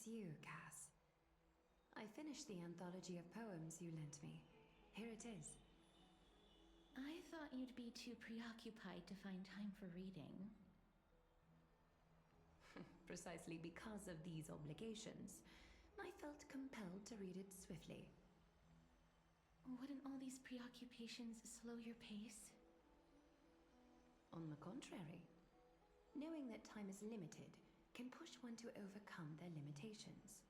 it's you, Cass. I finished the anthology of poems you lent me. Here it is. I thought you'd be too preoccupied to find time for reading. Precisely because of these obligations, I felt compelled to read it swiftly. Wouldn't all these preoccupations slow your pace? On the contrary, knowing that time is limited can push one to overcome their limitations.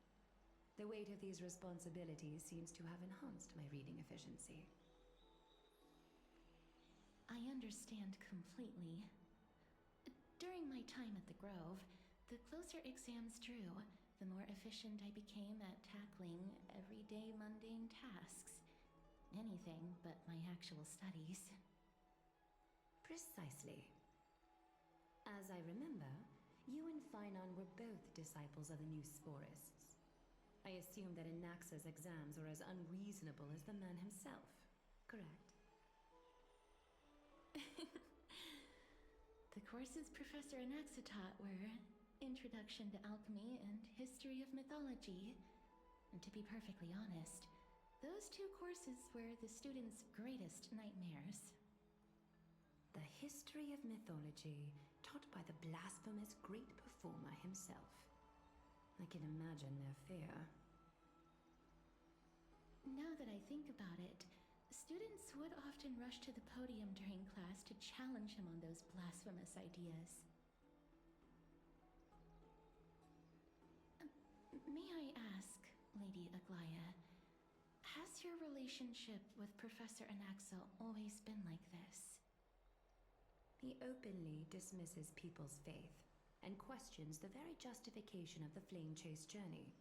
The weight of these responsibilities seems to have enhanced my reading efficiency. I understand completely. During my time at the Grove, the closer exams drew, the more efficient I became at tackling everyday mundane tasks. Anything but my actual studies. Precisely. As I remember, you and Finon were both disciples of the new Sporists. I assume that Anaxa's exams were as unreasonable as the man himself, correct? The courses Professor Anaxa taught were Introduction to Alchemy and History of Mythology. And to be perfectly honest, those two courses were the students' greatest nightmares. The history of mythology, taught by the blasphemous great performer himself. I can imagine their fear. Now that I think about it, students would often rush to the podium during class to challenge him on those blasphemous ideas. May I ask, Lady Aglaya, has your relationship with Professor Anaxa always been like this? He openly dismisses people's faith and questions the very justification of the Flame Chase journey.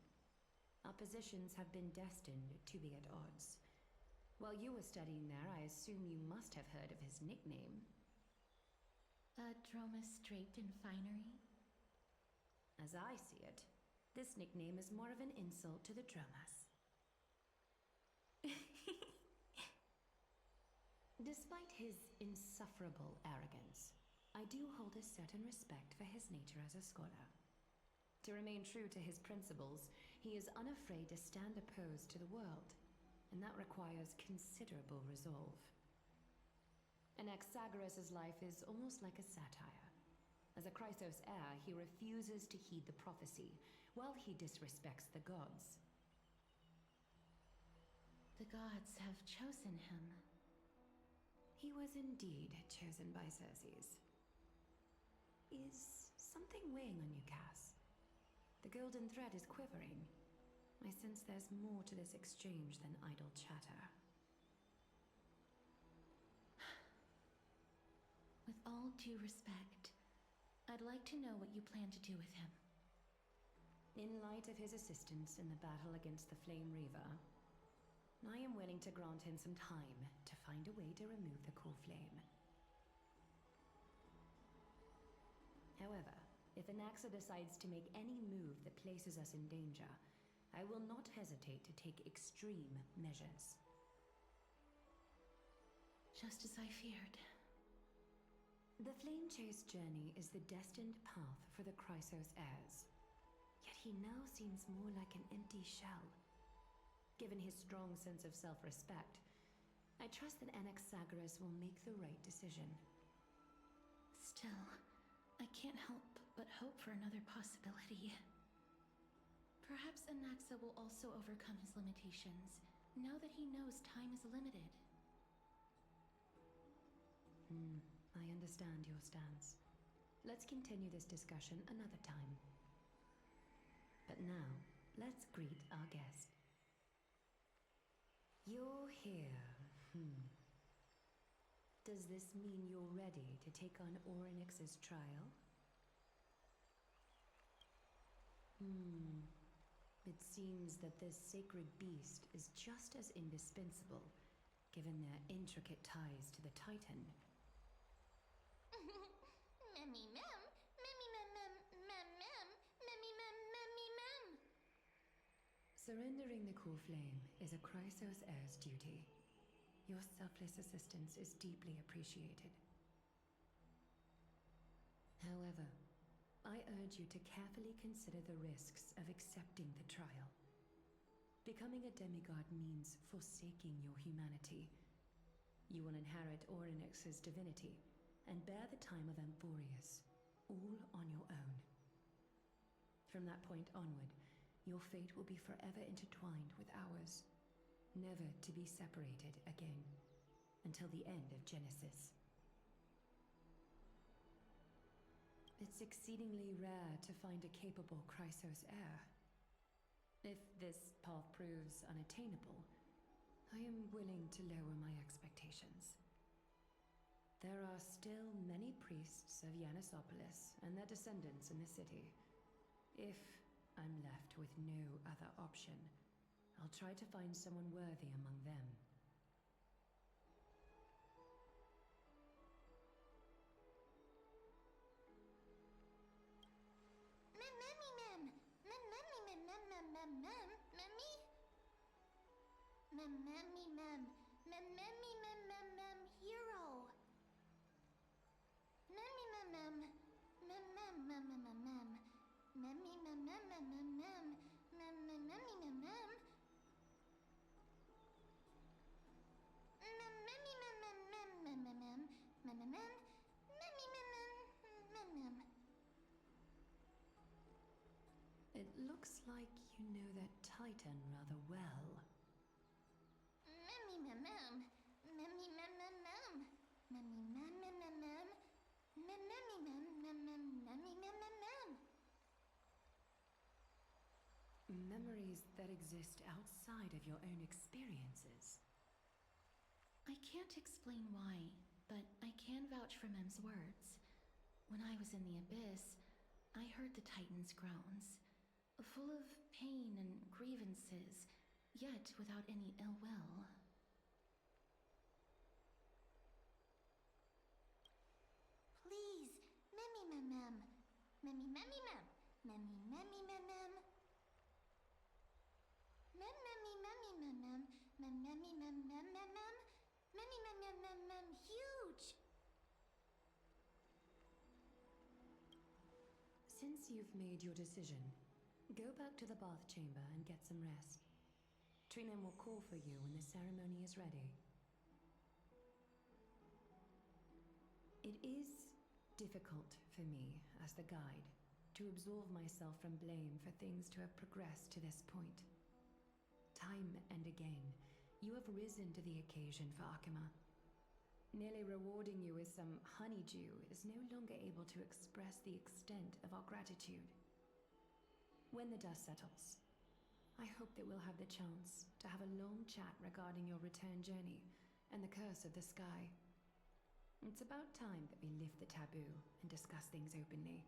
Our positions have been destined to be at odds. While you were studying there, I assume you must have heard of his nickname. A Dromus draped in finery? As I see it, this nickname is more of an insult to the Dromas. Despite his insufferable arrogance, I do hold a certain respect for his nature as a scholar. To remain true to his principles, he is unafraid to stand opposed to the world, and that requires considerable resolve. Anaxagoras' life is almost like a satire. As a Chrysos heir, he refuses to heed the prophecy, while he disrespects the gods. The gods have chosen him. He was indeed chosen by Circes. Is something weighing on you, Cass? The golden thread is quivering. I sense there's more to this exchange than idle chatter. With all due respect, I'd like to know what you plan to do with him. In light of his assistance in the battle against the Flame Reaver, I am willing to grant him some time to find a way to remove the cool flame. However, if Anaxa decides to make any move that places us in danger, I will not hesitate to take extreme measures. Just as I feared. The Flame Chase journey is the destined path for the Chrysos heirs. Yet he now seems more like an empty shell. Given his strong sense of self-respect, I trust that Anaxagoras will make the right decision. Still, I can't help but hope for another possibility. Perhaps Anaxa will also overcome his limitations, now that he knows time is limited. I understand your stance. Let's continue this discussion another time. But now, let's greet our guest. You're here. Does this mean you're ready to take on Orynyx's trial? It seems that this sacred beast is just as indispensable, given their intricate ties to the Titan. Memmy mem, memmy mem mem mem mem, memmy mem memmy mem. Surrendering the cool flame is a Chrysos heir's duty. Your selfless assistance is deeply appreciated. However, I urge you to carefully consider the risks of accepting the trial. Becoming a demigod means forsaking your humanity. You will inherit Orynyx's divinity and bear the time of Amphorius, all on your own. From that point onward, your fate will be forever intertwined with ours, never to be separated again, until the end of Genesis. It's exceedingly rare to find a capable Chrysos heir. If this path proves unattainable, I am willing to lower my expectations. There are still many priests of Yanisopolis and their descendants in the city. If I'm left with no other option, I'll try to find someone worthy among them. Hero. It looks like you know that Titan rather well. Memories that exist outside of your own experiences. I can't explain why, but I can vouch for Mem's words. When I was in the abyss, I heard the Titan's groans, full of pain and grievances, yet without any ill will. Please, mem. Huge. Since you've made your decision, go back to the bath chamber and get some rest. Trinem will call for you when the ceremony is ready. It is difficult for me, as the guide, to absolve myself from blame for things to have progressed to this point. Time and again, you have risen to the occasion for Akima. Nearly rewarding you with some honeydew is no longer able to express the extent of our gratitude. When the dust settles, I hope that we'll have the chance to have a long chat regarding your return journey and the curse of the sky. It's about time that we lift the taboo and discuss things openly.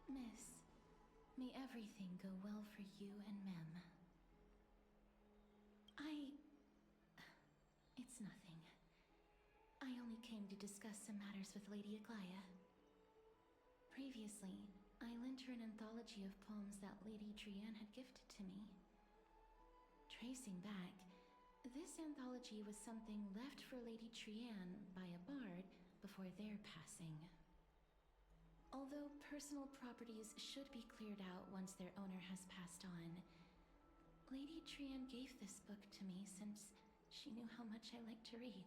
Miss, may everything go well for you and Mem. It's nothing. I only came to discuss some matters with Lady Aglaya. Previously, I lent her an anthology of poems that Lady Trianne had gifted to me. Tracing back, this anthology was something left for Lady Trianne by a bard before their passing. Although personal properties should be cleared out once their owner has passed on, Lady Trianne gave this book to me since she knew how much I like to read.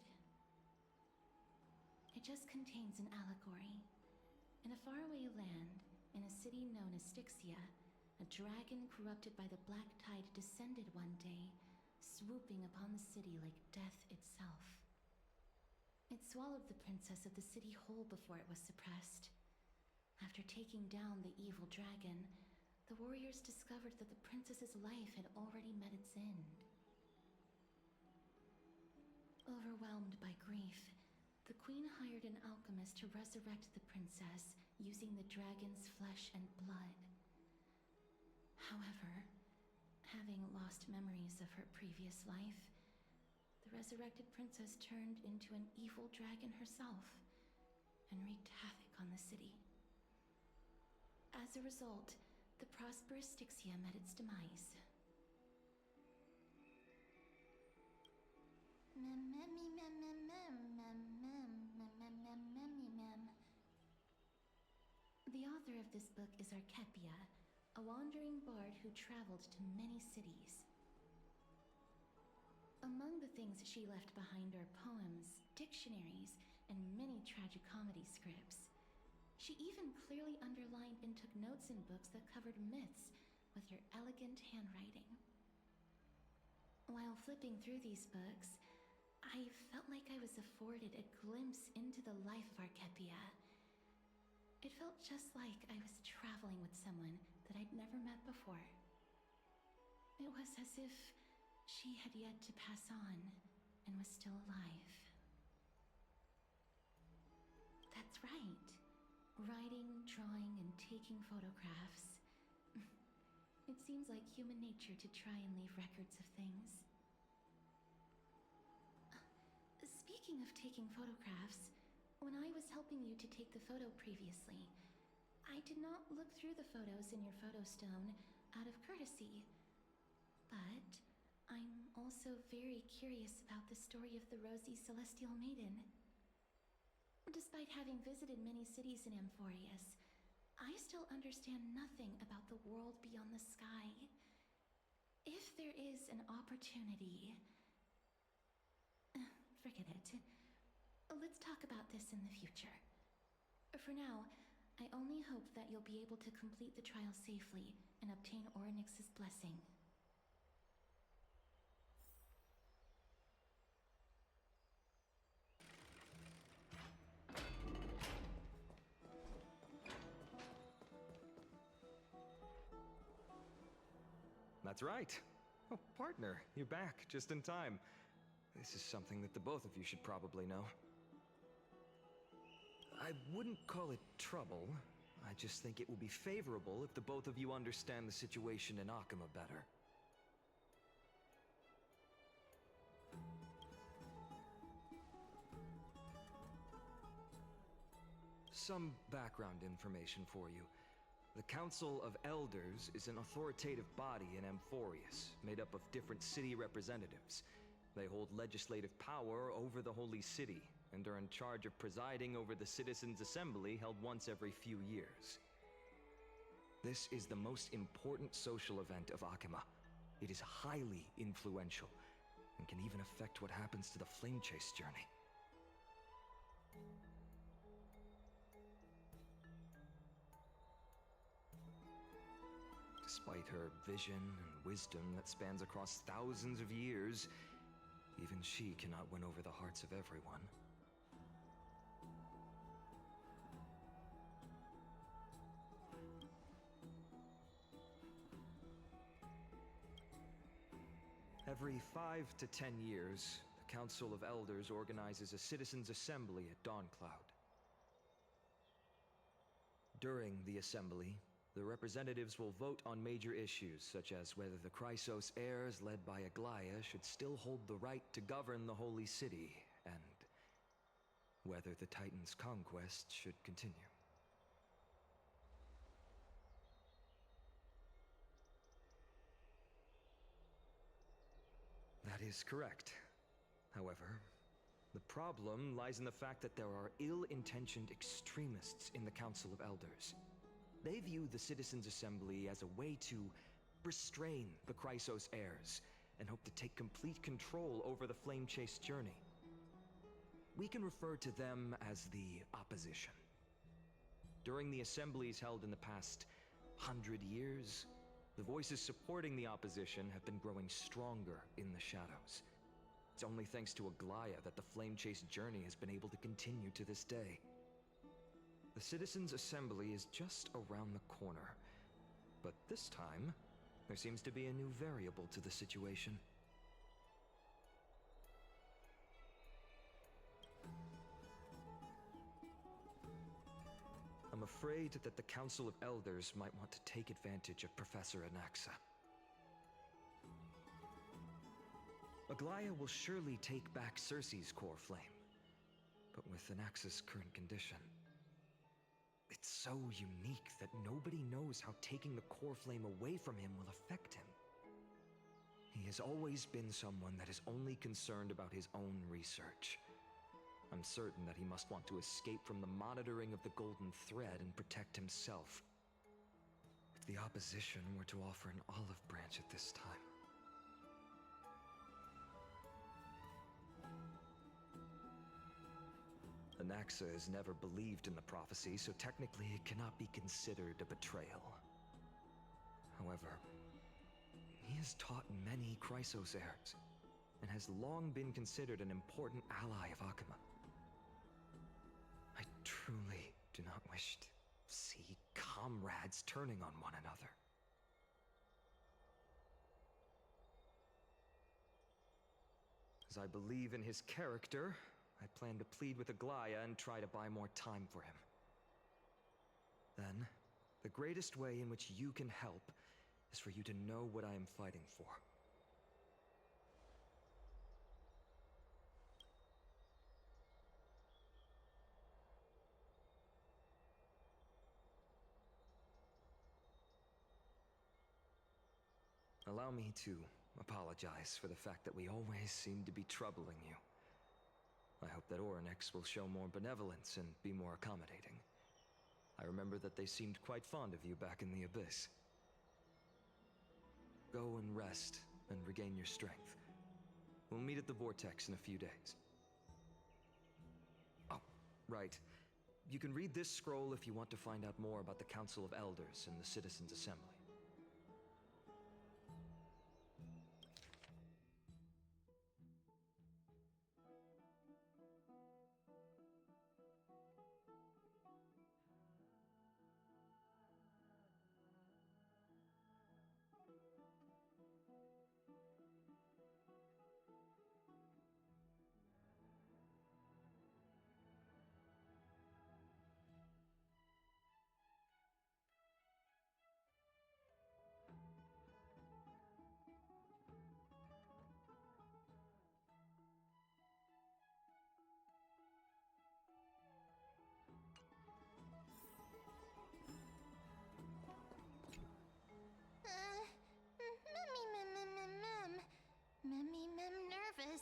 It just contains an allegory. In a faraway land, in a city known as Styxia, a dragon corrupted by the black tide descended one day, swooping upon the city like death itself. It swallowed the princess of the city whole before it was suppressed. After taking down the evil dragon, the warriors discovered that the princess's life had already met its end. Overwhelmed by grief, the queen hired an alchemist to resurrect the princess using the dragon's flesh and blood. However, having lost memories of her previous life, the resurrected princess turned into an evil dragon herself and wreaked havoc on the city. As a result, the prosperous Styxia met its demise. of this book is Archepia, a wandering bard who traveled to many cities. Among the things she left behind are poems, dictionaries, and many tragicomedy scripts. She even clearly underlined and took notes in books that covered myths with her elegant handwriting. While flipping through these books, I felt like I was afforded a glimpse into the life of Archepia. It felt just like I was traveling with someone that I'd never met before. It was as if she had yet to pass on and was still alive. That's right. Writing, drawing, and taking photographs. It seems like human nature to try and leave records of things. Speaking of taking photographs, when I was helping you to take the photo previously, I did not look through the photos in your photo stone out of courtesy. But I'm also very curious about the story of the Rosy Celestial Maiden. Despite having visited many cities in Amphorius, I still understand nothing about the world beyond the sky. If there is an opportunity... forget it. Let's talk about this in the future. For now, I only hope that you'll be able to complete the trial safely and obtain Orynyx's blessing. That's right. Oh, partner, you're back, just in time. This is something that the both of you should probably know. I wouldn't call it trouble. I just think it will be favorable if the both of you understand the situation in Akama better. Some background information for you. The Council of Elders is an authoritative body in Amphorius, made up of different city representatives. They hold legislative power over the Holy City, and are in charge of presiding over the Citizens' Assembly held once every few years. This is the most important social event of Akama. It is highly influential, and can even affect what happens to the Flame Chase journey. Despite her vision and wisdom that spans across thousands of years, even she cannot win over the hearts of everyone. Every 5 to 10 years, the Council of Elders organizes a Citizens' Assembly at Dawncloud. During the assembly, the representatives will vote on major issues, such as whether the Chrysos heirs led by Aglaya should still hold the right to govern the Holy City, and whether the Titan's conquest should continue. That is correct. However, the problem lies in the fact that there are ill-intentioned extremists in the Council of Elders. They view the Citizens' Assembly as a way to restrain the Chrysos heirs, and hope to take complete control over the Flame Chase journey. We can refer to them as the Opposition. During the assemblies held in the past 100 years, the voices supporting the Opposition have been growing stronger in the shadows. It's only thanks to Aglaya that the Flame Chase journey has been able to continue to this day. The Citizens' Assembly is just around the corner, but this time, there seems to be a new variable to the situation. I'm afraid that the Council of Elders might want to take advantage of Professor Anaxa. Aglaya will surely take back Circe's core flame, but with Anaxa's current condition, it's so unique that nobody knows how taking the core flame away from him will affect him. He has always been someone that is only concerned about his own research. I'm certain that he must want to escape from the monitoring of the Golden Thread and protect himself, the opposition were to offer an olive branch at this time. Anaxa has never believed in the prophecy, so technically it cannot be considered a betrayal. However, he has taught many Chrysos heirs, and has long been considered an important ally of Akuma. I truly do not wish to see comrades turning on one another. As I believe in his character, I plan to plead with Aglaya and try to buy more time for him. Then, the greatest way in which you can help is for you to know what I am fighting for. Allow me to apologize for the fact that we always seem to be troubling you. I hope that Orynyx will show more benevolence and be more accommodating. I remember that they seemed quite fond of you back in the Abyss. Go and rest and regain your strength. We'll meet at the Vortex in a few days. Oh, right. You can read this scroll if you want to find out more about the Council of Elders and the Citizens' Assembly. Mem nervous.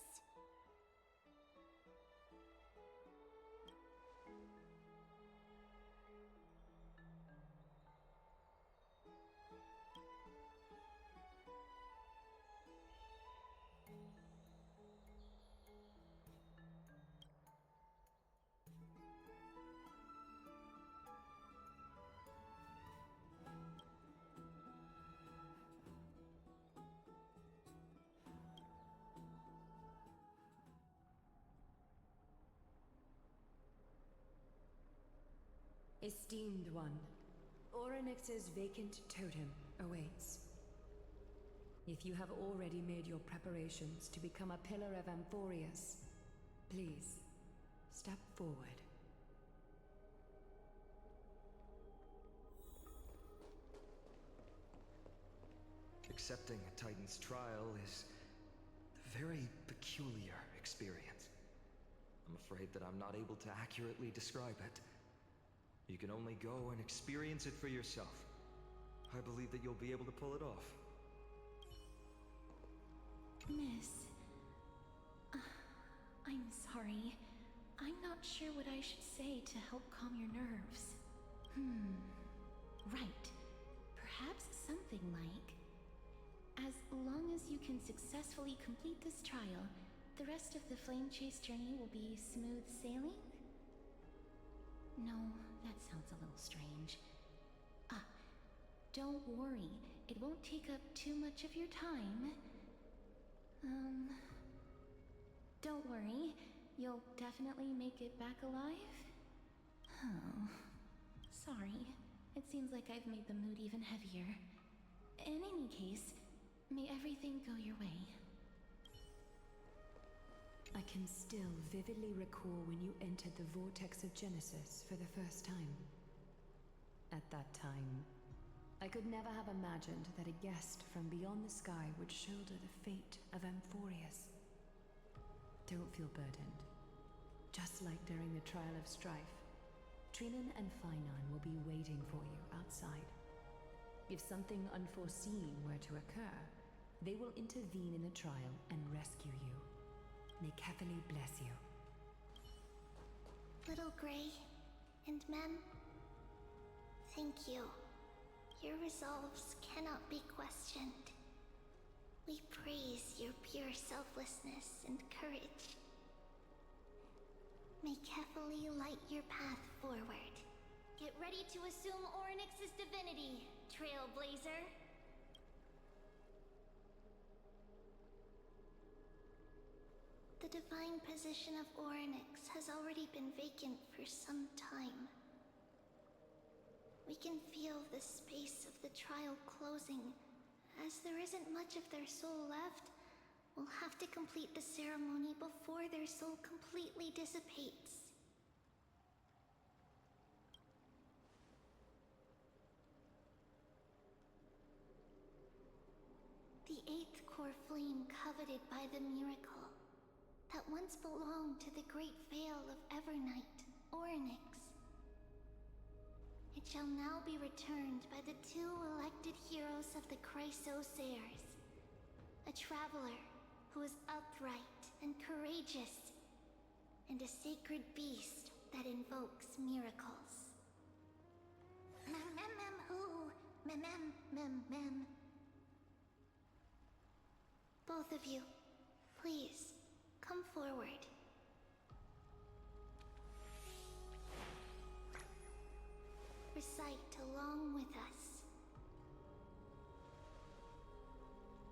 Esteemed one, Orynyx's vacant totem awaits. If you have already made your preparations to become a pillar of Amphorius, please, step forward. Accepting a Titan's trial is a very peculiar experience. I'm afraid that I'm not able to accurately describe it. You can only go and experience it for yourself. I believe that you'll be able to pull it off. Miss... I'm sorry. I'm not sure what I should say to help calm your nerves. Right. Perhaps something like... As long as you can successfully complete this trial, the rest of the Flame Chase journey will be smooth sailing? No, that sounds a little strange. Don't worry. It won't take up too much of your time. Don't worry. You'll definitely make it back alive? Oh, sorry. It seems like I've made the mood even heavier. In any case, may everything go your way. I can still vividly recall when you entered the Vortex of Genesis for the first time. At that time, I could never have imagined that a guest from beyond the sky would shoulder the fate of Amphorius. Don't feel burdened. Just like during the trial of strife, Trinan and Finon will be waiting for you outside. If something unforeseen were to occur, they will intervene in the trial and rescue you. May Kefali bless you. Little Gray and Mem, thank you. Your resolves cannot be questioned. We praise your pure selflessness and courage. May Kefali light your path forward. Get ready to assume Orynyx's divinity, Trailblazer. The divine position of Orynyx has already been vacant for some time. We can feel the space of the trial closing. As there isn't much of their soul left, we'll have to complete the ceremony before their soul completely dissipates. The eighth core flame coveted by the miracle that once belonged to the great Veil of Evernight, Orynyx. It shall now be returned by the two elected heroes of the Chrysosaurs. A traveler who is upright and courageous, and a sacred beast that invokes miracles. Who? Both of you, please, come forward. Recite along with us.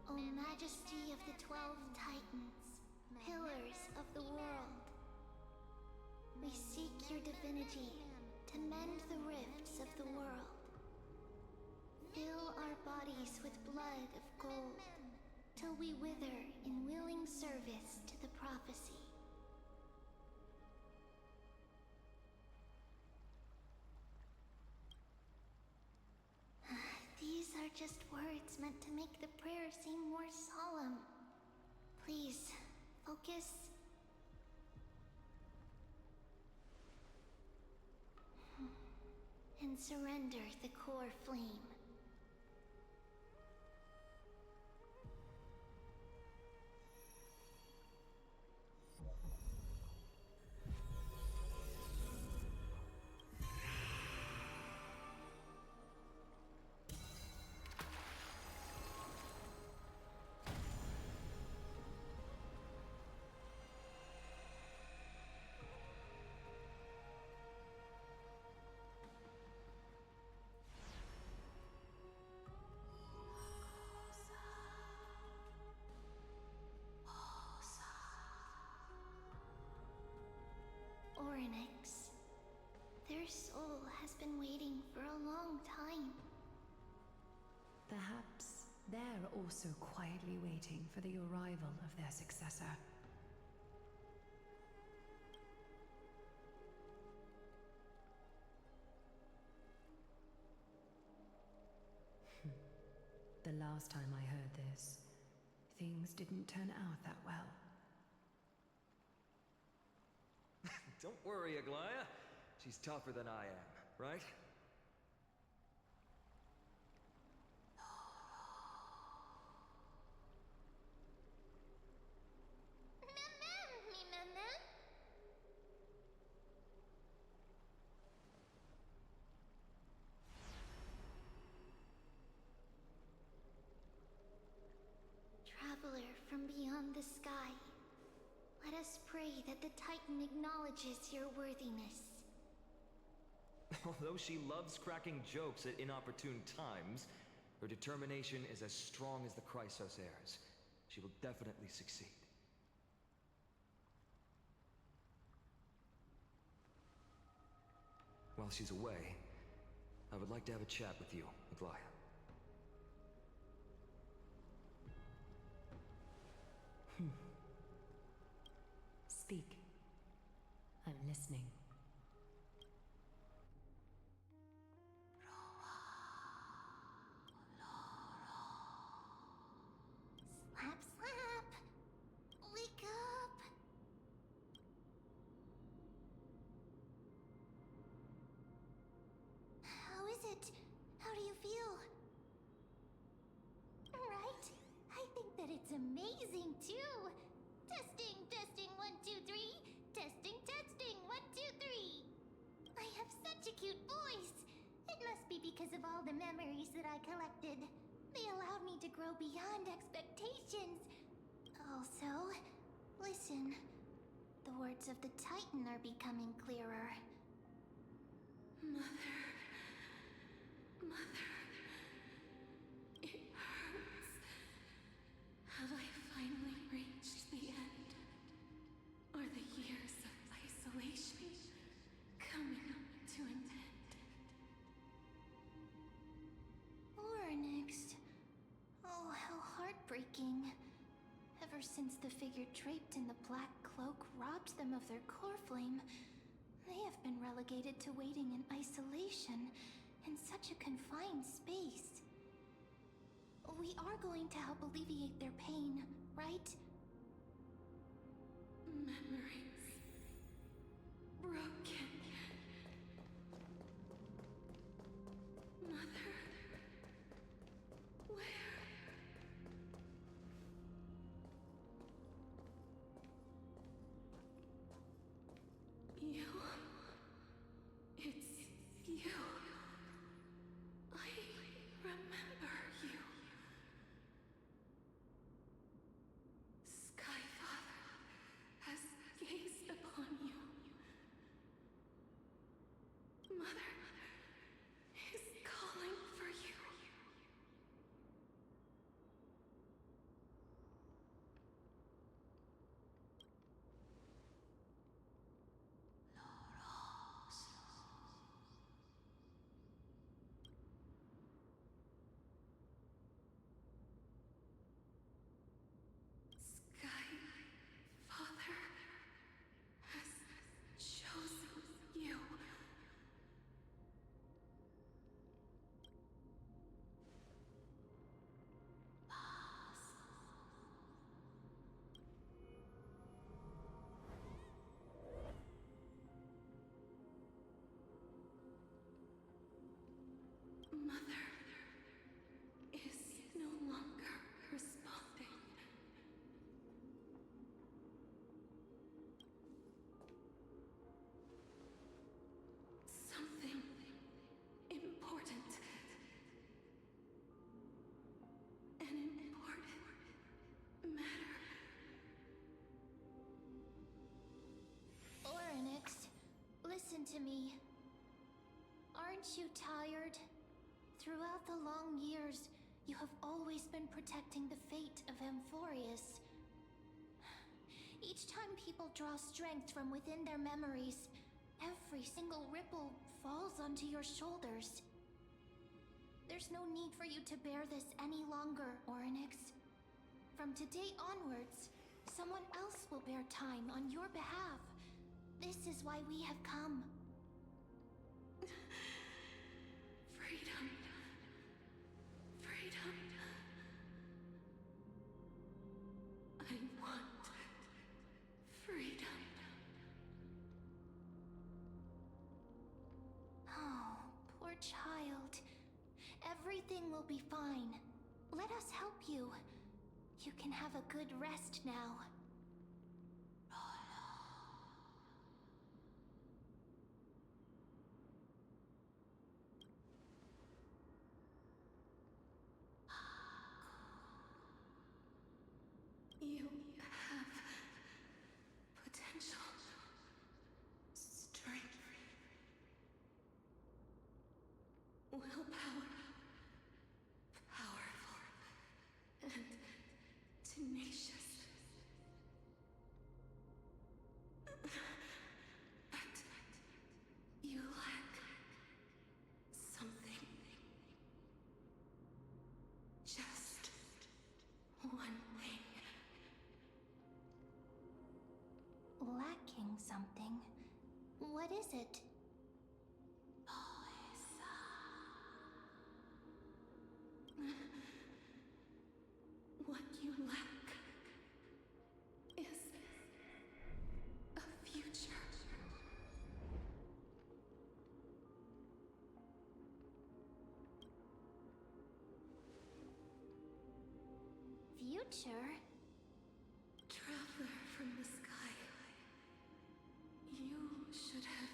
O Majesty of the 12 Titans, pillars of the world, we seek your divinity to mend the rifts of the world. Fill our bodies with blood of gold, till we wither in willing service to the prophecy. These are just words meant to make the prayer seem more solemn. Please, focus. And surrender the core flame. Orynyx. Their soul has been waiting for a long time. Perhaps they're also quietly waiting for the arrival of their successor. The last time I heard this, things didn't turn out that well. Don't worry, Aglaya. She's tougher than I am, right? Traveler from beyond the sky, let us pray that the Titan acknowledges your worthiness. Although she loves cracking jokes at inopportune times, her determination is as strong as the Chrysosaurs. She will definitely succeed. While she's away, I would like to have a chat with you, Aglaya. Speak. I'm listening. Slap, slap! Wake up! How is it? How do you feel? Right? I think that it's amazing too! Testing, testing, 1, 2, 3! Testing, testing, 1, 2, because of all the memories that I collected. They allowed me to grow beyond expectations. Also, listen. The words of the Titan are becoming clearer. Mother. It hurts. Have I finally reached the end? Are the years of isolation coming to an end? Oryx. Oh, how heartbreaking. Ever since the figure draped in the black cloak robbed them of their core flame, they have been relegated to waiting in isolation in such a confined space. We are going to help alleviate their pain, right? Memories broken. Mother, where? You. It's you. I remember you. Skyfather has gazed upon you. Mother is calling for you. Skyfather has chosen you. Mother is no longer responding. Something important. An important matter. Oryx, listen to me. Aren't you tired? Throughout the long years, you have always been protecting the fate of Amphorius. Each time people draw strength from within their memories, every single ripple falls onto your shoulders. There's no need for you to bear this any longer, Oryx. From today onwards, someone else will bear time on your behalf. This is why we have come. Freedom. Freedom. I want freedom. Oh, poor child. Everything will be fine. Let us help you. You can have a good rest now. You have potential, strength, willpower, powerful, and tenacious. But you lack something. Just one thing. Lacking something. What is it? What you lack is a future. Future? Traveler from the sky. You should have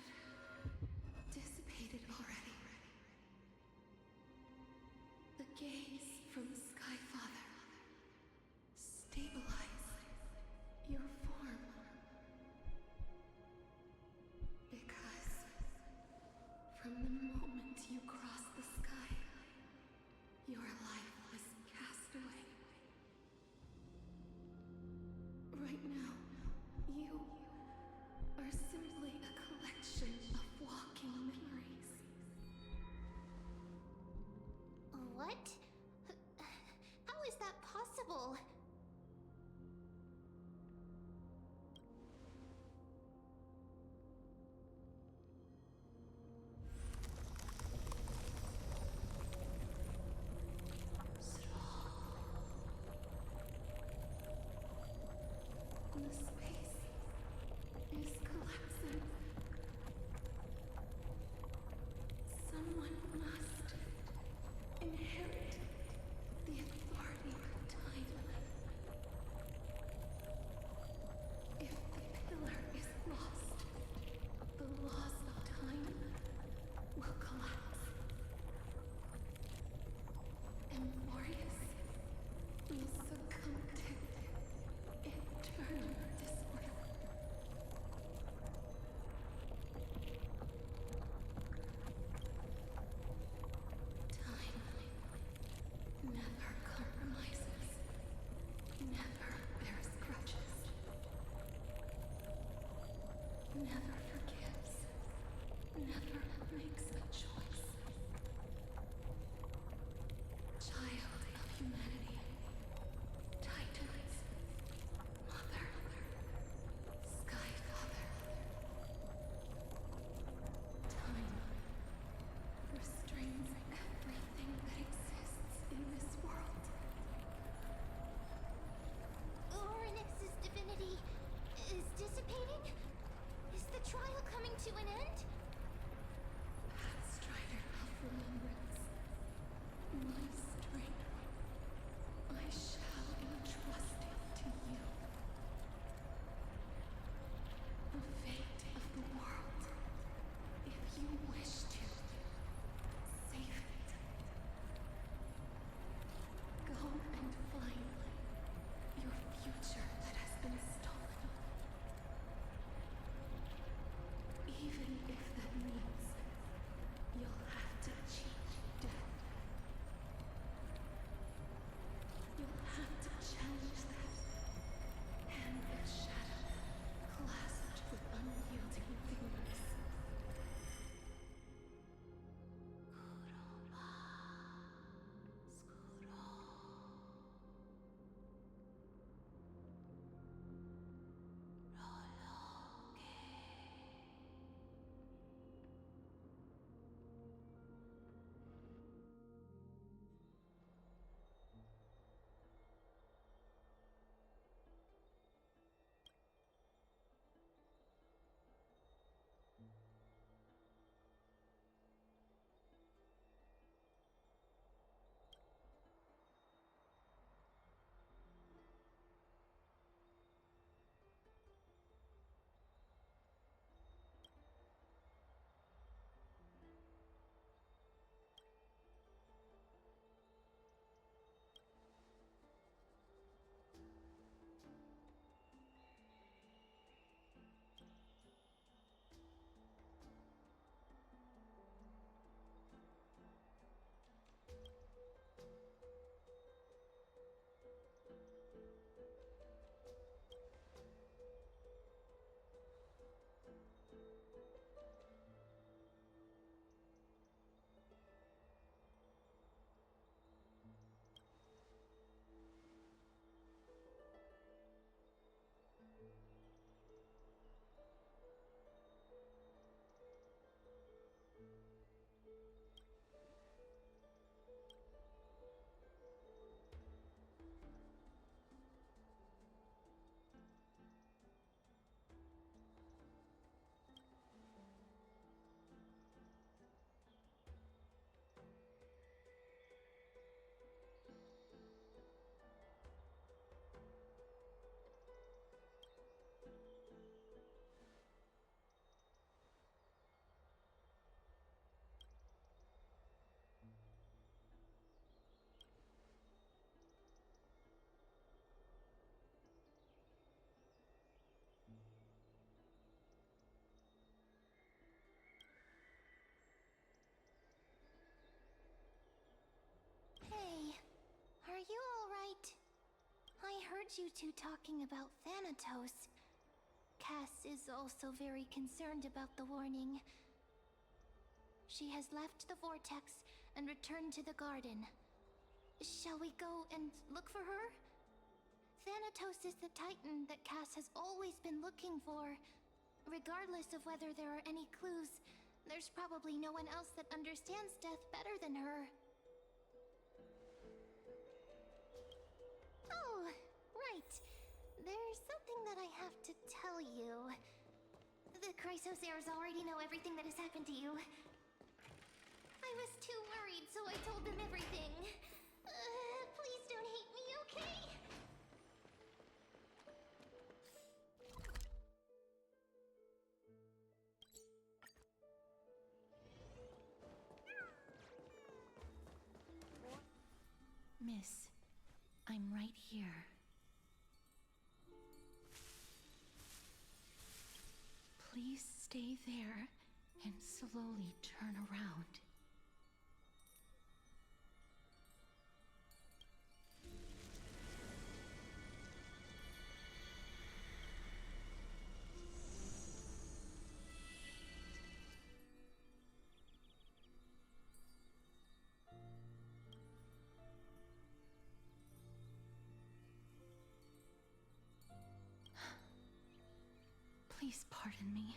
dissipated already. right now, you are simply a collection of walking memories. What? How is that possible? The space is collapsing. heard you two talking about Thanatos. Cass is also very concerned about the warning. She has left the vortex and returned to the garden. Shall we go and look for her? Thanatos is the Titan that Cass has always been looking for. Regardless of whether there are any clues, there's probably no one else that understands death better than her. Oh, right. There's something that I have to tell you. The Chrysosaurs already know everything that has happened to you. I was too worried, so I told them everything. Please don't hate me, okay? Miss, I'm right here. Please stay there and slowly turn around. Please pardon me.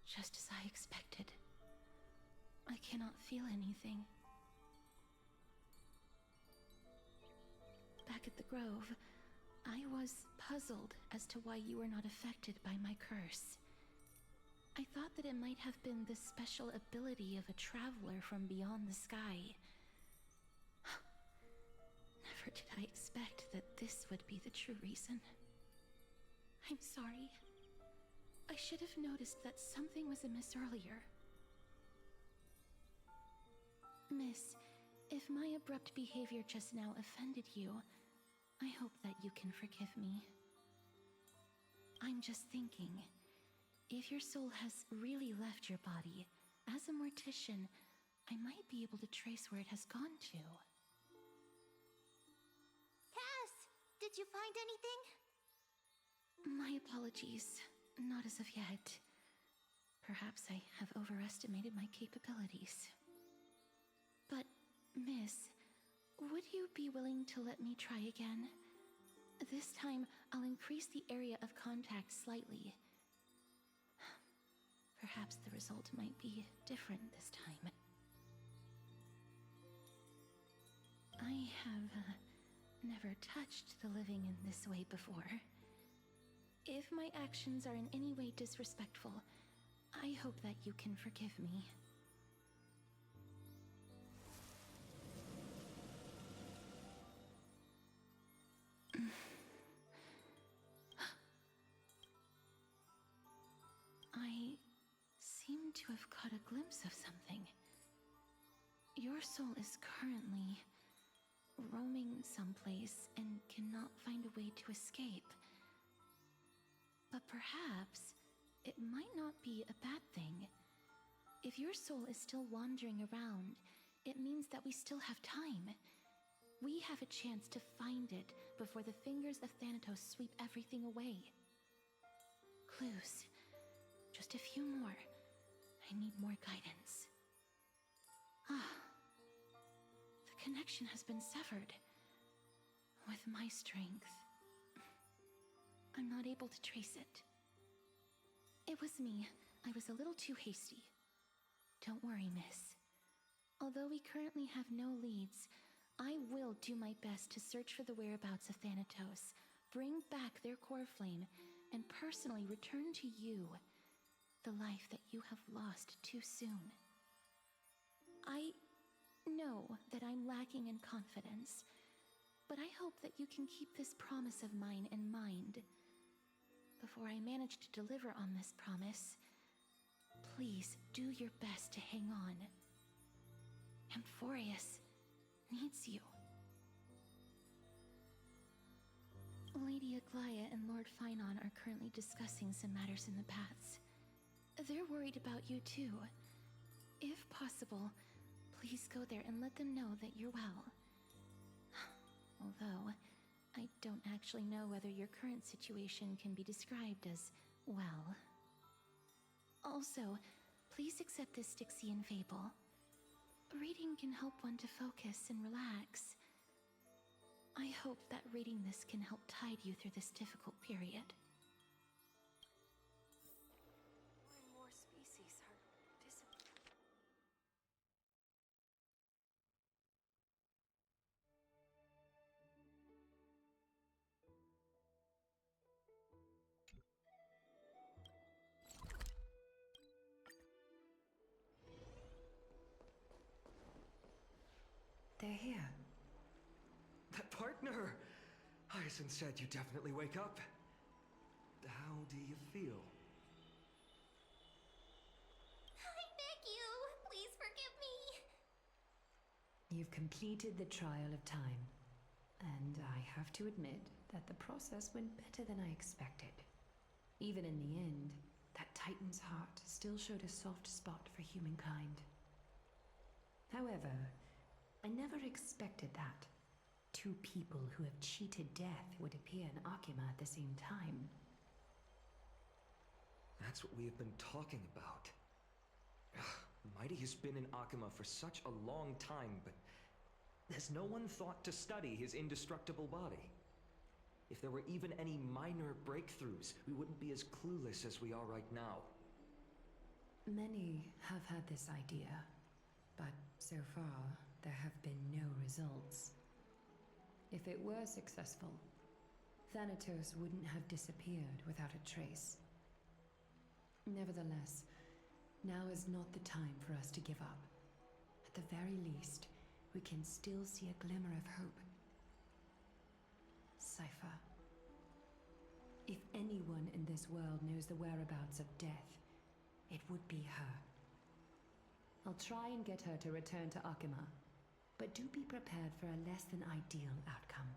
Just as I expected. I cannot feel anything. Back at the Grove, I was puzzled as to why you were not affected by my curse. I thought that it might have been the special ability of a traveler from beyond the sky. Never did I expect that this would be the true reason. I'm sorry. I should have noticed that something was amiss earlier. Miss, if my abrupt behavior just now offended you, I hope that you can forgive me. I'm just thinking, if your soul has really left your body, as a mortician, I might be able to trace where it has gone to. Cass, did you find anything? My apologies. Not as of yet. Perhaps I have overestimated my capabilities. But, Miss, would you be willing to let me try again? This time, I'll increase the area of contact slightly. Perhaps the result might be different this time. I have never touched the living in this way before. If my actions are in any way disrespectful, I hope that you can forgive me. I seem to have caught a glimpse of something. Your soul is currently roaming someplace and cannot find a way to escape. But perhaps it might not be a bad thing. If your soul is still wandering around, it means that we still have time. We have a chance to find it before the fingers of Thanatos sweep everything away. Clues. Just a few more. I need more guidance. The connection has been severed. With my strength, I'm not able to trace it. It was me. I was a little too hasty. Don't worry, miss. Although we currently have no leads, I will do my best to search for the whereabouts of Thanatos, bring back their core flame, and personally return to you the life that you have lost too soon. I know that I'm lacking in confidence, but I hope that you can keep this promise of mine in mind. Before I manage to deliver on this promise, please do your best to hang on. Amphorius, needs you. Lady Aglaya and Lord Finon are currently discussing some matters in the paths. They're worried about you too. If possible, please go there and let them know that you're well. Although, I don't actually know whether your current situation can be described as well. Also, please accept this Styxian fable. Reading can help one to focus and relax. I hope that reading this can help tide you through this difficult period. More and more species are disappearing. They're here. That partner! Hyacinth said you definitely wake up. How do you feel? I beg you, please forgive me. You've completed the trial of time, and I have to admit that the process went better than I expected. Even in the end, that Titan's heart still showed a soft spot for humankind. However, I never expected that. Two people who have cheated death would appear in Akima at the same time. That's what we have been talking about. Mighty has been in Akima for such a long time, but has no one thought to study his indestructible body? If there were even any minor breakthroughs, we wouldn't be as clueless as we are right now. Many have had this idea, but so far there have been no results. If it were successful, Thanatos wouldn't have disappeared without a trace. Nevertheless, now is not the time for us to give up. At the very least, we can still see a glimmer of hope. Cypher. If anyone in this world knows the whereabouts of death, it would be her. I'll try and get her to return to Akima, but do be prepared for a less than ideal outcome.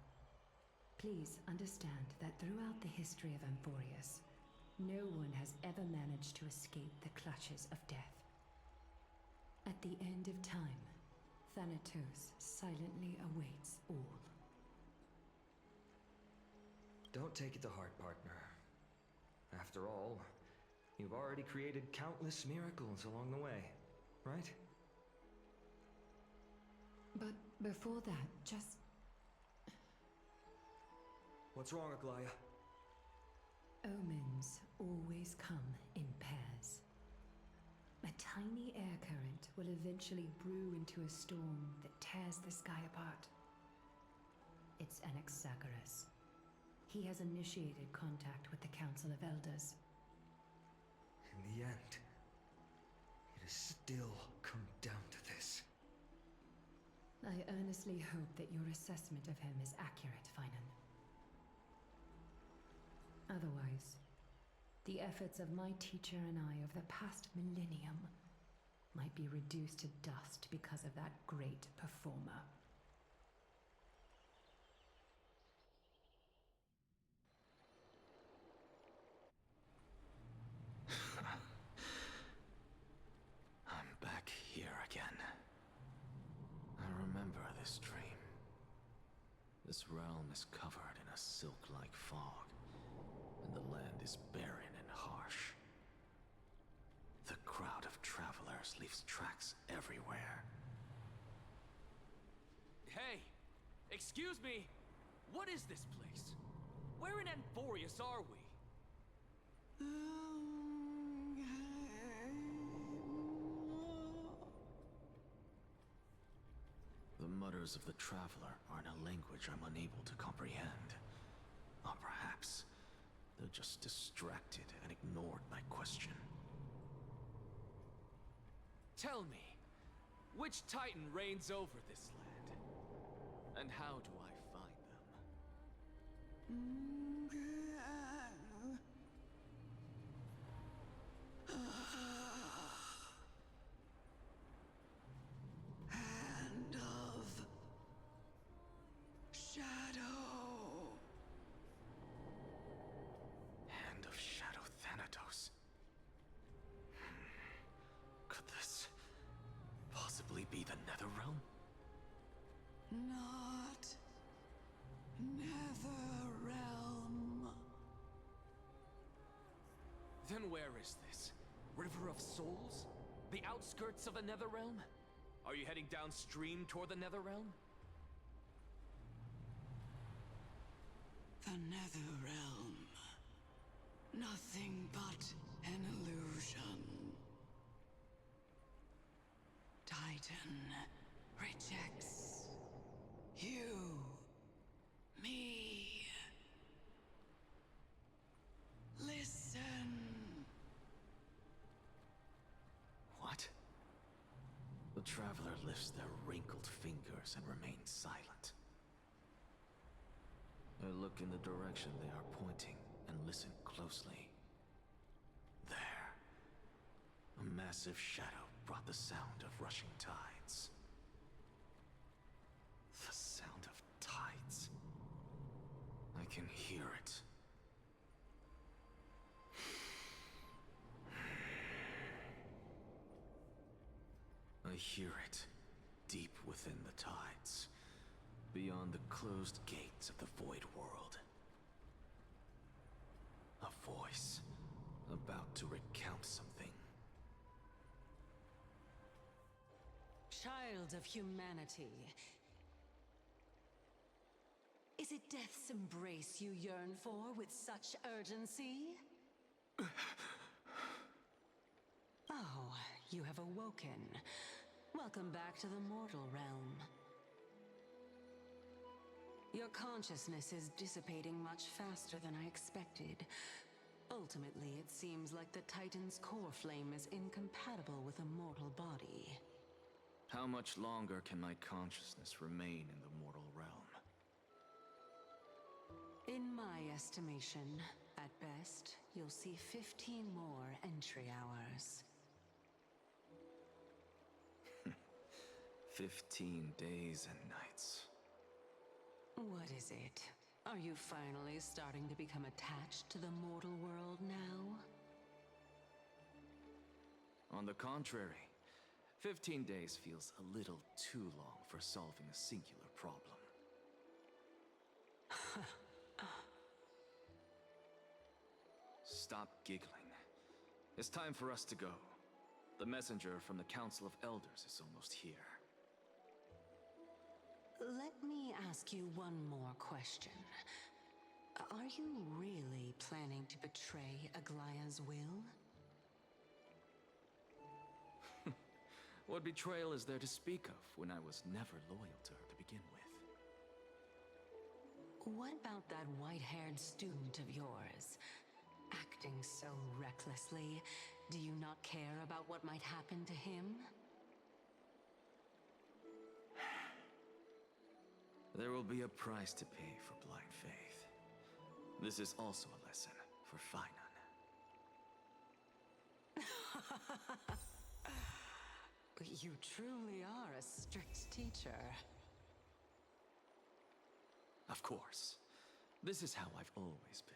Please understand that throughout the history of Amphorius, no one has ever managed to escape the clutches of death. At the end of time, Thanatos silently awaits all. Don't take it to heart, partner. After all, you've already created countless miracles along the way, right? But before that, just... What's wrong, Aglaya? Omens always come in pairs. A tiny air current will eventually brew into a storm that tears the sky apart. It's Anaxagoras. He has initiated contact with the Council of Elders. In the end, it has still come down to this. I earnestly hope that your assessment of him is accurate, Finan. Otherwise, the efforts of my teacher and I of the past millennium might be reduced to dust because of that great performer. I'm back here again. I remember this dream. This realm is covered in a silk-like fog, and the land is barren and harsh. The crowd of travelers leaves tracks everywhere. Hey! Excuse me! What is this place? Where in Amphorius are we? The mutters of the traveler are in a language I'm unable to comprehend. Or perhaps they're just distracted and ignored my question. Tell me, which Titan reigns over this land? And how do I find them? Hand of where is this? River of Souls? The outskirts of the Netherrealm? Are you heading downstream toward the Netherrealm? The Netherrealm. Nothing but an illusion. Titan rejects you, me. Listen. What? The Traveler lifts their wrinkled fingers and remains silent. I look in the direction they are pointing and listen closely. There. A massive shadow brought the sound of rushing tides. The sound of tides. I can hear it. I hear it, deep within the tides, beyond the closed gates of the Void World. A voice, about to recount something. Child of humanity. Is it death's embrace you yearn for with such urgency? Oh, you have awoken. Welcome back to the mortal realm. Your consciousness is dissipating much faster than I expected. Ultimately, it seems like the Titan's core flame is incompatible with a mortal body. How much longer can my consciousness remain in the mortal realm? In my estimation, at best, you'll see 15 more entry hours. 15 days and nights. What is it? Are you finally starting to become attached to the mortal world now? On the contrary, 15 days feels a little too long for solving a singular problem. Stop giggling. It's time for us to go. The messenger from the Council of Elders is almost here. Let me ask you one more question. Are you really planning to betray Aglaya's will? What betrayal is there to speak of when I was never loyal to her to begin with? What about that white-haired student of yours? Acting so recklessly, do you not care about what might happen to him? There will be a price to pay for blind faith. This is also a lesson for Finan. You truly are a strict teacher. Of course. This is how I've always been.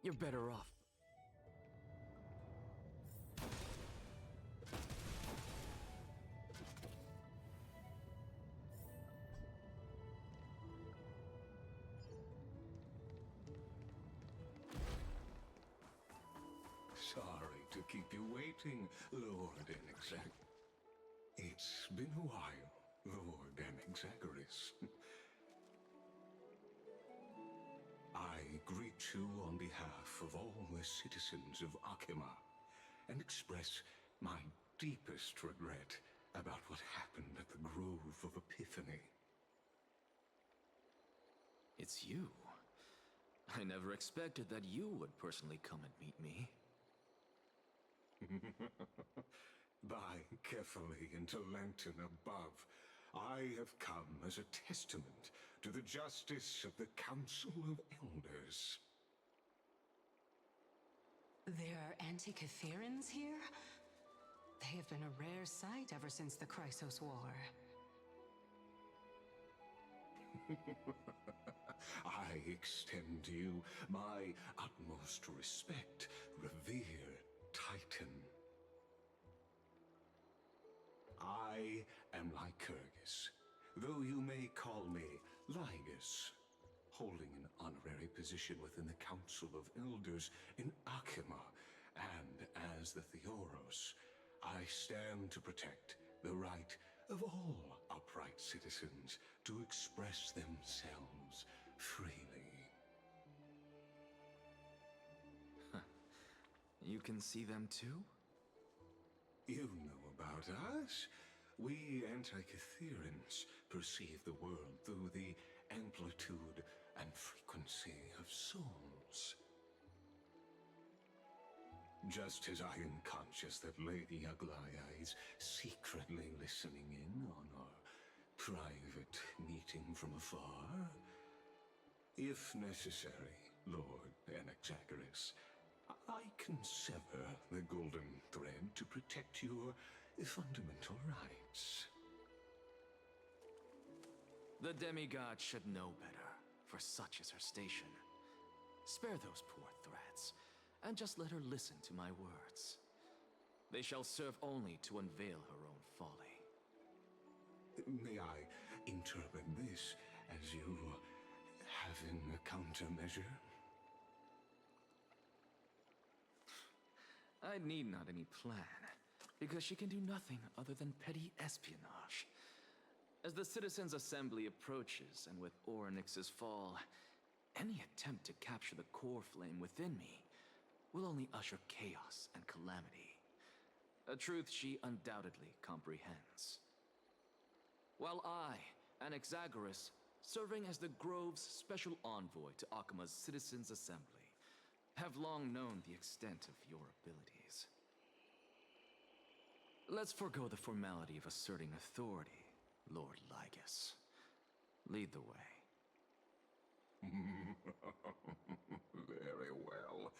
You're better off. Sorry to keep you waiting, Lord Enexag. It's been a while, Lord Enexagaris. I greet you on behalf of all the citizens of Akima and express my deepest regret about what happened at the Grove of Epiphany. It's you. I never expected that you would personally come and meet me. By carefully into Lenten above, I have come as a testament to the justice of the Council of Elders. There are Antikytherans here? They have been a rare sight ever since the Chrysos War. I extend to you my utmost respect, revered Titan. I am Lycurgus, though you may call me Lygus, holding an honorary position within the Council of Elders in Akima, and as the Theoros, I stand to protect the right of all upright citizens to express themselves freely. You can see them too? You know about us. We Antikytherans perceive the world through the amplitude and frequency of souls. Just as I am conscious that Lady Aglaya is secretly listening in on our private meeting from afar, if necessary, Lord Enexagaris, I can sever the golden thread to protect your fundamental rights. The demigod should know better, for such is her station. Spare those poor threats, and just let her listen to my words. They shall serve only to unveil her own folly. May I interpret this as you having a countermeasure? I need not any plan, because she can do nothing other than petty espionage. As the Citizens' Assembly approaches, and with Orynyx's fall, any attempt to capture the core flame within me will only usher chaos and calamity. A truth she undoubtedly comprehends. While I, Enexagaris, serving as the Grove's special envoy to Akima's Citizens' Assembly, have long known the extent of your abilities. Let's forego the formality of asserting authority, Lord Lygus. Lead the way. Very well.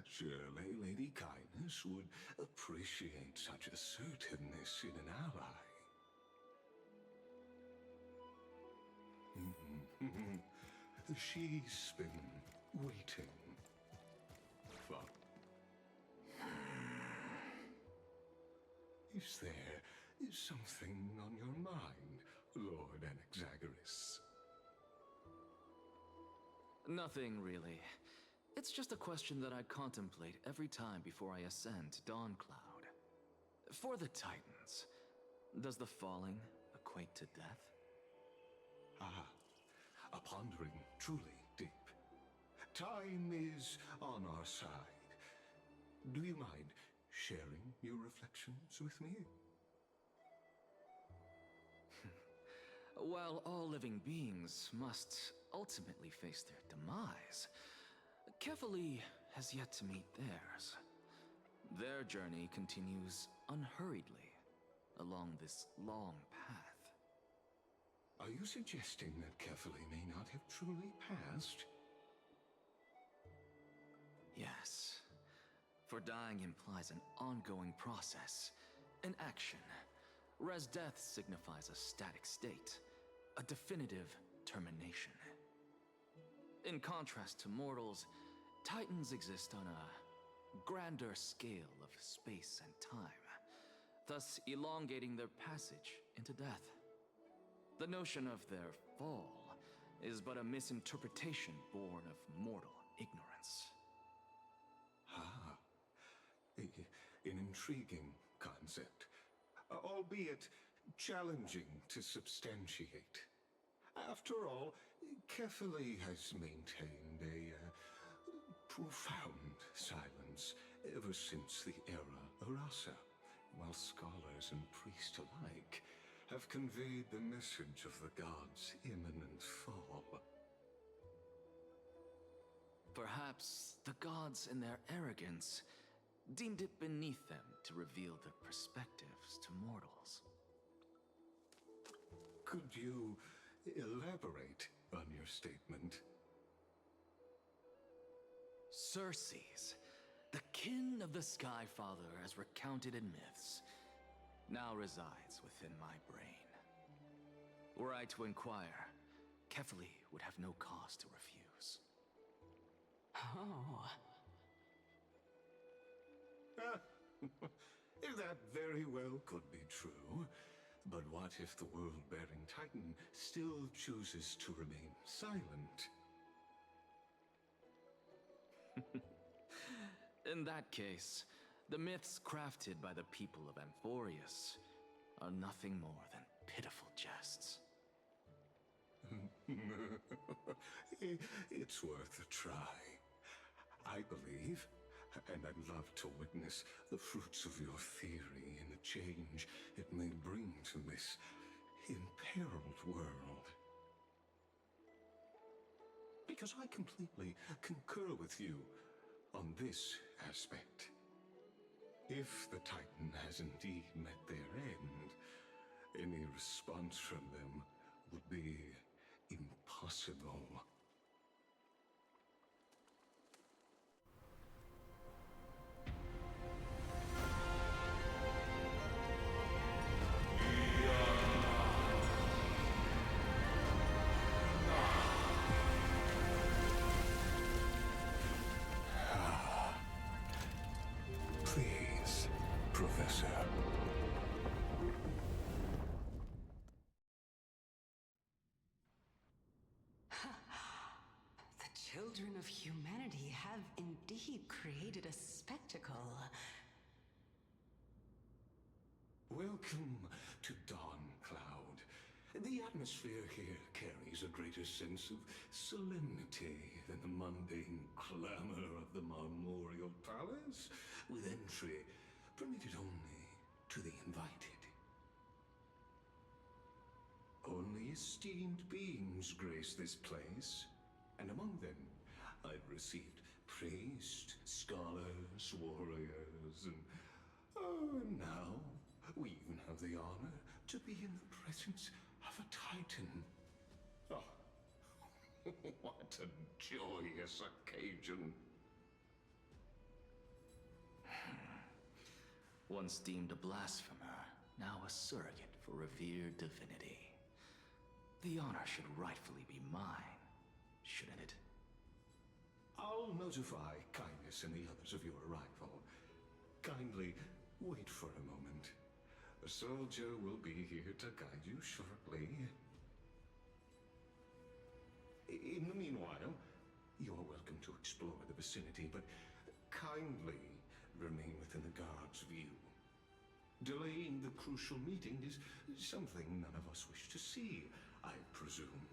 Surely Lady Kindness would appreciate such assertiveness in an ally. She's been waiting for... Is there something on your mind, Lord Enexagaris? Nothing, really. It's just a question that I contemplate every time before I ascend to Dawncloud. For the Titans, does the falling equate to death? Ah, a pondering truly deep. Time is on our side. Do you mind sharing your reflections with me? While all living beings must ultimately face their demise, Kefali has yet to meet theirs. Their journey continues unhurriedly along this long path. Are you suggesting that Kefali may not have truly passed? Yes. For dying implies an ongoing process, an action, whereas death signifies a static state, a definitive termination. In contrast to mortals, Titans exist on a grander scale of space and time, thus elongating their passage into death. The notion of their fall is but a misinterpretation born of mortal ignorance. Ah, an intriguing concept, albeit challenging to substantiate. After all, Kefali has maintained a profound silence ever since the era Arasa, while scholars and priests alike have conveyed the message of the gods' imminent fall. Perhaps the gods, in their arrogance, deemed it beneath them to reveal their perspectives to mortals. Could you elaborate on your statement? Circes, the kin of the Sky Father as recounted in myths, now resides within my brain. Were I to inquire, Kefali would have no cause to refuse. Oh. That very well could be true. But what if the world-bearing Titan still chooses to remain silent? In that case, the myths crafted by the people of Amphorius are nothing more than pitiful jests. It's worth a try. I believe, and I'd love to witness the fruits of your theory and the change it may bring to this imperiled world. Because I completely concur with you on this aspect. If the Titan has indeed met their end, any response from them would be impossible. Please, Professor. The children of humanity have indeed created a spectacle. Welcome to Dawn Cloud. The atmosphere here carries a greater sense of solemnity than the mundane clamor of the Marmorial Palace, with entry permitted only to the invited. Only esteemed beings grace this place, and among them I've received priests, scholars, warriors, and now we even have the honor to be in the presence of a Titan. Oh, what a joyous occasion. Once deemed a blasphemer, now a surrogate for revered divinity. The honor should rightfully be mine, shouldn't it? I'll notify Kindness and the others of your arrival. Kindly wait for a moment. A soldier will be here to guide you shortly. In the meanwhile, you're welcome to explore the vicinity, but kindly remain within the guard's view. Delaying the crucial meeting is something none of us wish to see, I presume.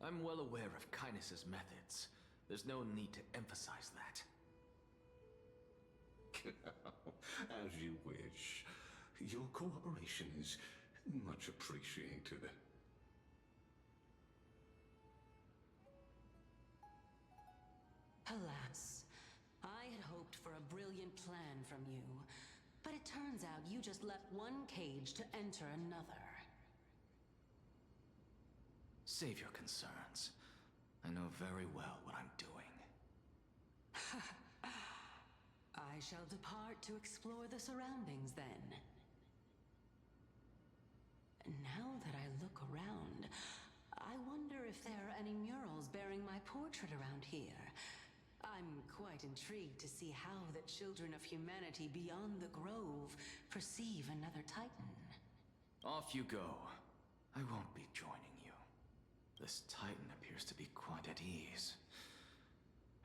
I'm well aware of Kindness's methods. There's no need to emphasize that. As you wish. Your cooperation is much appreciated. Alas, I had hoped for a brilliant plan from you, but it turns out you just left one cage to enter another. Save your concerns. I know very well what I'm doing. I shall depart to explore the surroundings then. Now that I look around, I wonder if there are any murals bearing my portrait around here. I'm quite intrigued to see how the children of humanity beyond the Grove perceive another Titan. Off you go. I won't be joining you. This Titan appears to be quite at ease.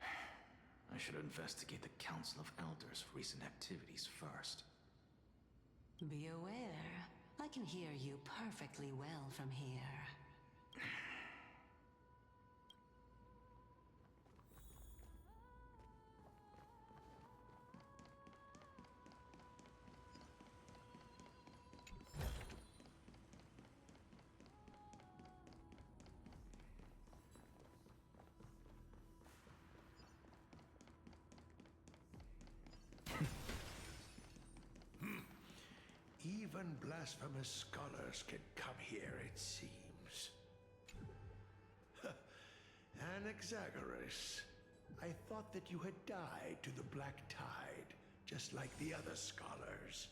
I should investigate the Council of Elders' recent activities first. Be aware, I can hear you perfectly well from here. Even blasphemous scholars can come here, it seems. Anaxagoras, I thought that you had died to the Black Tide, just like the other scholars.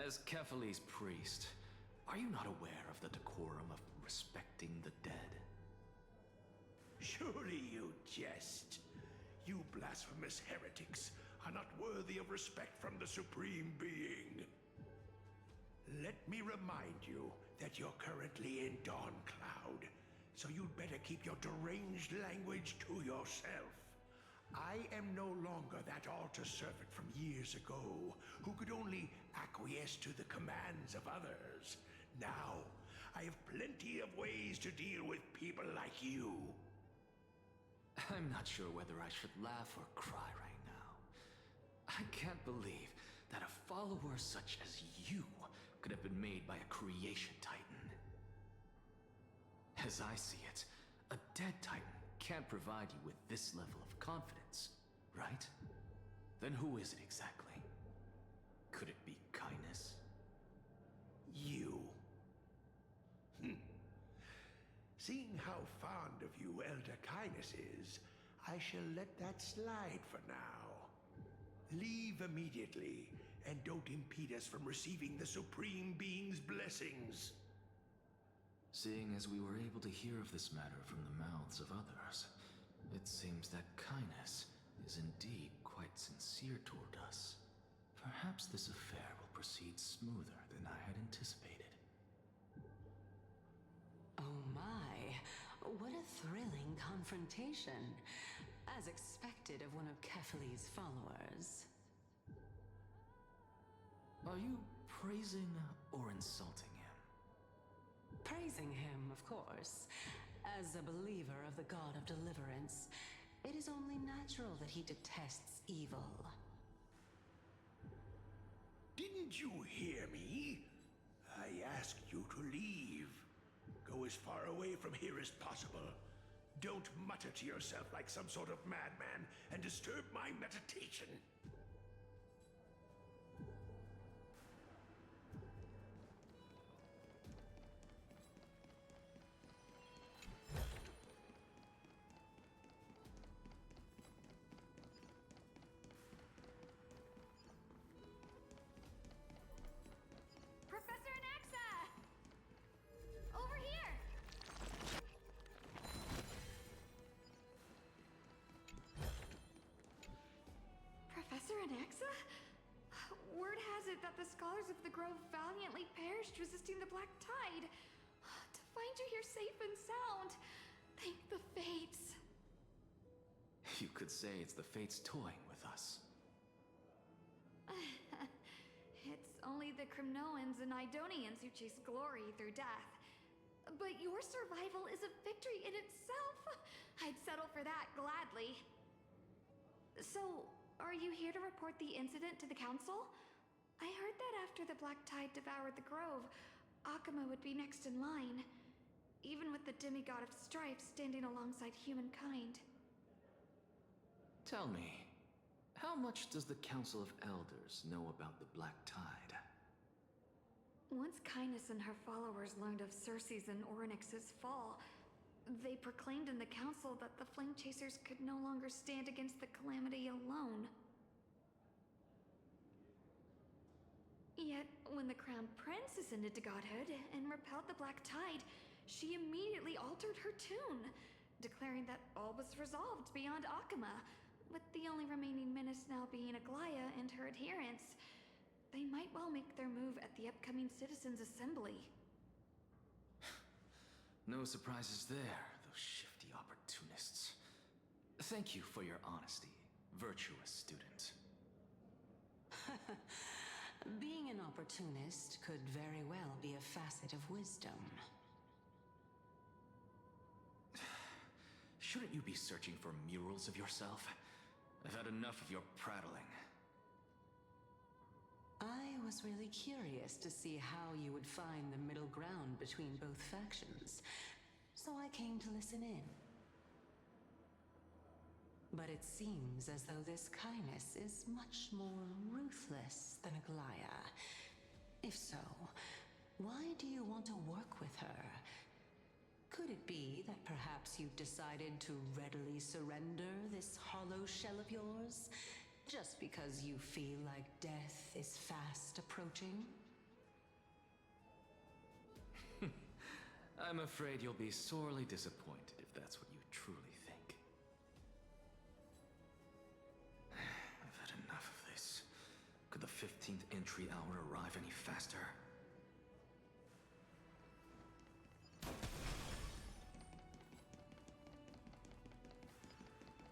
As Kephales's priest, are you not aware of the decorum of respecting the dead? Surely you jest. You blasphemous heretics are not worthy of respect from the Supreme Being. Let me remind you that you're currently in Dawn Cloud, so you'd better keep your deranged language to yourself. I am no longer that altar servant from years ago, who could only acquiesce to the commands of others. Now, I have plenty of ways to deal with people like you. I'm not sure whether I should laugh or cry right now. I can't believe that a follower such as you could have been made by a creation titan. As I see it, a dead titan can't provide you with this level of confidence, right? Then who is it exactly? Could it be kindness? You. Seeing how fond of you Elder Kindness is, I shall let that slide for now. Leave immediately, and don't impede us from receiving the Supreme Being's blessings. Seeing as we were able to hear of this matter from the mouths of others, it seems that kindness is indeed quite sincere toward us. Perhaps this affair will proceed smoother than I had anticipated. Oh my, what a thrilling confrontation. As expected of one of Kephales's followers. Are you praising or insulting him? Praising him, of course. As a believer of the god of deliverance, it is only natural that he detests evil. Didn't you hear me? I asked you to leave. Go as far away from here as possible. Don't mutter to yourself like some sort of madman and disturb my meditation. Professor Anaxa! Over here! Professor Anaxa? Word has it that the scholars of the Grove valiantly perished resisting the Black Tide. To find you here safe and sound, thank the Fates. You could say it's the Fates toying with us. It's only the Kremnoans and Idonians who chase glory through death. But your survival is a victory in itself. I'd settle for that gladly. So, are you here to report the incident to the Council? I heard that after the Black Tide devoured the Grove, Akuma would be next in line, even with the demigod of strife standing alongside humankind. Tell me, how much does the Council of Elders know about the Black Tide? Once Kindness and her followers learned of Circe's and Orynyx's fall, they proclaimed in the council that the Flame Chasers could no longer stand against the calamity alone. Yet, when the Crown Prince ascended to godhood and repelled the Black Tide, she immediately altered her tune, declaring that all was resolved beyond Akama, with the only remaining menace now being Aglaya and her adherents. They might well make their move at the upcoming Citizens' Assembly. No surprises there, those shifty opportunists. Thank you for your honesty, virtuous student. Being an opportunist could very well be a facet of wisdom. Shouldn't you be searching for murals of yourself? I've had enough of your prattling. I was really curious to see how you would find the middle ground between both factions, so I came to listen in. But it seems as though this kindness is much more ruthless than Aglaya. If so, why do you want to work with her? Could it be that perhaps you've decided to readily surrender this hollow shell of yours, just because you feel like death is fast approaching? I'm afraid you'll be sorely disappointed if that's what you truly think. I've had enough of this. Could the 15th entry hour arrive any faster?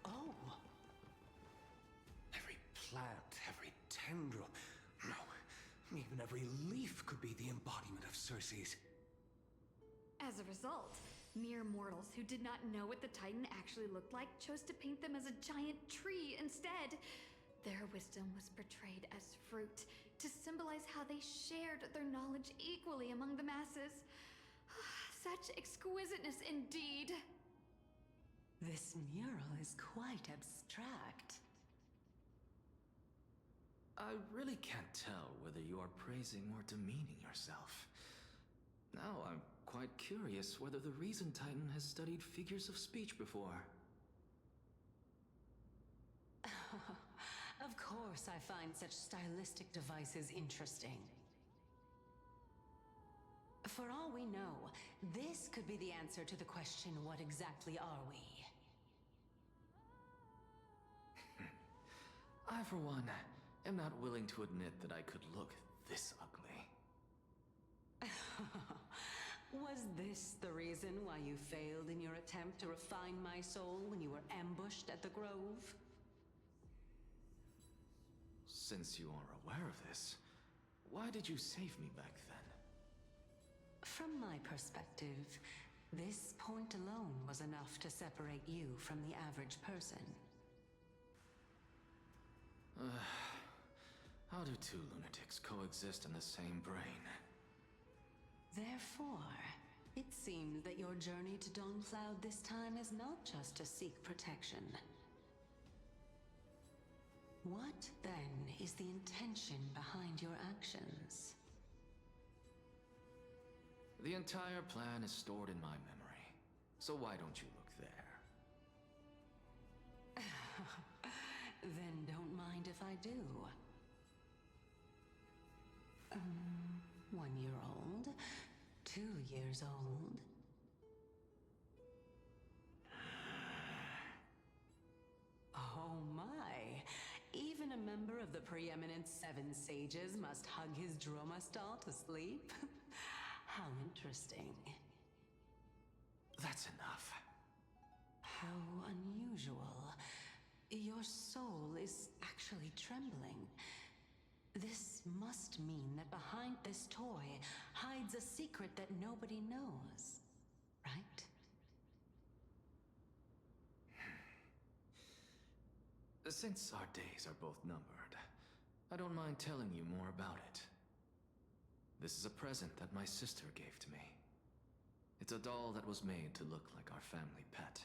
Oh! Every plant, every tendril, no, even every leaf could be the embodiment of Circe's. As a result, mere mortals who did not know what the Titan actually looked like chose to paint them as a giant tree instead. Their wisdom was portrayed as fruit, to symbolize how they shared their knowledge equally among the masses. Such exquisiteness indeed. This mural is quite abstract. I really can't tell whether you are praising or demeaning yourself. Now I'm quite curious whether the Reason Titan has studied figures of speech before. Of course I find such stylistic devices interesting. For all we know, this could be the answer to the question, what exactly are we? I, for one, am not willing to admit that I could look this ugly. Was this the reason why you failed in your attempt to refine my soul when you were ambushed at the Grove? Since you are aware of this, why did you save me back then? From my perspective, this point alone was enough to separate you from the average person. How do two lunatics coexist in the same brain? Therefore, it seems that your journey to Dawnfloud this time is not just to seek protection. What, then, is the intention behind your actions? The entire plan is stored in my memory, so why don't you look there? Then don't mind if I do. 1 year old, 2 years old. Oh my! Even a member of the preeminent 7 sages must hug his droma stall to sleep? How interesting. That's enough. How unusual. Your soul is actually trembling. This must mean that behind this toy hides a secret that nobody knows, right? Since our days are both numbered, I don't mind telling you more about it. This is a present that my sister gave to me. It's a doll that was made to look like our family pet.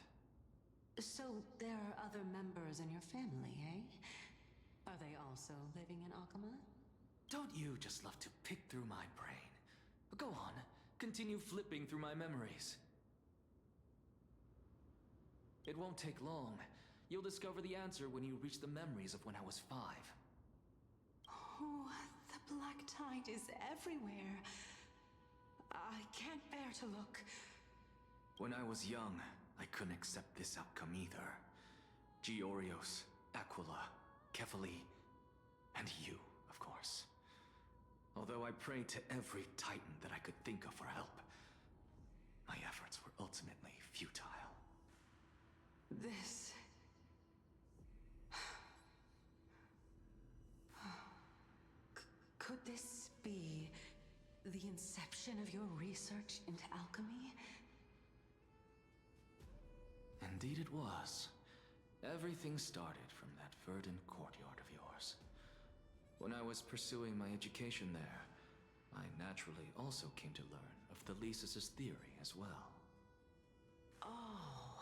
So there are other members in your family, eh? Are they also living in Akama? Don't you just love to pick through my brain? Go on, continue flipping through my memories. It won't take long. You'll discover the answer when you reach the memories of when I was 5. Oh, the black tide is everywhere. I can't bear to look. When I was young, I couldn't accept this outcome either. Georios, Aquila, Kefali, and you, of course. Although I prayed to every Titan that I could think of for help, my efforts were ultimately futile. This... Could this be the inception of your research into alchemy? Indeed it was. Everything started from that verdant courtyard of yours. When I was pursuing my education there, I naturally also came to learn of the Thesis' theory as well. Oh,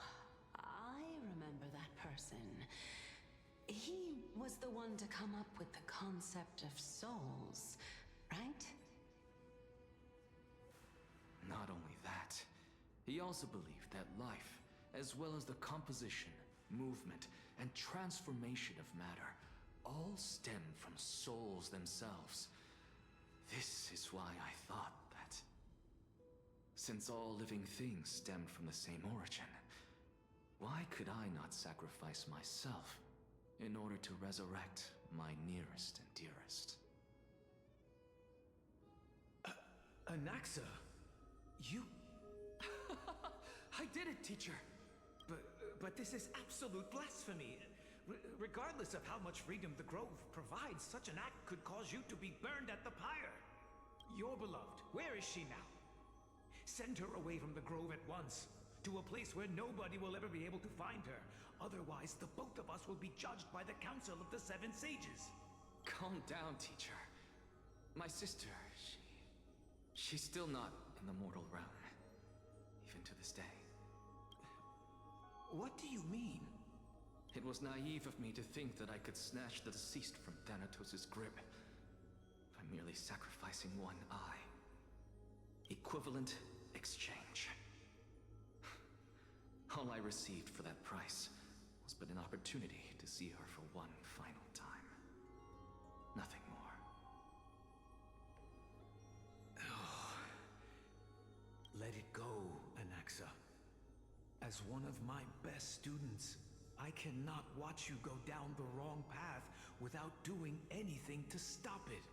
I remember that person. He was the one to come up with the concept of souls, right? Not only that, he also believed that life, as well as the composition, movement, and transformation of matter, all stem from souls themselves. This is why I thought that, since all living things stemmed from the same origin, why could I not sacrifice myself in order to resurrect my nearest and dearest? Anaxa, you... I did it, teacher. But this is absolute blasphemy. Regardless of how much freedom the Grove provides, such an act could cause you to be burned at the pyre. Your beloved, where is she now? Send her away from the Grove at once, to a place where nobody will ever be able to find her. Otherwise, the both of us will be judged by the Council of the Seven Sages. Calm down, teacher. My sister, she's still not in the mortal realm, even to this day. What do you mean? It was naive of me to think that I could snatch the deceased from Thanatos' grip by merely sacrificing one eye. Equivalent exchange. All I received for that price was but an opportunity to see her for one final time. Nothing more. Let it go, Anaxa. As one of my best students, I cannot watch you go down the wrong path without doing anything to stop it.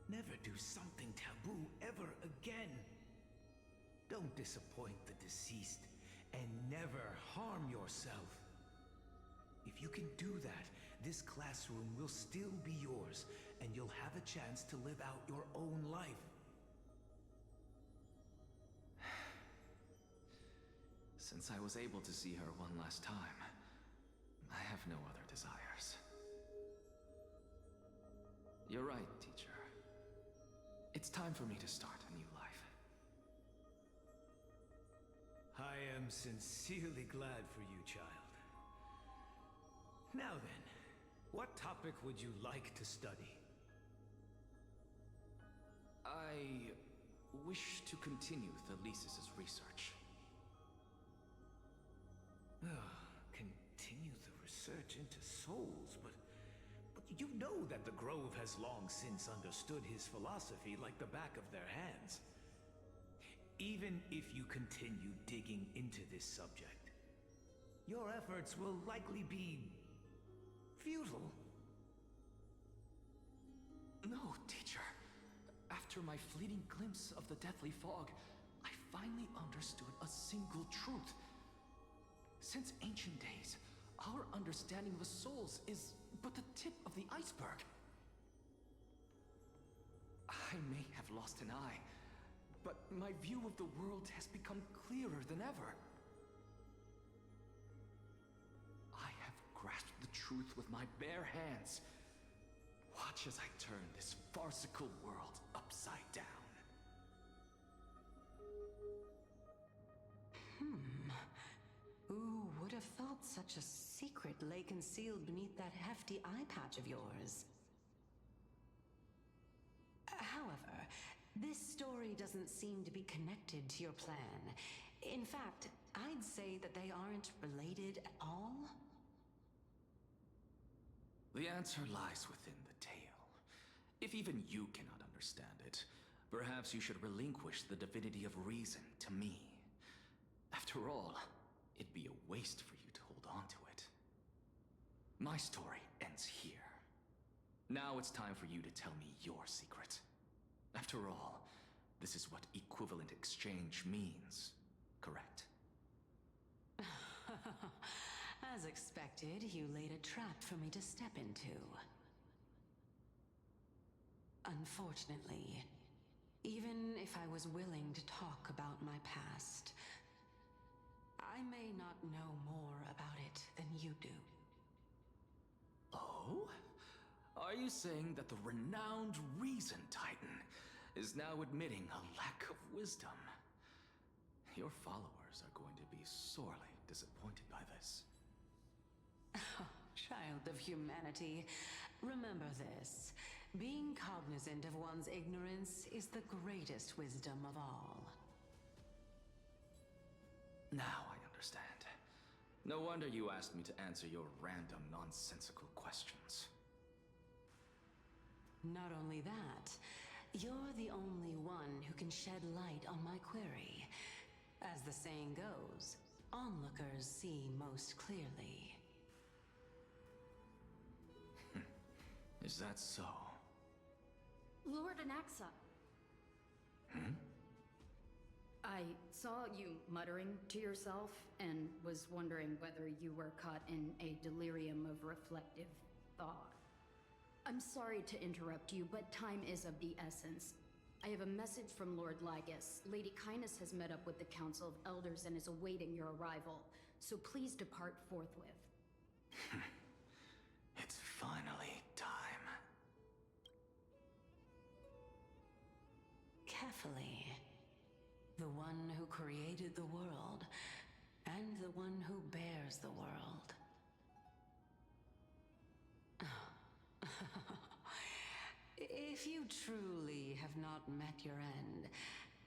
Never do something taboo ever again. Don't disappoint the deceased, and never harm yourself. If you can do that, this classroom will still be yours, and you'll have a chance to live out your own life. Since I was able to see her one last time, I have no other desires. You're right, teacher. It's time for me to start a new life. I am sincerely glad for you, child. Now then, what topic would you like to study? I wish to continue Thesis' research. Continue the research into souls, but you know that the Grove has long since understood his philosophy like the back of their hands. Even if you continue digging into this subject, your efforts will likely be futile. No, teacher. After my fleeting glimpse of the deathly fog, I finally understood a single truth. Since ancient days, our understanding of the souls is but the tip of the iceberg. I may have lost an eye, but my view of the world has become clearer than ever. I have grasped the truth with my bare hands. Watch as I turn this farcical world upside down. Who would have thought such a secret lay concealed beneath that hefty eye patch of yours? However, this story doesn't seem to be connected to your plan. In fact, I'd say that they aren't related at all. The answer lies within the tale. If even you cannot understand it, Perhaps you should relinquish the divinity of reason to me. After all, it'd be a waste for you to hold on to it. My story ends here. Now it's time for you to tell me your secret. After all, this is what equivalent exchange means, correct? As expected, you laid a trap for me to step into. Unfortunately, even if I was willing to talk about my past, I may not know more about it than you do. Oh? Are you saying that the renowned Reason Titan is now admitting a lack of wisdom? Your followers are going to be sorely disappointed by this. Child of humanity, remember this. Being cognizant of one's ignorance is the greatest wisdom of all. Now I understand. No wonder you asked me to answer your random, nonsensical questions. Not only that, you're the only one who can shed light on my query. As the saying goes, onlookers see most clearly. Is that so? Lord Anaxa. I saw you muttering to yourself and was wondering whether you were caught in a delirium of reflective thought. I'm sorry to interrupt you, but time is of the essence. I have a message from Lord Lygus. Lady Kindness has met up with the Council of Elders and is awaiting your arrival, so please depart forthwith. It's finally time. Carefully. The one who created the world, and the one who bears the world. If you truly have not met your end,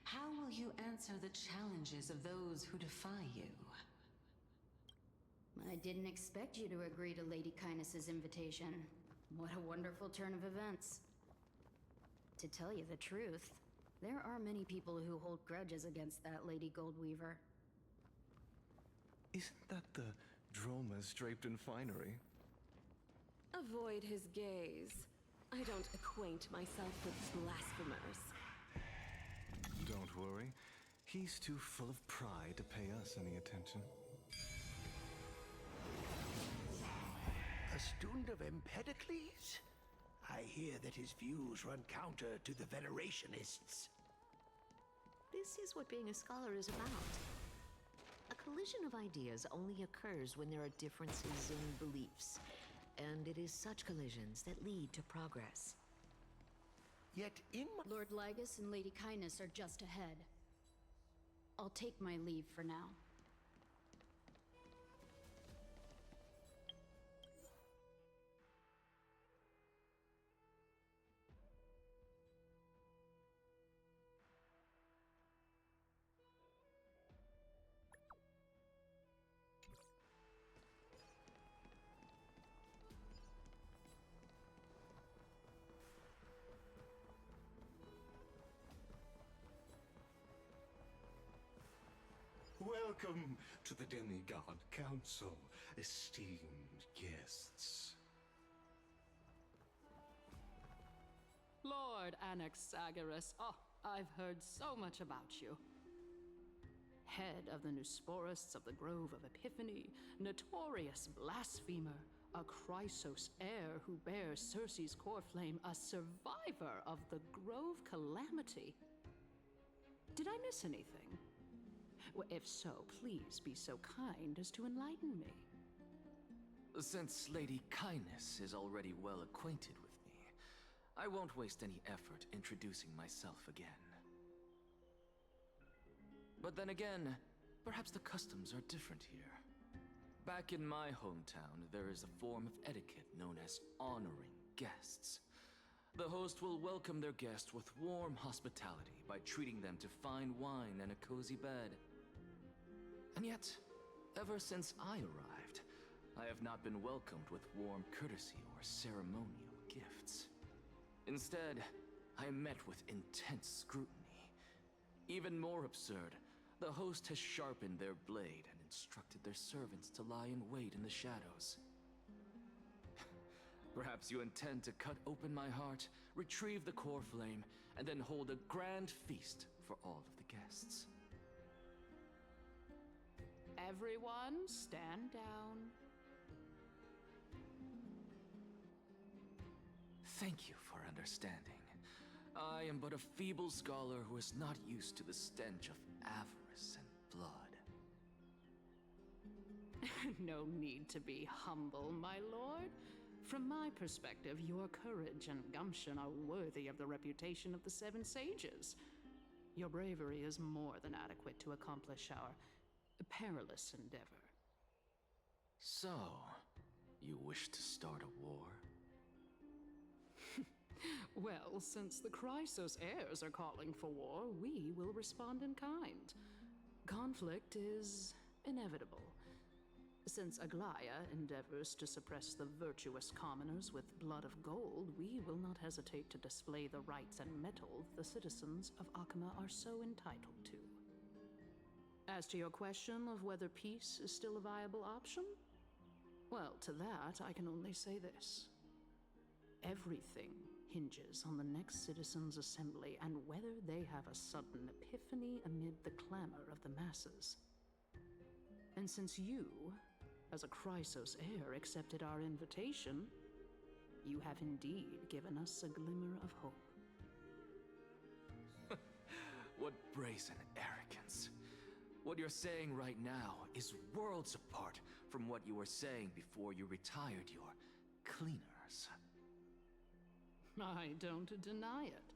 how will you answer the challenges of those who defy you? I didn't expect you to agree to Lady Kindness's invitation. What a wonderful turn of events. To tell you the truth, there are many people who hold grudges against that Lady Goldweaver. Isn't that the Dromas draped in finery? Avoid his gaze. I don't acquaint myself with blasphemers. Don't worry. He's too full of pride to pay us any attention. A student of Empedocles? I hear that his views run counter to the Venerationists. This is what being a scholar is about. A collision of ideas only occurs when there are differences in beliefs. And it is such collisions that lead to progress. Yet in Lord Lygus and Lady Kindness are just ahead. I'll take my leave for now. Welcome to the Demigod Council, esteemed guests. Lord Anaxagoras, I've heard so much about you. Head of the Nusporists of the Grove of Epiphany, notorious blasphemer, a Chrysos heir who bears Circe's core flame, a survivor of the Grove Calamity. Did I miss anything? Well, if so, please be so kind as to enlighten me. Since Lady Kindness is already well acquainted with me, I won't waste any effort introducing myself again. But then again, perhaps the customs are different here. Back in my hometown, there is a form of etiquette known as honoring guests. The host will welcome their guest with warm hospitality by treating them to fine wine and a cozy bed. And yet, ever since I arrived, I have not been welcomed with warm courtesy or ceremonial gifts. Instead, I am met with intense scrutiny. Even more absurd, the host has sharpened their blade and instructed their servants to lie in wait in the shadows. Perhaps you intend to cut open my heart, retrieve the core flame, and then hold a grand feast for all of the guests. Everyone, stand down. Thank you for understanding. I am but a feeble scholar who is not used to the stench of avarice and blood. No need to be humble, my lord. From my perspective, your courage and gumption are worthy of the reputation of the Seven Sages. Your bravery is more than adequate to accomplish our perilous endeavor. So, you wish to start a war? Well, since the Chrysos heirs are calling for war, we will respond in kind. Conflict is inevitable. Since Aglaya endeavors to suppress the virtuous commoners with blood of gold, we will not hesitate to display the rights and mettle the citizens of Akama are so entitled to. As to your question of whether peace is still a viable option, well, to that I can only say this. Everything hinges on the next citizens' assembly and whether they have a sudden epiphany amid the clamor of the masses. And since you, as a Chrysos heir, accepted our invitation, you have indeed given us a glimmer of hope. What brazen arrogance. What you're saying right now is worlds apart from what you were saying before you retired your cleaners. I don't deny it.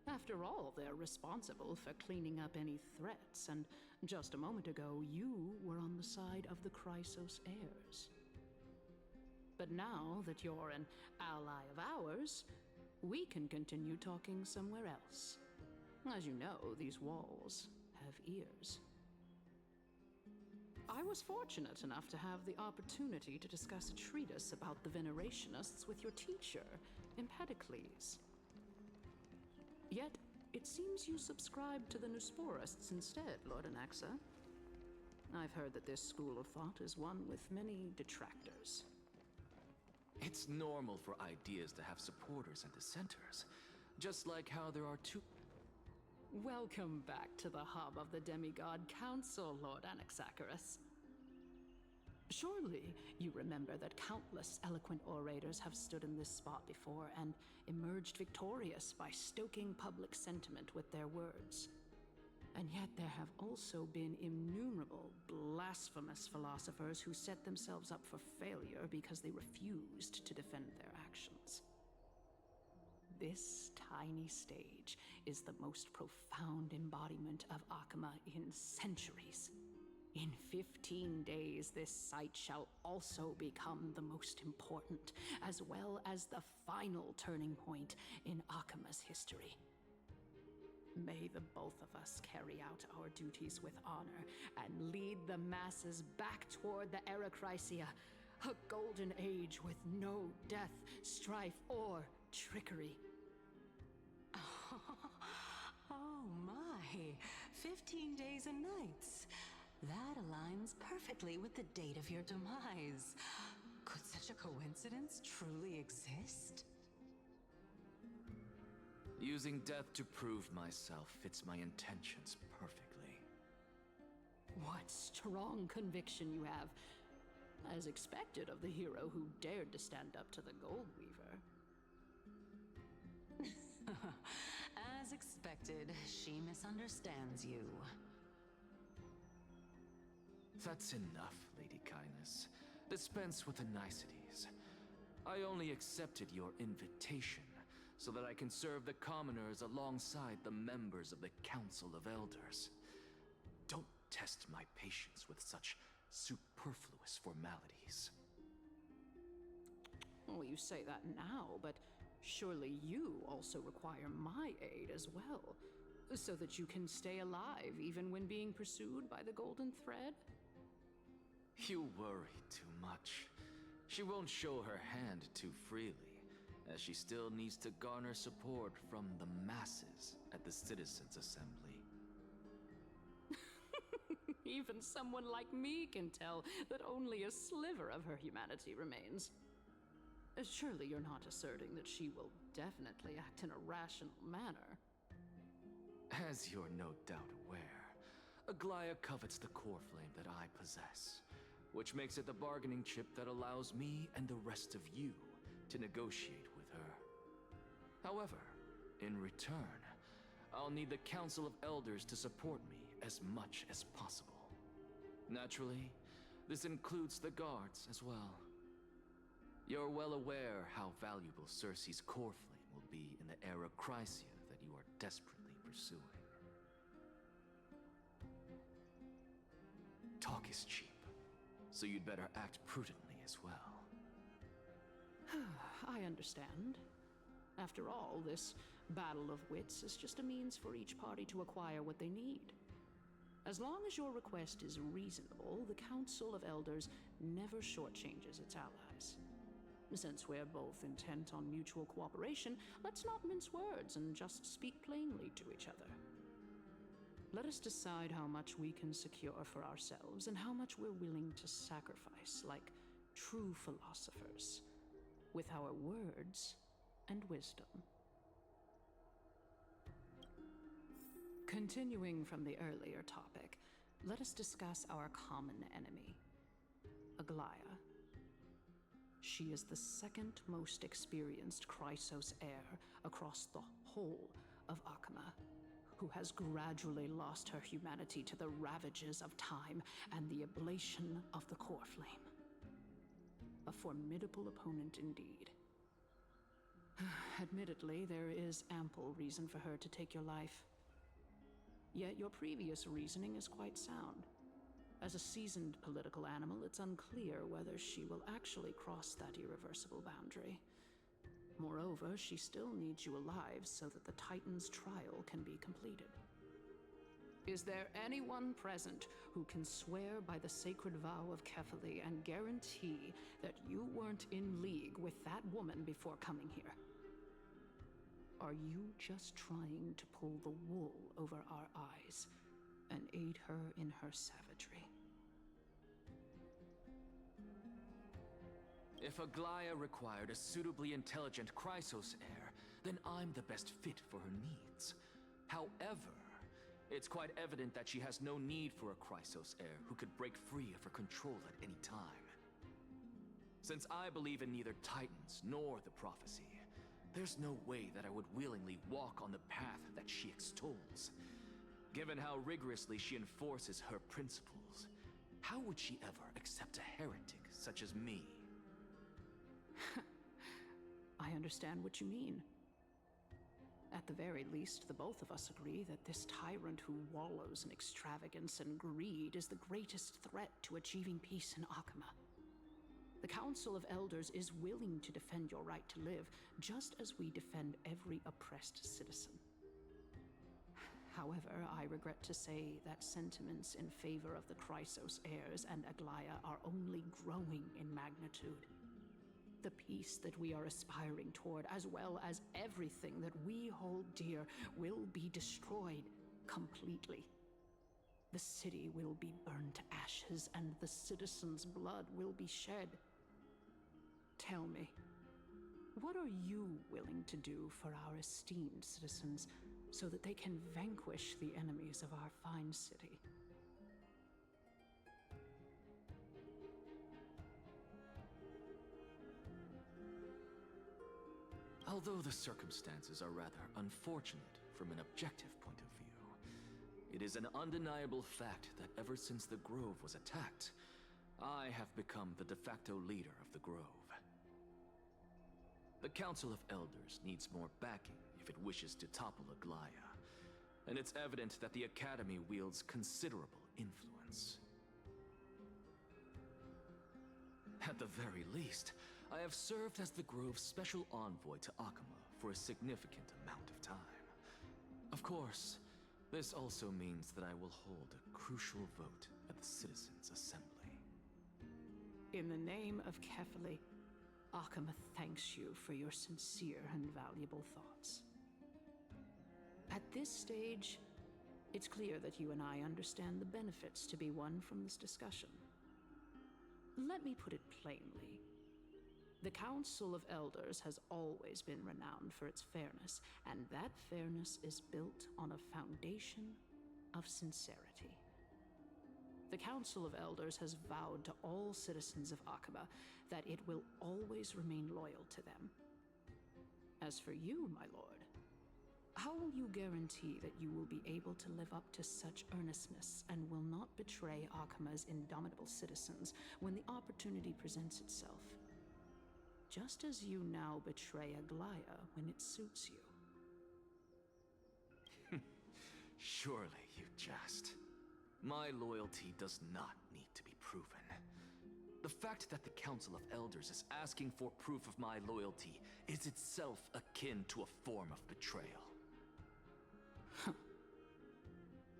After all, they're responsible for cleaning up any threats, and just a moment ago, you were on the side of the Chrysos heirs. But now that you're an ally of ours, we can continue talking somewhere else. As you know, these walls have ears. I was fortunate enough to have the opportunity to discuss a treatise about the Venerationists with your teacher, Empedocles. Yet, it seems you subscribe to the Nusporists instead, Lord Anaxa. I've heard that this school of thought is one with many detractors. It's normal for ideas to have supporters and dissenters, just like how there are two... Welcome back to the hub of the Demigod Council, Lord Anaxagoras. Surely you remember that countless eloquent orators have stood in this spot before and emerged victorious by stoking public sentiment with their words. And yet there have also been innumerable blasphemous philosophers who set themselves up for failure because they refused to defend their actions. This tiny stage is the most profound embodiment of Akama in centuries. In 15 days, this site shall also become the most important, as well as the final turning point in Akama's history. May the both of us carry out our duties with honor and lead the masses back toward the Era Chrysia, a golden age with no death, strife, or trickery. Oh my, 15 days and nights. That aligns perfectly with the date of your demise. Could such a coincidence truly exist? Using death to prove myself fits my intentions perfectly. What strong conviction you have, as expected of the hero who dared to stand up to the Gold Weaver. As expected, she misunderstands you. That's enough, Lady Kindness. Dispense with the niceties. I only accepted your invitation so that I can serve the commoners alongside the members of the Council of Elders. Don't test my patience with such superfluous formalities. Well, you say that now, but surely you also require my aid as well, so that you can stay alive even when being pursued by the Golden Thread? You worry too much. She won't show her hand too freely. as she still needs to garner support from the masses at the Citizens' Assembly. Even someone like me can tell that only a sliver of her humanity remains. Surely you're not asserting that she will definitely act in a rational manner. As you're no doubt aware, Aglaya covets the core flame that I possess, which makes it the bargaining chip that allows me and the rest of you to negotiate with her. However, in return, I'll need the Council of Elders to support me as much as possible. Naturally, this includes the guards as well. You're well aware how valuable Cersei's core flame will be in the era Chrysia that you are desperately pursuing. Talk is cheap, so you'd better act prudently as well. I understand. After all, this battle of wits is just a means for each party to acquire what they need. As long as your request is reasonable, the Council of Elders never shortchanges its allies. Since we're both intent on mutual cooperation, let's not mince words and just speak plainly to each other. Let us decide how much we can secure for ourselves and how much we're willing to sacrifice, like true philosophers, with our words and wisdom. Continuing from the earlier topic, let us discuss our common enemy, Aglaya. She is the second most experienced Chrysos heir across the whole of Akama, who has gradually lost her humanity to the ravages of time and the ablation of the core flame. A formidable opponent indeed. Admittedly, there is ample reason for her to take your life. Yet your previous reasoning is quite sound. As a seasoned political animal, it's unclear whether she will actually cross that irreversible boundary. Moreover, she still needs you alive so that the Titan's trial can be completed. Is there anyone present who can swear by the sacred vow of Kefali and guarantee that you weren't in league with that woman before coming here? Are you just trying to pull the wool over our eyes and aid her in her savagery? If Aglaya required a suitably intelligent Chrysos heir, then I'm the best fit for her needs. However, it's quite evident that she has no need for a Chrysos heir who could break free of her control at any time. Since I believe in neither Titans nor the prophecy, there's no way that I would willingly walk on the path that she extols. Given how rigorously she enforces her principles, how would she ever accept a heretic such as me? I understand what you mean. At the very least, the both of us agree that this tyrant who wallows in extravagance and greed is the greatest threat to achieving peace in Akama. The Council of Elders is willing to defend your right to live, just as we defend every oppressed citizen. However, I regret to say that sentiments in favor of the Chrysos heirs and Aglaya are only growing in magnitude. The peace that we are aspiring toward, as well as everything that we hold dear, will be destroyed completely. The city will be burned to ashes, and the citizens' blood will be shed. Tell me, what are you willing to do for our esteemed citizens so that they can vanquish the enemies of our fine city? Although the circumstances are rather unfortunate from an objective point of view, it is an undeniable fact that ever since the Grove was attacked, I have become the de facto leader of the Grove. The Council of Elders needs more backing if it wishes to topple Aglaya, and it's evident that the Academy wields considerable influence. At the very least, I have served as the Grove's special envoy to Akama for a significant amount of time. Of course, this also means that I will hold a crucial vote at the Citizens' Assembly. In the name of Kefali, Akama thanks you for your sincere and valuable thoughts. At this stage, it's clear that you and I understand the benefits to be won from this discussion. Let me put it plainly. The Council of Elders has always been renowned for its fairness, and that fairness is built on a foundation of sincerity. The Council of Elders has vowed to all citizens of Akaba that it will always remain loyal to them. As for you, my lord, how will you guarantee that you will be able to live up to such earnestness and will not betray Akama's indomitable citizens when the opportunity presents itself? Just as you now betray Aglaya when it suits you. Surely you jest. My loyalty does not need to be proven. The fact that the Council of Elders is asking for proof of my loyalty is itself akin to a form of betrayal.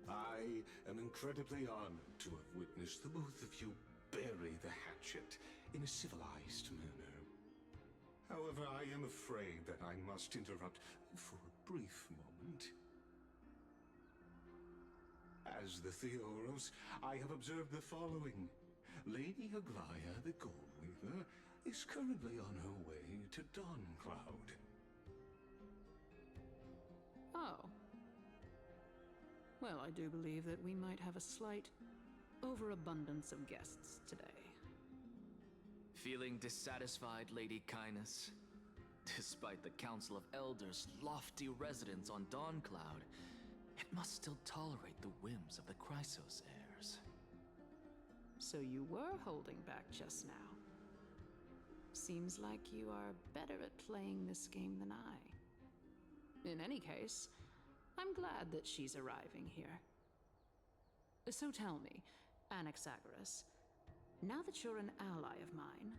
I am incredibly honored to have witnessed the both of you bury the hatchet in a civilized manner. However, I am afraid that I must interrupt for a brief moment. As the Theoros, I have observed the following. Lady Aglaya, the Goldweaver, is currently on her way to Dawncloud. Oh. Well, I do believe that we might have a slight overabundance of guests today. Feeling dissatisfied, Lady Kindness? Despite the Council of Elders' lofty residence on Dawncloud, it must still tolerate the whims of the Chrysos heirs. So you were holding back just now. Seems like you are better at playing this game than I. In any case, I'm glad that she's arriving here. So tell me, Anaxagoras, now that you're an ally of mine,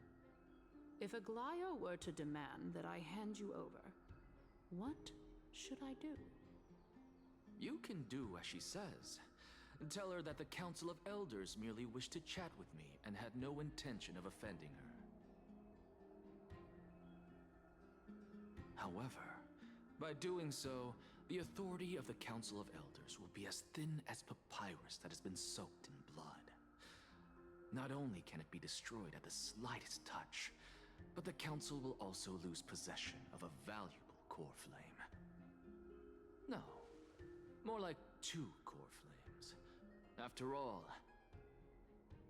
if Aglaya were to demand that I hand you over, what should I do? You can do as she says. Tell her that the Council of Elders merely wished to chat with me and had no intention of offending her. However, by doing so, the authority of the Council of Elders will be as thin as papyrus that has been soaked in blood. Not only can it be destroyed at the slightest touch, but the Council will also lose possession of a valuable core flame. No, more like 2 core flames. After all,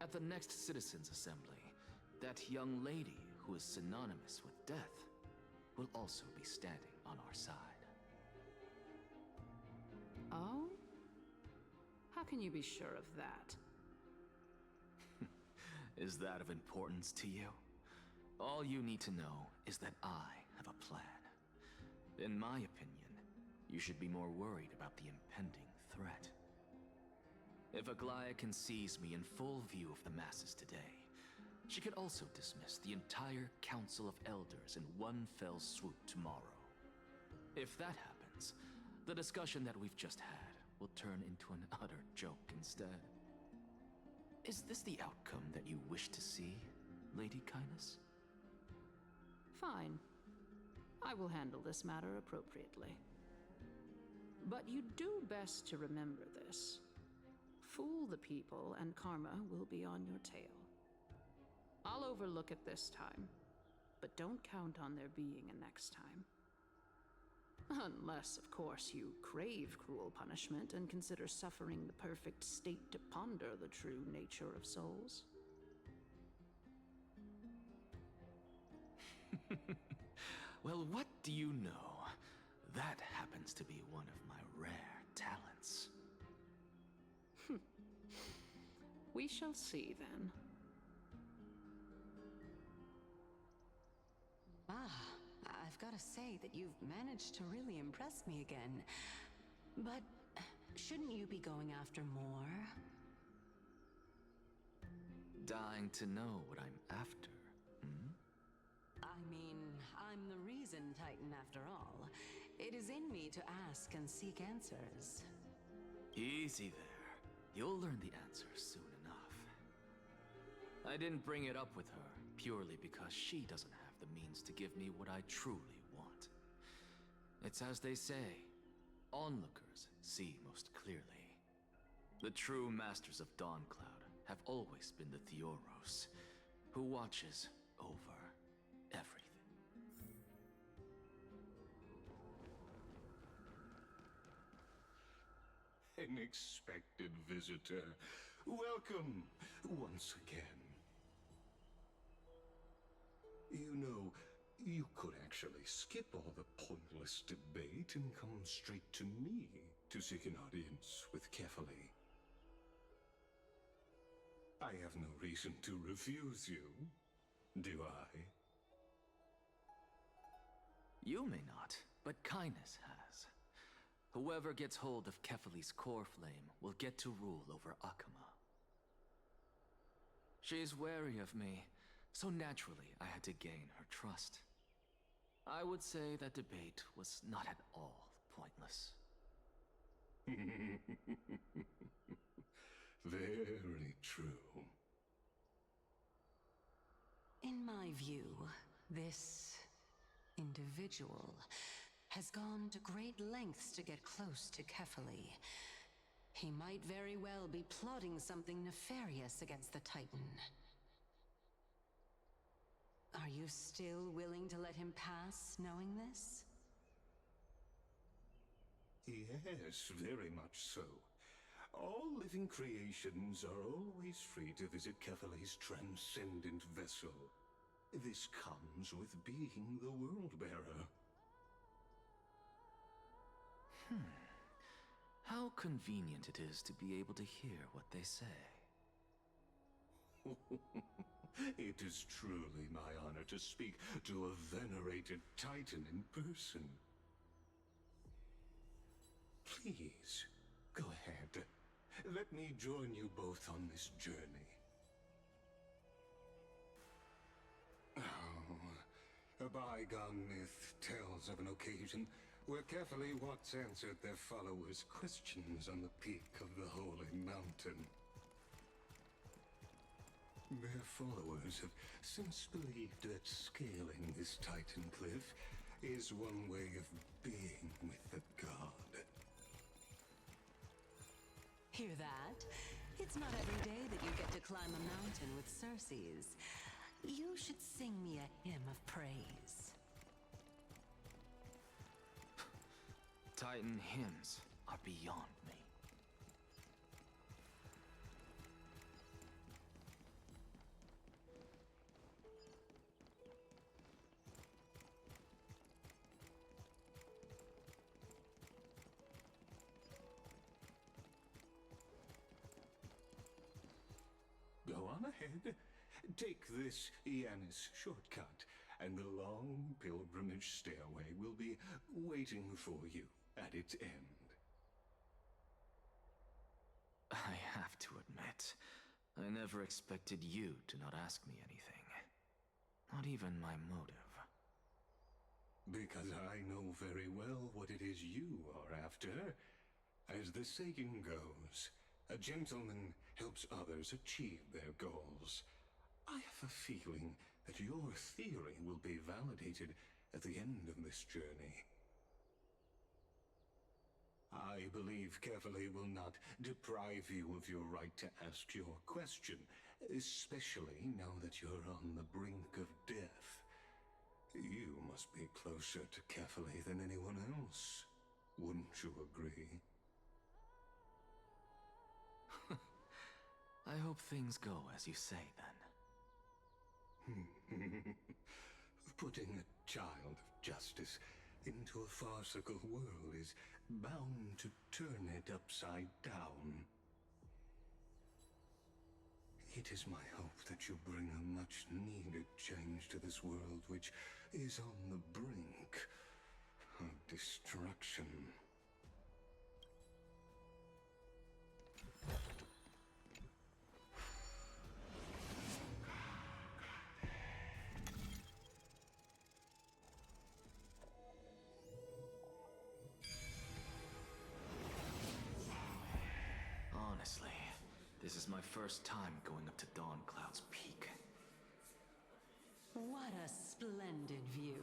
at the next Citizens' Assembly, that young lady who is synonymous with death will also be standing on our side. Oh? How can you be sure of that? Is that of importance to you? All you need to know is that I have a plan. In my opinion, you should be more worried about the impending threat. If Aglaya can seize me in full view of the masses today, she could also dismiss the entire Council of Elders in one fell swoop tomorrow. If that happens, the discussion that we've just had will turn into an utter joke instead. Is this the outcome that you wish to see, Lady Kindness? Fine. I will handle this matter appropriately. But you do best to remember this. Fool the people and karma will be on your tail. I'll overlook it this time, but don't count on there being a next time. Unless, of course, you crave cruel punishment and consider suffering the perfect state to ponder the true nature of souls. Well, what do you know? That happens to be one of my rare talents. We shall see, then. I've got to say that you've managed to really impress me again. But shouldn't you be going after more? Dying to know what I'm after, hmm? I mean, I'm the reason Titan after all. It is in me to ask and seek answers. Easy there. You'll learn the answers soon enough. I didn't bring it up with her purely because she doesn't have have the means to give me what I truly want. It's as they say, onlookers see most clearly. The true masters of Dawncloud have always been the Theoros, who watches over everything. An expected visitor. Welcome once again. You know, you could actually skip all the pointless debate and come straight to me to seek an audience with Kefali. I have no reason to refuse you, do I? You may not, but Kindness has. Whoever gets hold of Kefali's core flame will get to rule over Akama. She's wary of me, so naturally I had to gain her trust. I would say that debate was not at all pointless. Very true. In my view, this individual has gone to great lengths to get close to Kefali. He might very well be plotting something nefarious against the Titan. Are you still willing to let him pass, knowing this? Yes, very much so. All living creations are always free to visit Kefali's transcendent vessel. This comes with being the World-Bearer. How convenient it is to be able to hear what they say. It is truly my honor to speak to a venerated Titan in person. Please, go ahead. Let me join you both on this journey. Oh, a bygone myth tells of an occasion where Kefali once answered their followers' questions on the peak of the Holy Mountain. Their followers have since believed that scaling this Titan cliff is one way of being with the god. Hear that? It's not every day that you get to climb a mountain with Circes. You should sing me a hymn of praise. Titan hymns are beyond me. Go on ahead. Take this Yanis shortcut, and the long pilgrimage stairway will be waiting for you at its end. I have to admit, I never expected you to not ask me anything. Not even my motive. Because I know very well what it is you are after. As the saying goes, a gentleman helps others achieve their goals. I have a feeling that your theory will be validated at the end of this journey. I believe Kefali will not deprive you of your right to ask your question, especially now that you're on the brink of death. You must be closer to Kefali than anyone else. Wouldn't you agree? I hope things go as you say, then. Putting a child of justice into a farcical world is bound to turn it upside down. It is my hope that you bring a much-needed change to this world which is on the brink of destruction. Honestly, this is my first time going up to Dawncloud's peak. What a splendid view.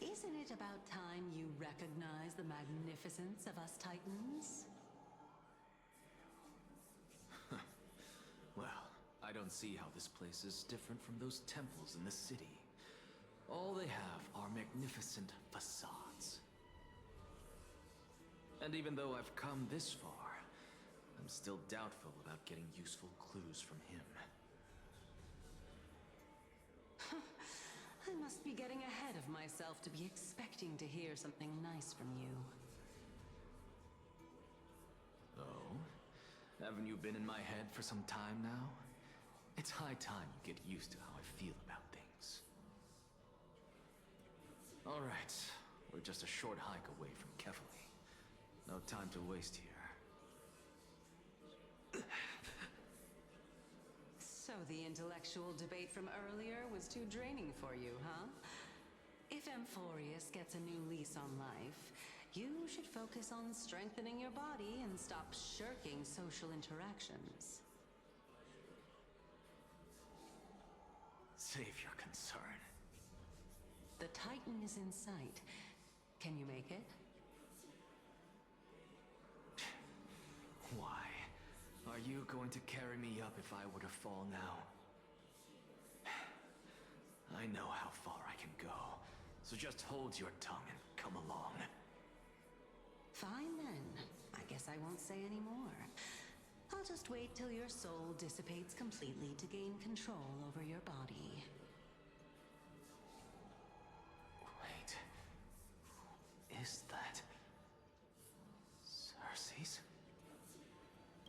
Isn't it about time you recognize the magnificence of us Titans? Well, I don't see how this place is different from those temples in the city. All they have are magnificent facades. And even though I've come this far, I'm still doubtful about getting useful clues from him. I must be getting ahead of myself to be expecting to hear something nice from you. Oh? Haven't you been in my head for some time now? It's high time you get used to how I feel about things. All right, we're just a short hike away from Kefali. No time to waste here. So the intellectual debate from earlier was too draining for you, huh? If Amphorius gets a new lease on life, you should focus on strengthening your body and stop shirking social interactions. Save your concern. The Titan is in sight. Can you make it? Why? Are you going to carry me up if I were to fall now? I know how far I can go, so just hold your tongue and come along. Fine then. I guess I won't say any more. I'll just wait till your soul dissipates completely to gain control over your body. Wait. Who is that? Cersei's?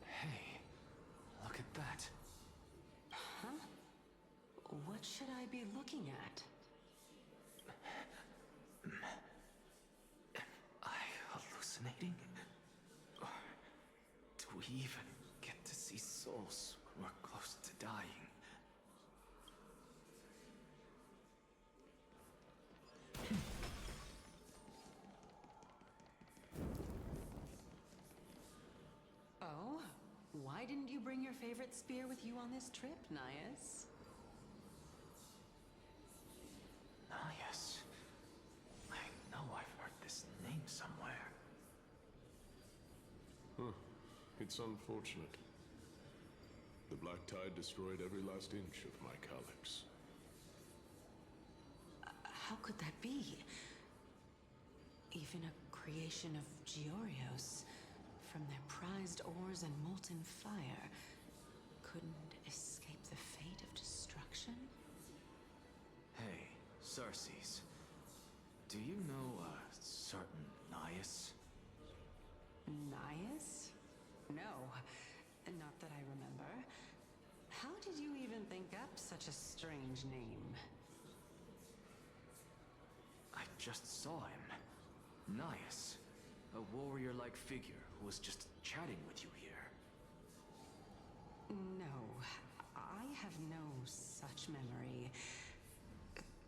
Hey, look at that. Huh? What should I be looking at? Am I hallucinating? Or do we even get to see souls when we're close to dying? Oh? Why didn't you bring your favorite spear with you on this trip, Nias? Nias. I know I've heard this name somewhere. Huh. It's unfortunate. The Black Tide destroyed every last inch of my calyx. How could that be? Even a creation of Georios, from their prized ores and molten fire, couldn't escape the fate of destruction? Hey, Cersei's. Do you know a certain Nias? Nias? No, not that I remember. How did you even think up such a strange name? I just saw him. Nias. A warrior-like figure who was just chatting with you here. No, I have no such memory.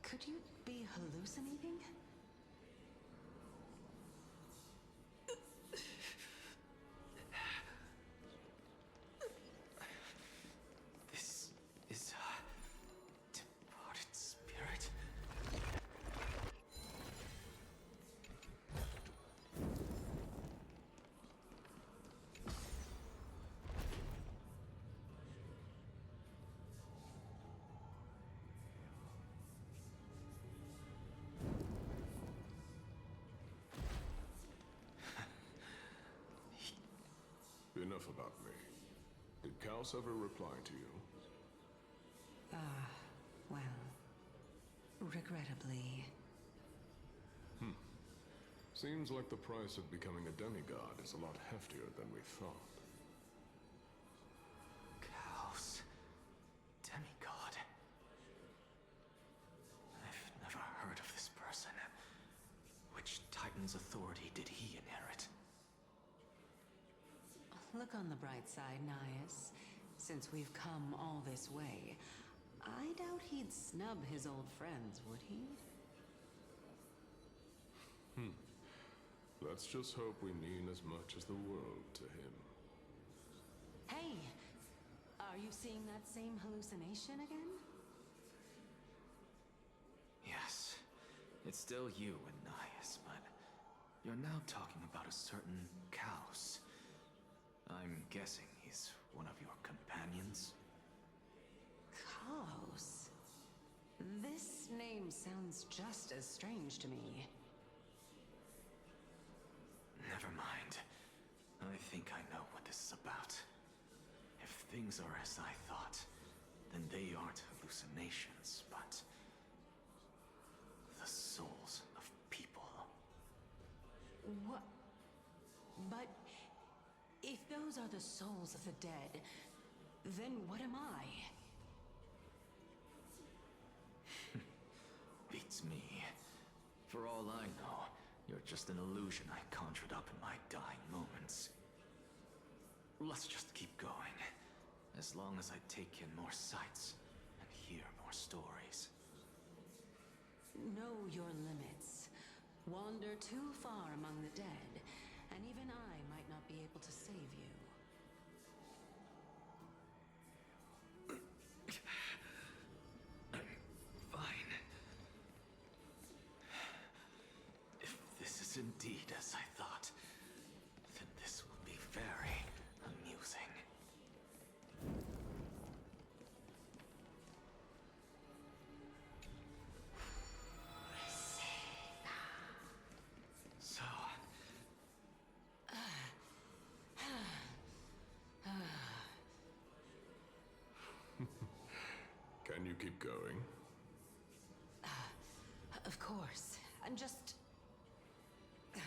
Could you be hallucinating? This is a departed spirit. Enough about me. Did Kaos ever reply to you? Well, regrettably. Seems like the price of becoming a demigod is a lot heftier than we thought. Kaos. Demigod. I've never heard of this person. Which Titan's authority did he inherit? Look on the bright side, Nias. Since we've come all this way, I doubt he'd snub his old friends, would he? Let's just hope we mean as much as the world to him. Hey! Are you seeing that same hallucination again? It's still you, Anais, but you're now talking about a certain Kaos. I'm guessing he's one of your companions? Chaos? This name sounds just as strange to me. Never mind. I think I know what this is about. If things are as I thought, then they aren't hallucinations, but the souls of people. What? But if those are the souls of the dead, then what am I? Beats me. For all I know, you're just an illusion I conjured up in my dying moments. Let's just keep going. As long as I take in more sights and hear more stories. Know your limits. Wander too far among the dead, and even I might not be able to save you. Fine. If this is indeed as I thought, then this will be very amusing. So... Can you keep going? Of course. I'm just... If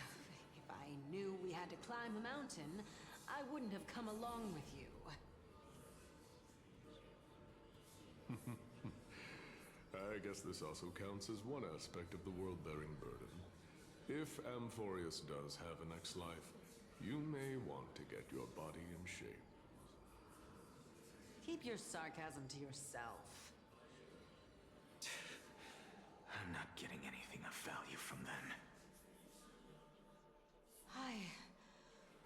I knew we had to climb a mountain, I wouldn't have come along with you. I guess this also counts as one aspect of the world-bearing burden. If Amphorius does have a next life, you may want to get your body in shape. Keep your sarcasm to yourself. I'm not getting anything of value from them. I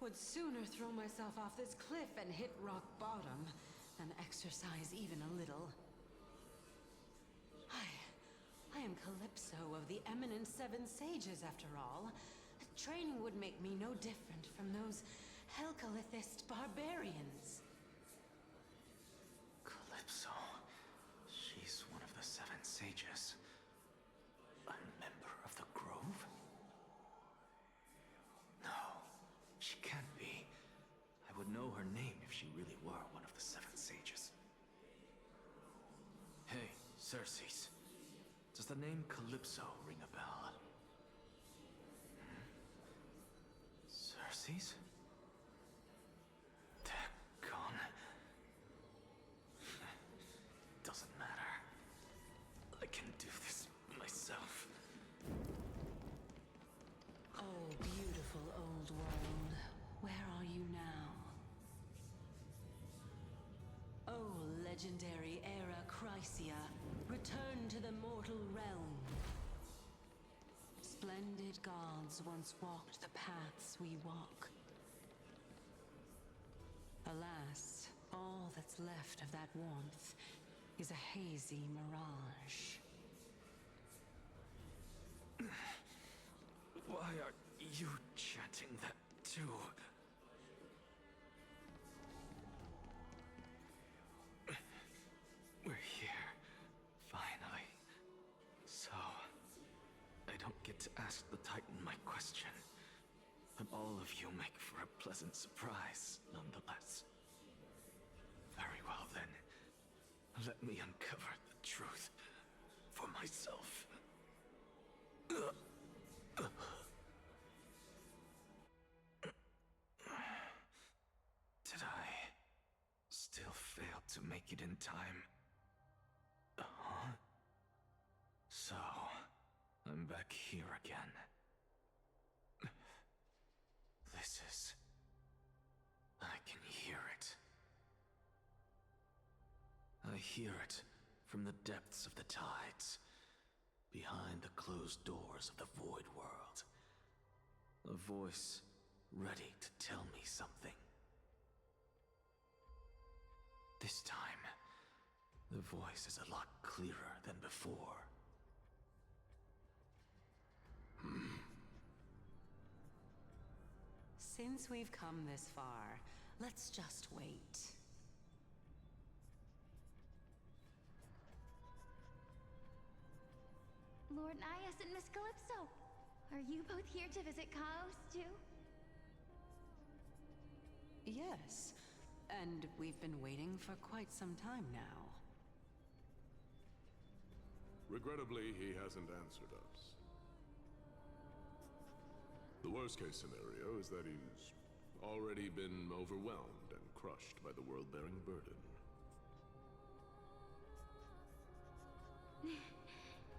would sooner throw myself off this cliff and hit rock bottom than exercise even a little. I am Calypso of the eminent Seven Sages, after all. Training would make me no different from those Helcalithist barbarians. Calypso. She's one of the Seven Sages. A member of the Grove? No, she can't be. I would know her name if she really were one of the Seven Sages. Hey, Circes. Does the name Calypso ring a bell? Circes? Dagon? Doesn't matter. I can do this myself. Oh, beautiful old world. Where are you now? Oh, legendary era Chrysia, return to the mortal realm. Splendid gods once walked the paths we walk. Alas, all that's left of that warmth is a hazy mirage. Why are you chanting that too? We're here, finally. So, I don't get to ask the Titan my question, but all of you make for a pleasant surprise, nonetheless. Very well then, let me uncover the truth for myself. Did I still fail to make it in time? Huh? So, I'm back here again. This is... I can hear it. I hear it from the depths of the tides, behind the closed doors of the Void World. A voice ready to tell me something. This time, the voice is a lot clearer than before. Since we've come this far, let's just wait. Lord Nias and Miss Calypso, are you both here to visit Chaos too? Yes, and we've been waiting for quite some time now. Regrettably, he hasn't answered us. The worst-case scenario is that he's already been overwhelmed and crushed by the world-bearing burden.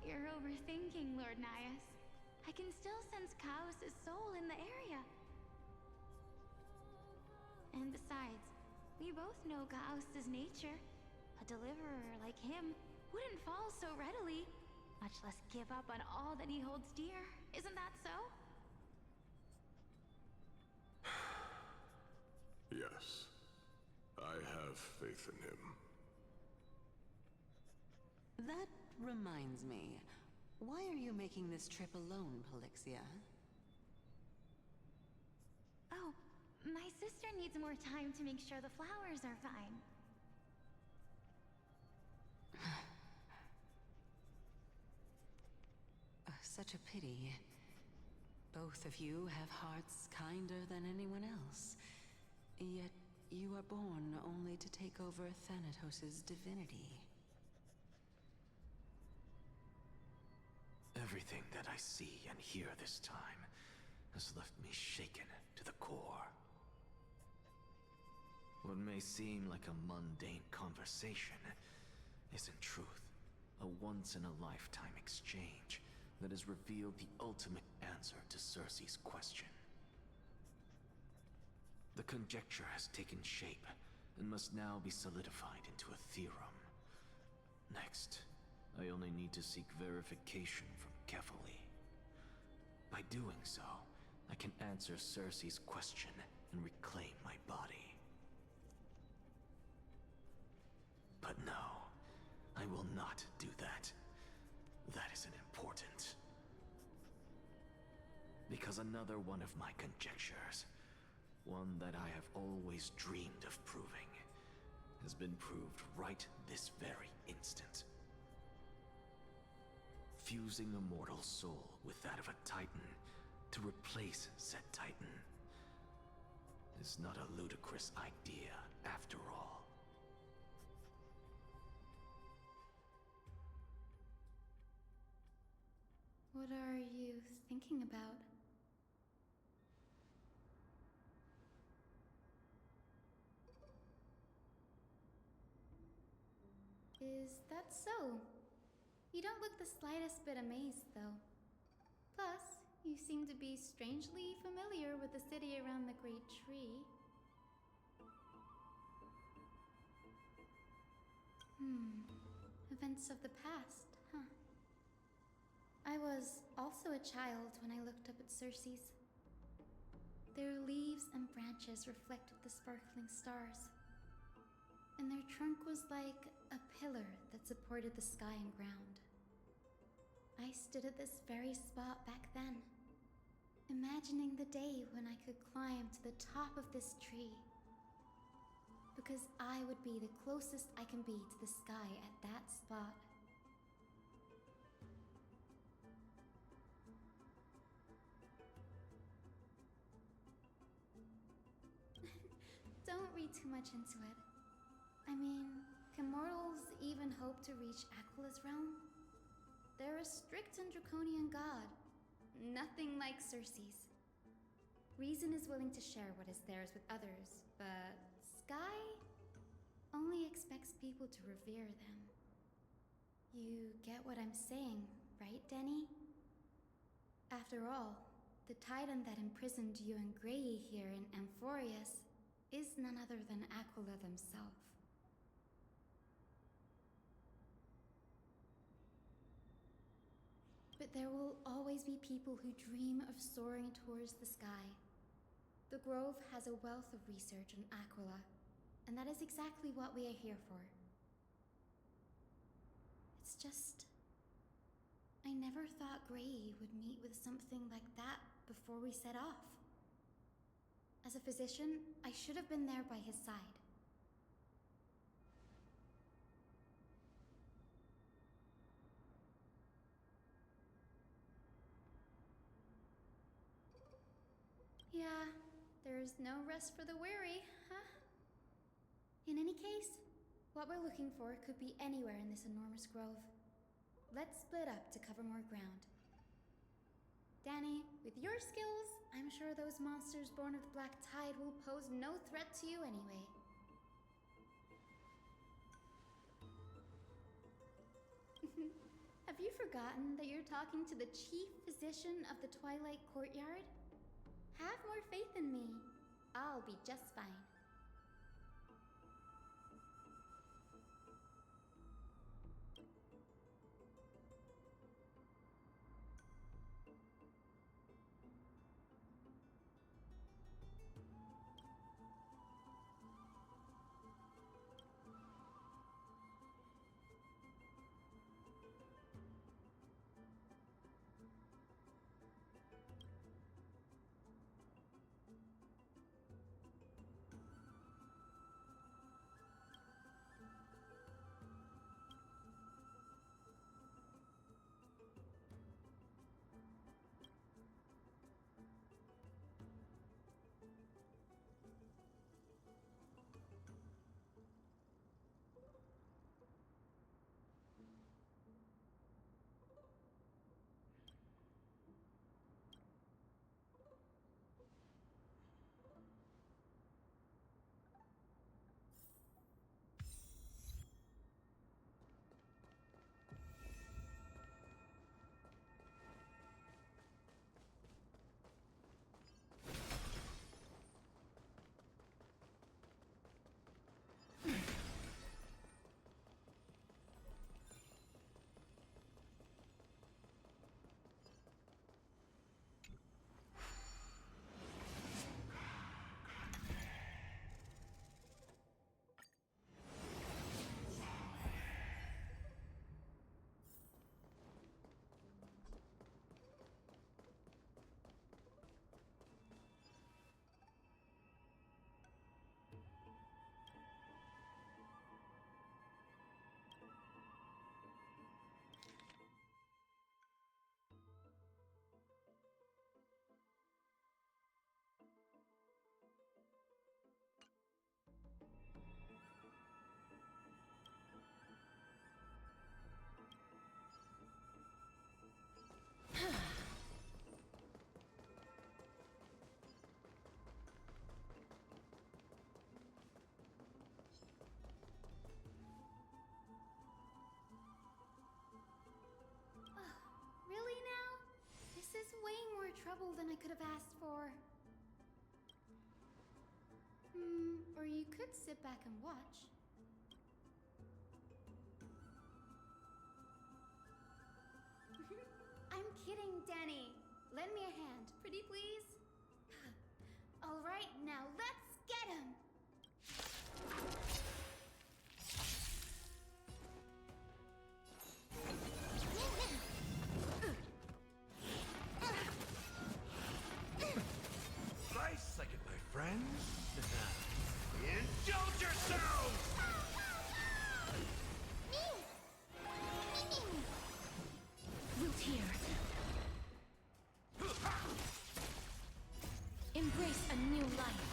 You're overthinking, Lord Nias. I can still sense Chaos' soul in the area. And besides, we both know Chaos' nature. A deliverer like him wouldn't fall so readily, much less give up on all that he holds dear. Isn't that so? Yes, I have faith in him. That reminds me. Why are you making this trip alone, Polixia? Oh, my sister needs more time to make sure the flowers are fine. Such a pity. Both of you have hearts kinder than anyone else. Yet you are born only to take over Thanatos' divinity. Everything that I see and hear this time has left me shaken to the core. What may seem like a mundane conversation is in truth a once-in-a-lifetime exchange that has revealed the ultimate answer to Circe's question. The conjecture has taken shape and must now be solidified into a theorem. Next, I only need to seek verification from Kefali. By doing so, I can answer Circe's question and reclaim my body. But no, I will not do that. That isn't important. Because another one of my conjectures, one that I have always dreamed of proving, has been proved right this very instant. Fusing a mortal soul with that of a Titan to replace said Titan is not a ludicrous idea after all. What are you thinking about? Is that so? You don't look the slightest bit amazed, though. Plus, you seem to be strangely familiar with the city around the Great Tree. Events of the past, huh? I was also a child when I looked up at Circe's. Their leaves and branches reflected the sparkling stars, and their trunk was like a pillar that supported the sky and ground. I stood at this very spot back then, imagining the day when I could climb to the top of this tree, because I would be the closest I can be to the sky at that spot. Don't read too much into it. I mean, can mortals even hope to reach Aquila's realm? They're a strict and draconian god. Nothing like Circe's. Reason is willing to share what is theirs with others, but Sky only expects people to revere them. You get what I'm saying, right, Denny? After all, the titan that imprisoned you and Grey here in Amphorius is none other than Aquila themselves. But there will always be people who dream of soaring towards the sky. The Grove has a wealth of research on Aquila, and that is exactly what we are here for. It's just... I never thought Grey would meet with something like that before we set off. As a physician, I should have been there by his side. Yeah, there's no rest for the weary, huh? In any case, what we're looking for could be anywhere in this enormous grove. Let's split up to cover more ground. Danny, with your skills, I'm sure those monsters born of the Black Tide will pose no threat to you anyway. Have you forgotten that you're talking to the chief physician of the Twilight Courtyard? Have more faith in me. I'll be just fine. Really now? This is way more trouble than I could have asked for. Or you could sit back and watch. I'm kidding, Danny. Lend me a hand, pretty please? All right, now let's get him! Nice second, my friends. Indulge yourselves! Root here. Embrace a new life.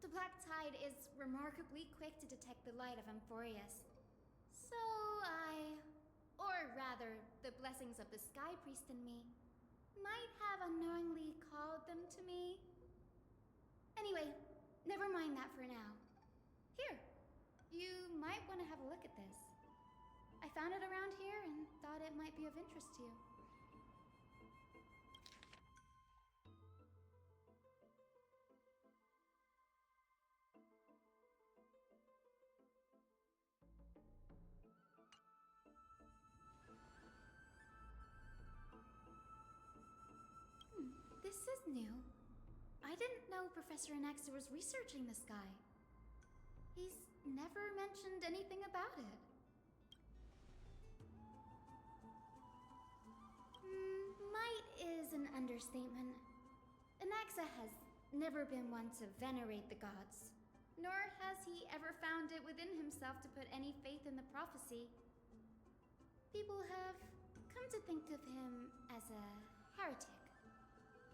The Black Tide is remarkably quick to detect the light of Amphorius. So or rather, the blessings of the Sky Priest in me, might have unknowingly called them to me. Anyway, never mind that for now. Here, you might want to have a look at this. I found it around here and thought it might be of interest to you. This is new. I didn't know Professor Anaxa was researching the sky. He's never mentioned anything about it. Might is an understatement. Anaxa has never been one to venerate the gods, nor has he ever found it within himself to put any faith in the prophecy. People have come to think of him as a heretic,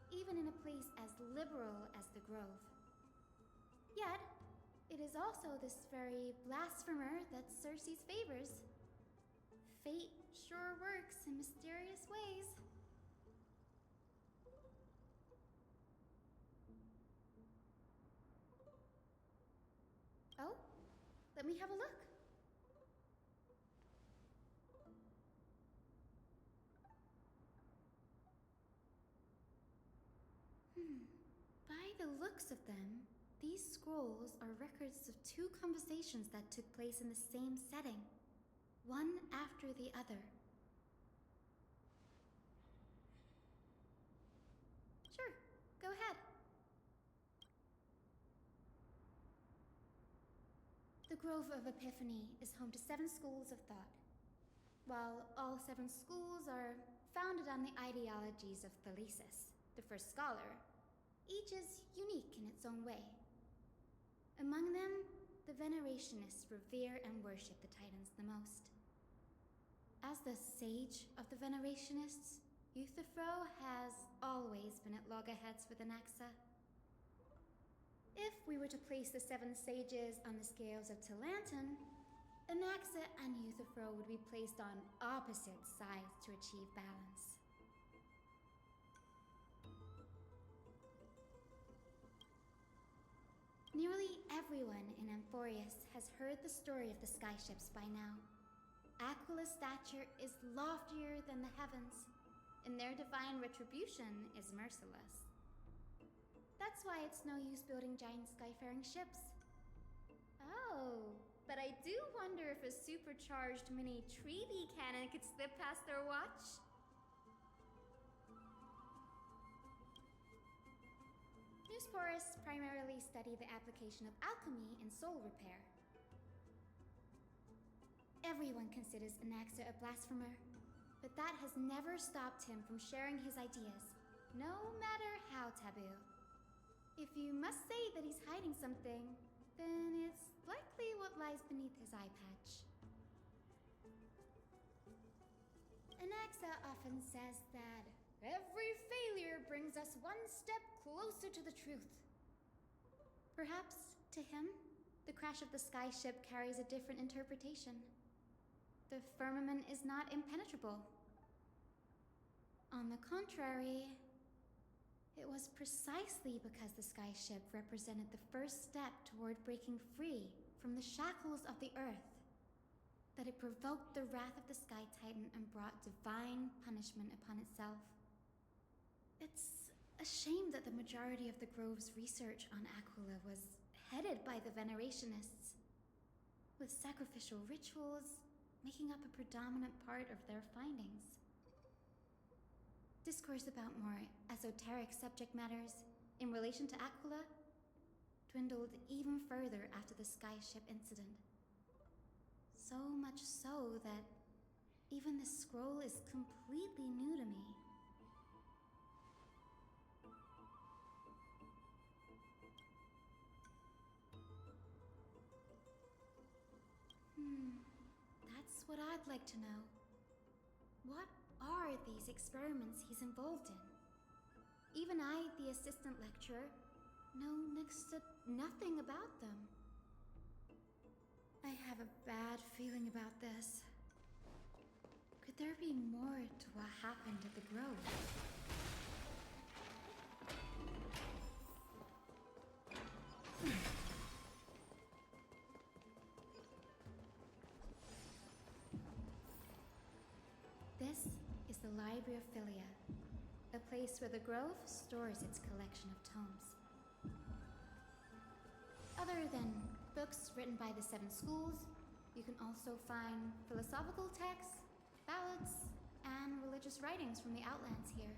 even in a place as liberal as the Grove. Yet, it is also this very blasphemer that Circe's favors. Fate sure works in mysterious ways. Oh, let me have a look. By the looks of them, these scrolls are records of two conversations that took place in the same setting, one after the other. Sure, go ahead. The Grove of Epiphany is home to 7 schools of thought. While all 7 schools are founded on the ideologies of Thalesis, the first scholar, each is unique in its own way. Among them, the Venerationists revere and worship the Titans the most. As the sage of the Venerationists, Euthyphro has always been at loggerheads with Anaxa. If we were to place the 7 sages on the scales of Talanton, Anaxa and Euthyphro would be placed on opposite sides to achieve balance. Nearly everyone in Amphorius has heard the story of the skyships by now. Aquila's stature is loftier than the heavens, and their divine retribution is merciless. That's why it's no use building giant skyfaring ships. Oh, but I do wonder if a supercharged mini Treaty cannon could slip past their watch. Newsporists primarily study the application of alchemy in soul repair. Everyone considers Anaxa a blasphemer, but that has never stopped him from sharing his ideas, no matter how taboo. If you must say that he's hiding something, then it's likely what lies beneath his eye patch. Anaxa often says that every failure brings us one step closer to the truth. Perhaps, to him, the crash of the skyship carries a different interpretation. The firmament is not impenetrable. On the contrary, it was precisely because the skyship represented the first step toward breaking free from the shackles of the Earth that it provoked the wrath of the Sky Titan and brought divine punishment upon itself. It's a shame that the majority of the Grove's research on Aquila was headed by the Venerationists, with sacrificial rituals making up a predominant part of their findings. Discourse about more esoteric subject matters in relation to Aquila dwindled even further after the skyship incident. So much so that even this scroll is completely new to me. That's what I'd like to know. What are these experiments he's involved in? Even I, the assistant lecturer, know next to nothing about them. I have a bad feeling about this. Could there be more to what happened at the Grove? This is the Library of Philia, a place where the Grove stores its collection of tomes. Other than books written by the 7 schools, you can also find philosophical texts, ballads, and religious writings from the Outlands here.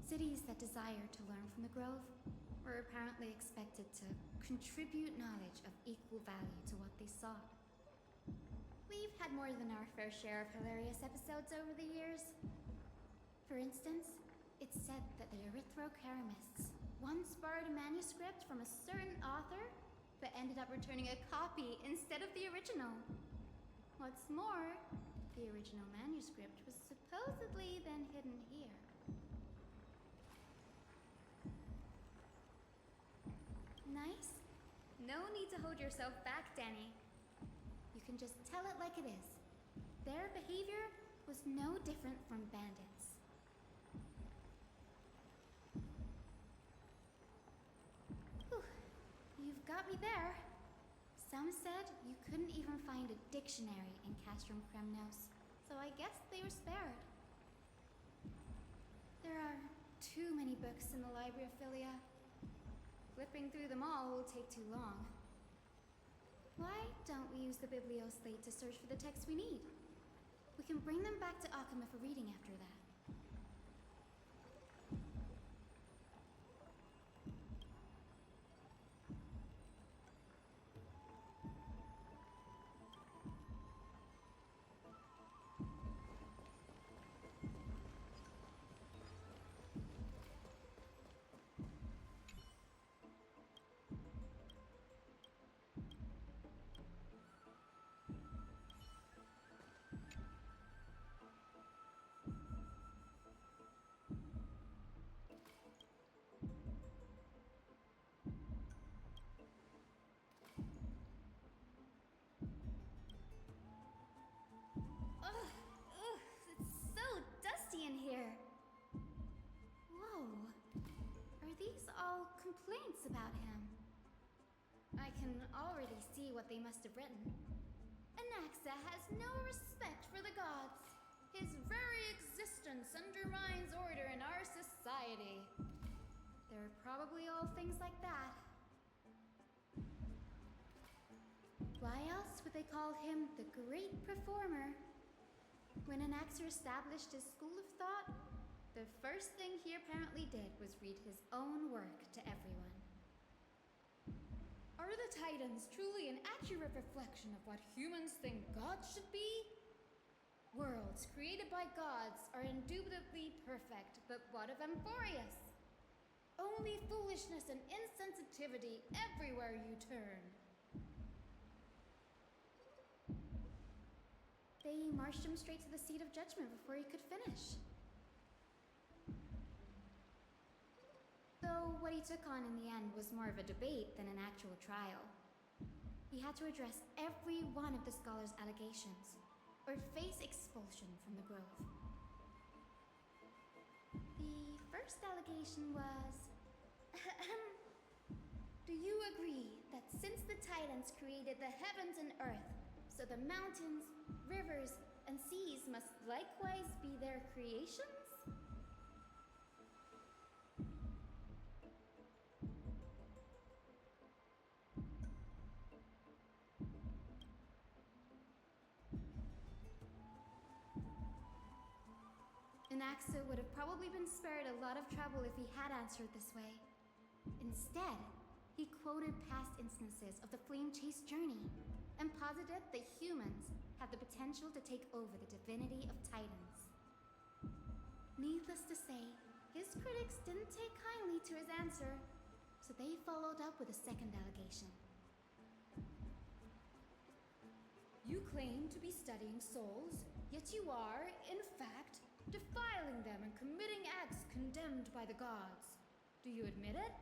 Cities that desire to learn from the Grove were apparently expected to contribute knowledge of equal value to what they saw. We've had more than our fair share of hilarious episodes over the years. For instance, it's said that the Erythrocheramists once borrowed a manuscript from a certain author, but ended up returning a copy instead of the original. What's more, the original manuscript was supposedly then hidden here. Nice? No need to hold yourself back, Danny. You can just tell it like it is. Their behavior was no different from bandits. Whew. You've got me there. Some said you couldn't even find a dictionary in Castrum Kremnos, so I guess they were spared. There are too many books in the Library of Philia. Flipping through them all will take too long. Why don't we use the Biblioslate to search for the texts we need? We can bring them back to Occama for reading after that. In here. Whoa. Are these all complaints about him? I can already see what they must have written. Anaxa has no respect for the gods. His very existence undermines order in our society. They're probably all things like that. Why else would they call him the Great Performer? When Anaxer established his school of thought, the first thing he apparently did was read his own work to everyone. Are the Titans truly an accurate reflection of what humans think gods should be? Worlds created by gods are indubitably perfect, but what of Amphorius? Only foolishness and insensitivity everywhere you turn. They marched him straight to the seat of judgment before he could finish. Though what he took on in the end was more of a debate than an actual trial. He had to address every one of the scholar's allegations, or face expulsion from the Grove. The first allegation was... Do you agree that since the Titans created the heavens and earth, so the mountains, rivers, and seas must likewise be their creations? Anaxa would have probably been spared a lot of trouble if he had answered this way. Instead, he quoted past instances of the flame-chased journey and posited that humans have the potential to take over the divinity of Titans. Needless to say, his critics didn't take kindly to his answer, so they followed up with a second allegation. You claim to be studying souls, yet you are, in fact, defiling them and committing acts condemned by the gods. Do you admit it?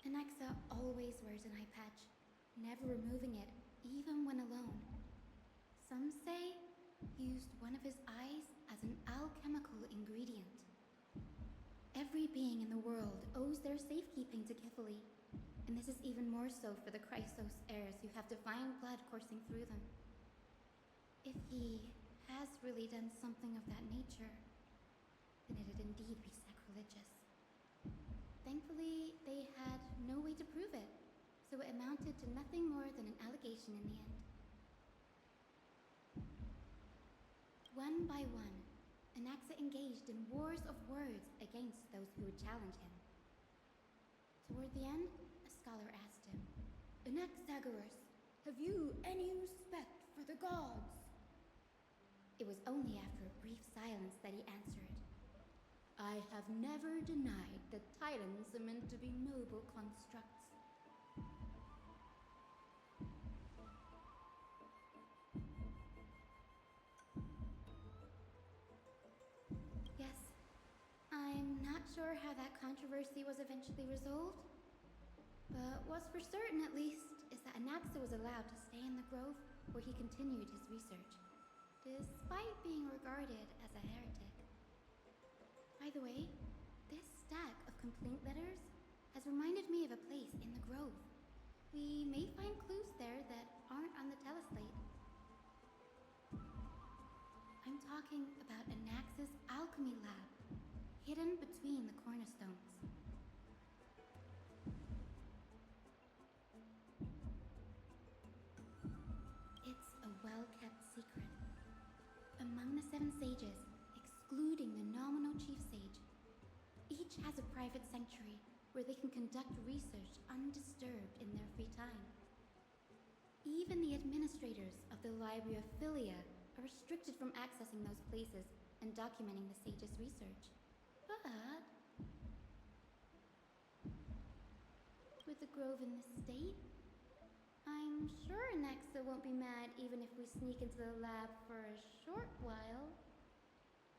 Anaxa always wears an eye patch, never removing it, even when alone. Some say he used one of his eyes as an alchemical ingredient. Every being in the world owes their safekeeping to Kifili, and this is even more so for the Chrysos heirs who have divine blood coursing through them. If he has really done something of that nature, then it'd indeed be sacrilegious. Thankfully, they had no way to prove it, so it amounted to nothing more than an allegation in the end. One by one, Anaxa engaged in wars of words against those who would challenge him. Toward the end, a scholar asked him, "Anaxagoras, have you any respect for the gods?" It was only after a brief silence that he answered, "I have never denied that titans are meant to be noble constructs." Yes, I'm not sure how that controversy was eventually resolved, but what's for certain at least is that Anaxa was allowed to stay in the grove where he continued his research, despite being regarded as a heretic. By the way, this stack of complaint letters has reminded me of a place in the grove. We may find clues there that aren't on the teleslate. I'm talking about Anaxa's alchemy lab, hidden between the cornerstones. It's a well-kept secret. Among the 7 sages, excluding the nominal chief sage, each has a private sanctuary where they can conduct research undisturbed in their free time. Even the administrators of the Library of Philia are restricted from accessing those places and documenting the sage's research. But with the grove in this state, I'm sure Anaxa won't be mad even if we sneak into the lab for a short while,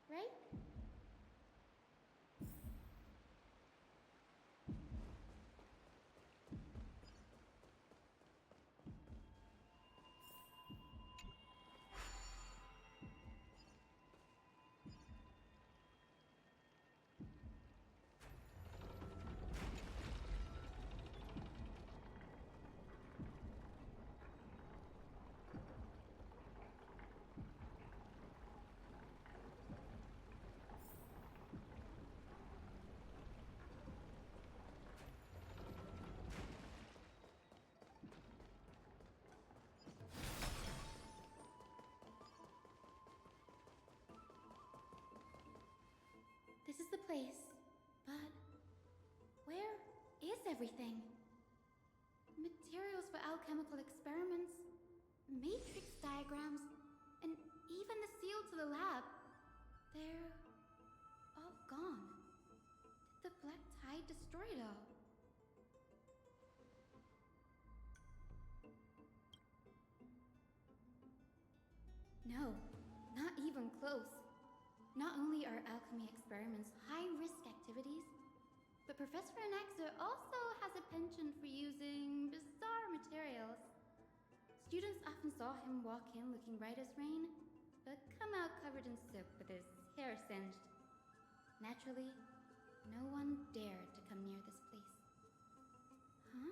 right? This is the place, but where is everything? Materials for alchemical experiments, matrix diagrams, and even the seal to the lab. They're all gone. Did the Black Tide destroy it all? No, not even close. Not only are alchemy experiments high-risk activities, but Professor Anaxa also has a penchant for using bizarre materials. Students often saw him walk in looking bright as rain, but come out covered in soot with his hair singed. Naturally, no one dared to come near this place. Huh?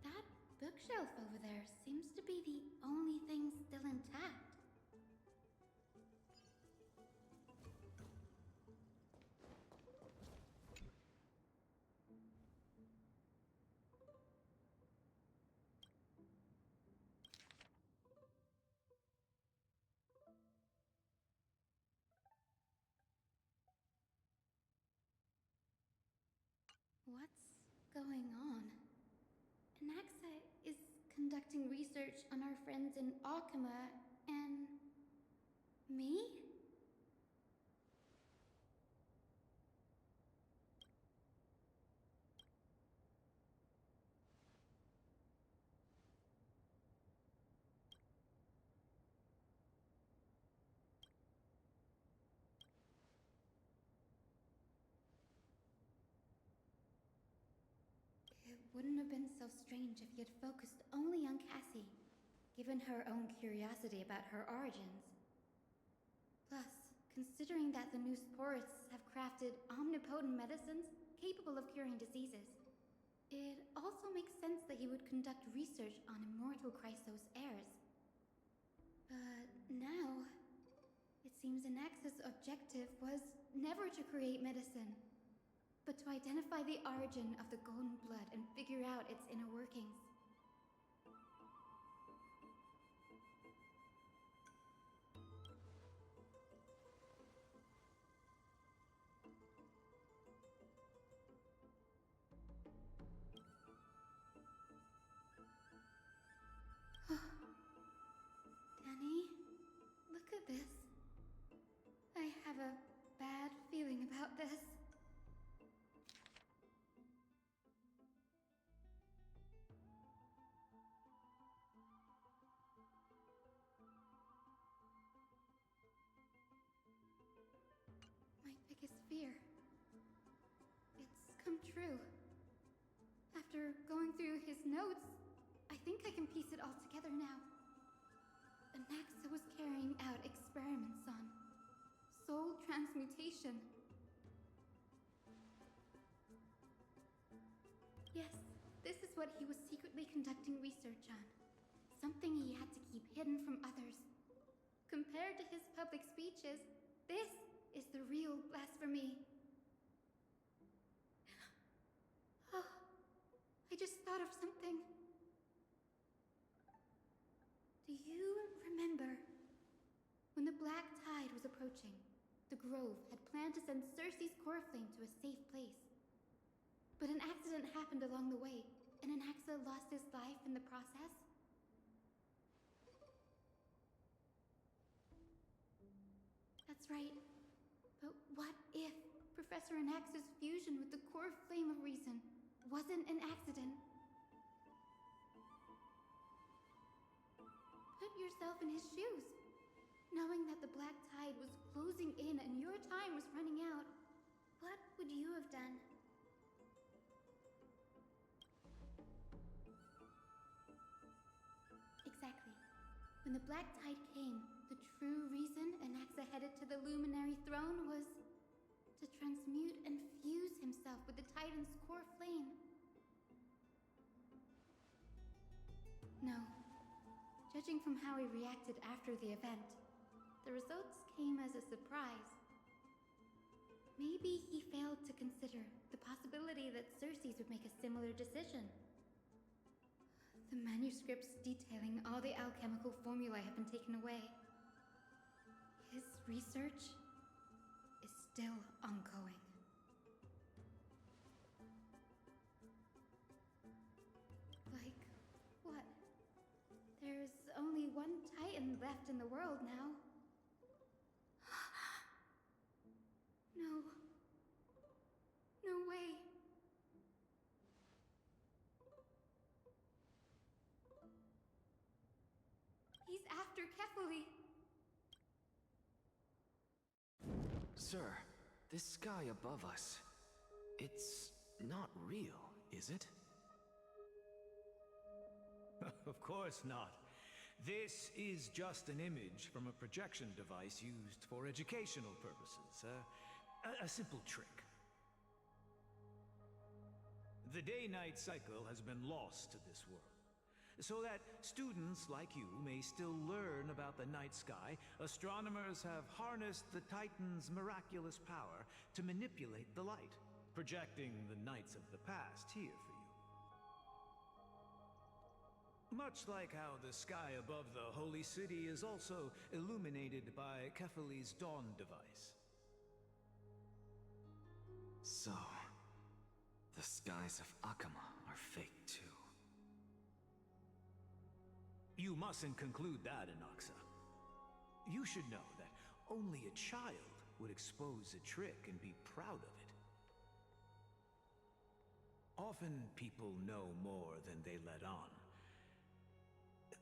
That bookshelf over there seems to be the only thing still intact. What's going on? Anaxa is conducting research on our friends in Alchema and me? It wouldn't have been so strange if he had focused only on Cassie, given her own curiosity about her origins. Plus, considering that the new sporists have crafted omnipotent medicines capable of curing diseases, it also makes sense that he would conduct research on immortal Chrysos heirs. But now, it seems Anaxa's objective was never to create medicine, but to identify the origin of the golden blood and figure out its inner workings. true. After going through his notes, I think I can piece it all together now. Anaxa was carrying out experiments on soul transmutation. Yes, this is what he was secretly conducting research on. Something he had to keep hidden from others. Compared to his public speeches, this is the real blasphemy. Oh, I just thought of something. Do you remember when the Black Tide was approaching? The Grove had planned to send Cersei's core flame to a safe place. But an accident happened along the way, and Anaxa lost his life in the process? That's right. But what if Professor Anaxa's fusion with the core flame of reason wasn't an accident? Put yourself in his shoes. Knowing that the Black Tide was closing in and your time was running out, what would you have done? Exactly. When the Black Tide came, the true reason Anaxa headed to the Luminary Throne was to transmute and fuse himself with the Titan's core flame. No. Judging from how he reacted after the event, the results came as a surprise. Maybe he failed to consider the possibility that Cersei's would make a similar decision. The manuscripts detailing all the alchemical formulae have been taken away. His research is still ongoing. Like what? There's only one Titan left in the world now. No. No way. He's after Kefali. Sir, this sky above us, it's not real, is it? Of course not. This is just an image from a projection device used for educational purposes. A simple trick. The day-night cycle has been lost to this world. So that students like you may still learn about the night sky, astronomers have harnessed the Titan's miraculous power to manipulate the light, projecting the nights of the past here for you. Much like how the sky above the Holy City is also illuminated by Kefali's dawn device. So, the skies of Akama are fake too. You mustn't conclude that, Anaxa. You should know that only a child would expose a trick and be proud of it. Often people know more than they let on.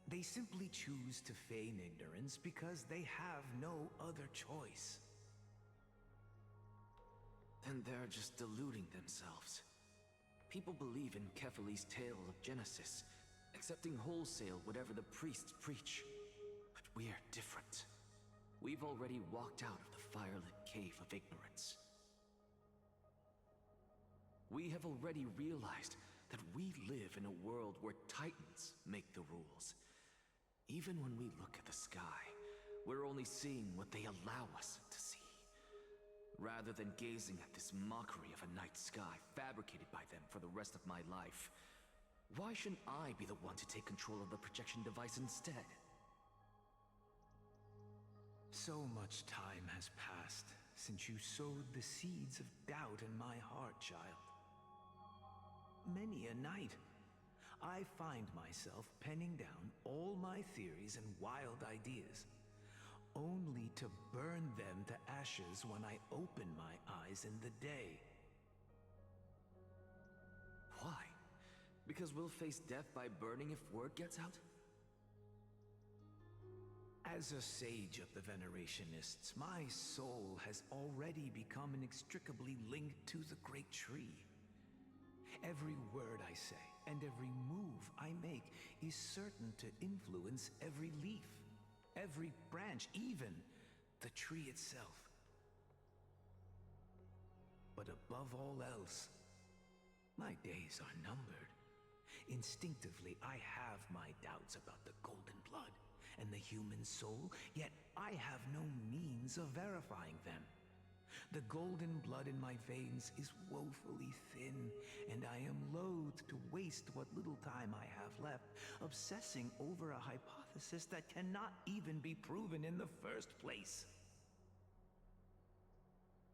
They simply choose to feign ignorance because they have no other choice. Then they're just deluding themselves. People believe in Kefali's tale of Genesis, accepting wholesale whatever the priests preach. But we're different. We've already walked out of the firelit cave of ignorance. We have already realized that we live in a world where Titans make the rules. Even when we look at the sky, we're only seeing what they allow us to see. Rather than gazing at this mockery of a night sky fabricated by them for the rest of my life, why shouldn't I be the one to take control of the projection device instead? So much time has passed since you sowed the seeds of doubt in my heart, child. Many a night, I find myself penning down all my theories and wild ideas, only to burn them to ashes when I open my eyes in the day. Why? Because we'll face death by burning if word gets out? As a sage of the Venerationists, my soul has already become inextricably linked to the Great Tree. Every word I say and every move I make is certain to influence every leaf, every branch, even the tree itself. But above all else, my days are numbered. Instinctively, I have my doubts about the golden blood and the human soul, yet I have no means of verifying them. The golden blood in my veins is woefully thin, and I am loath to waste what little time I have left obsessing over a hypothesis that cannot even be proven in the first place.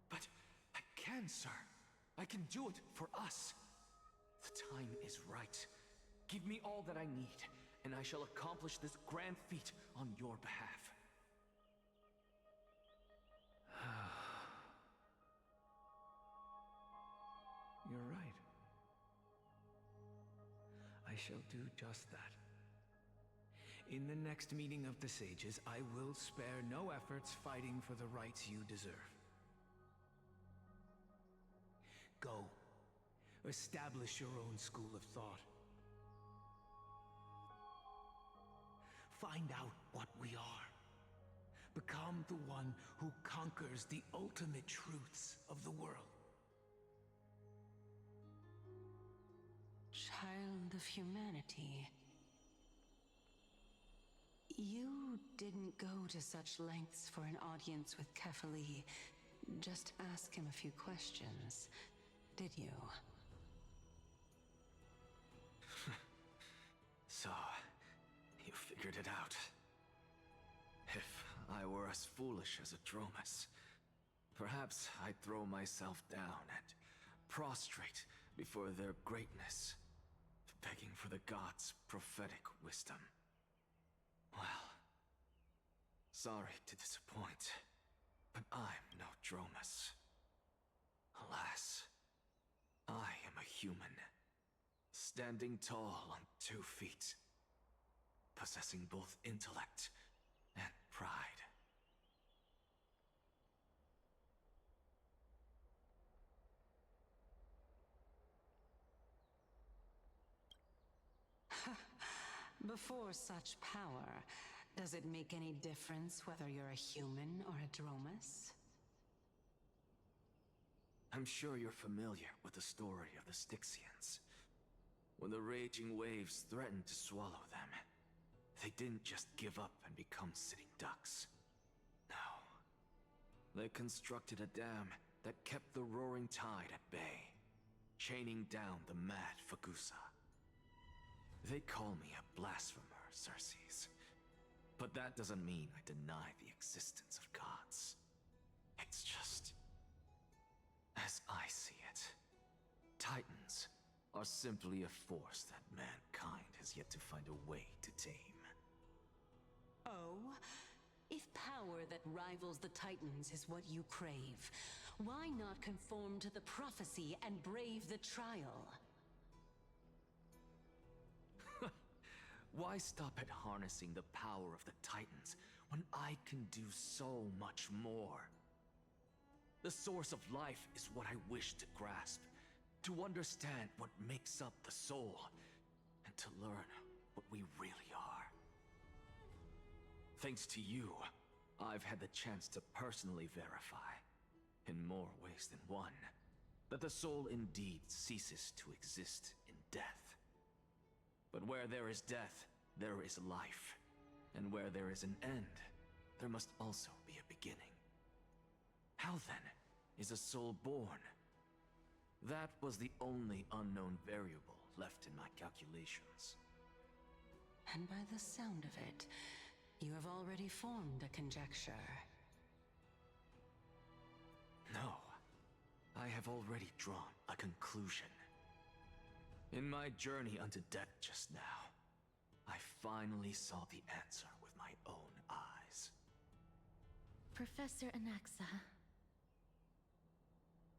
But I can, sir. I can do it for us. The time is right. Give me all that I need, and I shall accomplish this grand feat on your behalf. You're right. I shall do just that. In the next meeting of the sages, I will spare no efforts fighting for the rights you deserve. Go. Establish your own school of thought. Find out what we are. Become the one who conquers the ultimate truths of the world. Child of humanity. You didn't go to such lengths for an audience with Kefali. Just ask him a few questions, did you? So, you figured it out. If I were as foolish as a Dromus, perhaps I'd throw myself down and prostrate before their greatness, begging for the gods' prophetic wisdom. Well, sorry to disappoint, but I'm no Dromus. Alas, I am a human, standing tall on 2 feet, possessing both intellect and pride. Before such power, does it make any difference whether you're a human or a Dromus? I'm sure you're familiar with the story of the Styxians. When the raging waves threatened to swallow them, they didn't just give up and become sitting ducks. No. They constructed a dam that kept the roaring tide at bay, chaining down the mad Fagusa. They call me a blasphemer, Circes. But that doesn't mean I deny the existence of gods. It's just, as I see it, Titans are simply a force that mankind has yet to find a way to tame. Oh? If power that rivals the Titans is what you crave, why not conform to the prophecy and brave the trial? Why stop at harnessing the power of the Titans when I can do so much more? The source of life is what I wish to grasp, to understand what makes up the soul, and to learn what we really are. Thanks to you, I've had the chance to personally verify, in more ways than one, that the soul indeed ceases to exist in death. But where there is death, there is life. And where there is an end, there must also be a beginning. How then is a soul born? That was the only unknown variable left in my calculations. And by the sound of it, you have already formed a conjecture. No, I have already drawn a conclusion. In my journey unto death just now, I finally saw the answer with my own eyes. Professor Anaxa,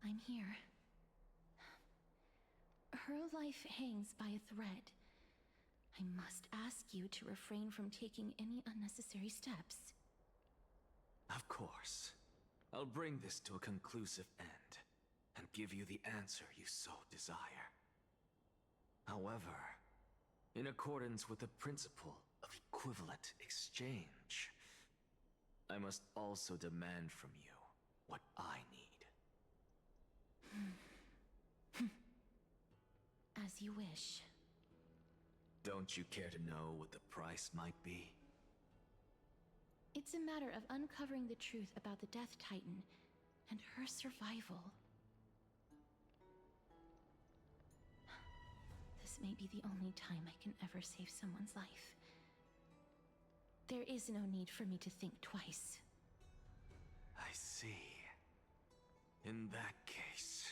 I'm here. Her life hangs by a thread. I must ask you to refrain from taking any unnecessary steps. Of course. I'll bring this to a conclusive end, and give you the answer you so desire. However, in accordance with the principle of equivalent exchange, I must also demand from you what I need. As you wish. Don't you care to know what the price might be? It's a matter of uncovering the truth about the Death Titan and her survival. This may be the only time I can ever save someone's life. There is no need for me to think twice. I see. In that case,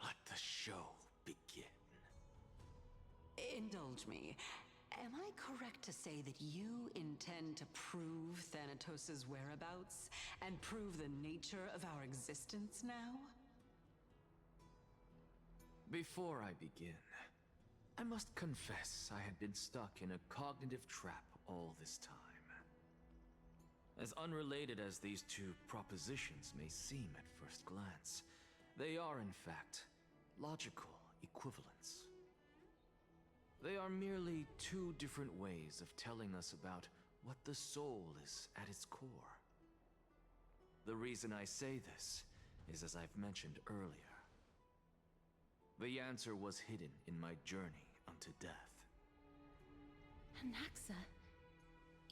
let the show begin. Indulge me. Am I correct to say that you intend to prove Thanatos' whereabouts and prove the nature of our existence now? Before I begin, I must confess I had been stuck in a cognitive trap all this time. As unrelated as these two propositions may seem at first glance, they are in fact logical equivalents. They are merely two different ways of telling us about what the soul is at its core. The reason I say this is, as I've mentioned earlier, the answer was hidden in my journey unto death. Anaxa,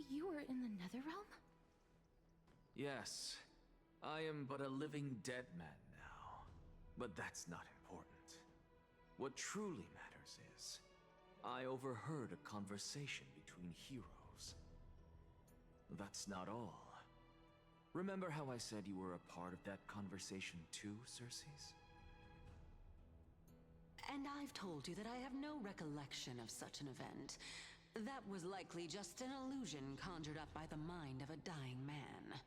you were in the Netherrealm? Yes, I am but a living dead man now, but that's not important. What truly matters is, I overheard a conversation between heroes. That's not all. Remember how I said you were a part of that conversation too, Circes? And I've told you that I have no recollection of such an event. That was likely just an illusion conjured up by the mind of a dying man.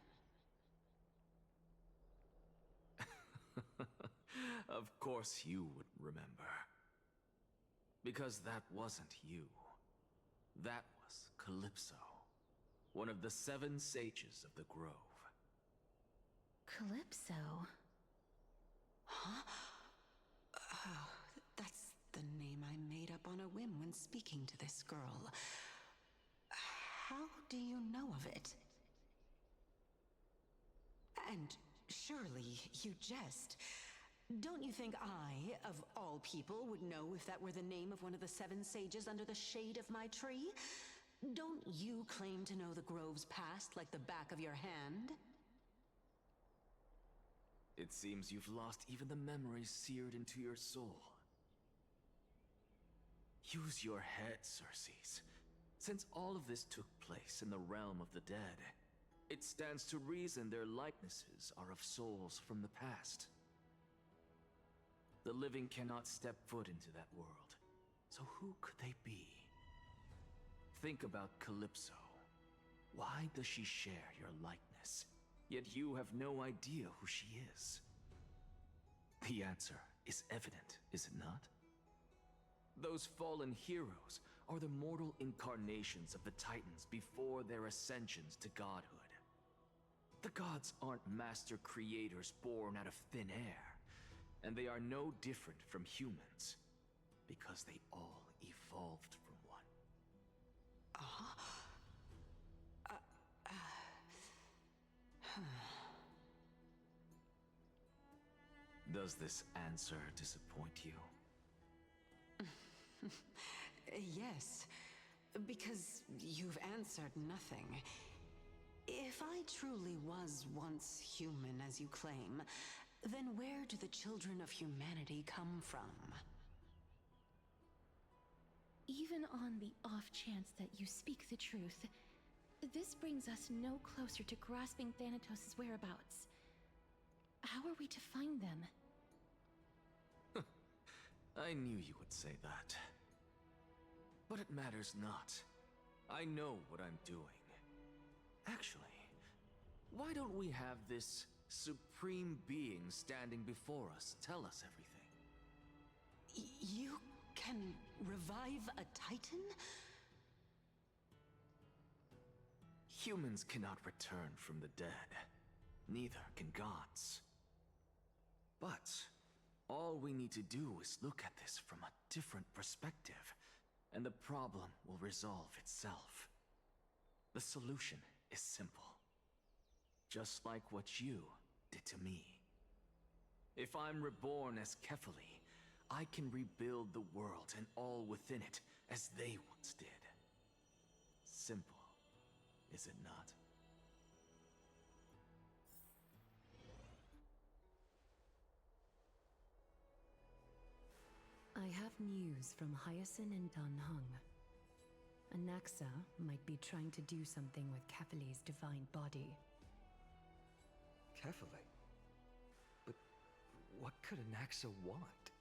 Of course you would remember. Because that wasn't you. That was Calypso, one of the 7 sages of the Grove. Calypso? Huh? Oh, that's the name I made up on a whim when speaking to this girl. How do you know of it? And surely you jest. Don't you think I, of all people, would know if that were the name of one of the 7 sages under the shade of my tree? Don't you claim to know the Grove's past like the back of your hand? It seems you've lost even the memories seared into your soul. Use your head, Circes. Since all of this took place in the realm of the dead, it stands to reason their likenesses are of souls from the past. The living cannot step foot into that world, so who could they be? Think about Calypso. Why does she share your likeness, yet you have no idea who she is? The answer is evident, is it not? Those fallen heroes are the mortal incarnations of the Titans before their ascensions to godhood. The gods aren't master creators born out of thin air, and they are no different from humans, because they all evolved from one. Does this answer disappoint you? Yes, because you've answered nothing. If I truly was once human, as you claim, then where do the children of humanity come from? Even on the off chance that you speak the truth, this brings us no closer to grasping Thanatos' whereabouts. How are we to find them? I knew you would say that. But it matters not. I know what I'm doing. Actually, why don't we have this supreme being standing before us tell us everything? You can revive a Titan? Humans cannot return from the dead. Neither can gods. But All we need to do is look at this from a different perspective, and the problem will resolve itself. The solution is simple. Just like what you did to me. If I'm reborn as Kefali, I can rebuild the world and all within it as they once did. Simple, is it not? I have news from Hyacinth and Danheng. Anaxa might be trying to do something with Kefali's divine body. Kefali? But what could Anaxa want?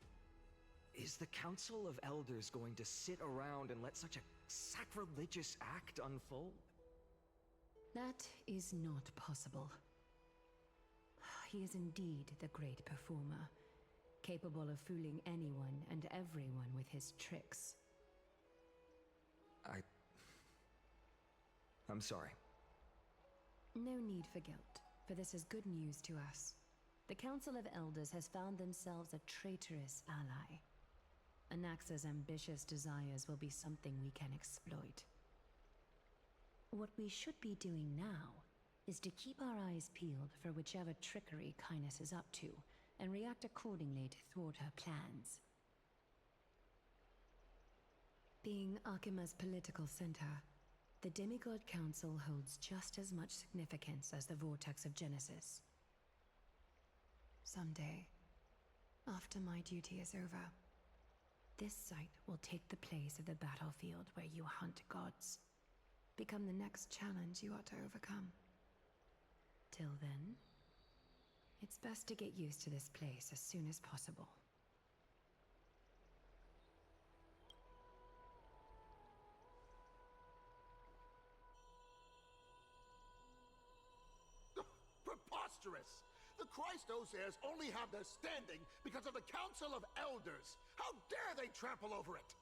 Is the Council of Elders going to sit around and let such a sacrilegious act unfold? That is not possible. He is indeed the great performer, capable of fooling anyone and everyone with his tricks. I'm sorry. No need for guilt, for this is good news to us. The Council of Elders has found themselves a traitorous ally. Anaxa's ambitious desires will be something we can exploit. What we should be doing now is to keep our eyes peeled for whichever trickery Kynus is up to, and react accordingly to thwart her plans. Being Akima's political center, the Demigod Council holds just as much significance as the Vortex of Genesis. Someday, after my duty is over, this site will take the place of the battlefield where you hunt gods. Become the next challenge you ought to overcome. Till then, it's best to get used to this place as soon as possible. Preposterous! The Christos heirs only have their standing because of the Council of Elders! How dare they trample over it!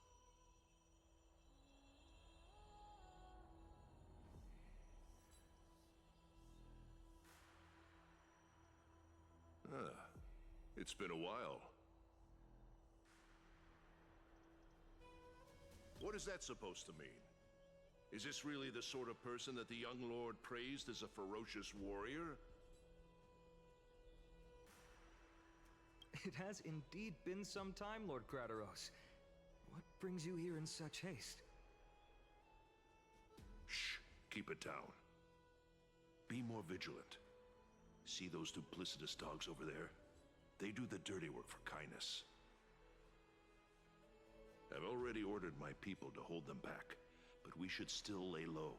It's been a while. What is that supposed to mean? Is this really the sort of person that the young lord praised as a ferocious warrior? It has indeed been some time, Lord Krateros. What brings you here in such haste? Shh, keep it down. Be more vigilant. See those duplicitous dogs over there? They do the dirty work for Kynus. I've already ordered my people to hold them back, but we should still lay low.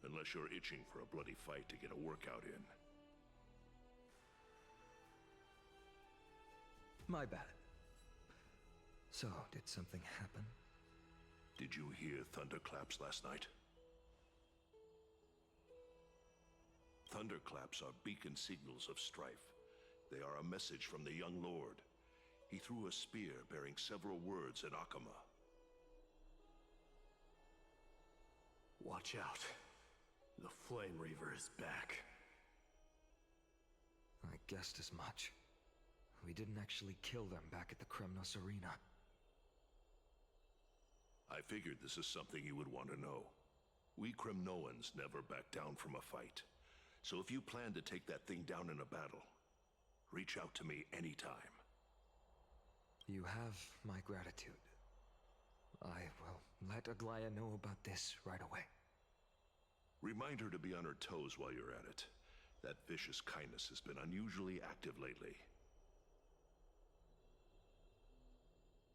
Unless you're itching for a bloody fight to get a workout in. My bad. So, did something happen? Did you hear thunderclaps last night? Thunderclaps are beacon signals of strife. They are a message from the young lord. He threw a spear bearing several words at Akama. Watch out. The Flame Reaver is back. I guessed as much. We didn't actually kill them back at the Kremnos Arena. I figured this is something you would want to know. We Kremnoans never back down from a fight. So if you plan to take that thing down in a battle, reach out to me anytime. You have my gratitude. I will let Aglaya know about this right away. Remind her to be on her toes while you're at it. That vicious Kynus has been unusually active lately.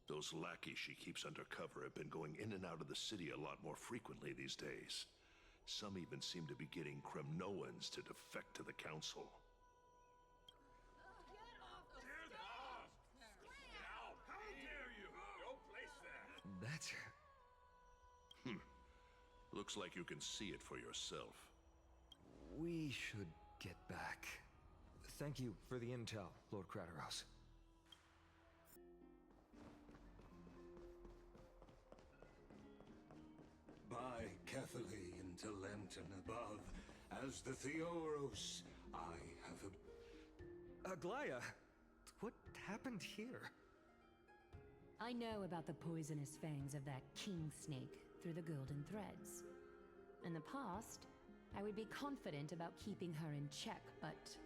Those lackeys she keeps under cover have been going in and out of the city a lot more frequently these days. Some even seem to be getting Kremnoans to defect to the council. That's... Looks like you can see it for yourself. We should get back. Thank you for the intel, Lord Krateros. By Kefali into Lenten above, as the Theoros, I have Aglaya! What happened here? I know about the poisonous fangs of that king snake through the golden threads. In the past, I would be confident about keeping her in check, but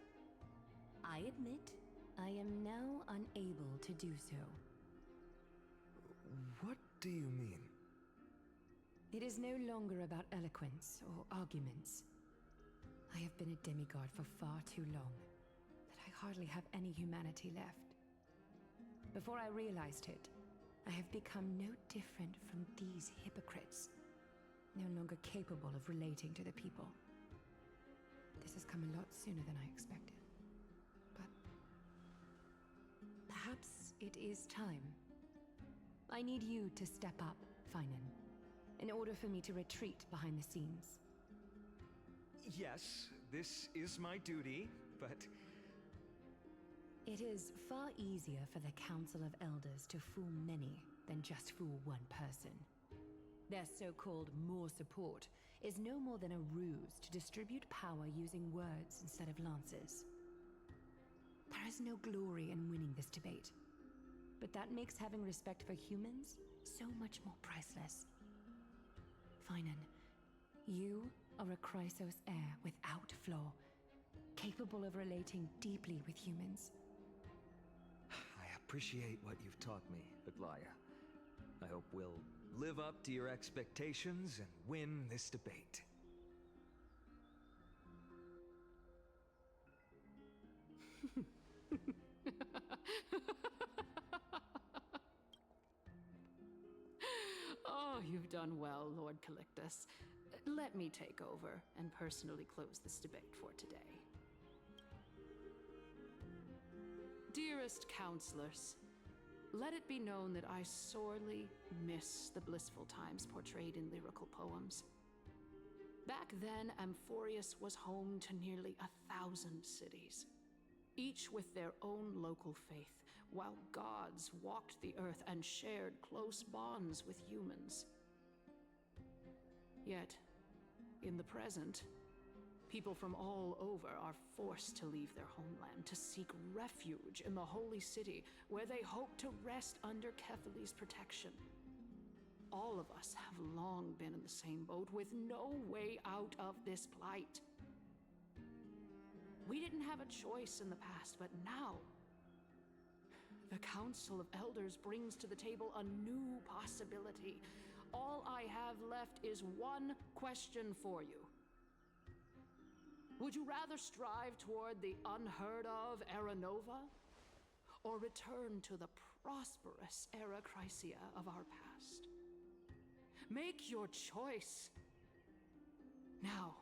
I admit I am now unable to do so. What do you mean? It is no longer about eloquence or arguments. I have been a demigod for far too long that I hardly have any humanity left. Before I realized it, I have become no different from these hypocrites, no longer capable of relating to the people. This has come a lot sooner than I expected. But perhaps it is time. I need you to step up, Finan, in order for me to retreat behind the scenes. Yes, this is my duty, but... It is far easier for the Council of Elders to fool many than just fool one person. Their so-called more support is no more than a ruse to distribute power using words instead of lances. There is no glory in winning this debate, but that makes having respect for humans so much more priceless. Finan, you are a Chrysos heir without flaw, capable of relating deeply with humans. I appreciate what you've taught me, Aglaya. I hope we'll live up to your expectations and win this debate. Oh, you've done well, Lord Calictus. Let me take over and personally close this debate for today. Dearest counselors, let it be known that I sorely miss the blissful times portrayed in lyrical poems. Back then, Amphorius was home to nearly 1,000 cities, each with their own local faith, while gods walked the earth and shared close bonds with humans. Yet, in the present, people from all over are forced to leave their homeland to seek refuge in the holy city, where they hope to rest under Kethali's protection. All of us have long been in the same boat, with no way out of this plight. We didn't have a choice in the past, but now, the Council of Elders brings to the table a new possibility. All I have left is one question for you. Would you rather strive toward the unheard of Era Nova, or return to the prosperous Era Chrysia of our past? Make your choice. Now,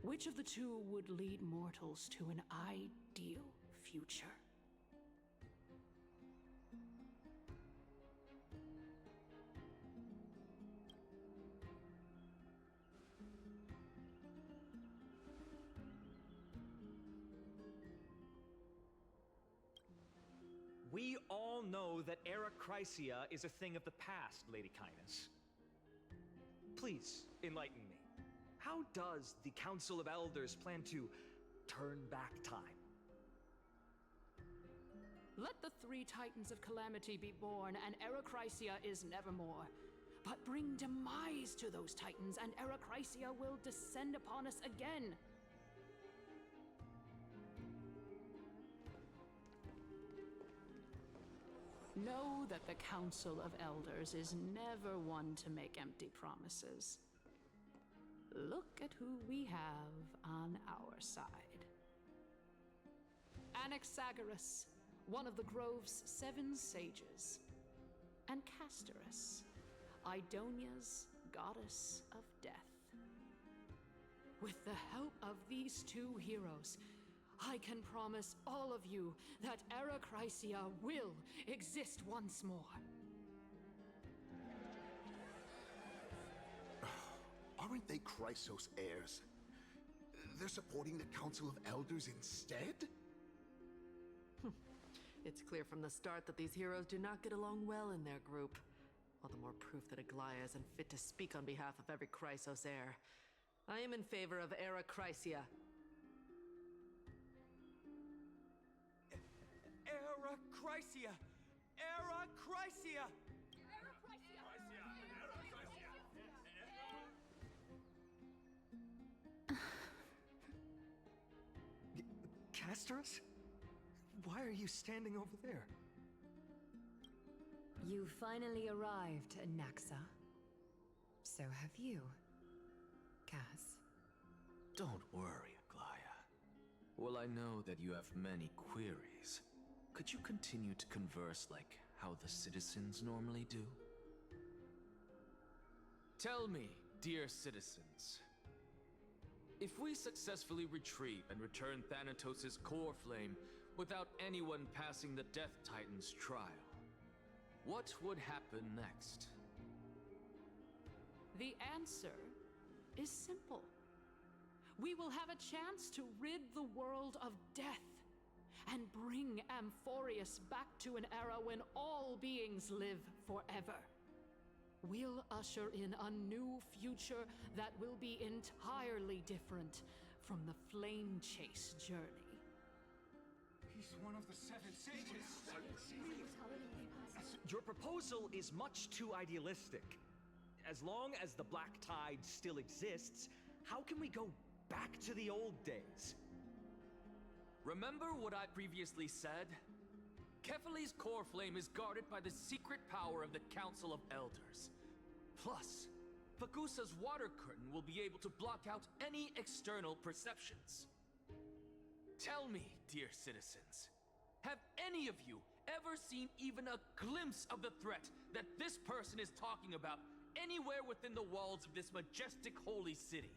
which of the two would lead mortals to an ideal future? We all know that Era Chrysia is a thing of the past, Lady Kynus. Please, enlighten me. How does the Council of Elders plan to turn back time? Let the 3 Titans of Calamity be born, and Era Chrysia is nevermore. But bring demise to those Titans, and Era Chrysia will descend upon us again. Know that the Council of Elders is never one to make empty promises. Look at who we have on our side. Anaxagoras, one of the Grove's 7 sages, and Castorus, Idonia's goddess of death. With the help of these 2 heroes, I can promise all of you that Era Chrysia will exist once more. Aren't they Chrysos heirs? They're supporting the Council of Elders instead? It's clear from the start that these heroes do not get along well in their group. All the more proof that Aglaya isn't fit to speak on behalf of every Chrysos heir. I am in favor of Era Chrysia. Era Era Chrysia! Era Chrysia! Castorus? Why are you standing over there? You finally arrived, Anaxa. So have you, Cass. Don't worry, Aglaya. Well, I know that you have many queries. Could you continue to converse like how the citizens normally do? Tell me, dear citizens, if we successfully retrieve and return Thanatos' core flame without anyone passing the Death Titan's trial, what would happen next? The answer is simple. We will have a chance to rid the world of death and bring Amphorius back to an era when all beings live forever. We'll usher in a new future that will be entirely different from the Flame Chase journey. He's one of the seven sages. Your proposal is much too idealistic. As long as the Black Tide still exists, how can we go back to the old days? Remember what I previously said? Kefali's core flame is guarded by the secret power of the Council of Elders. Plus, Fagusa's water curtain will be able to block out any external perceptions. Tell me, dear citizens, have any of you ever seen even a glimpse of the threat that this person is talking about anywhere within the walls of this majestic holy city?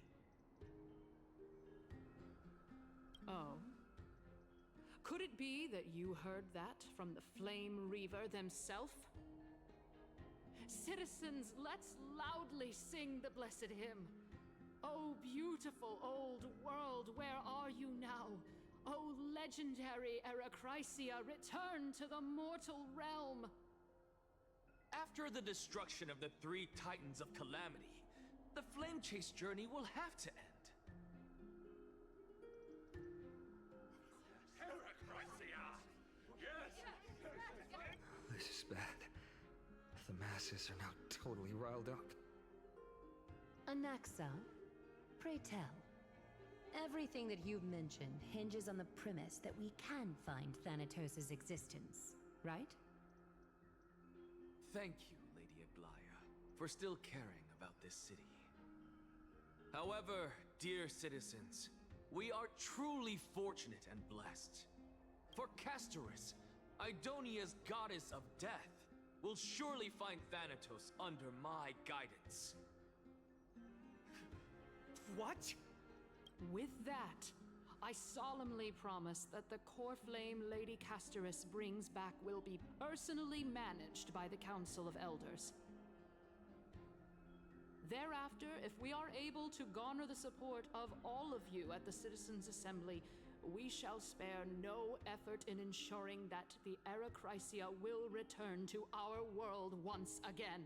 Oh? Could it be that you heard that from the Flame Reaver themselves? Citizens, let's loudly sing the blessed hymn. Oh, beautiful old world, where are you now? Oh, legendary Erechrysia, return to the mortal realm! After the destruction of the three Titans of Calamity, the Flame Chase journey will have to end. This is bad. The masses are now totally riled up. Anaxa, pray tell. Everything that you've mentioned hinges on the premise that we can find Thanatos' existence, right? Thank you, Lady Aglaya, for still caring about this city. However, dear citizens, we are truly fortunate and blessed. For Castorus, Idonia's goddess of death, will surely find Thanatos under my guidance. What? With that, I solemnly promise that the core flame Lady Castorus brings back will be personally managed by the Council of Elders. Thereafter, if we are able to garner the support of all of you at the Citizens' Assembly, we shall spare no effort in ensuring that the Erechrysia will return to our world once again.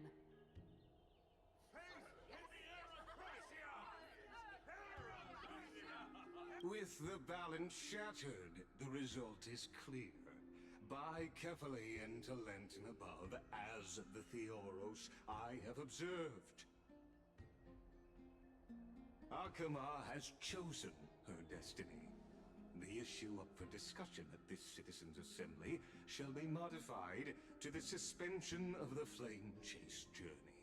With the balance shattered, the result is clear. By Kefali and Talent and above, as the Theoros I have observed. Akama has chosen her destiny. The issue up for discussion at this Citizens' Assembly shall be modified to the suspension of the Flame Chase journey.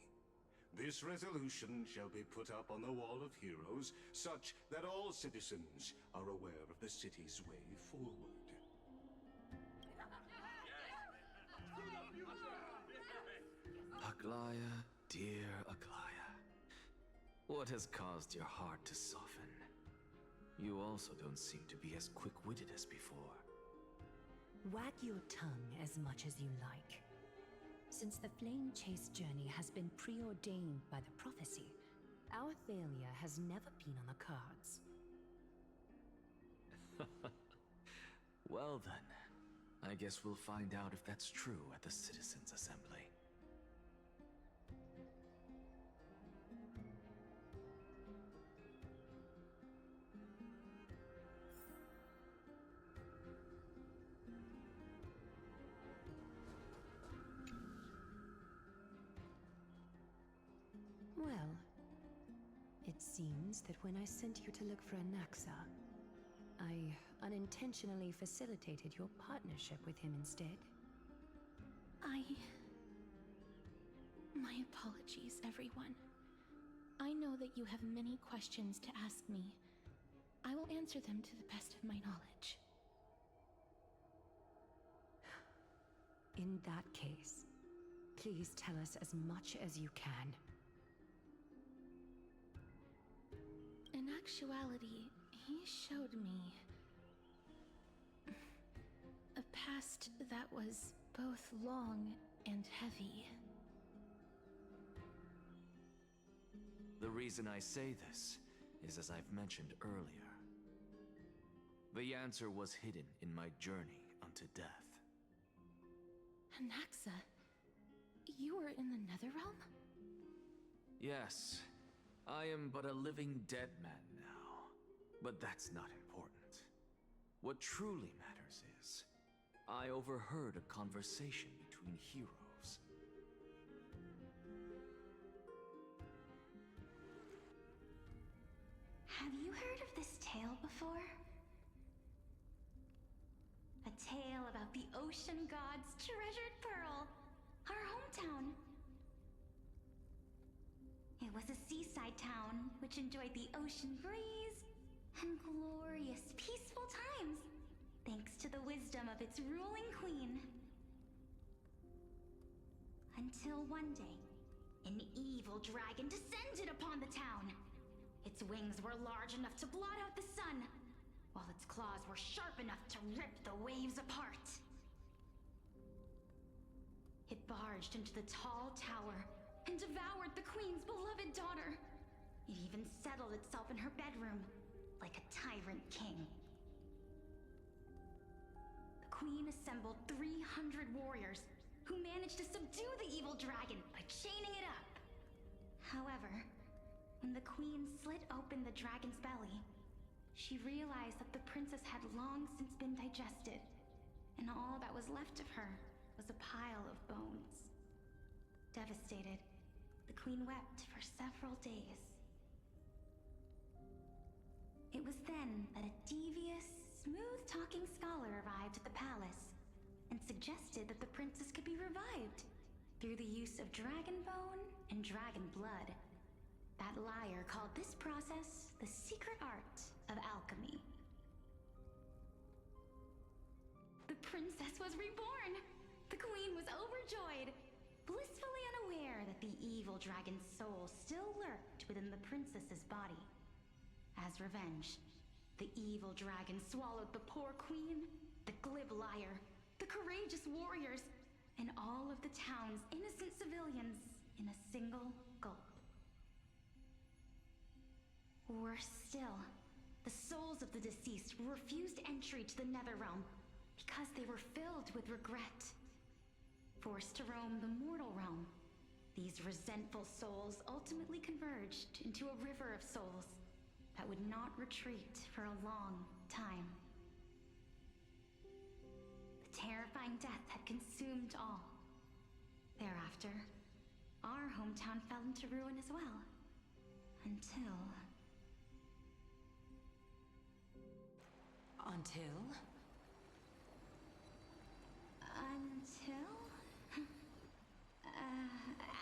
This resolution shall be put up on the Wall of Heroes, such that all citizens are aware of the city's way forward. Aglaya, dear Aglaya, what has caused your heart to soften? You also don't seem to be as quick-witted as before. Wag your tongue as much as you like. Since the Flame Chase journey has been preordained by the prophecy, our failure has never been on the cards. Well then, I guess we'll find out if that's true at the Citizens' Assembly. It seems that when I sent you to look for Anaxa, I unintentionally facilitated your partnership with him instead. My apologies, everyone. I know that you have many questions to ask me. I will answer them to the best of my knowledge. In that case, please tell us as much as you can. In actuality, he showed me a past that was both long and heavy. The reason I say this is as I've mentioned earlier. The answer was hidden in my journey unto death. Anaxa, you were in the Netherrealm? Yes, I am but a living dead man now. But that's not important. What truly matters is, I overheard a conversation between heroes. Have you heard of this tale before? A tale about the ocean god's treasured pearl, our hometown. It was a seaside town which enjoyed the ocean breeze and glorious, peaceful times, thanks to the wisdom of its ruling queen. Until one day, an evil dragon descended upon the town. Its wings were large enough to blot out the sun, while its claws were sharp enough to rip the waves apart. It barged into the tall tower and devoured the queen's beloved daughter. It even settled itself in her bedroom, like a tyrant king. The queen assembled 300 warriors who managed to subdue the evil dragon by chaining it up. However, when the queen slit open the dragon's belly, she realized that the princess had long since been digested, and all that was left of her was a pile of bones. Devastated, the queen wept for several days. It was then that a devious, smooth-talking scholar arrived at the palace and suggested that the princess could be revived through the use of dragon bone and dragon blood. That liar called this process the secret art of alchemy. The princess was reborn! The queen was overjoyed, blissfully unaware that the evil dragon's soul still lurked within the princess's body. As revenge, the evil dragon swallowed the poor queen, the glib liar, the courageous warriors, and all of the town's innocent civilians in a single gulp. Worse still, the souls of the deceased were refused entry to the Netherrealm because they were filled with regret. Forced to roam the mortal realm, these resentful souls ultimately converged into a river of souls that would not retreat for a long time. The terrifying death had consumed all. Thereafter, our hometown fell into ruin as well. Until...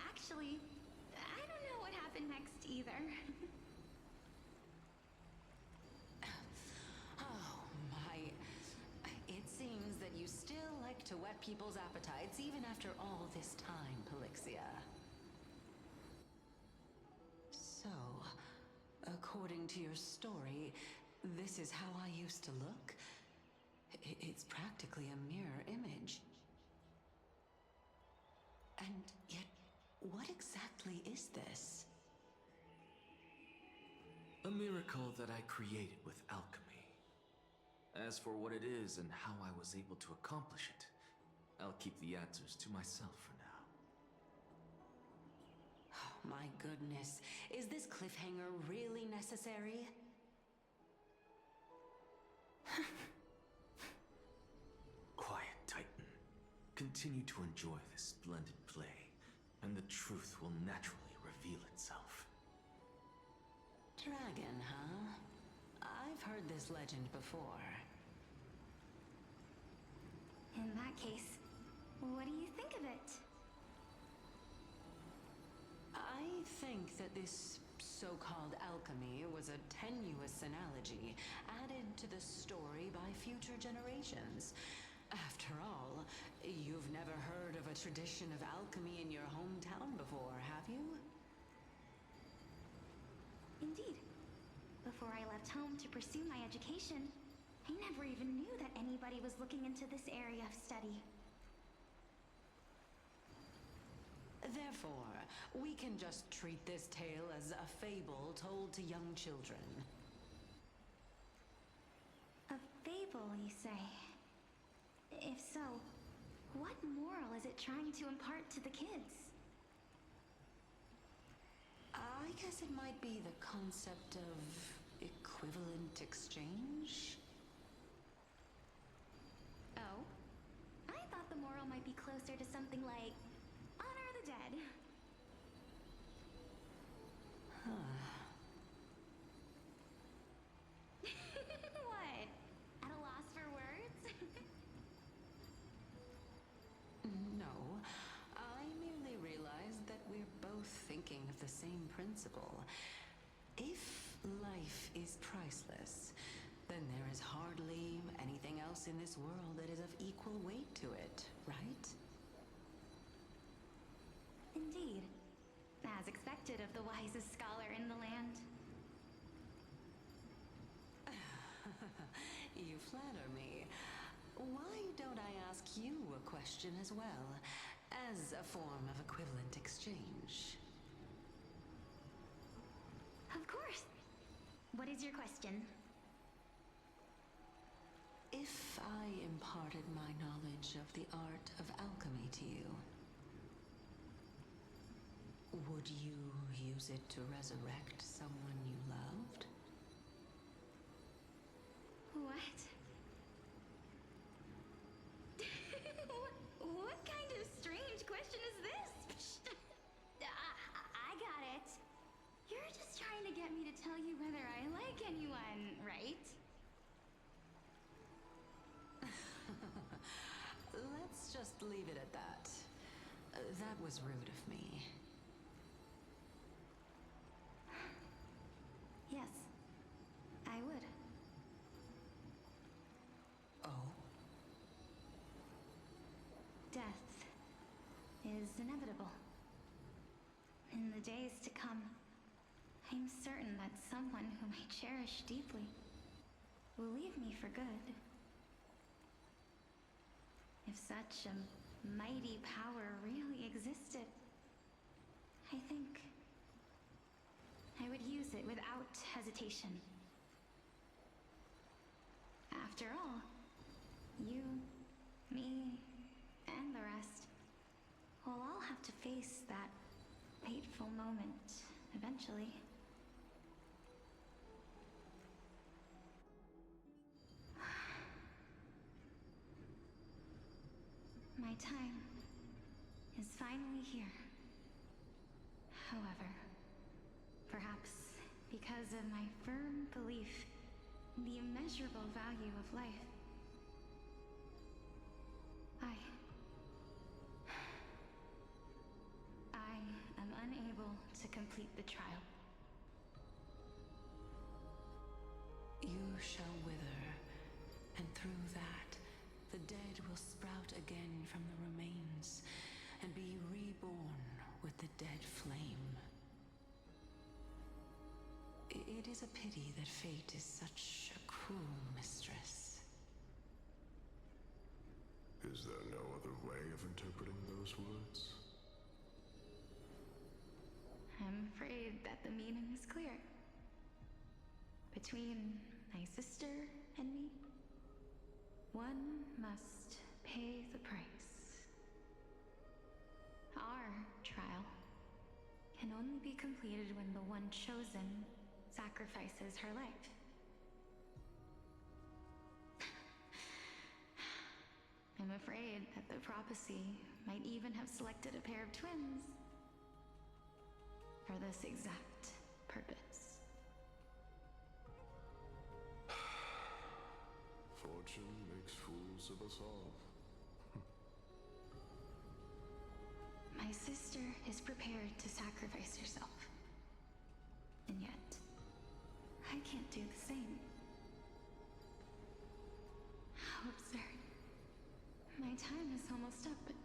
Actually, I don't know what happened next either. Oh my. It seems that you still like to whet people's appetites even after all this time, Pelixia. So, according to your story, this is how I used to look? It's practically a mirror image. And yet, what exactly is this? A miracle that I created with alchemy. As for what it is and how I was able to accomplish it, I'll keep the answers to myself for now. Oh, my goodness. Is this cliffhanger really necessary? Quiet, Titan. Continue to enjoy this splendid play, and the truth will naturally reveal itself. dragon, huh? I've heard this legend before. In that case, what do you think of it? I think that this so-called alchemy was a tenuous analogy added to the story by future generations. After all, you've never heard of a tradition of alchemy in your hometown before, have you? Indeed. Before I left home to pursue my education, I never even knew that anybody was looking into this area of study. Therefore, we can just treat this tale as a fable told to young children. A fable, you say? If so, what moral is it trying to impart to the kids? I guess it might be the concept of equivalent exchange? Oh? I thought the moral might be closer to something like honor the dead. What? At a loss for words? No, I merely realized that we're both thinking of the same principle. If life is priceless, then there is hardly anything else in this world that is of equal weight to it, right? Indeed. As expected of the wisest scholar in the land. You flatter me. Why don't I ask you a question as well, as a form of equivalent exchange? Of course. What is your question? If I imparted my knowledge of the art of alchemy to you, would you use it to resurrect someone you loved? What? What kind of strange question is this? I got it. You're just trying to get me to tell you whether I like anyone, right? Let's just leave it at that. That was rude of me. Yes, I would. Oh? Death is inevitable. In the days to come, I'm certain that someone whom I cherish deeply will leave me for good. If such a mighty power really existed, I think I would use it without hesitation. After all, you, me, and the rest will all have to face that fateful moment eventually. My time is finally here. However, perhaps because of my firm belief in the immeasurable value of life, I am unable to complete the trial. You shall wither, and through that, the dead will sprout again from the remains and be reborn with the dead flame. It is a pity that fate is such a cruel mistress. Is there no other way of interpreting those words? I'm afraid that the meaning is clear. Between my sister and me, one must pay the price. Our trial can only be completed when the one chosen sacrifices her life. I'm afraid that the prophecy might even have selected a pair of twins for this exact purpose. Fortune makes fools of us all. My sister is prepared to sacrifice herself. And yet, I can't do the same. How absurd. My time is almost up, but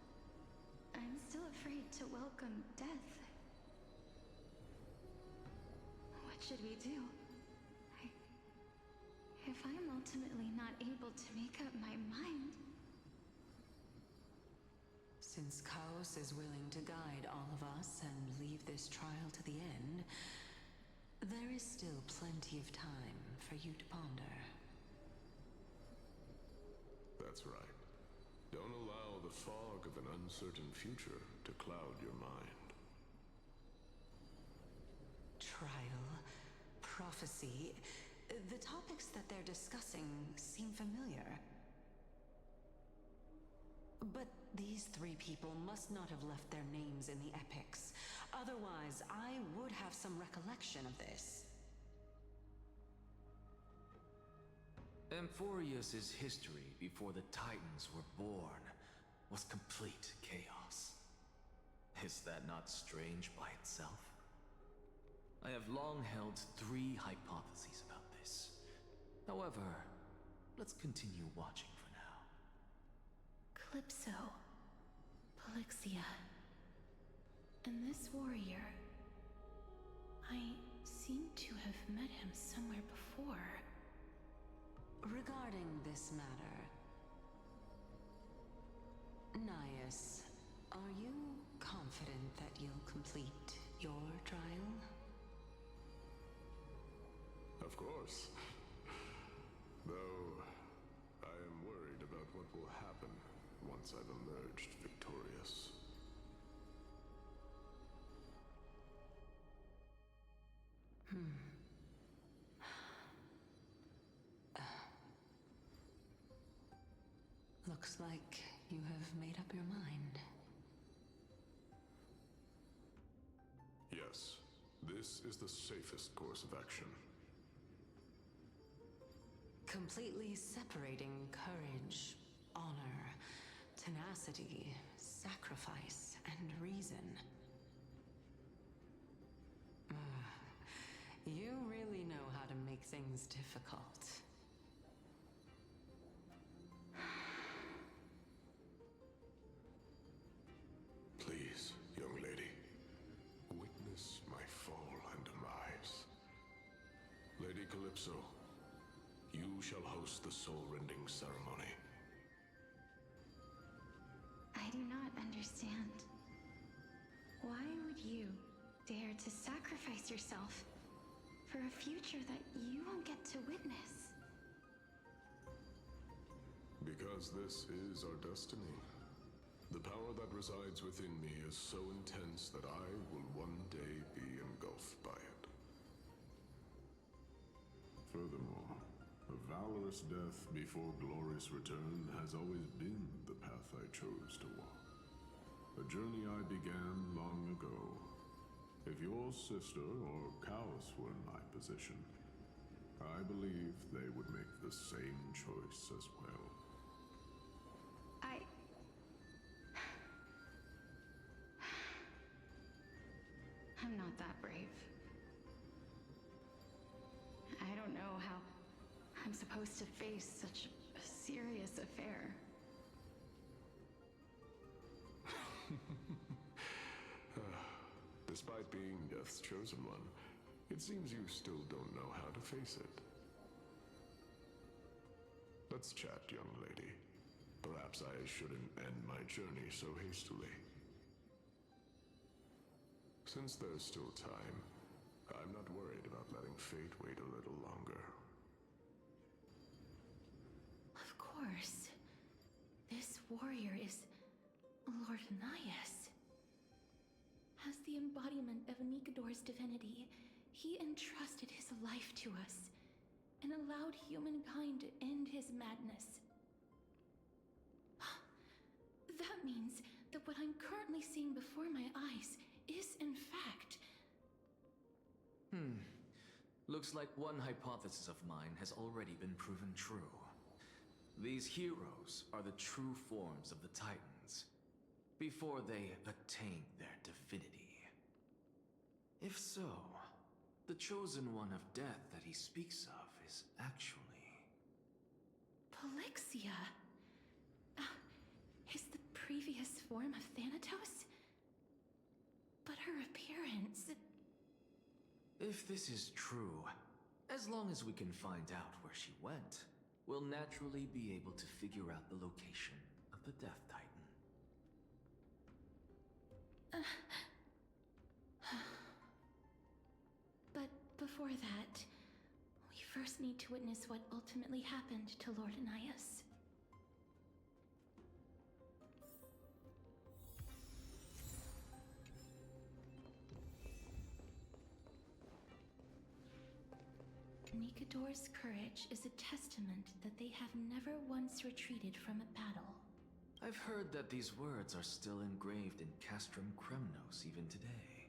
I'm still afraid to welcome death. What should we do? If I'm ultimately not able to make up my mind... Since Chaos is willing to guide all of us and leave this trial to the end, there is still plenty of time for you to ponder. That's right. Don't allow the fog of an uncertain future to cloud your mind. Trial, prophecy, the topics that they're discussing seem familiar. But these three people must not have left their names in the epics. Otherwise, I would have some recollection of this. Amphorius' history before the Titans were born was complete chaos. Is that not strange by itself? I have long held three hypotheses about this. However, let's continue watching for now. Calypso, Polixia, and this warrior. I seem to have met him somewhere before. Regarding this matter, Nias, are you confident that you'll complete your trial? Of course. Though, I am worried about what will happen once I've emerged victorious. Looks like you have made up your mind. Yes, this is the safest course of action. Completely separating courage, honor, tenacity, sacrifice, and reason. You really know how to make things difficult. Please, young lady, witness my fall and demise. Lady Calypso, you shall host the soul-rending ceremony. I do not understand. Why would you dare to sacrifice yourself for a future that you won't get to witness? Because this is our destiny. The power that resides within me is so intense that I will one day be engulfed by it. Furthermore, a valorous death before glorious return has always been the path I chose to walk. A journey I began long ago. If your sister or Chaos were in my position, I believe they would make the same choice as well. I'm not that brave. I don't know how I'm supposed to face such a serious affair. Despite being Death's chosen one, it seems you still don't know how to face it. Let's chat, young lady. Perhaps I shouldn't end my journey so hastily. Since there's still time, I'm not worried about letting fate wait a little longer. Of course. This warrior is Lord Nias. As the embodiment of Nikador's divinity, he entrusted his life to us and allowed humankind to end his madness. That means that what I'm currently seeing before my eyes is in fact... Looks like one hypothesis of mine has already been proven true. These heroes are the true forms of the Titans, before they attain their divinity. If so, the chosen one of death that he speaks of is actually... Polixia! Is the previous form of Thanatos? But her appearance... If this is true, as long as we can find out where she went, we'll naturally be able to figure out the location of the Death Titan. But before that, we first need to witness what ultimately happened to Lord Anaias. Nikador's courage is a testament that they have never once retreated from a battle. I've heard that these words are still engraved in Castrum Kremnos even today.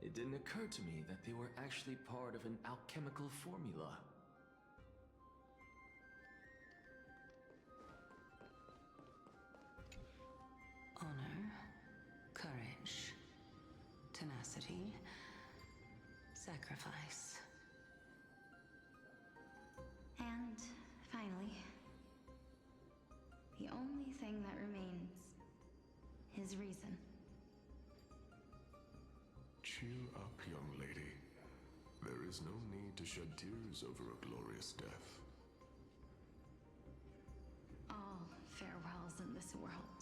It didn't occur to me that they were actually part of an alchemical formula. Honor, courage, tenacity, sacrifice. And finally, the only thing that remains is reason. Cheer up, young lady. There is no need to shed tears over a glorious death. All farewells in this world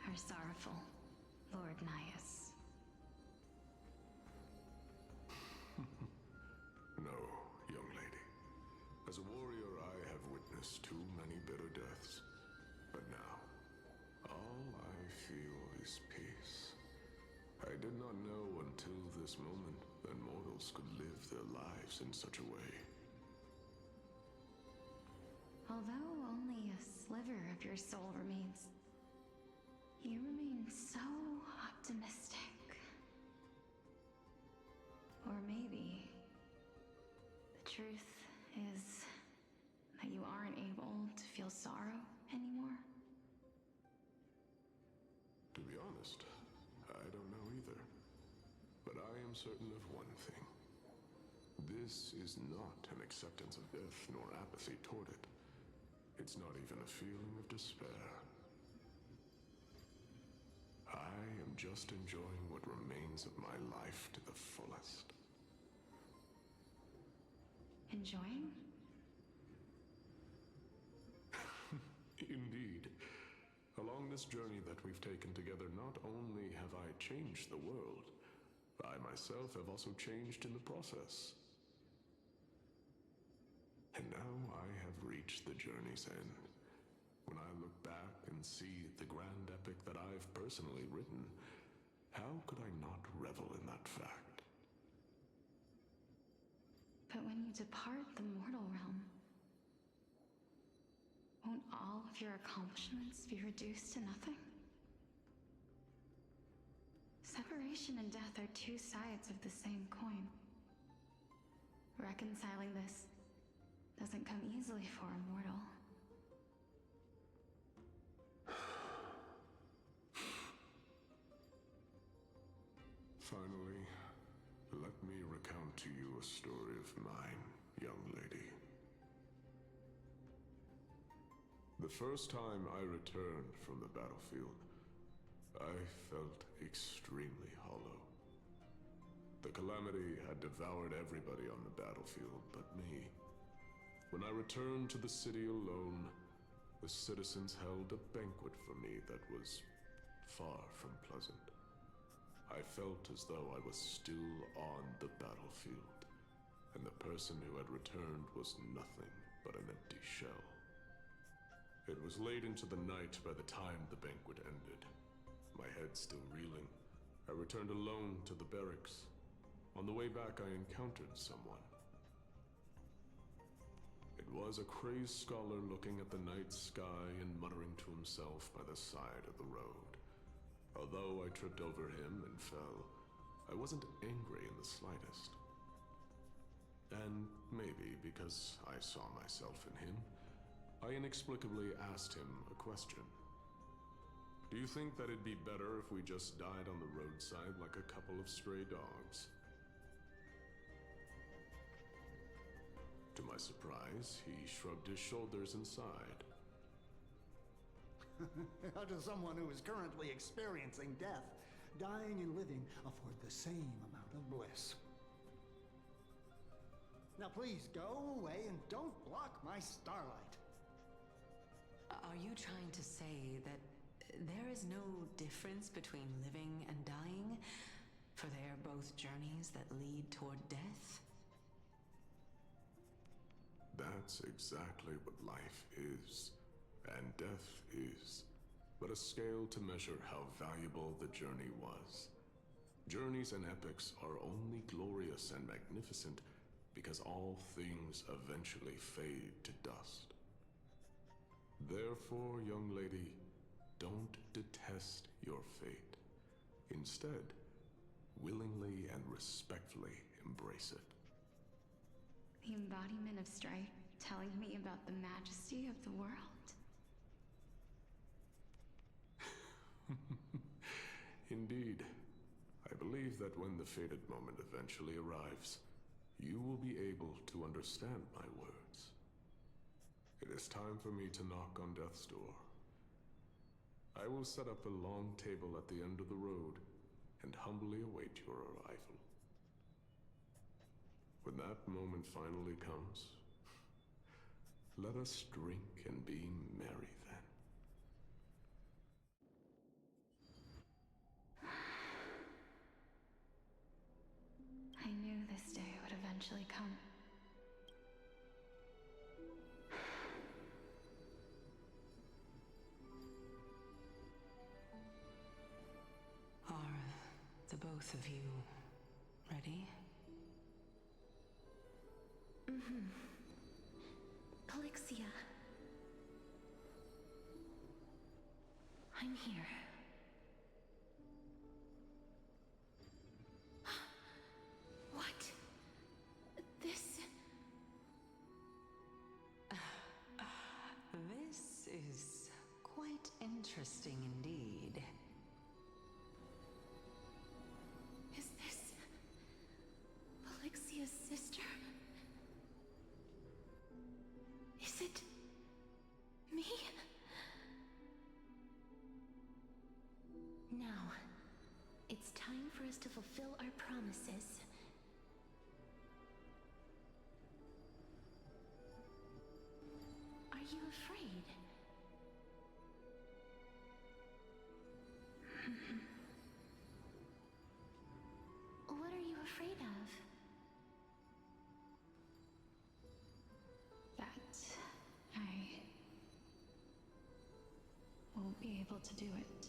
are sorrowful, Lord Naias. No, young lady. As a warrior, I have witnessed too many bitter deaths. But now, all I feel is peace. I did not know until this moment that mortals could live their lives in such a way. Although only a sliver of your soul remains, you remain so optimistic. Or maybe the truth is that you aren't able to feel sorrow anymore. To be honest, I don't know either. But I am certain of one thing. This is not an acceptance of death nor apathy toward it. It's not even a feeling of despair. I am just enjoying what remains of my life to the fullest. Enjoying? Indeed. Along this journey that we've taken together, not only have I changed the world, I myself have also changed in the process. And now I have reached the journey's end. When I look back and see the grand epic that I've personally written, how could I not revel in that fact? But when you depart the mortal realm, won't all of your accomplishments be reduced to nothing? Separation and death are two sides of the same coin. Reconciling this doesn't come easily for a mortal. Finally, let me recount to you a story of mine, young lady. The first time I returned from the battlefield, I felt extremely hollow. The calamity had devoured everybody on the battlefield but me. When I returned to the city alone, the citizens held a banquet for me that was far from pleasant. I felt as though I was still on the battlefield, and the person who had returned was nothing but an empty shell. It was late into the night by the time the banquet ended. My head still reeling, I returned alone to the barracks. On the way back, I encountered someone. It was a crazed scholar looking at the night sky and muttering to himself by the side of the road. Although I tripped over him and fell, I wasn't angry in the slightest. And Maybe because I saw myself in him, I inexplicably asked him a question. Do you think that it'd be better if we just died on the roadside like a couple of stray dogs? To my surprise, he shrugged his shoulders and sighed. How does someone who is currently experiencing death, dying and living, afford the same amount of bliss? Now please go away and don't block my starlight. Are you trying to say that there is no difference between living and dying? For they are both journeys that lead toward death? That's exactly what life is, and death is, but a scale to measure how valuable the journey was. Journeys and epics are only glorious and magnificent because all things eventually fade to dust. Therefore, young lady, don't detest your fate. Instead, willingly and respectfully embrace it. The embodiment of strife telling me about the majesty of the world? Indeed. I believe that when the fated moment eventually arrives, you will be able to understand my words. It is time for me to knock on death's door. I will set up a long table at the end of the road and humbly await your arrival. When that moment finally comes, let us drink and be merry then. I knew this day would eventually come. Are the both of you ready? Mm-hmm. Polixia. I'm here. What? This... This is quite interesting indeed. Is this... Polixia's sister? Is it... me? Now, it's time for us to fulfill our promises. Are you afraid? What are you afraid of? That I won't be able to do it.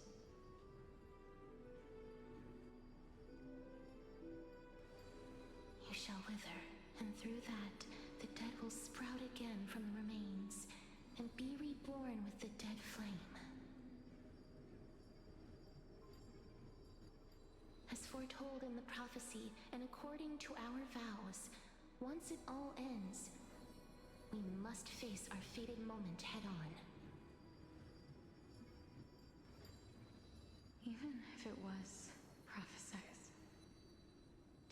You shall wither, and through that, the dead will sprout again from the remains, and be reborn with the dead flame. As foretold in the prophecy, and according to our vows, once it all ends, we must face our fated moment head-on. Even if it was prophesized,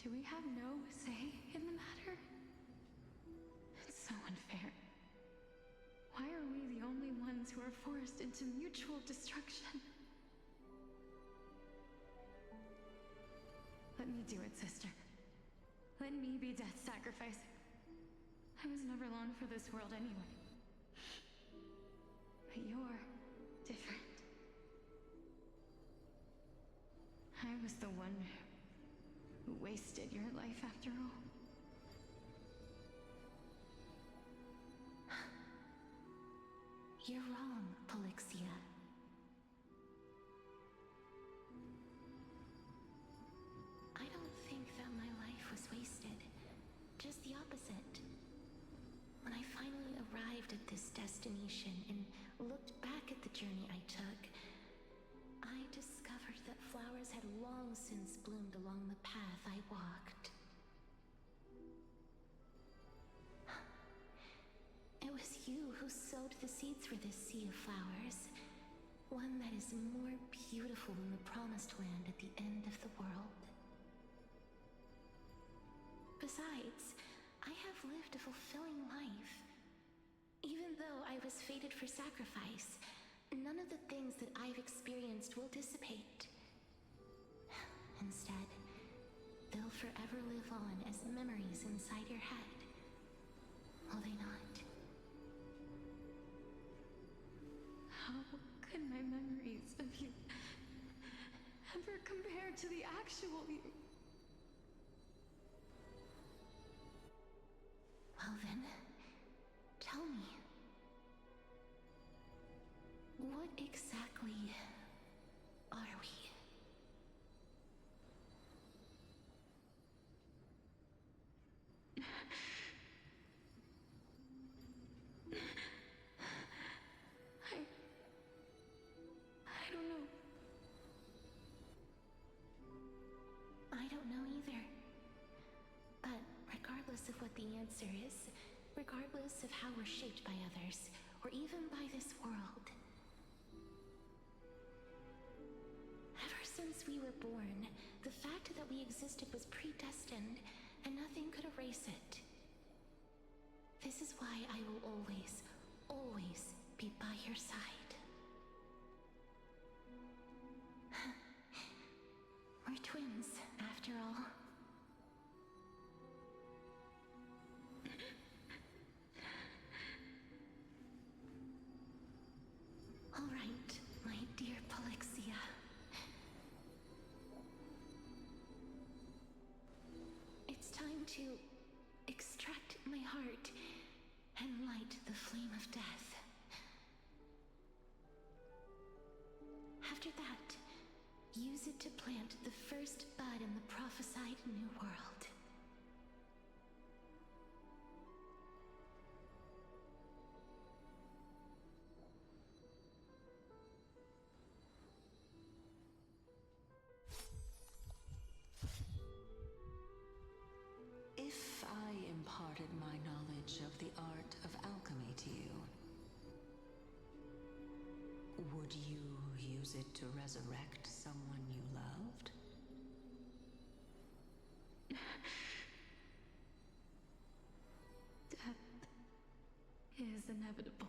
do we have no say in the matter? It's so unfair. Why are we the only ones who are forced into mutual destruction? Let me do it, sister. Let me be death's sacrifice. I was never long for this world anyway. But you're different. I was the one who wasted your life after all. You're wrong, Polixia. I don't think that my life was wasted. Just the opposite. When I finally arrived at this destination and looked back at the journey I took, I discovered that flowers had long since bloomed along the path I walked. was you who sowed the seeds for this sea of flowers. One that is more beautiful than the promised land at the end of the world. Besides, I have lived a fulfilling life. Even though I was fated for sacrifice, none of the things that I've experienced will dissipate. Instead, they'll forever live on as memories inside your head. Will they not? How could my memories of you ever compare to the actual you? Well then, tell me. What exactly are we? I don't know. I don't know either. But regardless of what the answer is, regardless of how we're shaped by others, or even by this world, ever since we were born, the fact that we existed was predestined, and nothing could erase it. This is why I will always, always be by your side. We're twins, after all. All right, my dear Polixia. It's time to extract my heart and light the flame of death. After that, use it to plant the first bud in the prophesied new world. If I imparted my knowledge of the art of alchemy to you, would you use it to resurrect someone you loved? Death is inevitable.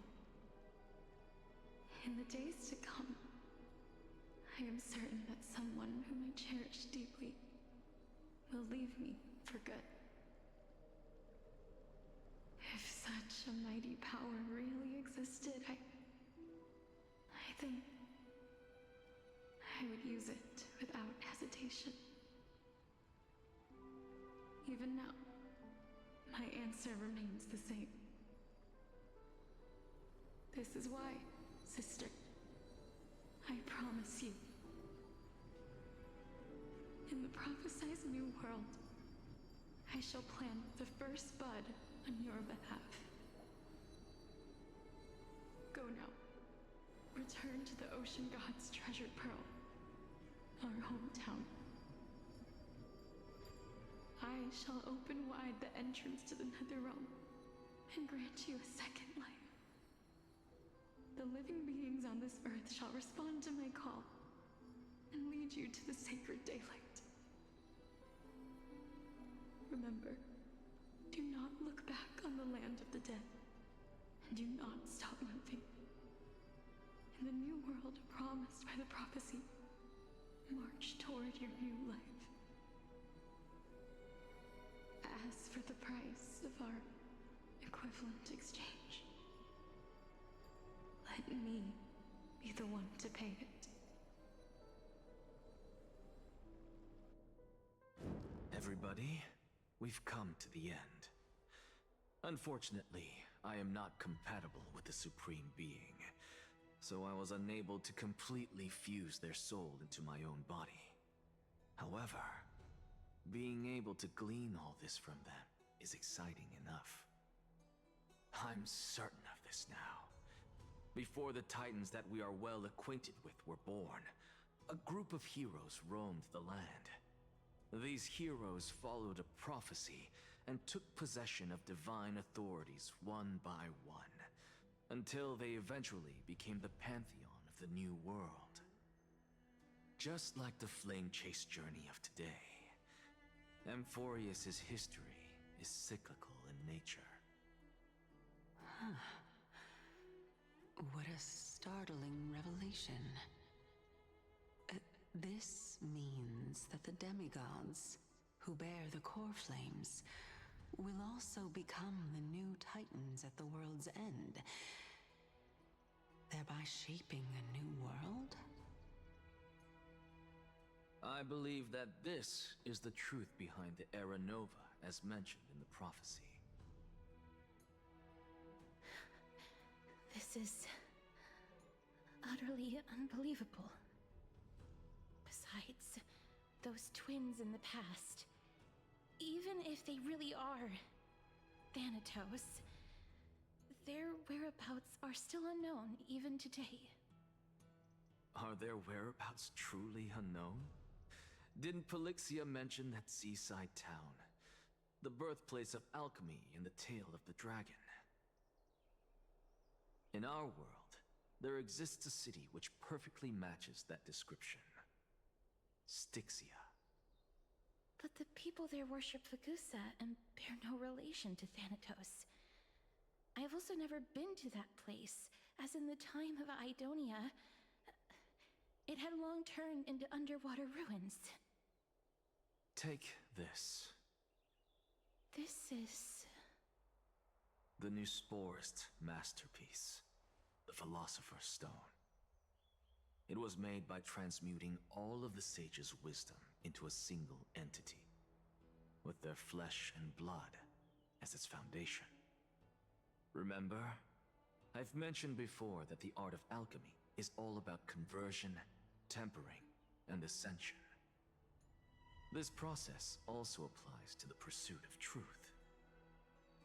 In the days to come, I am certain that someone whom I cherish deeply will leave me for good. If such a mighty power really existed, I think I would use it without hesitation. Even now, my answer remains the same. This is why, sister, I promise you, in the prophesized new world, I shall plant the first bud on your behalf. Go now. Return to the Ocean God's treasured pearl, our hometown. I shall open wide the entrance to the Netherrealm and grant you a second life. The living beings on this earth shall respond to my call and lead you to the sacred daylight. Remember, do not look back on the land of the dead, and do not stop moving. In the new world promised by the prophecy, march toward your new life. As for the price of our equivalent exchange, let me be the one to pay it. Everybody, we've come to the end. Unfortunately, I am not compatible with the Supreme Being, so I was unable to completely fuse their soul into my own body. However, being able to glean all this from them is exciting enough. I'm certain of this now. Before the Titans that we are well acquainted with were born, a group of heroes roamed the land. These heroes followed a prophecy and took possession of divine authorities one by one, until they eventually became the pantheon of the New World. Just like the flame chase journey of today, Amphorius's history is cyclical in nature. Huh. What a startling revelation. This means that the demigods, who bear the core flames, will also become the new titans at the world's end, thereby shaping a new world? I believe that this is the truth behind the Era Nova, as mentioned in the prophecy. This is utterly unbelievable. Besides, those twins in the past, even if they really are Thanatos, their whereabouts are still unknown even today. Are their whereabouts truly unknown? Didn't Polixia mention that seaside town, the birthplace of alchemy and the tale of the dragon? In our world, there exists a city which perfectly matches that description. Styxia. But the people there worship Fagusa and bear no relation to Thanatos. I have also never been to that place, as in the time of Idonia, it had long turned into underwater ruins. Take this. This is... the Nusporist masterpiece, the Philosopher's Stone. It was made by transmuting all of the sages' wisdom into a single entity, with their flesh and blood as its foundation. Remember, I've mentioned before that the art of alchemy is all about conversion, tempering, and ascension. This process also applies to the pursuit of truth.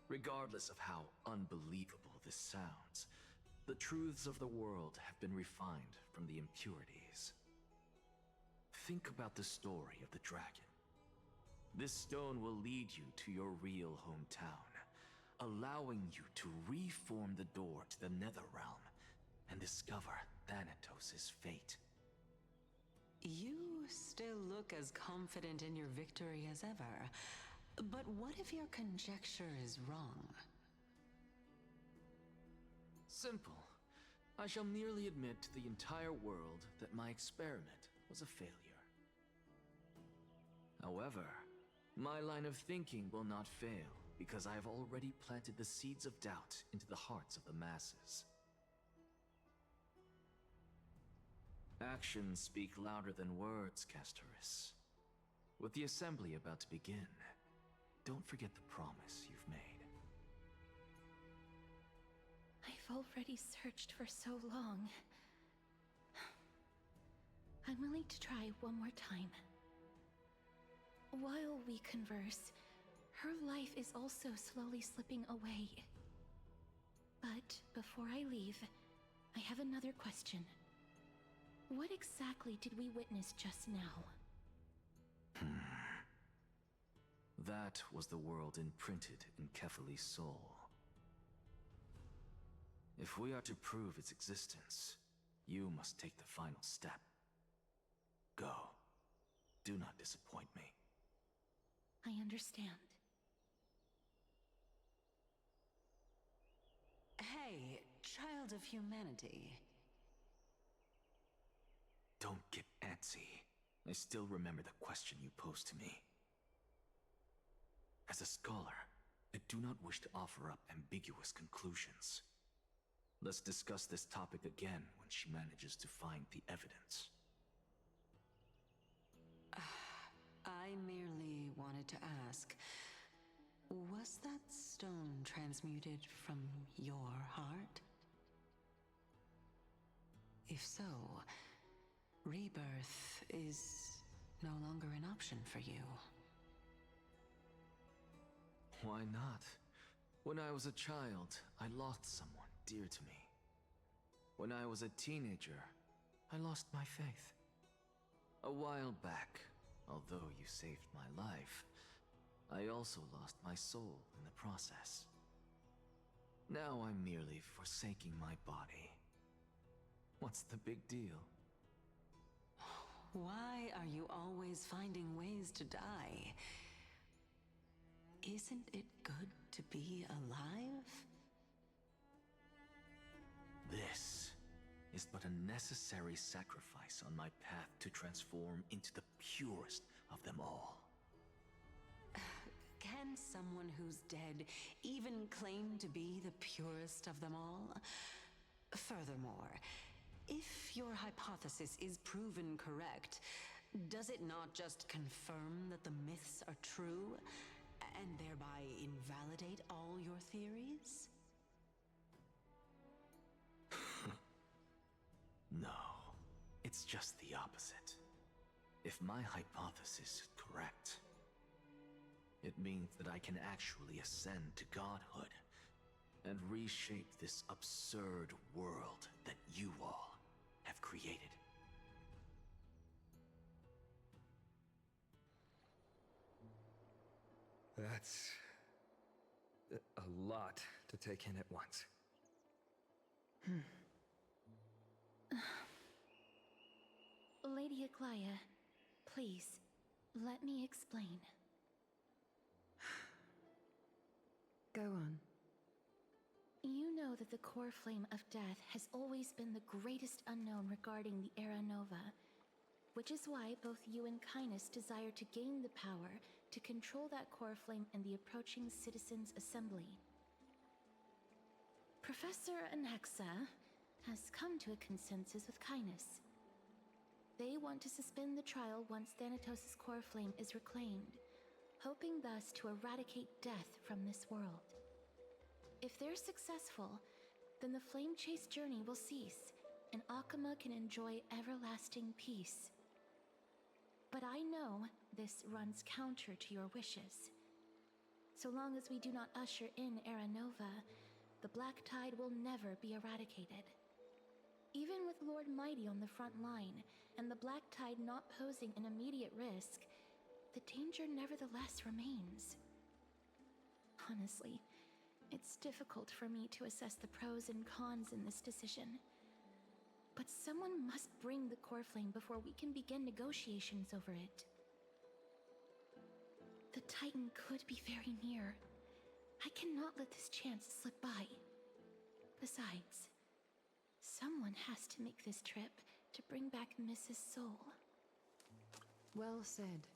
Regardless of how unbelievable this sounds, the truths of the world have been refined from the impurities. Think about the story of the dragon. This stone will lead you to your real hometown, allowing you to reform the door to the Netherrealm and discover Thanatos' fate. You still look as confident in your victory as ever. But what if your conjecture is wrong? Simple. I shall merely admit to the entire world that my experiment was a failure. However, my line of thinking will not fail because I have already planted the seeds of doubt into the hearts of the masses. Actions speak louder than words, Castoris. With the assembly about to begin, don't forget the promise you've made. I've already searched for so long. I'm willing to try one more time. While we converse, her life is also slowly slipping away. But before I leave, I have another question. What exactly did we witness just now? That was the world imprinted in Kefali's soul. If we are to prove its existence, you must take the final step. Go. Do not disappoint me. I understand. Hey, child of humanity. Don't get antsy. I still remember the question you posed to me. As a scholar, I do not wish to offer up ambiguous conclusions. Let's discuss this topic again when she manages to find the evidence. I merely wanted to ask, was that stone transmuted from your heart? If so, rebirth is no longer an option for you. Why not? When I was a child, I lost someone dear to me. When I was a teenager, I lost my faith. A while back, although you saved my life, I also lost my soul in the process. Now I'm merely forsaking my body. What's the big deal? Why are you always finding ways to die? Isn't it good to be alive? This is but a necessary sacrifice on my path to transform into the purest of them all. Can someone who's dead even claim to be the purest of them all? Furthermore, if your hypothesis is proven correct, does it not just confirm that the myths are true, and thereby invalidate all your theories? No, it's just the opposite. If my hypothesis is correct, it means that I can actually ascend to godhood and reshape this absurd world that you all have created. That's a lot to take in at once. Lady Aglaya, please, let me explain. Go on. You know that the core flame of death has always been the greatest unknown regarding the Era Nova, which is why both you and Kindness desire to gain the power to control that core flame in the approaching Citizens' Assembly. Professor Anaxa has come to a consensus with Kindness. They want to suspend the trial once Thanatos' core flame is reclaimed, hoping thus to eradicate death from this world. If they're successful, then the flame chase journey will cease, and Akama can enjoy everlasting peace. But I know this runs counter to your wishes. So long as we do not usher in Era Nova, the Black Tide will never be eradicated. Even with Lord Mighty on the front line, and the Black Tide not posing an immediate risk, the danger nevertheless remains. Honestly, it's difficult for me to assess the pros and cons in this decision. But someone must bring the core flame before we can begin negotiations over it. The Titan could be very near. I cannot let this chance slip by. Besides, someone has to make this trip to bring back Mrs. Soul. Well said.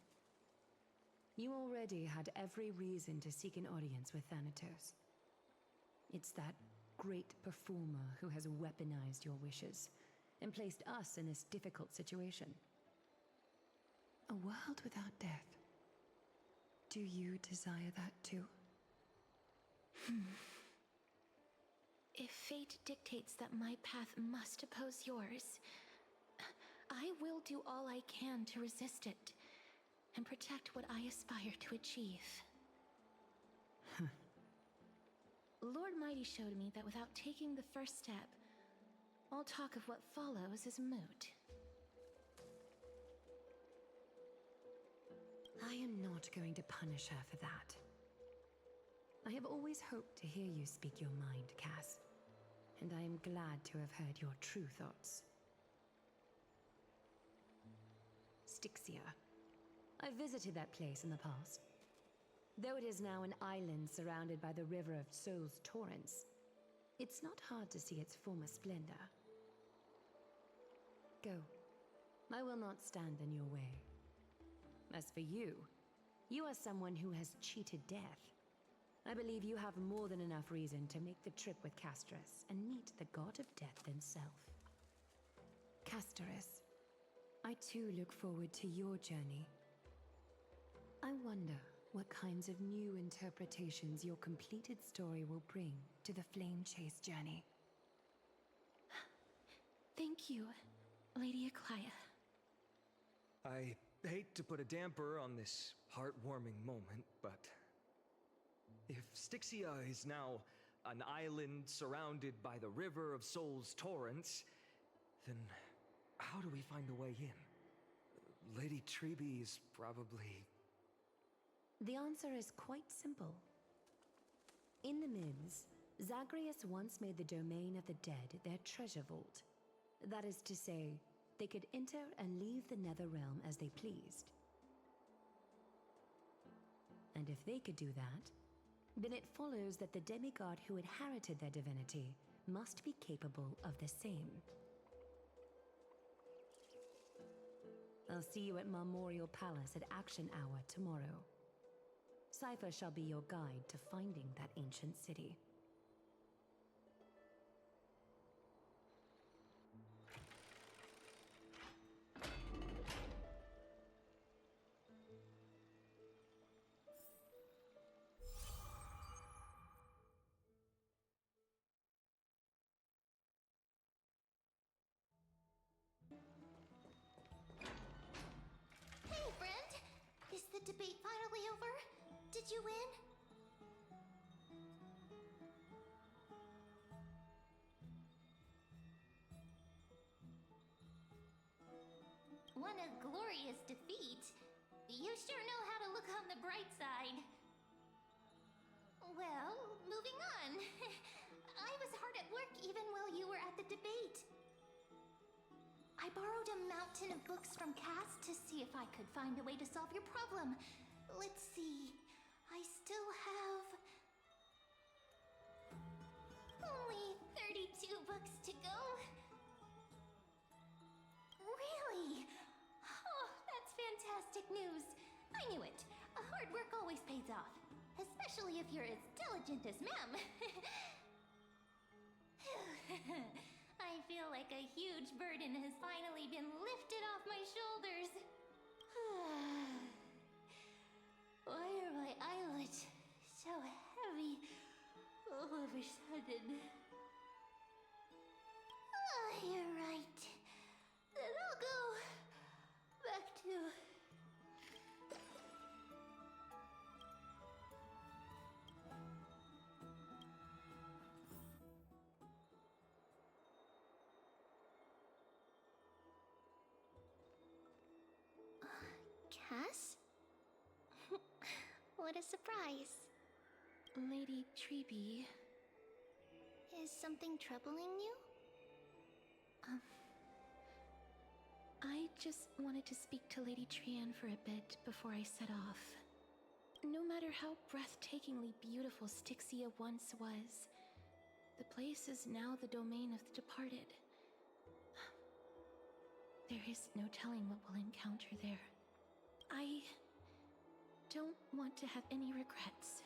You already had every reason to seek an audience with Thanatos. It's that great performer who has weaponized your wishes and placed us in this difficult situation. A world without death. Do you desire that too? If fate dictates that my path must oppose yours, I will do all I can to resist it and protect what I aspire to achieve. Lord Mighty showed me that without taking the first step, all talk of what follows is moot. I am not going to punish her for that. I have always hoped to hear you speak your mind, Cass, and I am glad to have heard your true thoughts. Styxia. I visited that place in the past. Though it is now an island surrounded by the river of Soul's torrents, it's not hard to see its former splendor. Go. I will not stand in your way. As for you, you are someone who has cheated death. I believe you have more than enough reason to make the trip with Casterus and meet the god of death himself. Casterus, I too look forward to your journey. I wonder what kinds of new interpretations your completed story will bring to the Flame Chase journey. Thank you, Lady Aglaya. I hate to put a damper on this heartwarming moment, but if Styxia is now an island surrounded by the river of Soul's torrents, then how do we find a way in? Lady Treby is probably... The answer is quite simple. In the Mids, Zagreus once made the domain of the dead their treasure vault. That is to say, they could enter and leave the Netherrealm as they pleased. And if they could do that, then it follows that the demigod who inherited their divinity must be capable of the same. I'll see you at Memorial Palace at Action Hour tomorrow. Cypher shall be your guide to finding that ancient city. Hey, friend! Is the debate finally over? Did you win? What a glorious defeat. You sure know how to look on the bright side. Well, moving on. I was hard at work even while you were at the debate. I borrowed a mountain of books from Cass to see if I could find a way to solve your problem. Let's see. I still have only 32 books to go. Really? Oh, that's fantastic news. I knew it. Hard work always pays off, especially if you're as diligent as Ma'am. I feel like a huge burden has finally been lifted off my shoulders. Why are my eyelids so heavy all of a sudden? You're right. Then I'll go back to... Cass? What a surprise. Lady Treeby. Is something troubling you? I just wanted to speak to Lady Trian for a bit before I set off. No matter how breathtakingly beautiful Styxia once was, the place is now the domain of the departed. There is no telling what we'll encounter there. I don't want to have any regrets.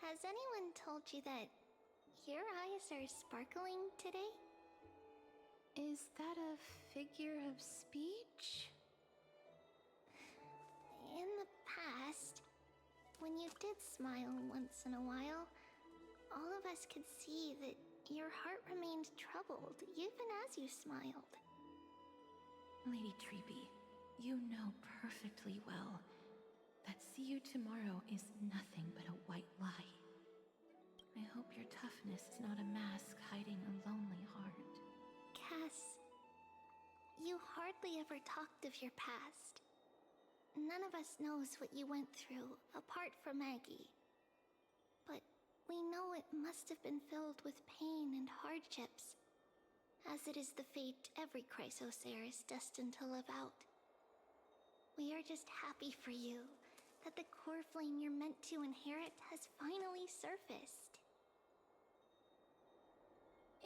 Has anyone told you that your eyes are sparkling today? Is that a figure of speech? In the past, when you did smile once in a while, all of us could see that your heart remained troubled even as you smiled. Lady Treeby, you know perfectly well that see you tomorrow is nothing but a white lie. I hope your toughness is not a mask hiding a lonely heart. Cass, you hardly ever talked of your past. None of us knows what you went through apart from Maggie. But we know it must have been filled with pain and hardships, as it is the fate every Chrysosaur is destined to live out. We are just happy for you that the core flame you're meant to inherit has finally surfaced.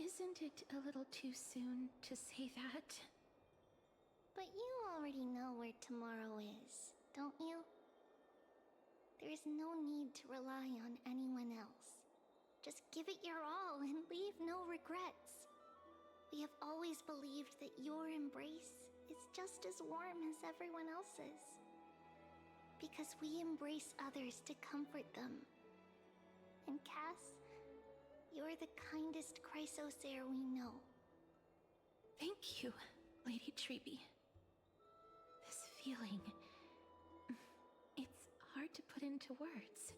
Isn't it a little too soon to say that? But you already know where tomorrow is, don't you? There is no need to rely on anyone else. Just give it your all and leave no regrets. We have always believed that your embrace is just as warm as everyone else's. Because we embrace others to comfort them. And Cass, you're the kindest Chrysosaur we know. Thank you, Lady Treeby. This feeling... it's hard to put into words.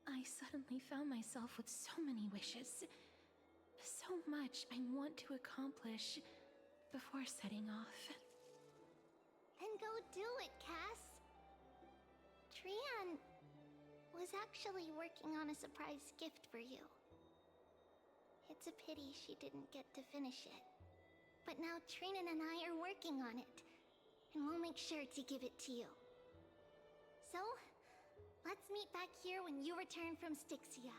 I suddenly found myself with so many wishes. So much I want to accomplish before setting off. Then go do it, Cass. Trian was actually working on a surprise gift for you. It's a pity she didn't get to finish it. But now Trinan and I are working on it, and we'll make sure to give it to you. So, let's meet back here when you return from Styxia.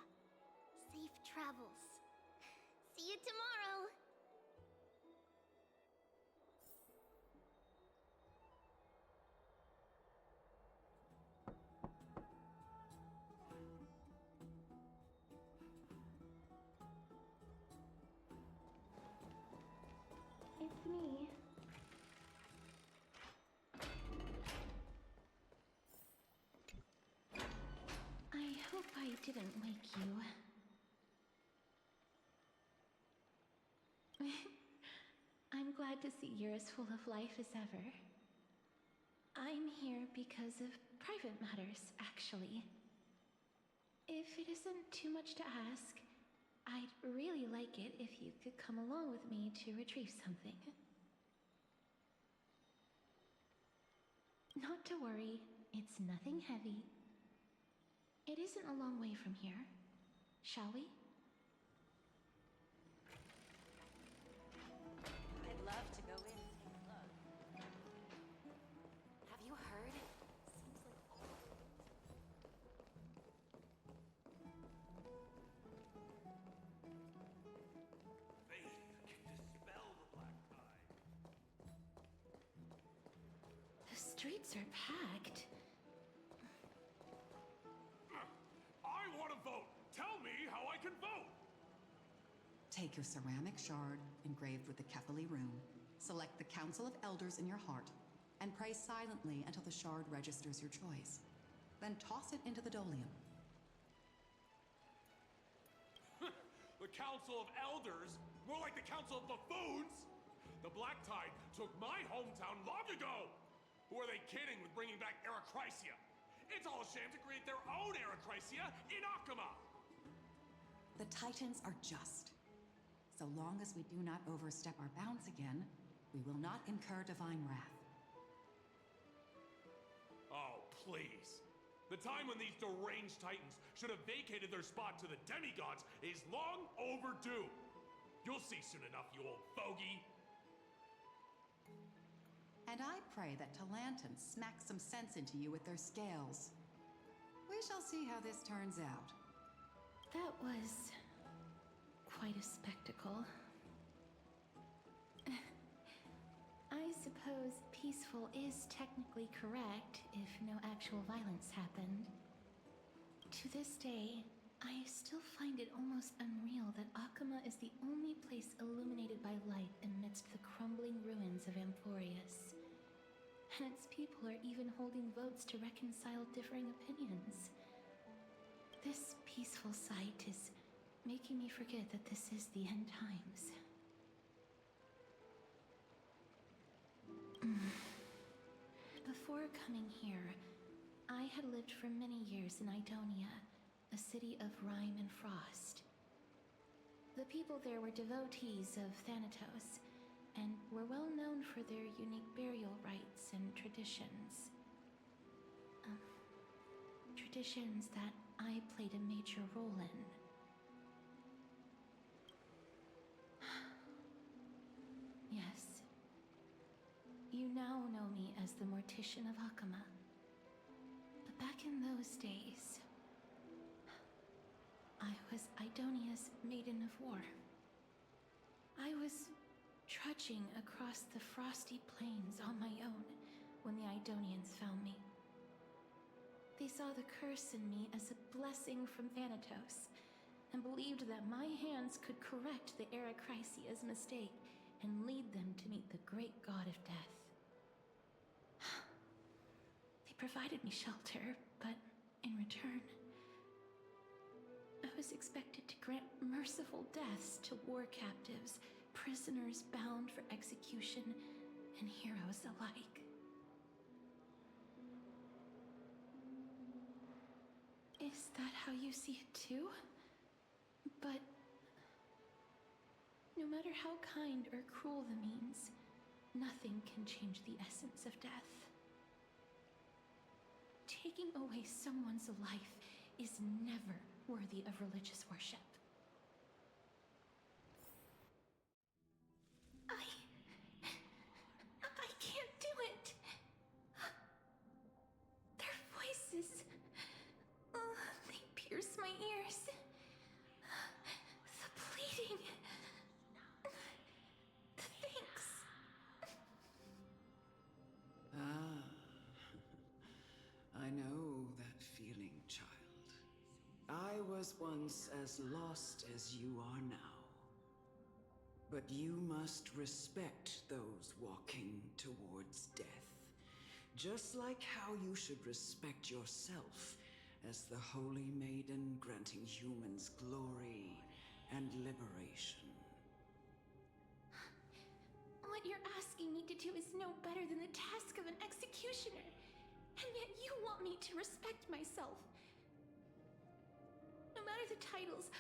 Safe travels. See you tomorrow! It's me. I hope I didn't wake you. I'm glad to see you're as full of life as ever. I'm here because of private matters, actually. If it isn't too much to ask, I'd really like it if you could come along with me to retrieve something. Not to worry, it's nothing heavy. It isn't a long way from here. Shall we? I'd love to go in and take a look. Have you heard? Seems like Faith can dispel the black tide. The streets are packed. I want to vote! Tell me how I can vote! Take your ceramic shard engraved with the Kefali rune, select the Council of Elders in your heart, and pray silently until the shard registers your choice. Then toss it into the Dolium. The Council of Elders? More like the Council of Buffoons? The Black Tide took my hometown long ago! Who are they kidding with bringing back Erechrysia? It's all a sham to create their own Erechrysia in Akama! The Titans are just. So long as we do not overstep our bounds again, we will not incur divine wrath. Oh, please. The time when these deranged Titans should have vacated their spot to the demigods is long overdue. You'll see soon enough, you old fogey. And I pray that Talanton smack some sense into you with their scales. We shall see how this turns out. That was quite a spectacle. I suppose peaceful is technically correct if no actual violence happened. To this day, I still find it almost unreal that Akama is the only place illuminated by light amidst the crumbling ruins of Amphorius. And its people are even holding votes to reconcile differing opinions. This peaceful sight is making me forget that this is the end times. Before coming here, I had lived for many years in Idonia, a city of rime and frost. The people there were devotees of Thanatos, and were well known for their unique burial rites and traditions. Traditions that I played a major role in. Yes. You now know me as the Mortician of Akama. But back in those days, I was Idonia's Maiden of War. I was trudging across the frosty plains on my own when the Idonians found me. They saw the curse in me as a blessing from Thanatos, and believed that my hands could correct the Erechrysia's mistake and lead them to meet the great god of death. They provided me shelter, but in return, I was expected to grant merciful deaths to war captives, prisoners bound for execution, and heroes alike. Is that how you see it too? But no matter how kind or cruel the means, Nothing can change the essence of death. Taking away someone's life is never worthy of religious worship. I can't do it. Their voices, they pierce my ears. The pleading. The thanks. Ah. I know that feeling, child. I was once as lost as you are now. But you must respect those walking towards death. Just like how you should respect yourself as the Holy Maiden granting humans glory and liberation. What you're asking me to do is no better than the task of an executioner. And yet you want me to respect myself. No matter the titles,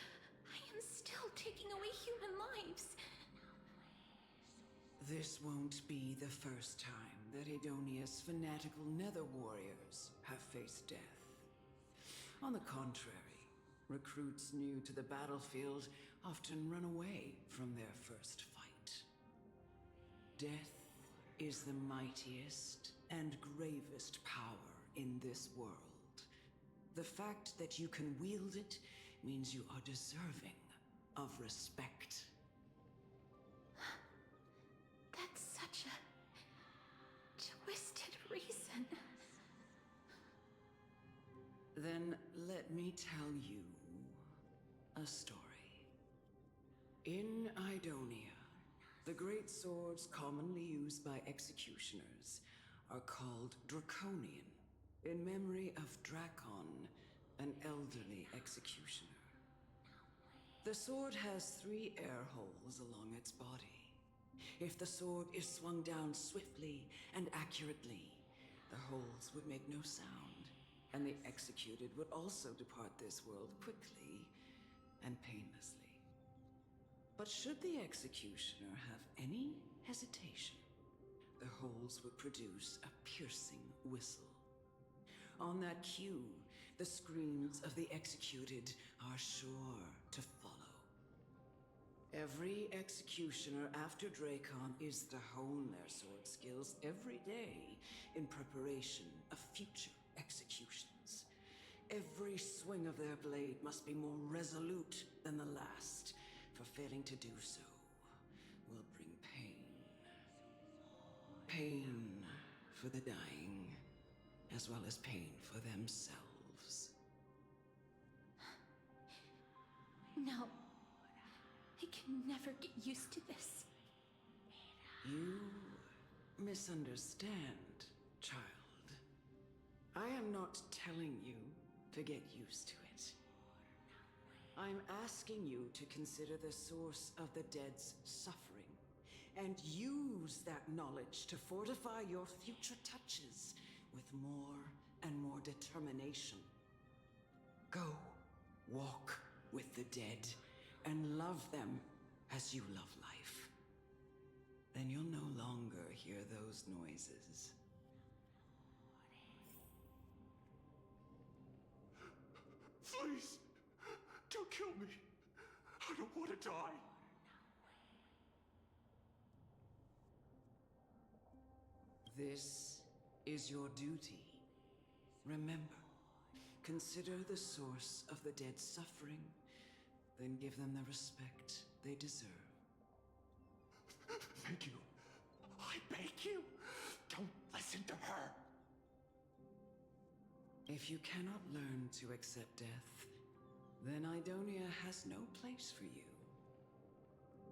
I am still taking away human lives. This won't be the first time that Edonia's fanatical nether warriors have faced death. On the contrary, recruits new to the battlefield often run away from their first fight. Death is the mightiest and gravest power in this world. The fact that you can wield it means you are deserving of respect. That's such a twisted reason. Then let me tell you a story. In Idonia, the great swords commonly used by executioners are called Draconian, in memory of Drakon, an elderly executioner. The sword has 3 air holes along its body. If the sword is swung down swiftly and accurately, the holes would make no sound, and the executed would also depart this world quickly and painlessly. But should the executioner have any hesitation, the holes would produce a piercing whistle. On that cue, the screams of the executed are sure to follow. Every executioner after Drakon is to hone their sword skills every day in preparation of future executions. Every swing of their blade must be more resolute than the last, for failing to do so will bring pain. Pain for the dying, as well as pain for themselves. No. I can never get used to this. You misunderstand, child. I am not telling you to get used to it. I'm asking you to consider the source of the dead's suffering and use that knowledge to fortify your future touches with more and more determination. Go, walk with the dead and love them as you love life. Then you'll no longer hear those noises. Please, don't kill me. I don't want to die. This is your duty. Remember, consider the source of the dead's suffering, then give them the respect they deserve. Thank you. I beg you, don't listen to her. If you cannot learn to accept death, then Idonia has no place for you.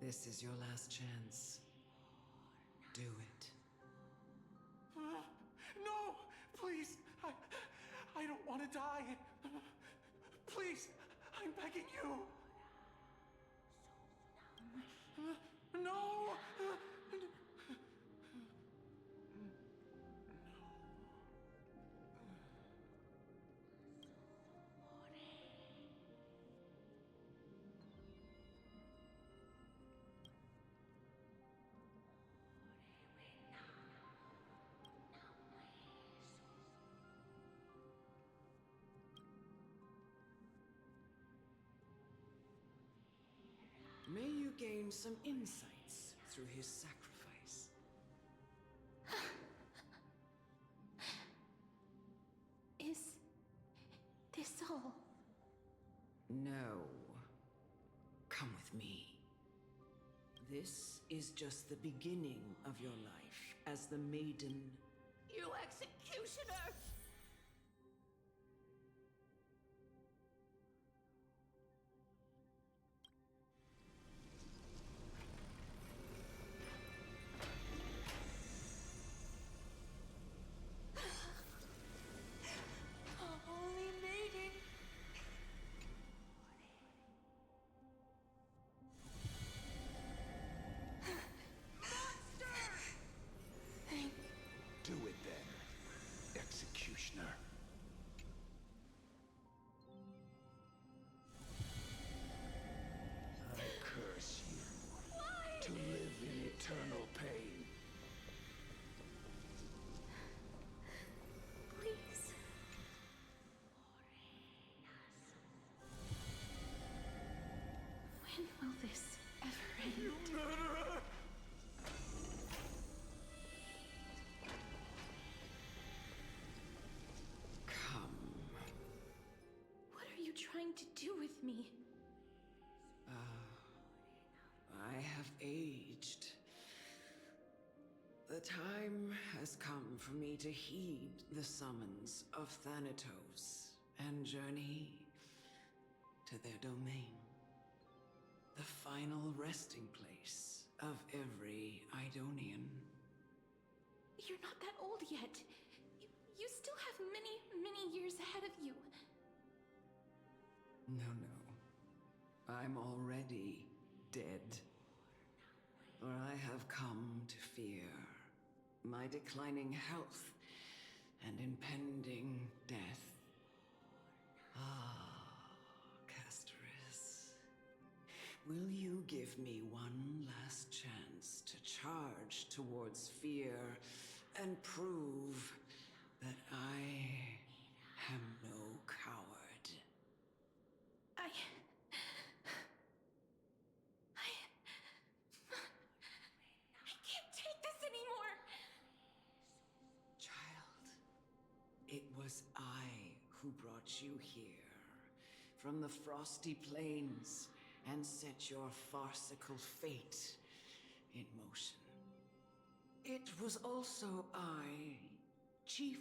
This is your last chance. Do it. No! Please! I don't want to die! Please! I'm begging you! No! gain some insights through his sacrifice. Is this all? No. Come with me. This is just the beginning of your life as the Maiden. You executioner! Holy Maiden! Do it then, executioner. I curse you to live in eternal pain. Please. When will this ever end? You murderer! Come. What are you trying to do with me? I have aged. The time has come for me to heed the summons of Thanatos and journey to their domain. The final resting place of every Idonian. You're not that old yet. You still have many, many years ahead of you. No, no. I'm already dead. For I have come to fear my declining health and impending death. Ah, Castoris. Will you give me one last chance to charge towards fear and prove that I am no coward? I can't take this anymore! Child, it was I who brought you here from the frosty plains and set your farcical fate in motion. It was also I, Chief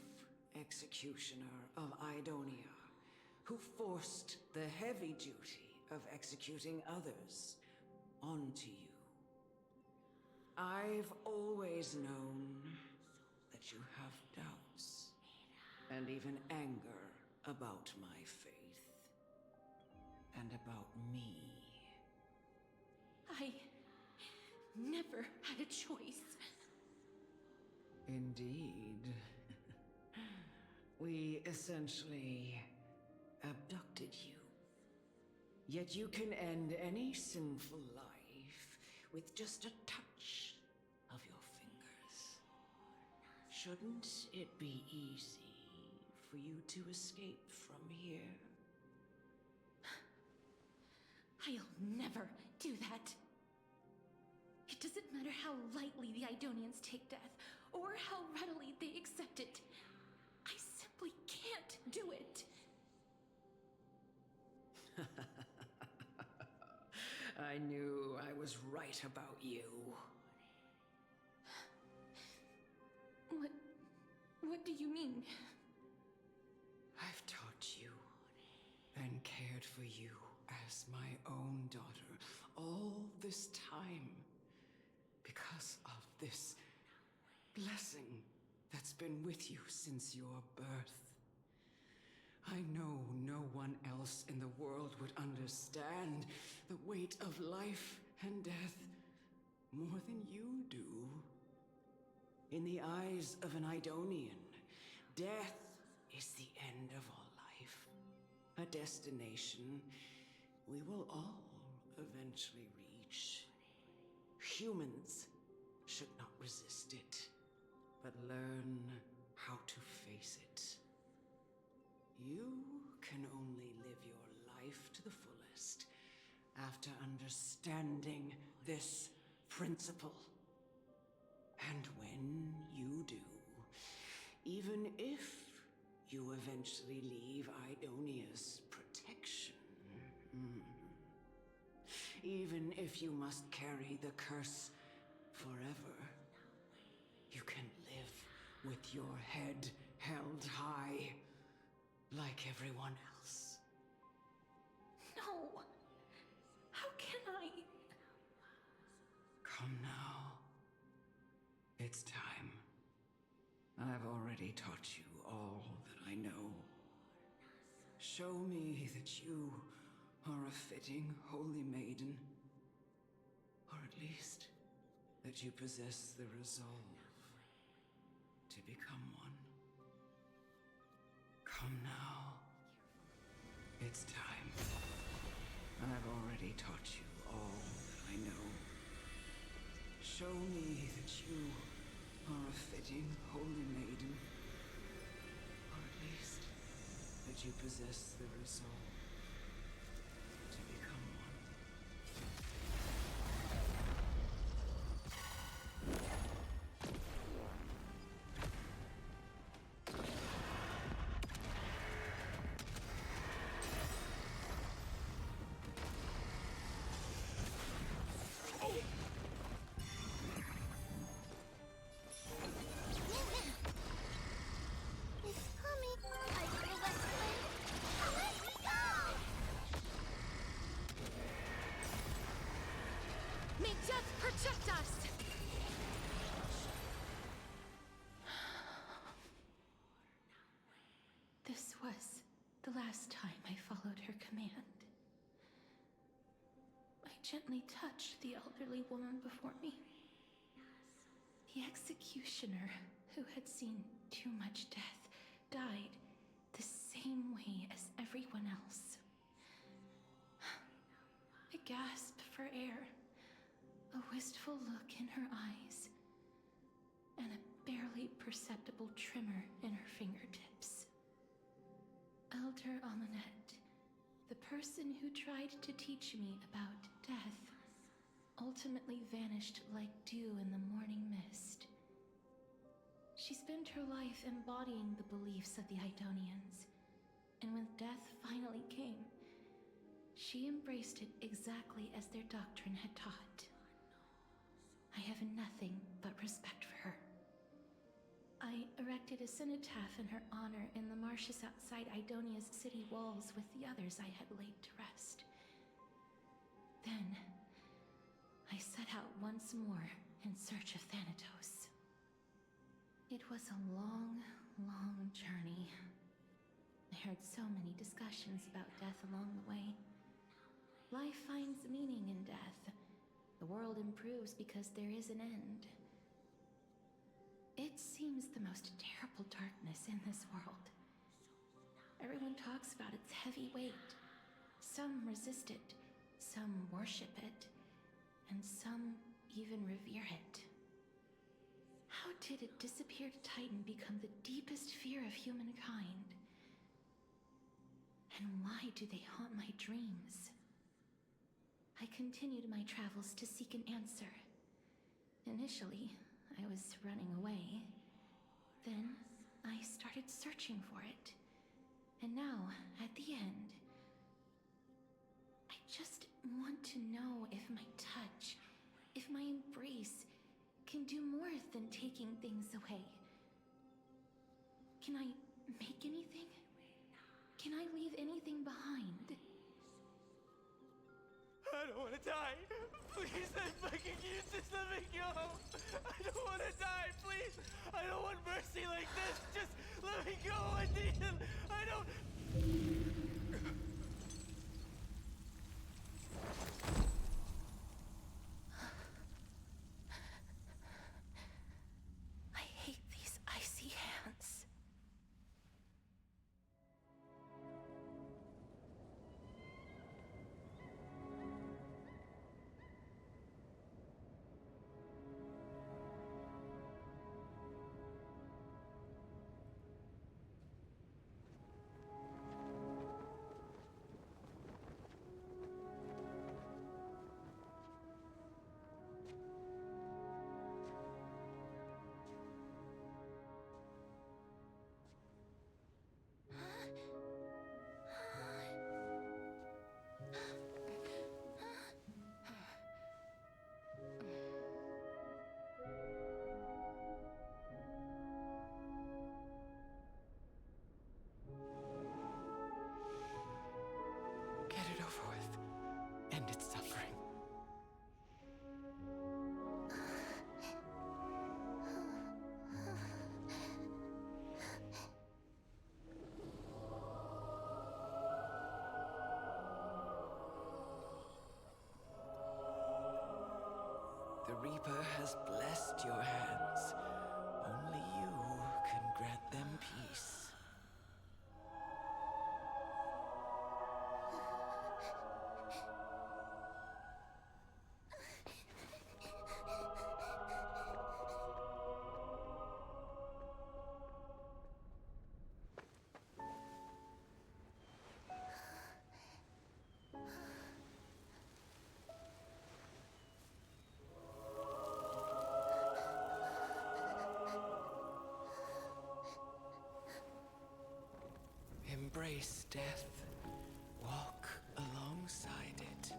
Executioner of Idonia, who forced the heavy duty of executing others onto you. I've always known that you have doubts and even anger about my faith and about me. I never had a choice. Indeed. We essentially abducted you. Yet you can end any sinful life with just a touch of your fingers. Shouldn't it be easy for you to escape from here? I'll never do that. It doesn't matter how lightly the Idonians take death, or how readily they accept it. I simply can't do it. I knew I was right about you. What do you mean? I've taught you and cared for you as my own daughter all this time because of this blessing that's been with you since your birth. I know no one else in the world would understand the weight of life and death more than you do. In the eyes of an Idonian, death is the end of all life. A destination we will all eventually reach. Humans should not resist it, but learn how to face it. You can only live your life to the fullest after understanding this principle. And when you do, even if you eventually leave Idonia's protection, even if you must carry the curse forever, you can live with your head held high, like everyone else. No! How can I? Come now. It's time. I've already taught you all that I know. Show me that you are a fitting holy maiden, or at least that you possess the resolve to become one. Come now. It's time. I've already taught you all that I know. Show me that you are a fitting holy maiden, or at least that you possess the resolve to become one. It's coming. I feel that flame. Let me go! May death protect us! This was the last time I followed her command. I gently touched the elderly woman before me. The executioner, who had seen too much death, died the same way as everyone else. I gasped for air, a wistful look in her eyes, and a barely perceptible tremor in her fingertips. Elder Amunet, the person who tried to teach me about death, ultimately vanished like dew in the morning mist. She spent her life embodying the beliefs of the Idonians, and when death finally came, she embraced it exactly as their doctrine had taught. I have nothing but respect for her. I erected a cenotaph in her honor in the marshes outside Idonia's city walls with the others I had laid to rest. Then, I set out once more in search of Thanatos. It was a long, long journey. I heard so many discussions about death along the way. Life finds meaning in death. The world improves because there is an end. It seems the most terrible darkness in this world. Everyone talks about its heavy weight. Some resist it, some worship it, and some even revere it. How did a disappeared Titan become the deepest fear of humankind? And why do they haunt my dreams? I continued my travels to seek an answer. Initially, I was running away. Then, I started searching for it. And now, at the end, I just want to know if my touch, if my embrace, can do more than taking things away. Can I make anything? Can I leave anything behind? I don't want to die. Please, I'm begging you, just let me go. I don't want to die, please. I don't want mercy like this. Just let me go, Adean. I don't... I hate these icy hands. Reaper has blessed your hands. Only you can grant them peace. Embrace death. Walk alongside it.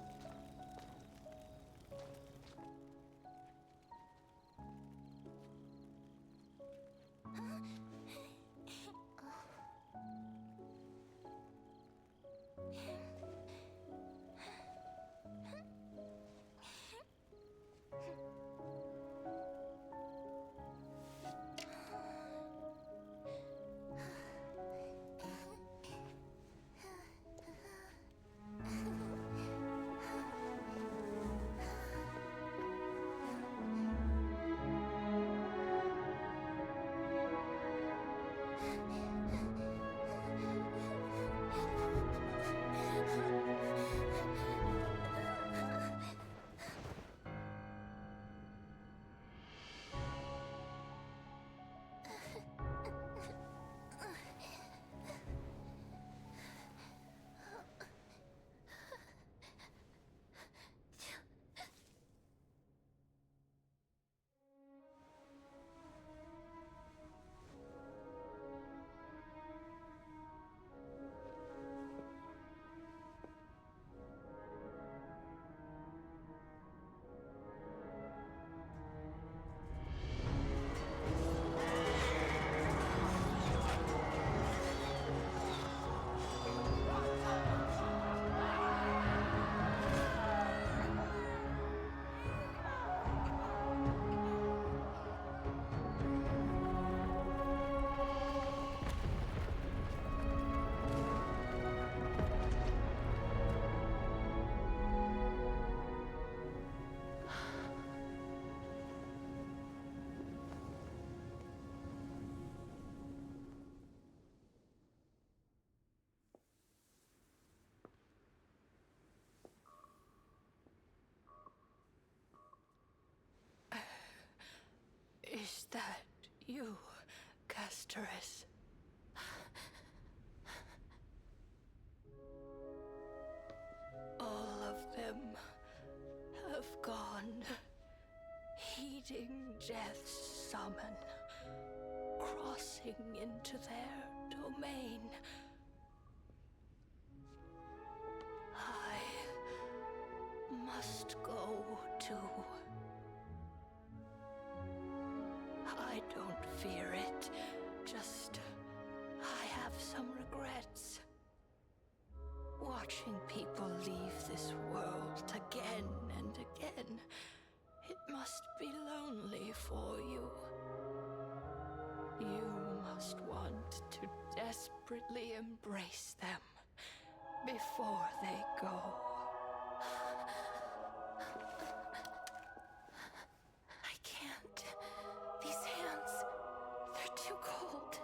Is that you, Castoris? All of them have gone, heeding death's summon, crossing into their domain. I must go too. I don't fear it, just I have some regrets. Watching people leave this world again and again, it must be lonely for you. You must want to desperately embrace them before they go. I can't. These hands, they're too cold.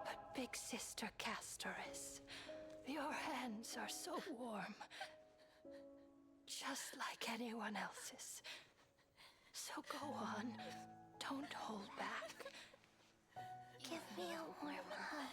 But Big Sister Castoris, your hands are so warm. Just like anyone else's. So go on, don't hold back. Give me a warm hug.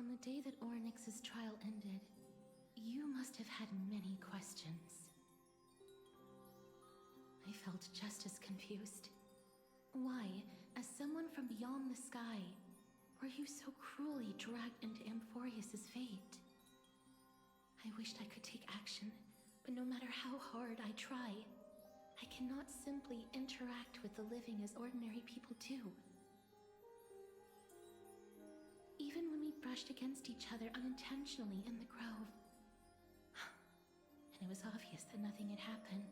On the day that Orynyx's trial ended, you must have had many questions. I felt just as confused. Why, as someone from beyond the sky, were you so cruelly dragged into Amphorius's fate? I wished I could take action, but no matter how hard I try, I cannot simply interact with the living as ordinary people do. Even when we brushed against each other unintentionally in the grove, and it was obvious that nothing had happened.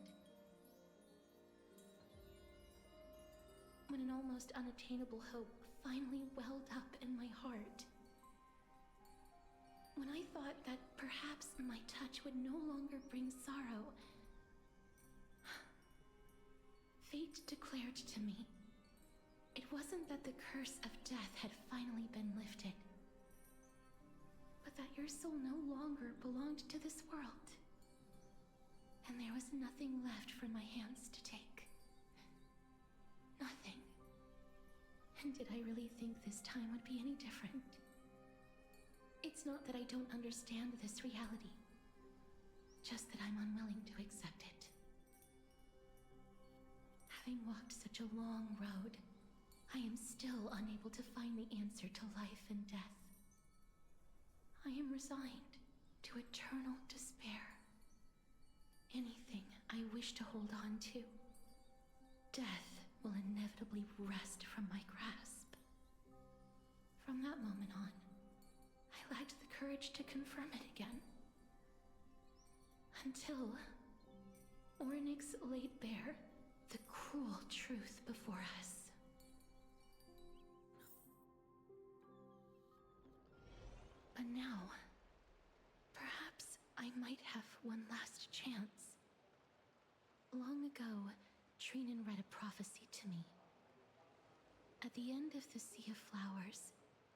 When an almost unattainable hope finally welled up in my heart. When I thought that perhaps my touch would no longer bring sorrow, fate declared to me, it wasn't that the curse of death had finally been lifted, but that your soul no longer belonged to this world, and there was nothing left for my hands to take. Nothing. And did I really think this time would be any different? It's not that I don't understand this reality, just that I'm unwilling to accept it. Having walked such a long road, I am still unable to find the answer to life and death. I am resigned to eternal despair. Anything I wish to hold on to, death will inevitably wrest from my grasp. From that moment on, I lacked the courage to confirm it again. Until Orynyx laid bare the cruel truth before us. But now, perhaps I might have one last chance. Long ago, Trinan read a prophecy to me. At the end of the Sea of Flowers,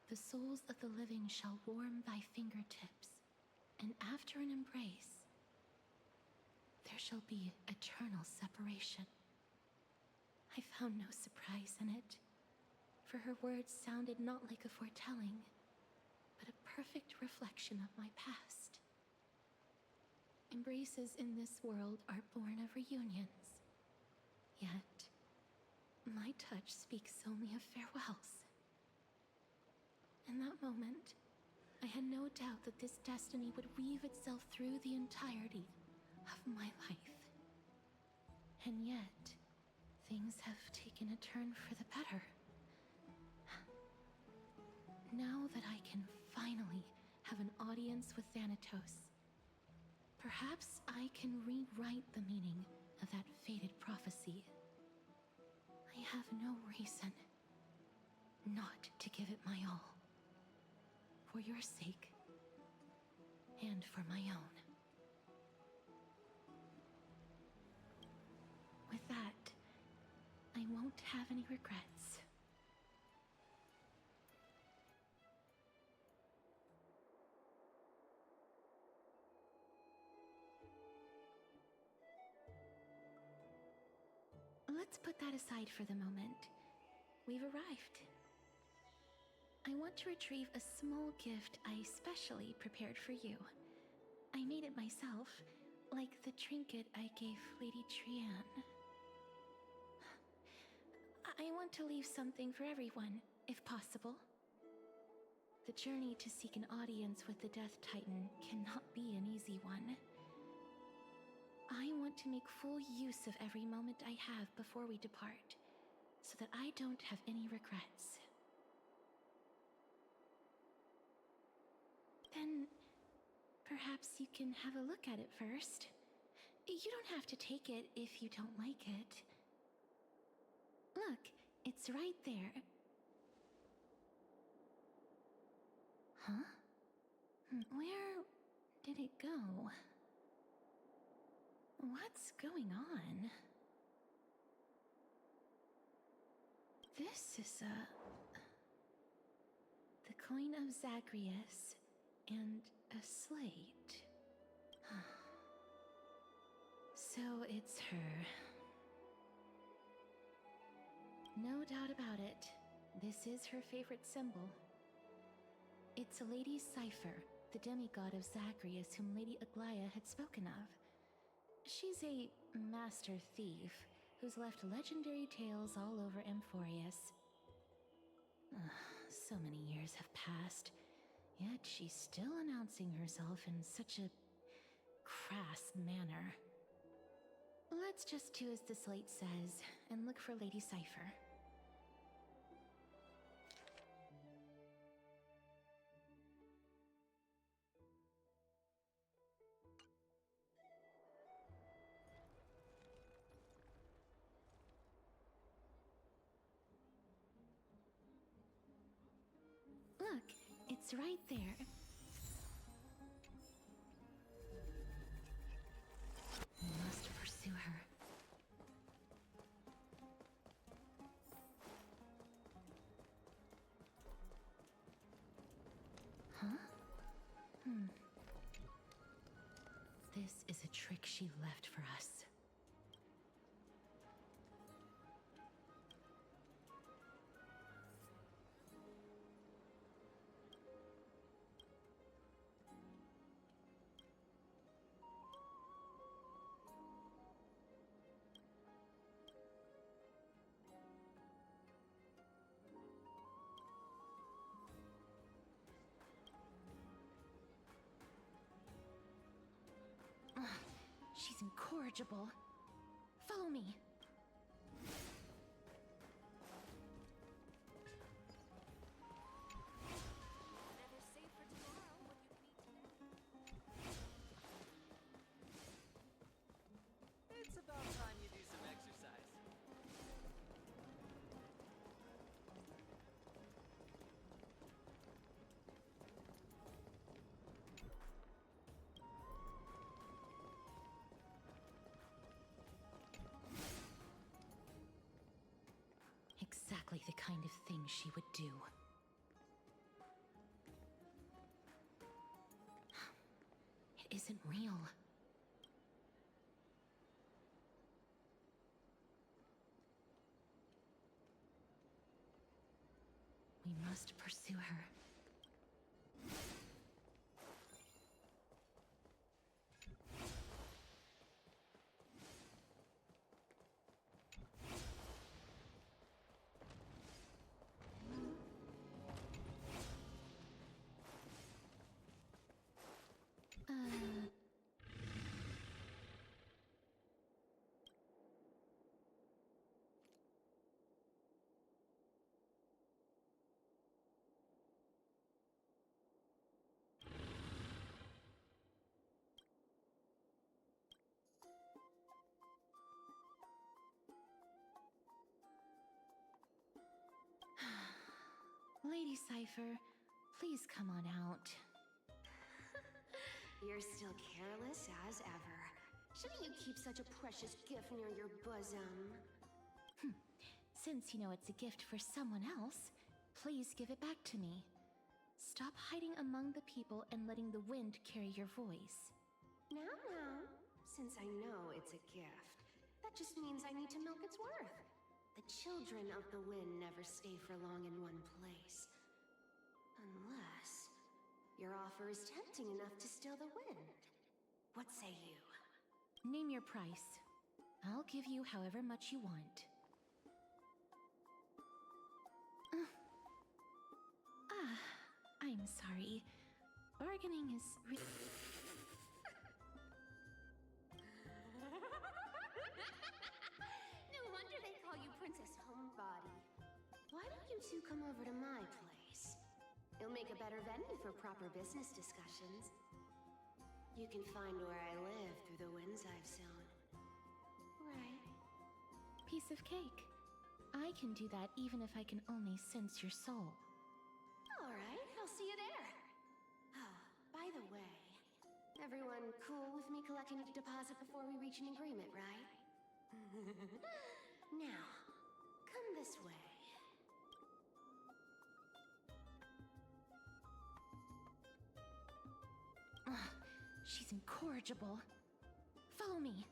the souls of the living shall warm thy fingertips, and after an embrace, there shall be eternal separation. I found no surprise in it, for her words sounded not like a foretelling, but a perfect reflection of my past. Embraces in this world are born of reunions. Yet, my touch speaks only of farewells. In that moment, I had no doubt that this destiny would weave itself through the entirety of my life. And yet, things have taken a turn for the better. Now that I can finally have an audience with Thanatos, perhaps I can rewrite the meaning of that fated prophecy. I have no reason not to give it my all. For your sake, and for my own. With that, I won't have any regrets. Let's put that aside for the moment. We've arrived. I want to retrieve a small gift I specially prepared for you. I made it myself, like the trinket I gave Lady Trianne. I want to leave something for everyone, if possible. The journey to seek an audience with the Death Titan cannot be an easy one. I want to make full use of every moment I have before we depart, so that I don't have any regrets. Then, perhaps you can have a look at it first. You don't have to take it if you don't like it. Look, it's right there. Huh? Where did it go? What's going on? This is the coin of Zagreus and a slate. So it's her. No doubt about it. This is her favorite symbol. It's Lady Cypher, the demigod of Zagreus whom Lady Aglaya had spoken of. She's a master thief who's left legendary tales all over Amphorius. So many years have passed, yet she's still announcing herself in such a crass manner. Let's just do as the slate says and look for Lady Cypher. Look, it's right there. We must pursue her. Huh? This is a trick she left for us. She's incorrigible. Follow me. It's about time you do some exercise. Exactly the kind of thing she would do. It isn't real. We must pursue her. Lady Cypher, please come on out. You're still careless as ever. Shouldn't you keep such a precious gift near your bosom? Since you know it's a gift for someone else, please give it back to me. Stop hiding among the people and letting the wind carry your voice. Now, since I know it's a gift, that just means I need to milk its worth. The children of the wind never stay for long in one place. Unless your offer is tempting enough to still the wind. What say you? Name your price. I'll give you however much you want. I'm sorry. Bargaining is No wonder they call you Princess Homebody. Why don't you two come over to my place? It'll make a better venue for proper business discussions. You can find where I live through the winds I've sown. Right. piece of cake. I can do that even if I can only sense your soul. All right, I'll see you there. Oh, by the way, everyone cool with me collecting a deposit before we reach an agreement, right? Now, come this way. She's incorrigible. Follow me.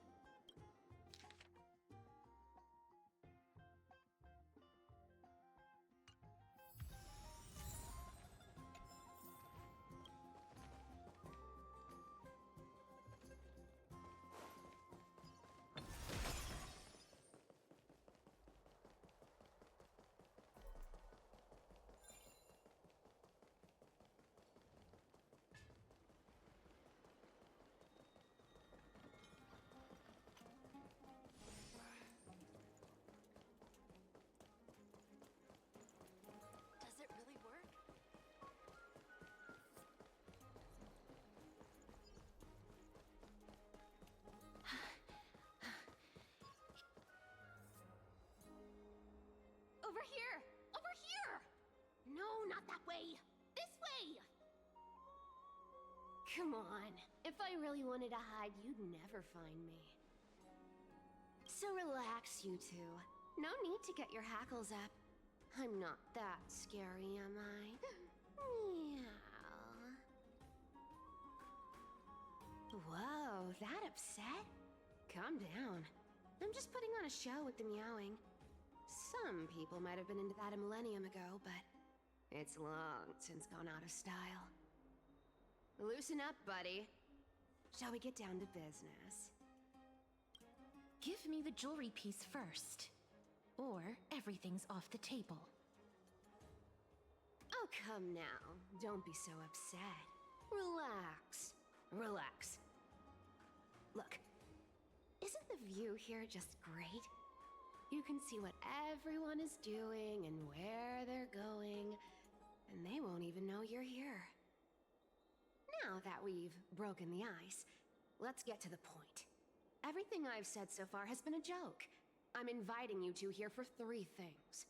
not that way! This way! Come on. If I really wanted to hide, you'd never find me. So relax, you two. No need to get your hackles up. I'm not that scary, am I? Meow. Whoa, that upset? Calm down. I'm just putting on a show with the meowing. Some people might have been into that a millennium ago, but it's long since gone out of style. Loosen up, buddy. Shall we get down to business? Give me the jewelry piece first, or everything's off the table. Oh, come now. Don't be so upset. Relax. Relax. Look, isn't the view here just great? You can see what everyone is doing and where they're going, and they won't even know you're here. Now that we've broken the ice, let's get to the point. Everything I've said so far has been a joke. I'm inviting you two here for 3 things.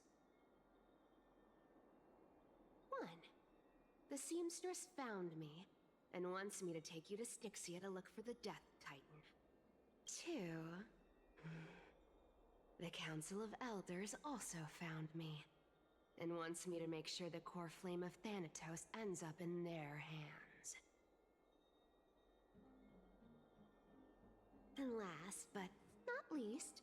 1. The seamstress found me and wants me to take you to Styxia to look for the Death Titan. 2. The Council of Elders also found me and wants me to make sure the core flame of Thanatos ends up in their hands. And last, but not least,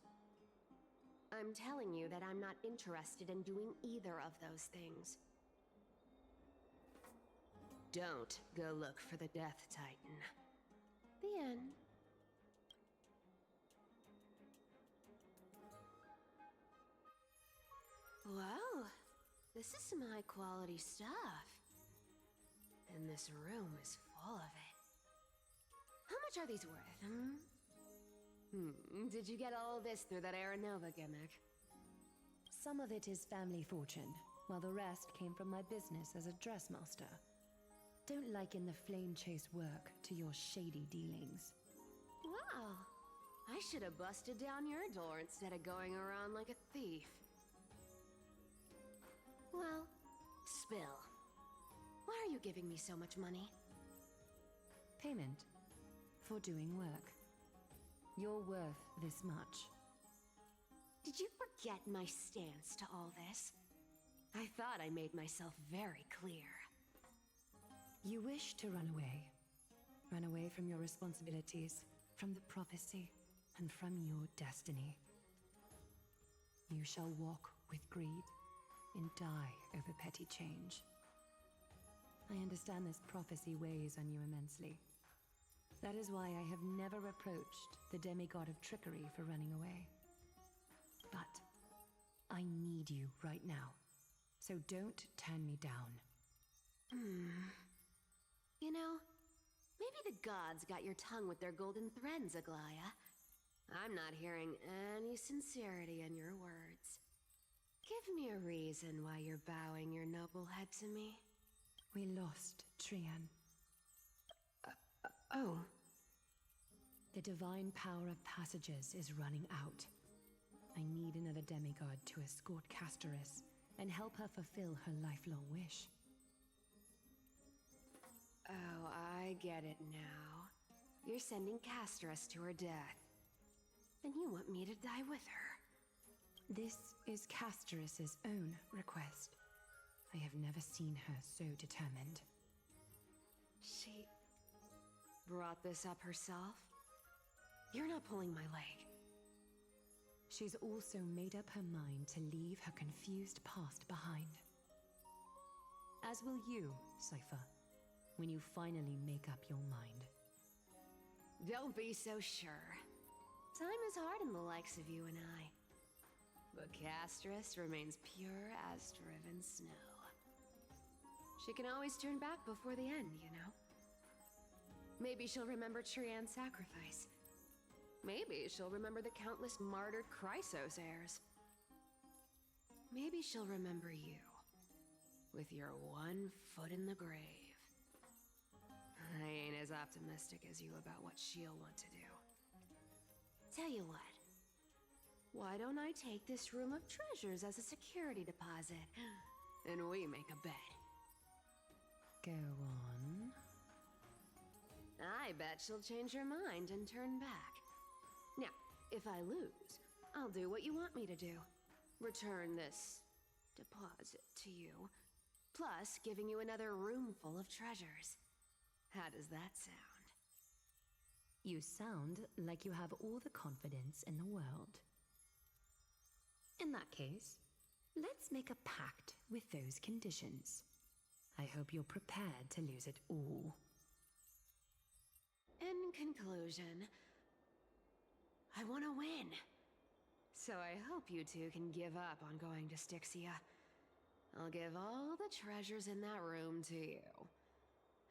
I'm telling you that I'm not interested in doing either of those things. Don't go look for the Death Titan. The end. Wow, this is some high-quality stuff. And this room is full of it. How much are these worth, Did you get all this through that Aranova gimmick? Some of it is family fortune, while the rest came from my business as a dressmaster. Don't liken the flame chase work to your shady dealings. Wow, I should have busted down your door instead of going around like a thief. Well, spill. Why are you giving me so much money? Payment for doing work. You're worth this much. Did you forget my stance to all this? I thought I made myself very clear. You wish to run away. Run away from your responsibilities, from the prophecy, and from your destiny. You shall walk with greed and die over petty change. I understand this prophecy weighs on you immensely. That is why I have never reproached the demigod of trickery for running away. But I need you right now, so don't turn me down. You know, maybe the gods got your tongue with their golden threads, Aglaya. I'm not hearing any sincerity in your words. Give me a reason why you're bowing your noble head to me. We lost Trian. Oh. The divine power of passages is running out. I need another demigod to escort Castoris and help her fulfill her lifelong wish. Oh, I get it now. You're sending Castoris to her death. And you want me to die with her. This is Castoris' own request. I have never seen her so determined. She brought this up herself? You're not pulling my leg. She's also made up her mind to leave her confused past behind. As will you, Cypher, when you finally make up your mind. Don't be so sure. Time is hard in the likes of you and I. But Castoris remains pure as driven snow. She can always turn back before the end, you know? Maybe she'll remember Trian's sacrifice. Maybe she'll remember the countless martyred Chrysos heirs. Maybe she'll remember you, with your one foot in the grave. I ain't as optimistic as you about what she'll want to do. Tell you what. Why don't I take this room of treasures as a security deposit, and we make a bet? Go on. I bet she'll change her mind and turn back. Now, if I lose, I'll do what you want me to do. Return this deposit to you, plus giving you another room full of treasures. How does that sound? You sound like you have all the confidence in the world. In that case, let's make a pact with those conditions. I hope you're prepared to lose it all. In conclusion, I want to win. So I hope you two can give up on going to Styxia. I'll give all the treasures in that room to you.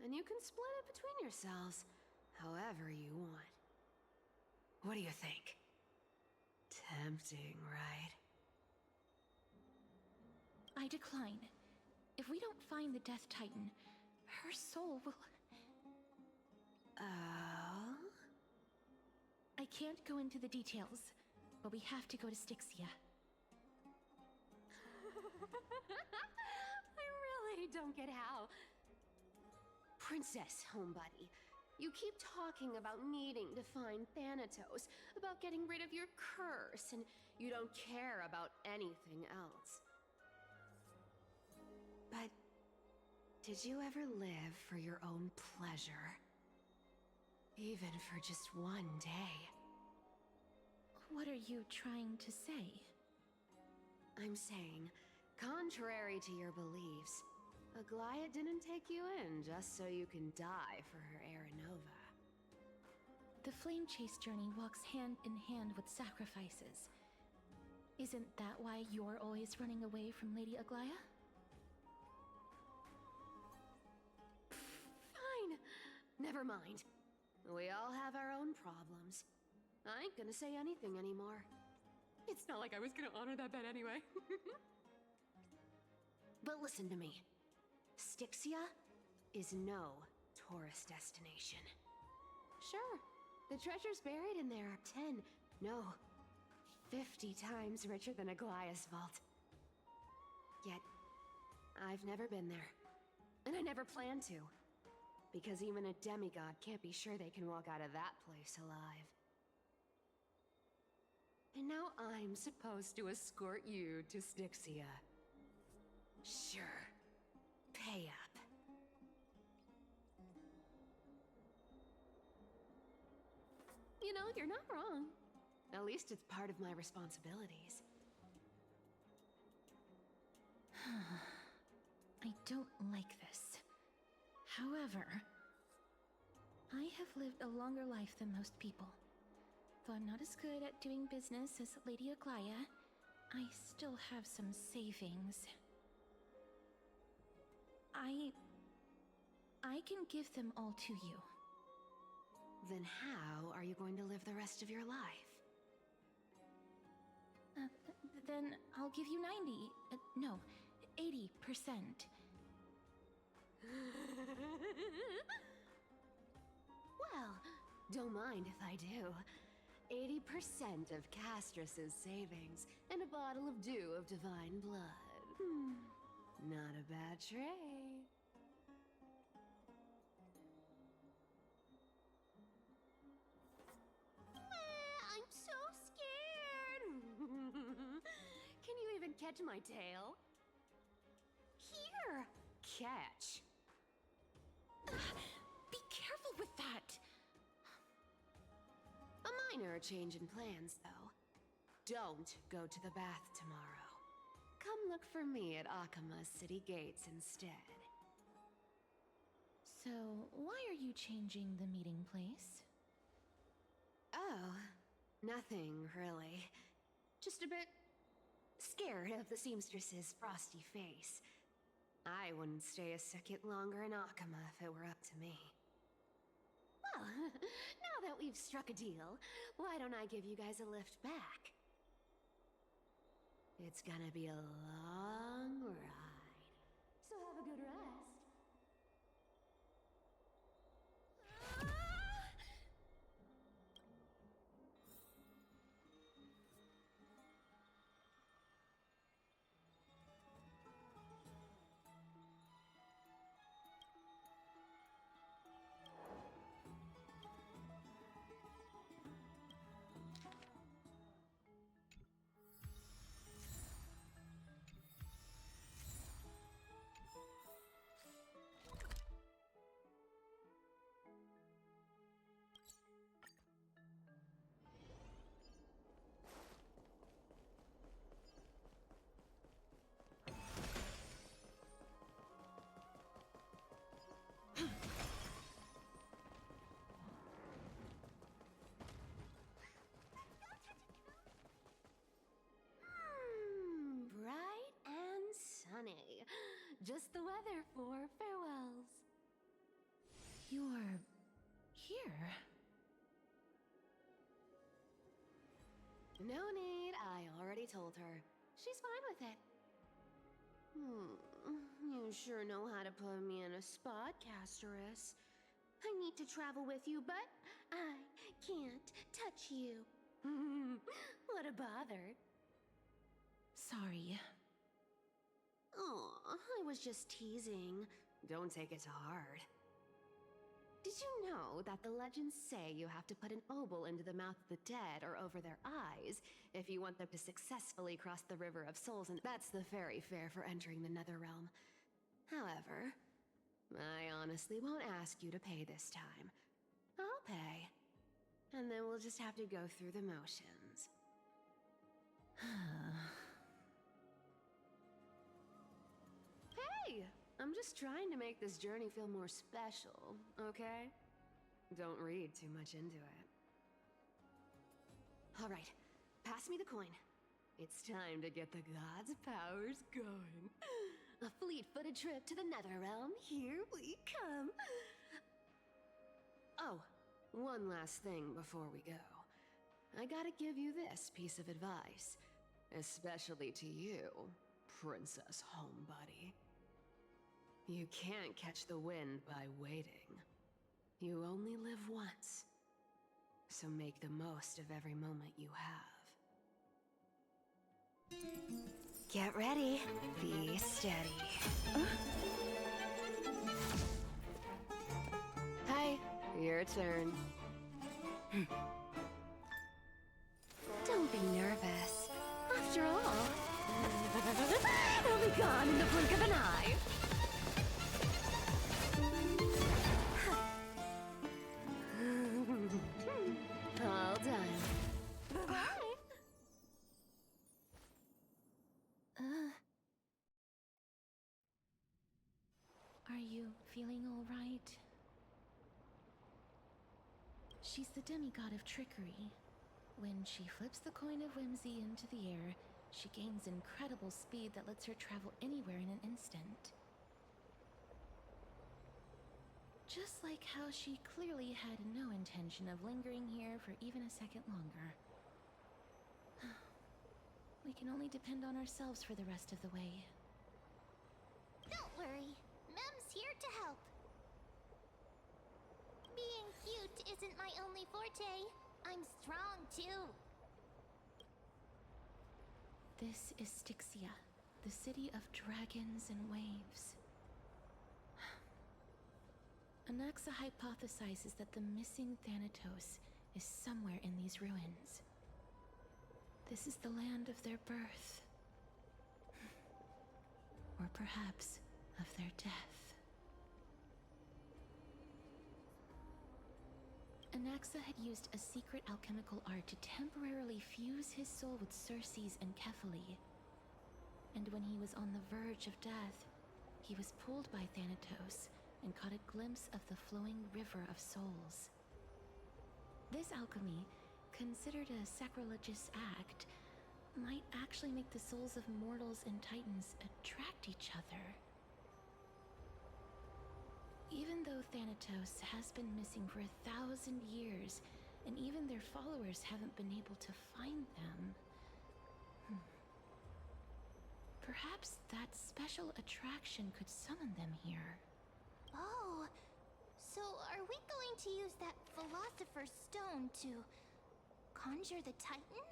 And you can split it between yourselves however you want. What do you think? Tempting, right? I decline. If we don't find the Death Titan, her soul will... Oh? I can't go into the details, but we have to go to Styxia. I really don't get how. Princess, homebuddy, you keep talking about needing to find Thanatos, about getting rid of your curse, and you don't care about anything else. But did you ever live for your own pleasure? Even for just one day? What are you trying to say? I'm saying, contrary to your beliefs, Aglaia didn't take you in just so you can die for her Aranova. The flame chase journey walks hand in hand with sacrifices. Isn't that why you're always running away from Lady Aglaia? Fine. Never mind. We all have our own problems. I ain't gonna say anything anymore. It's not like I was gonna honor that bet anyway. But listen to me. Styxia is no tourist destination. Sure, the treasures buried in there are 10, no, 50 times richer than Aglaia's vault. Yet, I've never been there. And I never plan to. Because even a demigod can't be sure they can walk out of that place alive. And now I'm supposed to escort you to Styxia. Sure. Pay up. You know, you're not wrong. At least it's part of my responsibilities. I don't like this. However, I have lived a longer life than most people. Though I'm not as good at doing business as Lady Aglaia, I still have some savings. I can give them all to you. Then how are you going to live the rest of your life? Then I'll give you 90, no, 80%. Well, don't mind if I do. 80% of Castrus's savings and a bottle of dew of divine blood. Not a bad trade. I'm so scared. Can you even catch my tail? Here! Catch. Be careful with that! A minor change in plans, though. Don't go to the bath tomorrow. Come look for me at Akama's city gates instead. So, why are you changing the meeting place? Oh, nothing really. Just a bit scared of the seamstress's frosty face. I wouldn't stay a second longer in Akama if it were up to me. Well, now that we've struck a deal, why don't I give you guys a lift back? It's gonna be a long ride. So have a good rest. Just the weather for farewells. You're here. No need, I already told her. She's fine with it. You sure know how to put me in a spot, Castorus. I need to travel with you, but I can't touch you. What a bother. Sorry. Oh, I was just teasing. Don't take it to heart. Did you know that the legends say you have to put an obol into the mouth of the dead or over their eyes if you want them to successfully cross the River of Souls, and that's the fairy fare for entering the Netherrealm. However, I honestly won't ask you to pay this time. I'll pay. And then we'll just have to go through the motions. Hey! I'm just trying to make this journey feel more special, okay? Don't read too much into it. Alright, pass me the coin. It's time to get the gods' powers going. A fleet-footed trip to the Netherrealm, here we come. Oh, one last thing before we go. I gotta give you this piece of advice, especially to you, Princess Homebody. You can't catch the wind by waiting. You only live once, so make the most of every moment you have. Get ready, be steady. Hi, your turn. Don't be nervous. After all, it'll be gone in the blink of an eye. All done. Bye-bye. Are you feeling all right? She's the demigod of trickery. When she flips the coin of whimsy into the air, she gains incredible speed that lets her travel anywhere in an instant. Just like how she clearly had no intention of lingering here for even a second longer. We can only depend on ourselves for the rest of the way. Don't worry, Mem's here to help. Being cute isn't my only forte. I'm strong too. This is Styxia, the city of dragons and waves. Anaxa hypothesizes that the missing Thanatos is somewhere in these ruins. This is the land of their birth. Or perhaps of their death. Anaxa had used a secret alchemical art to temporarily fuse his soul with Circe's and Kephae. And when he was on the verge of death, he was pulled by Thanatos and caught a glimpse of the flowing river of souls. This alchemy, considered a sacrilegious act, might actually make the souls of mortals and titans attract each other. Even though Thanatos has been missing for 1,000 years, and even their followers haven't been able to find them, perhaps that special attraction could summon them here. Oh, so are we going to use that Philosopher's Stone to conjure the Titan?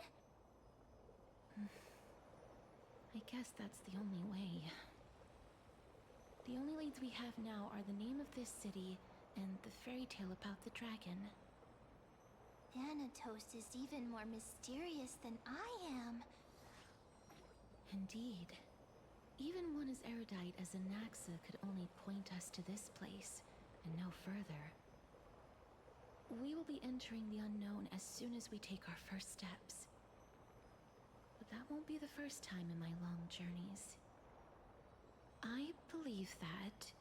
I guess that's the only way. The only leads we have now are the name of this city and the fairy tale about the dragon. Thanatos is even more mysterious than I am. Indeed. Even one as erudite as Anaxa could only point us to this place, and no further. We will be entering the unknown as soon as we take our first steps. But that won't be the first time in my long journeys. I believe that,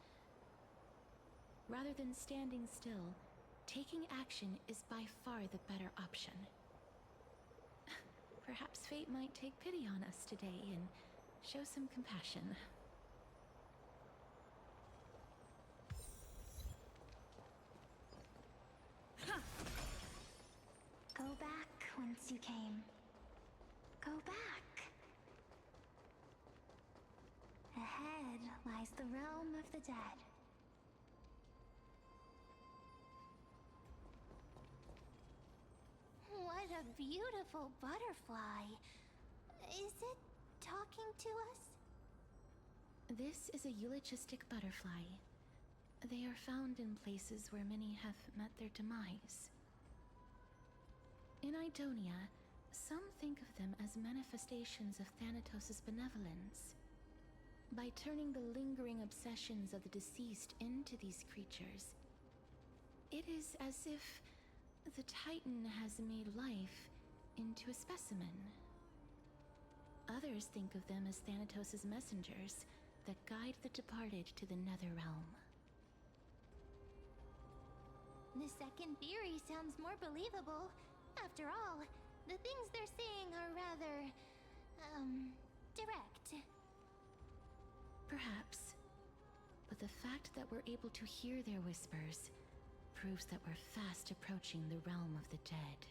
rather than standing still, taking action is by far the better option. Perhaps fate might take pity on us today and show some compassion. whence you came. Go back. Ahead lies the realm of the dead. What a beautiful butterfly. Is it talking to us? This is a eulogistic butterfly. They are found in places where many have met their demise. In Idonia, some think of them as manifestations of Thanatos' benevolence. By turning the lingering obsessions of the deceased into these creatures, it is as if the Titan has made life into a specimen. Others think of them as Thanatos' messengers that guide the departed to the Netherrealm. The second theory sounds more believable. After all, the things they're saying are rather, direct. Perhaps. But the fact that we're able to hear their whispers proves that we're fast approaching the realm of the dead.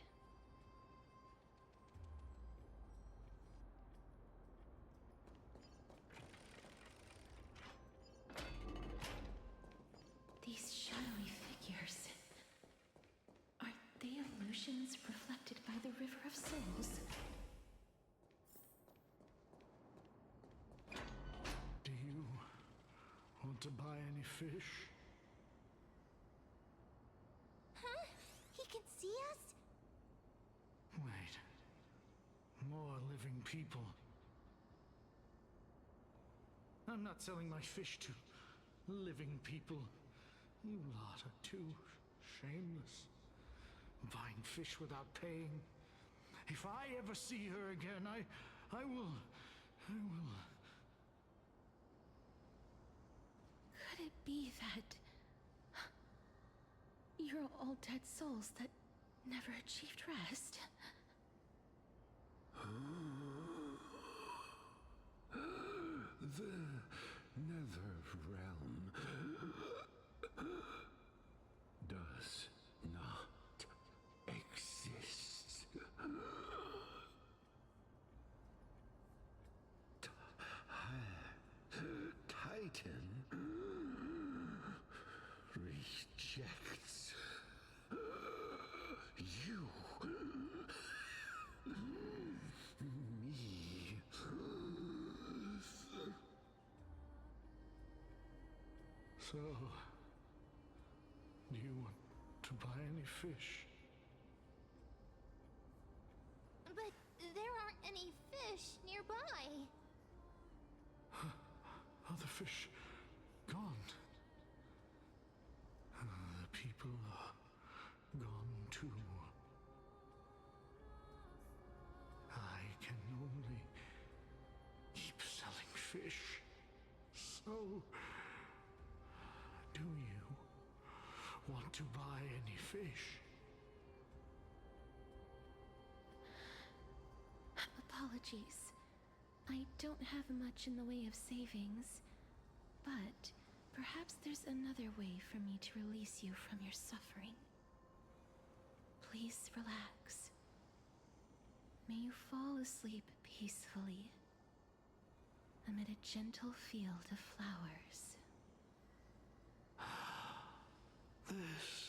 These shadowy figures. Are they illusions reflected by the River of Souls? Do you want to buy any fish? Huh? He can see us? Wait. More living people. I'm not selling my fish to living people. You lot are too shameless. Buying fish without paying. If I ever see her again, I will... Could it be that you're all dead souls that never achieved rest? The Netherrealm does not exist. Titan rejects you. Me. So, do you want to buy any fish? But there aren't any fish nearby. Other fish gone. The people are gone too. I can only keep selling fish. So, do you want to buy any fish? Apologies. I don't have much in the way of savings, but perhaps there's another way for me to release you from your suffering. Please relax. May you fall asleep peacefully amid a gentle field of flowers. This.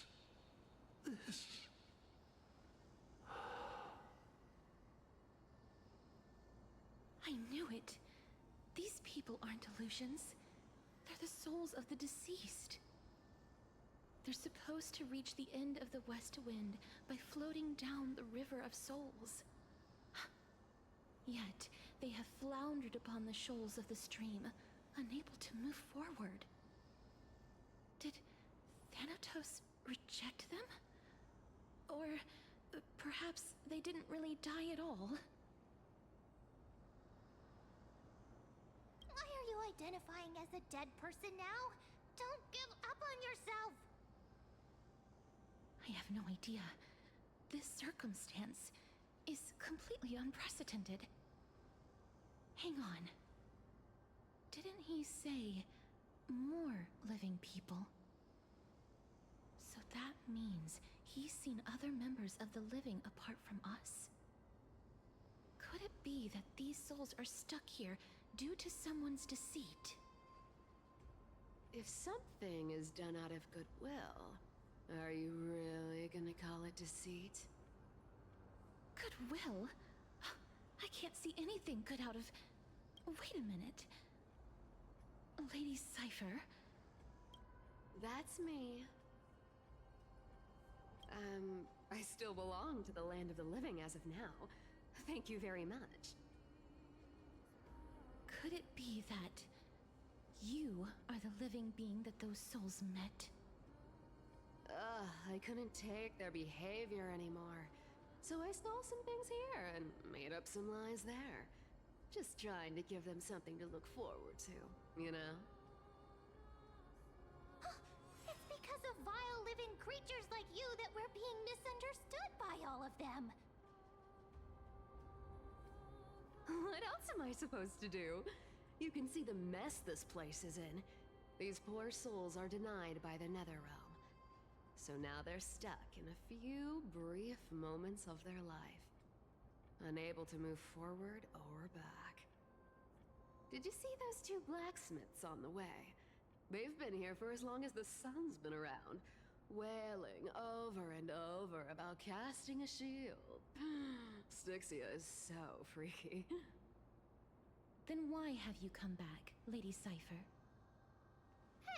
I knew it. These people aren't illusions. They're the souls of the deceased. They're supposed to reach the end of the West Wind by floating down the River of Souls. Yet, they have floundered upon the shoals of the stream, unable to move forward. Did Thanatos reject them? Or perhaps they didn't really die at all? Why are you identifying as a dead person now? Don't give up on yourself! I have no idea. This circumstance is completely unprecedented. Hang on. Didn't he say more living people? So that means he's seen other members of the living apart from us? it be that these souls are stuck here due to someone's deceit? If something is done out of goodwill, are you really gonna call it deceit? Goodwill? I can't see anything good out of... Wait a minute. Lady Cypher? That's me. I still belong to the land of the living as of now. Thank you very much. Could it be that you are the living being that those souls met? I couldn't take their behavior anymore. So I stole some things here and made up some lies there. Just trying to give them something to look forward to, you know? It's because of vile living creatures like you that we're being misunderstood by all of them. What else am I supposed to do? You can see the mess this place is in. These poor souls are denied by the Netherrealm. So now they're stuck in a few brief moments of their life. Unable to move forward or back. Did you see those two blacksmiths on the way? They've been here for as long as the sun's been around, wailing over and over about casting a shield. Styxia is so freaky. Then why have you come back, Lady Cypher?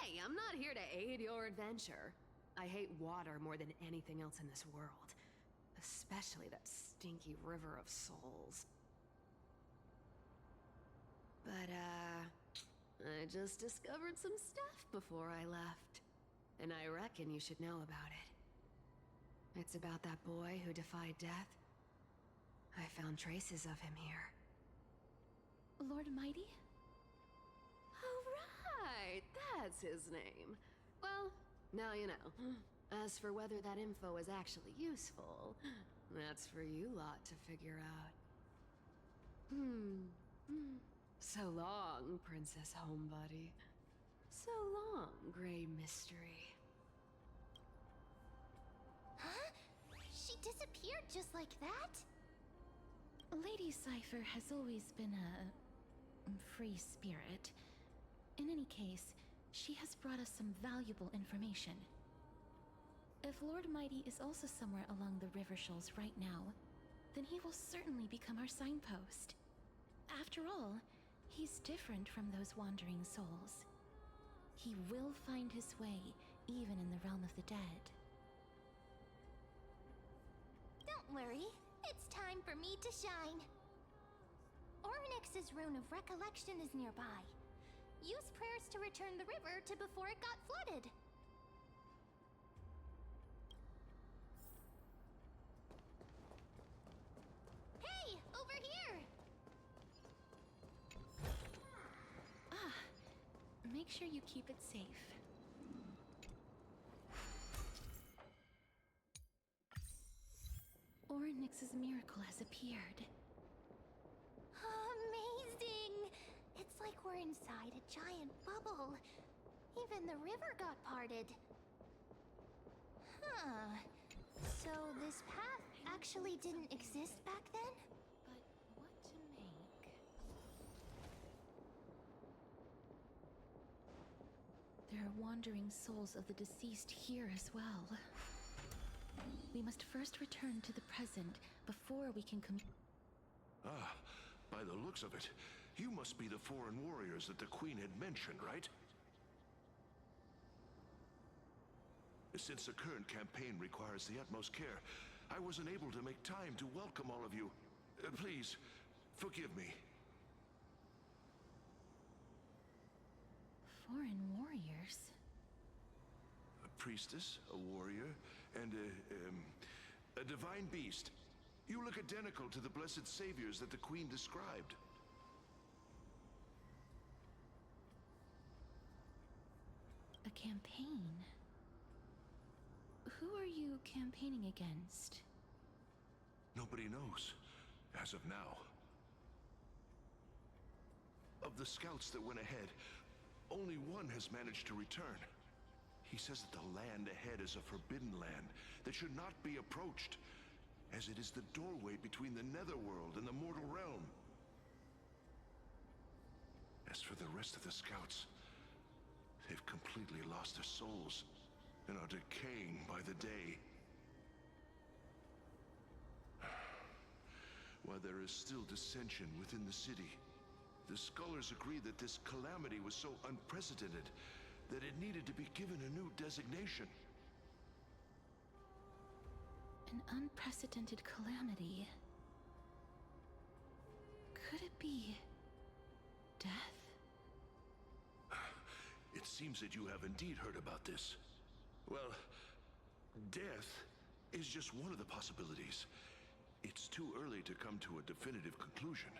Hey, I'm not here to aid your adventure. I hate water more than anything else in this world. Especially that stinky river of souls. But, I just discovered some stuff before I left. And I reckon you should know about it. It's about that boy who defied death. I found traces of him here. Lord Mighty? Oh, right! That's his name. Well, now you know. As for whether that info is actually useful, that's for you lot to figure out. So long, Princess Homebody. So long, Grey Mystery. Huh? She disappeared just like that? Lady Cypher has always been a free spirit. In any case, she has brought us some valuable information. If Lord Mighty is also somewhere along the river shoals right now, then he will certainly become our signpost. After all, he's different from those wandering souls. He will find his way, even in the realm of the dead. Don't worry, it's time for me to shine. Orynyx's rune of recollection is nearby. Use prayers to return the river to before it got flooded. Hey, over here! Make sure you keep it safe. Orynyx's miracle has appeared. Amazing! It's like we're inside a giant bubble. Even the river got parted. Huh. So this path actually didn't exist back then? But what to make? There are wandering souls of the deceased here as well. We must first return to the present before we can By the looks of it, you must be the foreign warriors that the Queen had mentioned, right? Since the current campaign requires the utmost care, I wasn't able to make time to welcome all of you. Please, forgive me. Foreign warriors? A priestess, a warrior, and a divine beast. You look identical to the blessed saviors that the Queen described. A campaign? Who are you campaigning against? Nobody knows, as of now. Of the scouts that went ahead, only one has managed to return. He says that the land ahead is a forbidden land that should not be approached. as it is the doorway between the netherworld and the mortal realm. As for the rest of the scouts, they've completely lost their souls and are decaying by the day. While there is still dissension within the city, the scholars agree that this calamity was so unprecedented that it needed to be given a new designation. An unprecedented calamity. Could it be death? It seems that you have indeed heard about this. Well, death is just one of the possibilities. It's too early to come to a definitive conclusion.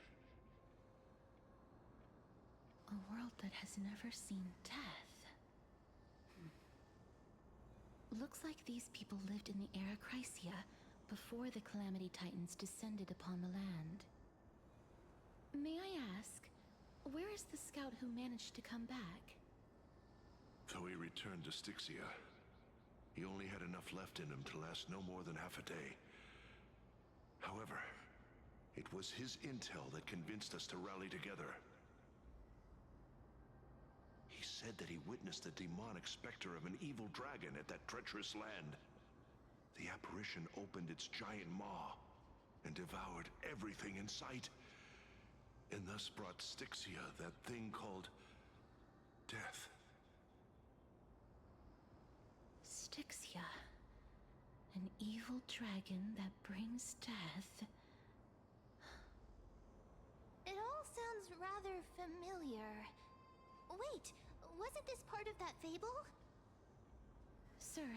A world that has never seen death. Looks like these people lived in the Era Chrysia before the Calamity Titans descended upon the land. May I ask, where is the scout who managed to come back? Though he returned to Styxia, he only had enough left in him to last no more than half a day. However, it was his intel that convinced us to rally together. He said that he witnessed the demonic specter of an evil dragon at that treacherous land. The apparition opened its giant maw and devoured everything in sight, and thus brought Styxia that thing called death. Styxia. An evil dragon that brings death. It all sounds rather familiar. Wait, wasn't this part of that fable? Sir,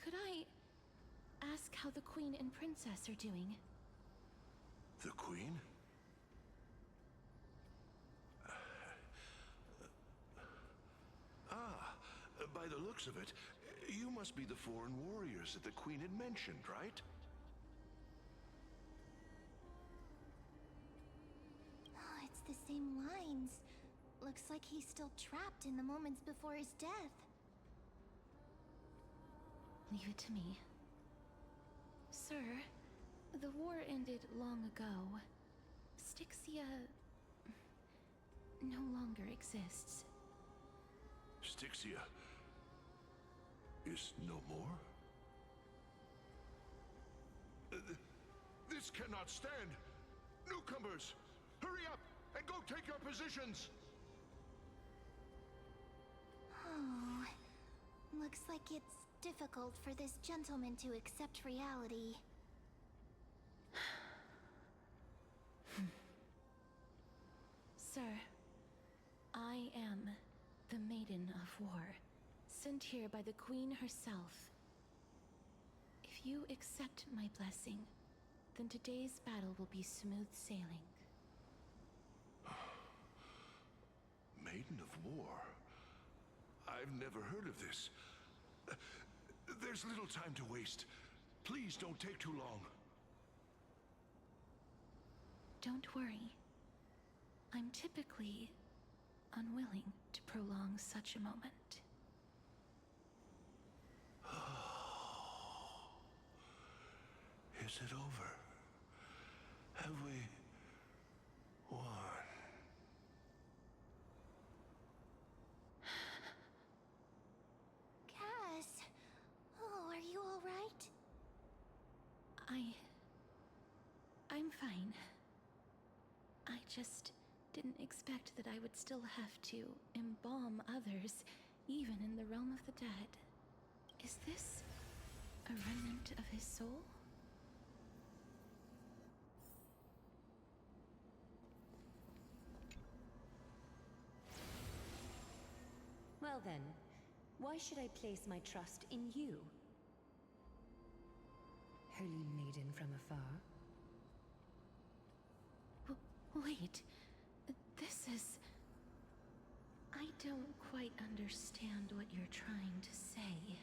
could I ask how the Queen and Princess are doing? The Queen? By the looks of it, you must be the foreign warriors that the Queen had mentioned, right? Oh, it's the same lines. Looks like he's still trapped in the moments before his death. Leave it to me. Sir, the war ended long ago. Styxia no longer exists. Styxia is no more? This cannot stand! Newcomers, hurry up and go take your positions! Oh, looks like it's difficult for this gentleman to accept reality. Sir, I am the Maiden of War, sent here by the Queen herself. If you accept my blessing, then today's battle will be smooth sailing. Maiden of War? I've never heard of this. There's little time to waste. Please don't take too long. Don't worry. I'm typically unwilling to prolong such a moment. Is it over? Have we won? Cass! Oh, are you all right? I'm fine. I just didn't expect that I would still have to embalm others, even in the realm of the dead. Is this a remnant of his soul? Well then, why should I place my trust in you? Holy maiden from afar. Wait, this is... I don't quite understand what you're trying to say.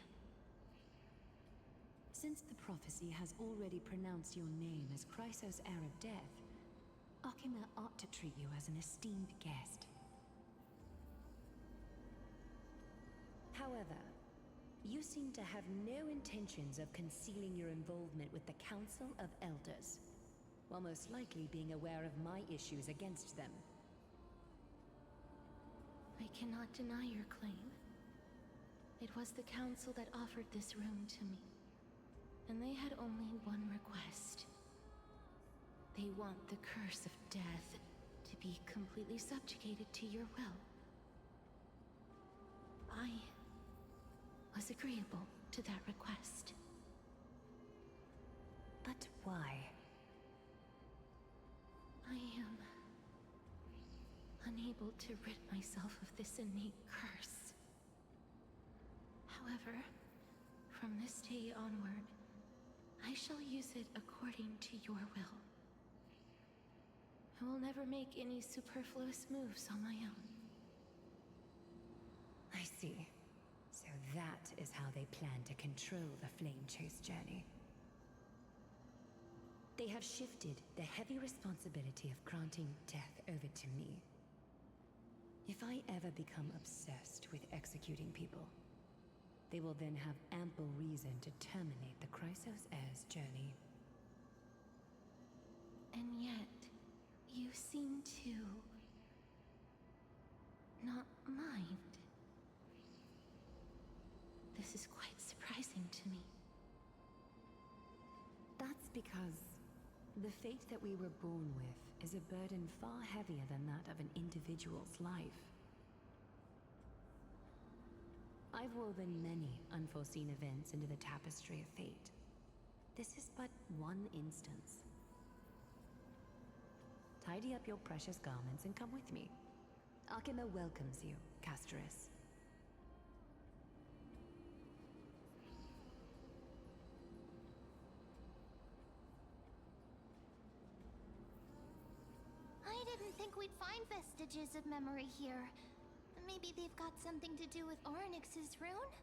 Since the prophecy has already pronounced your name as Chrysos, heir of death, Akima ought to treat you as an esteemed guest. However, You seem to have no intentions of concealing your involvement with the Council of Elders, while most likely being aware of my issues against them. I cannot deny your claim. It was the Council that offered this room to me, and they had only one request. They want the curse of death to be completely subjugated to your will. I was agreeable to that request. But why? I am unable to rid myself of this innate curse. However, from this day onward, I shall use it according to your will. I will never make any superfluous moves on my own. I see. So that is how they plan to control the Flame Chase journey. They have shifted the heavy responsibility of granting death over to me. If I ever become obsessed with executing people, they will then have ample reason to terminate the Chrysos Heir's journey. And yet, you seem to not mind. This is quite surprising to me. That's because the fate that we were born with is a burden far heavier than that of an individual's life. I've woven many unforeseen events into the tapestry of fate. This is but one instance. Tidy up your precious garments and come with me. Arkema welcomes you, Casterus. I didn't think we'd find vestiges of memory here. Maybe they've got something to do with Orynyx's rune?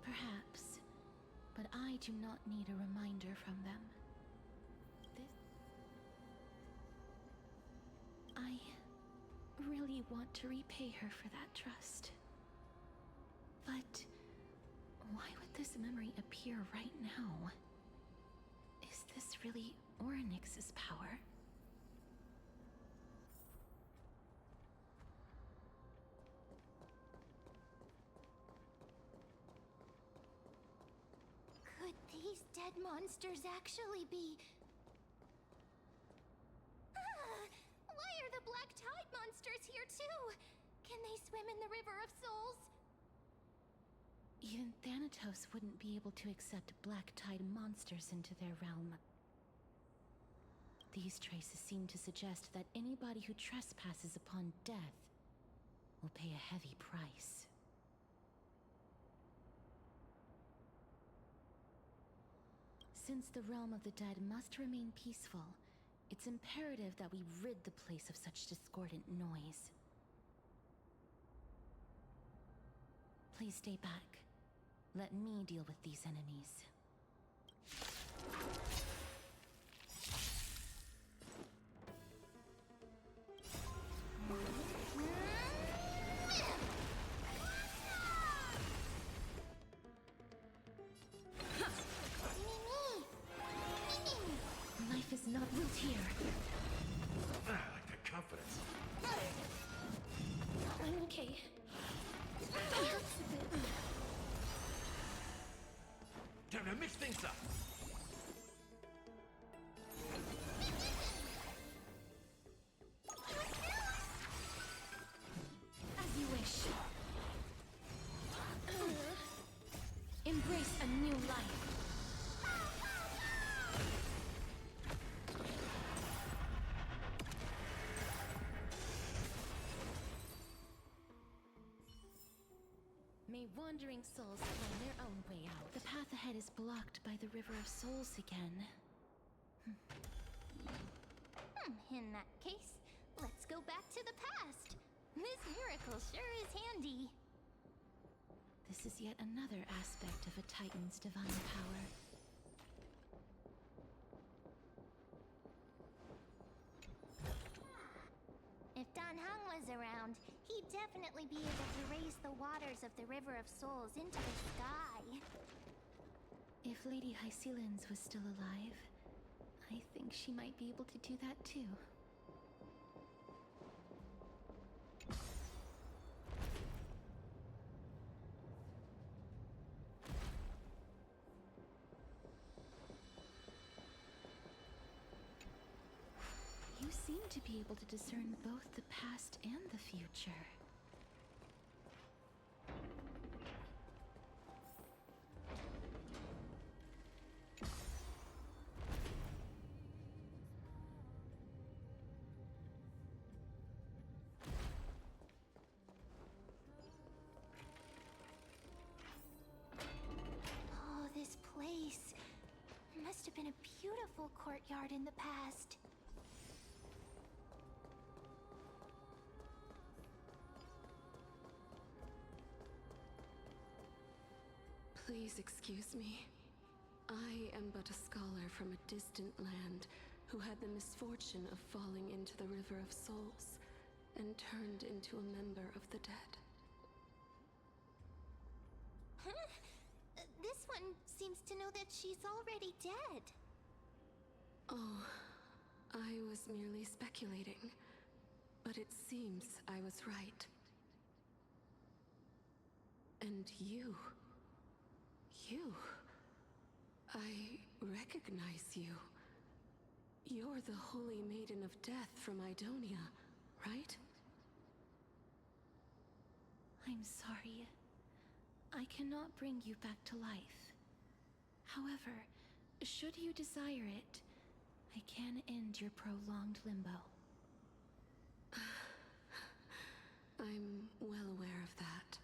Perhaps, but I do not need a reminder from them. I really want to repay her for that trust. But why would this memory appear right now? Is this really Orynyx's power? Could these dead monsters actually be... Why are the Black Tide monsters here too? Can they swim in the River of Souls? Even Thanatos wouldn't be able to accept Black Tide monsters into their realm. These traces seem to suggest that anybody who trespasses upon death will pay a heavy price. Since the realm of the dead must remain peaceful, it's imperative that we rid the place of such discordant noise. Please stay back. Let me deal with these enemies. Life is not built here. I like the confidence. I'm okay. It hurts a bit. Time to mix things up. As you wish. Embrace a new life. May wandering souls find their own way out. The path ahead is blocked by the River of Souls again. In that case, let's go back to the past. This miracle sure is handy. This is yet another aspect of a Titan's divine power. If Dan Heng was around, he'd definitely be able to raise the waters of the River of Souls into the sky. If Lady Hycelens was still alive, I think she might be able to do that too. You seem to be able to discern both the past and the future. Oh, this place must have been a beautiful courtyard in the past. Please excuse me. I am but a scholar from a distant land who had the misfortune of falling into the River of Souls and turned into a member of the dead. Huh? This one seems to know that she's already dead. Oh, I was merely speculating, but it seems I was right. And you... I recognize you. You're the Holy Maiden of Death from Idonia, right? I'm sorry. I cannot bring you back to life. However, should you desire it, I can end your prolonged limbo. I'm well aware of that.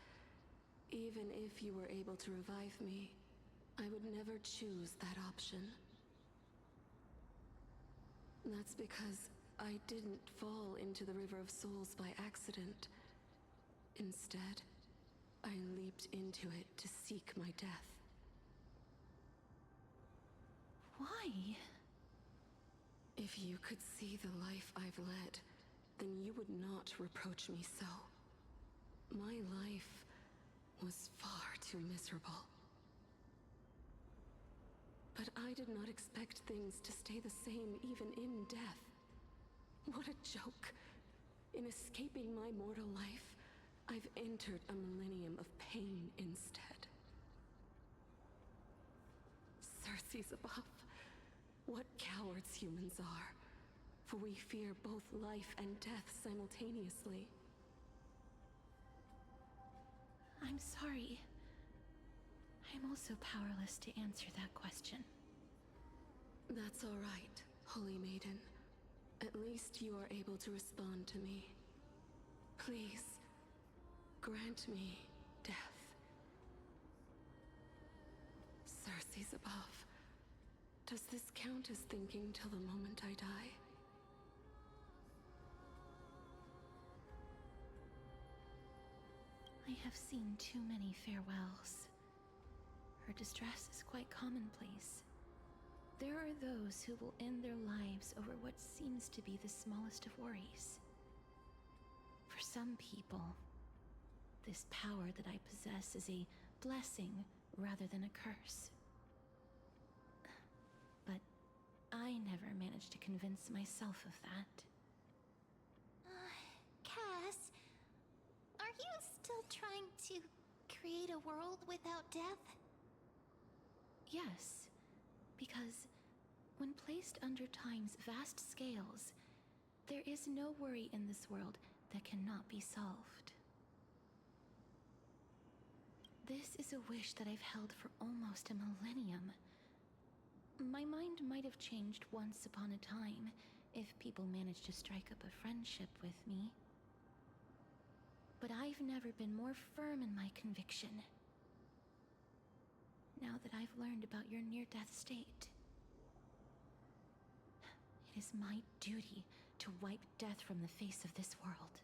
Even if you were able to revive me, I would never choose that option. That's because I didn't fall into the River of Souls by accident. Instead, I leaped into it to seek my death. Why? If you could see the life I've led, then you would not reproach me so. My life was far too miserable. But I did not expect things to stay the same even in death. What a joke. In escaping my mortal life, I've entered a millennium of pain instead. Circes above. What cowards humans are. For we fear both life and death simultaneously. I'm sorry. I'm also powerless to answer that question. That's all right, Holy Maiden. At least you are able to respond to me. Please, grant me death. Circes above. Does this count as thinking till the moment I die? I have seen too many farewells. Her distress is quite commonplace. There are those who will end their lives over what seems to be the smallest of worries. For some people, this power that I possess is a blessing rather than a curse. But I never managed to convince myself of that. Cass, are you still trying to create a world without death? Yes, because when placed under time's vast scales, there is no worry in this world that cannot be solved. This is a wish that I've held for almost a millennium. My mind might have changed once upon a time if people managed to strike up a friendship with me. But I've never been more firm in my conviction. Now that I've learned about your near-death state, it is my duty to wipe death from the face of this world.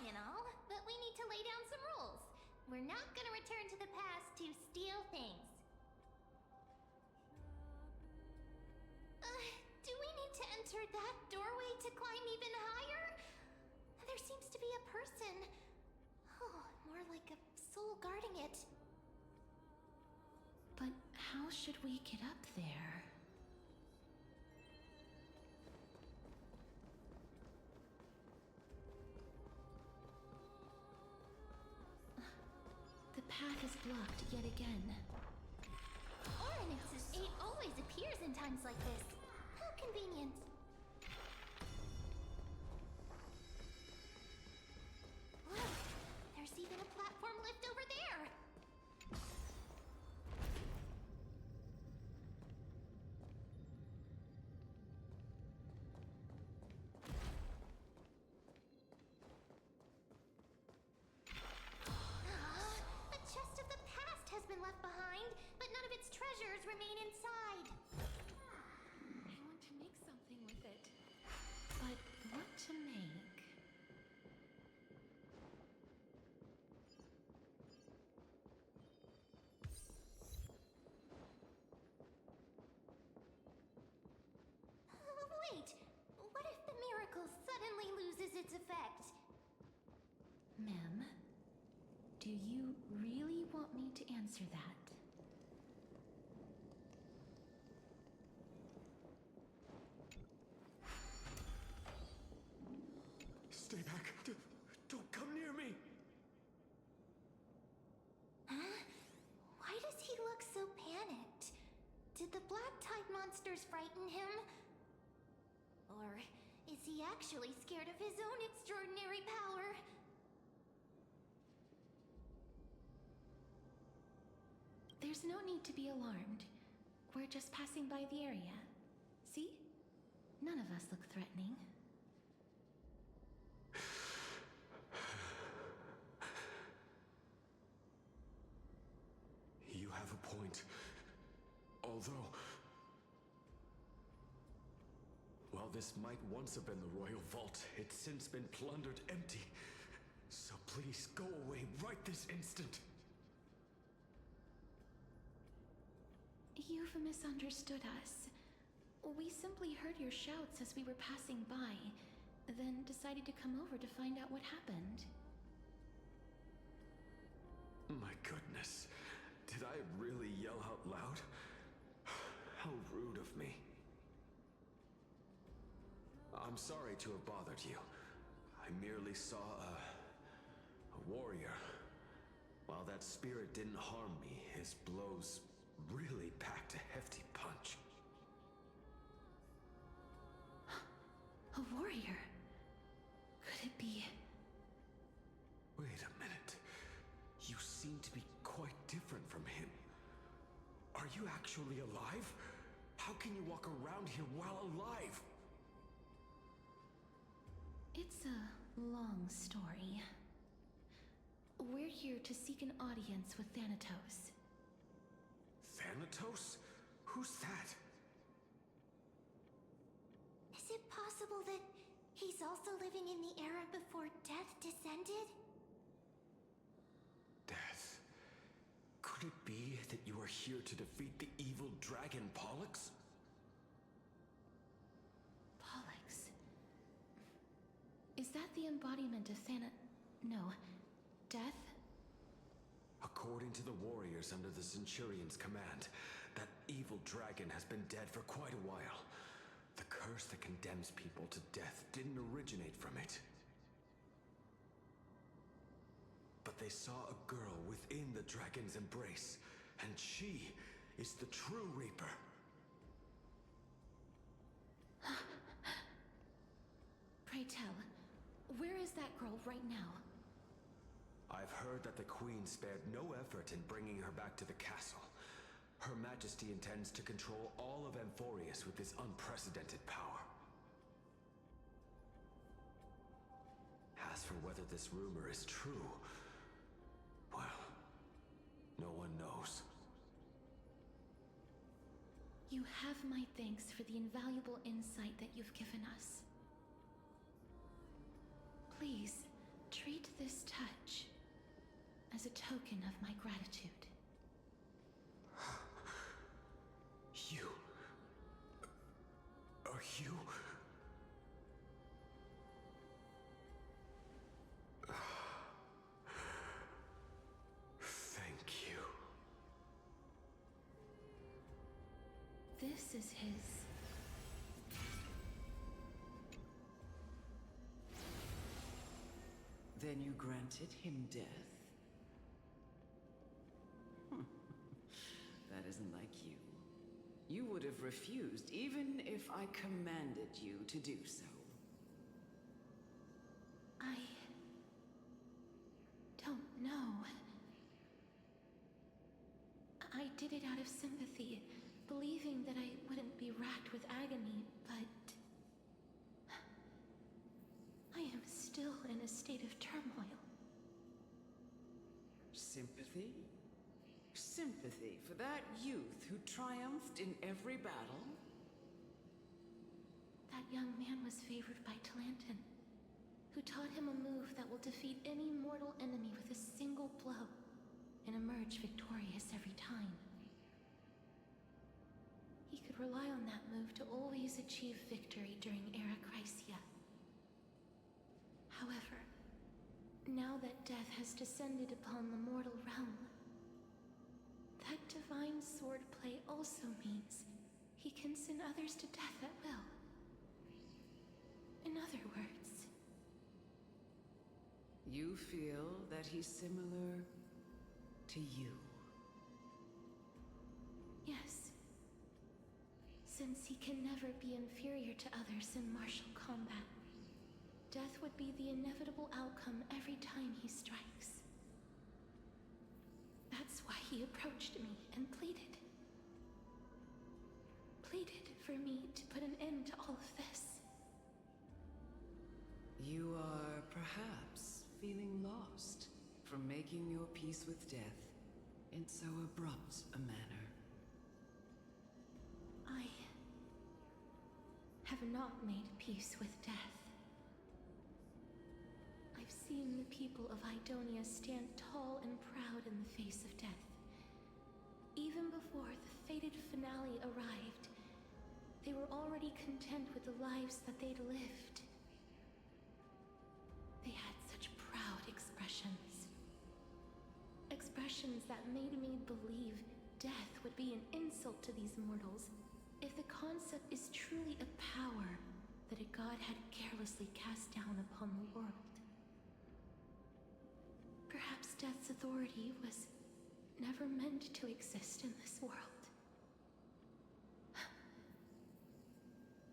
fine and all, but we need to lay down some rules. We're not gonna return to the past to steal things. Do we need to enter that doorway to climb even higher? There seems to be a person. Oh, more like a soul guarding it. But how should we get up there? The path is blocked yet again. Oryx's 8 always appears in times like this. How convenient. Look, there's even a platform lift over there. The chest of the past has been left behind, but none of its treasures remain inside. I want to make something with it. But what to make? Wait, what if the miracle suddenly loses its effect? Mem, do you really want me to answer that? Stay back. Don't come near me. Huh? Why does he look so panicked? Did the black tide monsters frighten him? Or is he actually scared of his own extraordinary power? There's no need to be alarmed. We're just passing by the area. See? None of us look threatening. You have a point. Although, while this might once have been the royal vault, it's since been plundered empty. So please go away right this instant. You've misunderstood us. We simply heard your shouts as we were passing by, then decided to come over to find out what happened. My goodness. Did I really yell out loud? How rude of me. I'm sorry to have bothered you. I merely saw a warrior. While that spirit didn't harm me, his blows really packed a hefty punch. A warrior? Could it be? Wait a minute. You seem to be quite different from him. Are you actually alive? How can you walk around here while alive? It's a long story. We're here to seek an audience with Thanatos. Thanatos? Who's that? Is it possible that he's also living in the era before death descended? Death? Could it be that you are here to defeat the evil dragon Pollux? Pollux? Is that the embodiment of No. Death? According to the warriors under the Centurion's command, that evil dragon has been dead for quite a while. The curse that condemns people to death didn't originate from it. But they saw a girl within the dragon's embrace, and she is the true Reaper. Pray tell, where is that girl right now? I've heard that the Queen spared no effort in bringing her back to the castle. Her Majesty intends to control all of Amphorius with this unprecedented power. As for whether this rumor is true, well, no one knows. You have my thanks for the invaluable insight that you've given us. Please, treat this touch as a token of my gratitude. You... Are you... Thank you. This is his. Then you granted him death? That isn't like you. You would have refused even if I commanded you to do so. I don't know. I did it out of sympathy, believing that I wouldn't be racked with agony, but I am still in a state of turmoil. Sympathy? Sympathy for that youth who triumphed in every battle? That young man was favored by Talantin, who taught him a move that will defeat any mortal enemy with a single blow and emerge victorious every time. He could rely on that move to always achieve victory during Era Chrysia. However, now that death has descended upon the mortal realm, that divine swordplay also means he can send others to death at will. In other words, you feel that he's similar to you? yes. Since he can never be inferior to others in martial combat, death would be the inevitable outcome every time he strikes. That's why he approached me and pleaded. Pleaded for me to put an end to all of this. You are perhaps feeling lost from making your peace with death in so abrupt a manner. I have not made peace with death. I've seen the people of Idonia stand tall and proud in the face of death. Even before the fated finale arrived, they were already content with the lives that they'd lived. They had such proud expressions. Expressions that made me believe death would be an insult to these mortals if the concept is truly a power that a god had carelessly cast down upon the world. Perhaps death's authority was never meant to exist in this world.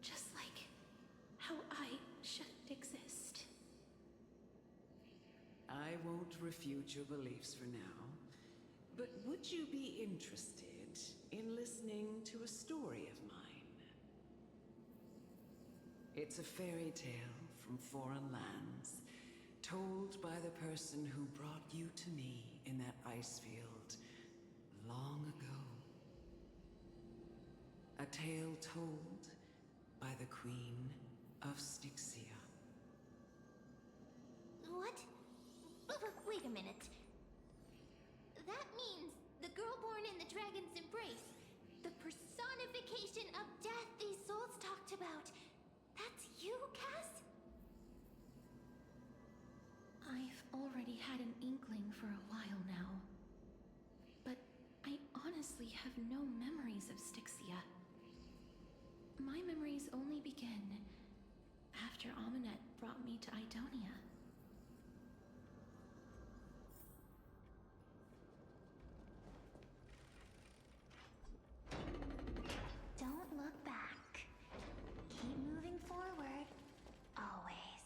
Just like how I shouldn't exist. I won't refute your beliefs for now, but would you be interested in listening to a story of mine? It's a fairy tale from foreign lands, told by the person who brought you to me in that ice field long ago. A tale told by the Queen of Styxia. What? Wait a minute. That means the girl born in the dragon's embrace, the personification of death these souls talked about. That's you, Cass? I've already had an inkling for a while now. But I honestly have no memories of Styxia. My memories only begin after Aminet brought me to Idonia. Don't look back. Keep moving forward. Always.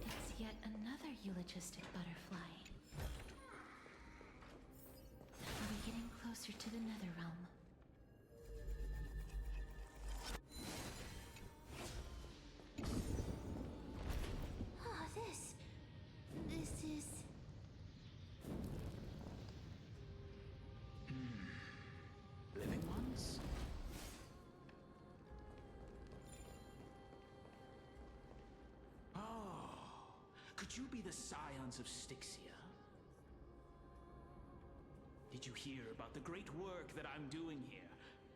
It's yet another eulogistic butterfly. Are we getting closer to the Netherrealm? Oh, this is... Living ones? Ah, Could you be the scions of Styxia? Did you hear about the great work that I'm doing here,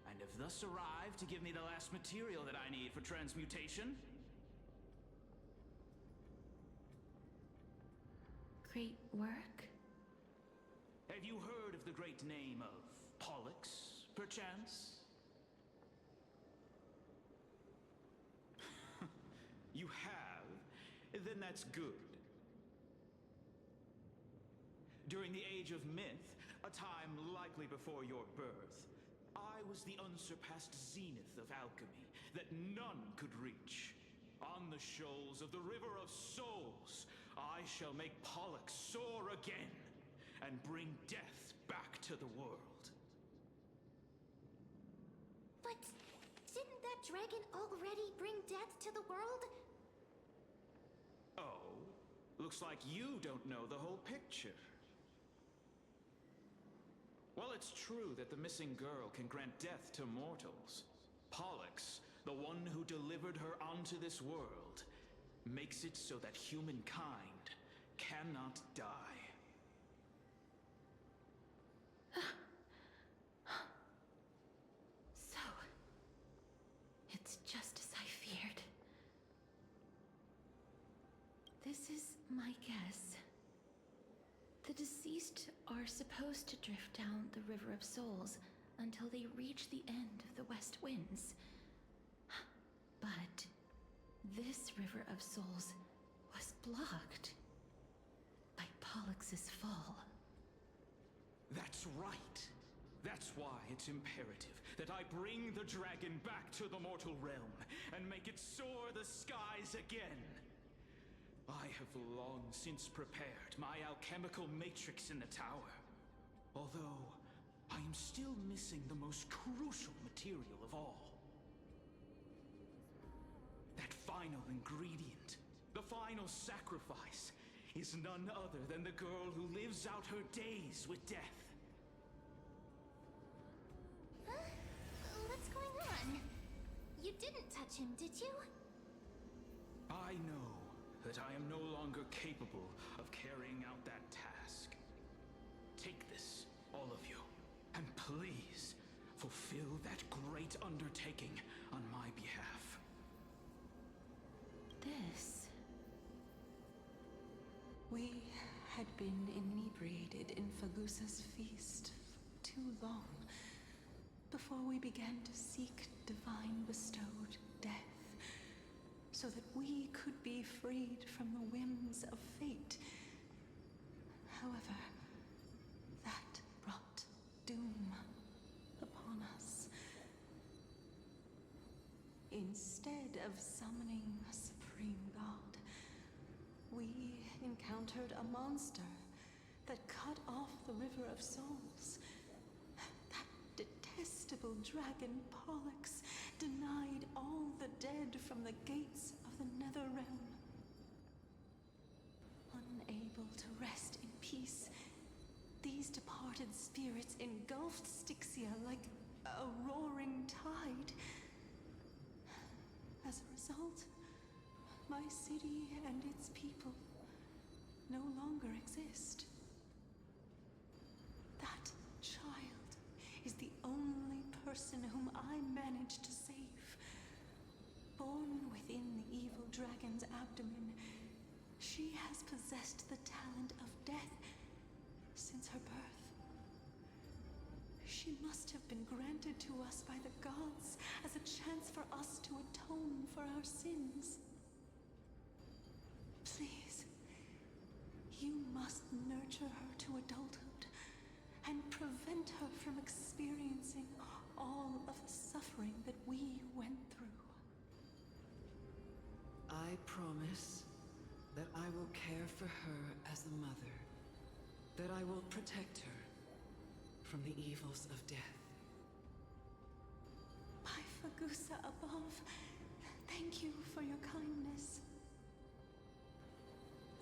and have thus arrived to give me the last material that I need for transmutation? Great work? Have you heard of the great name of Pollux, perchance? You have? Then that's good. During the Age of Myth, a time likely before your birth, I was the unsurpassed zenith of alchemy that none could reach. On the shoals of the River of Souls, I shall make Pollux soar again and bring death back to the world. But didn't that dragon already bring death to the world? Oh, looks like you don't know the whole picture. Well, it's true that the missing girl can grant death to mortals. Pollux, the one who delivered her onto this world, makes it so that humankind cannot die. So, it's just as I feared. This is my guess. The deceased are supposed to drift down the River of Souls until they reach the end of the West Winds. But this River of Souls was blocked by Pollux's fall. That's right. That's why it's imperative that I bring the dragon back to the mortal realm and make it soar the skies again. I have long since prepared my alchemical matrix in the tower. Although, I am still missing the most crucial material of all. That final ingredient, the final sacrifice, is none other than the girl who lives out her days with death. Huh? What's going on? You didn't touch him, did you? I know that I am no longer capable of carrying out that task. Take this, all of you, and please fulfill that great undertaking on my behalf. This... We had been inebriated in Fagusa's feast for too long before we began to seek divine bestowed death, so that we could be freed from the whims of fate. However, that brought doom upon us. Instead of summoning a supreme god, we encountered a monster that cut off the River of Souls. That detestable dragon Pollux denied all the dead from the gates of the Nether Realm. Unable to rest in peace, these departed spirits engulfed Styxia like a roaring tide. As a result, my city and its people no longer exist. That child is the only person whom I managed to save. Born within the evil dragon's abdomen, she has possessed the talent of death since her birth. She must have been granted to us by the gods as a chance for us to atone for our sins. Please, you must nurture her to adulthood and prevent her from experiencing all of the suffering that we went through. I promise that I will care for her as a mother, that I will protect her from the evils of death. By Fagusa above, thank you for your kindness.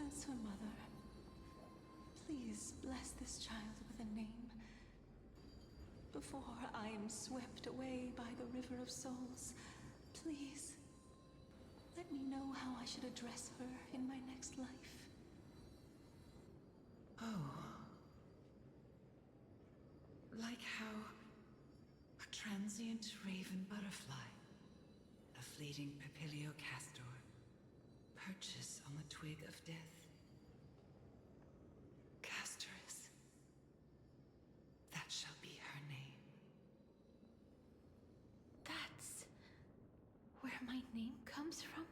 As her mother, please bless this child with a name. Before I am swept away by the River of Souls, please, let me know how I should address her in my next life. Oh. Like how a transient raven butterfly, a fleeting papilio castor, perches on the twig of death. Castorus. That shall be her name. That's where my name comes from?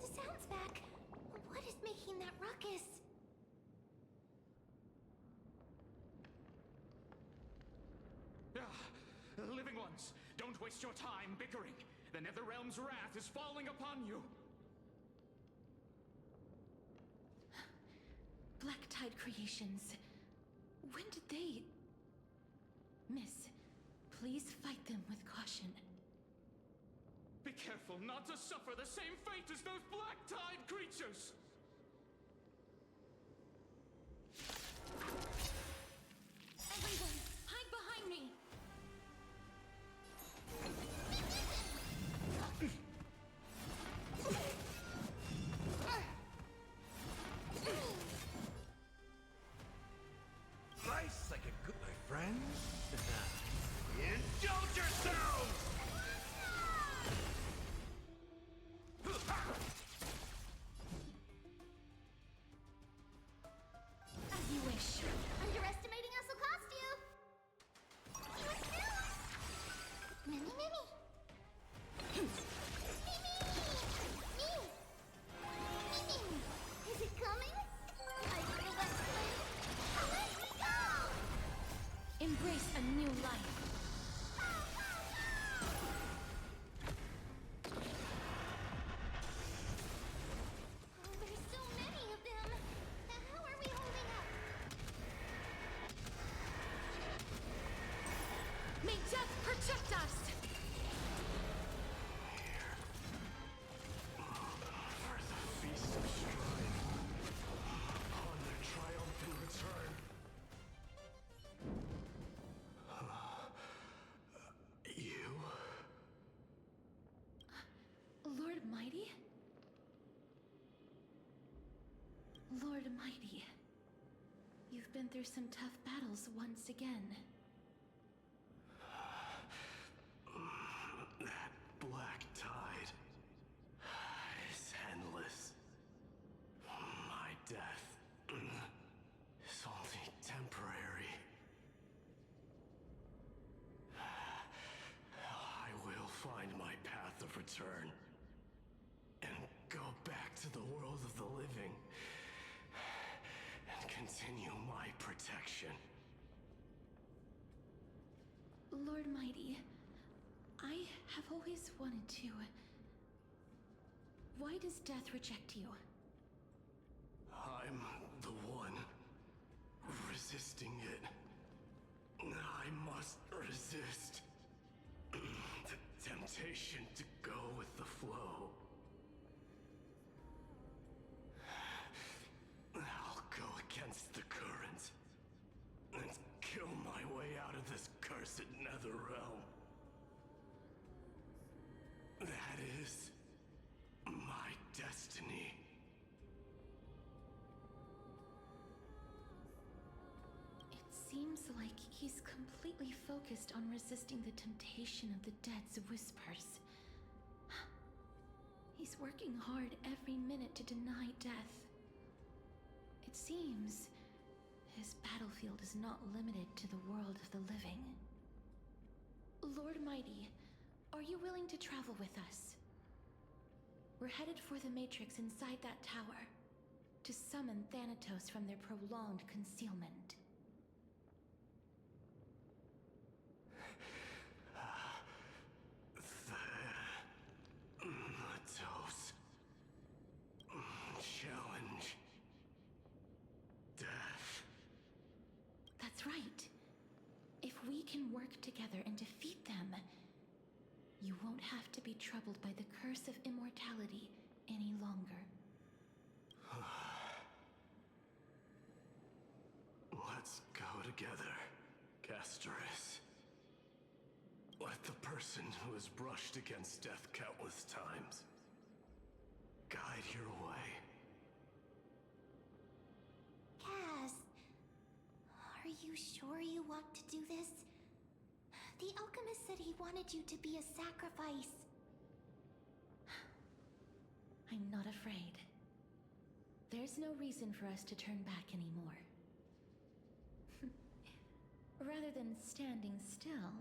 The sound's back. What is making that ruckus? Living ones, don't waste your time bickering. The Netherrealm's wrath is falling upon you. Black Tide Creations. When did they... Miss, please fight them with caution. Be careful not to suffer the same fate as those Black Tide creatures! Everyone, hide behind me! Nice like a good, my friends. Indulge yourselves! As you wish. Underestimating us will cost you! Mimi, Mimi! Mimi! Mimi! Is it coming? I feel that flame! Let me go! Embrace a new life. Oh, there's so many of them! How are we holding up? May death protect us! For the feast of strife, on their triumphant return. You? Lord Mighty? Lord Mighty, you've been through some tough battles once again. That black tide is endless. My death is only temporary. I will find my path of return and go back to the world of the living and continue my protection. Lord Mighty, I have always wanted to... Why does death reject you? I'm the one resisting it. I must resist the temptation to go with the flow. I'll go against the current and kill my way out of this cursed Netherrealm. That is my destiny. It seems like he's completely focused on resisting the temptation of the dead's whispers. He's working hard every minute to deny death. It seems his battlefield is not limited to the world of the living. Lord Mighty, are you willing to travel with us? We're headed for the Matrix inside that tower, to summon Thanatos from their prolonged concealment. Thanatos. Challenge. Death. That's right. If we can work together and defeat them, you won't have to be troubled by the curse of immortality any longer. Let's go together, Castorus. Let the person who has brushed against death countless times guide your way. Cass, are you sure you want to do this? The alchemist said he wanted you to be a sacrifice. I'm not afraid. There's no reason for us to turn back anymore. Rather than standing still,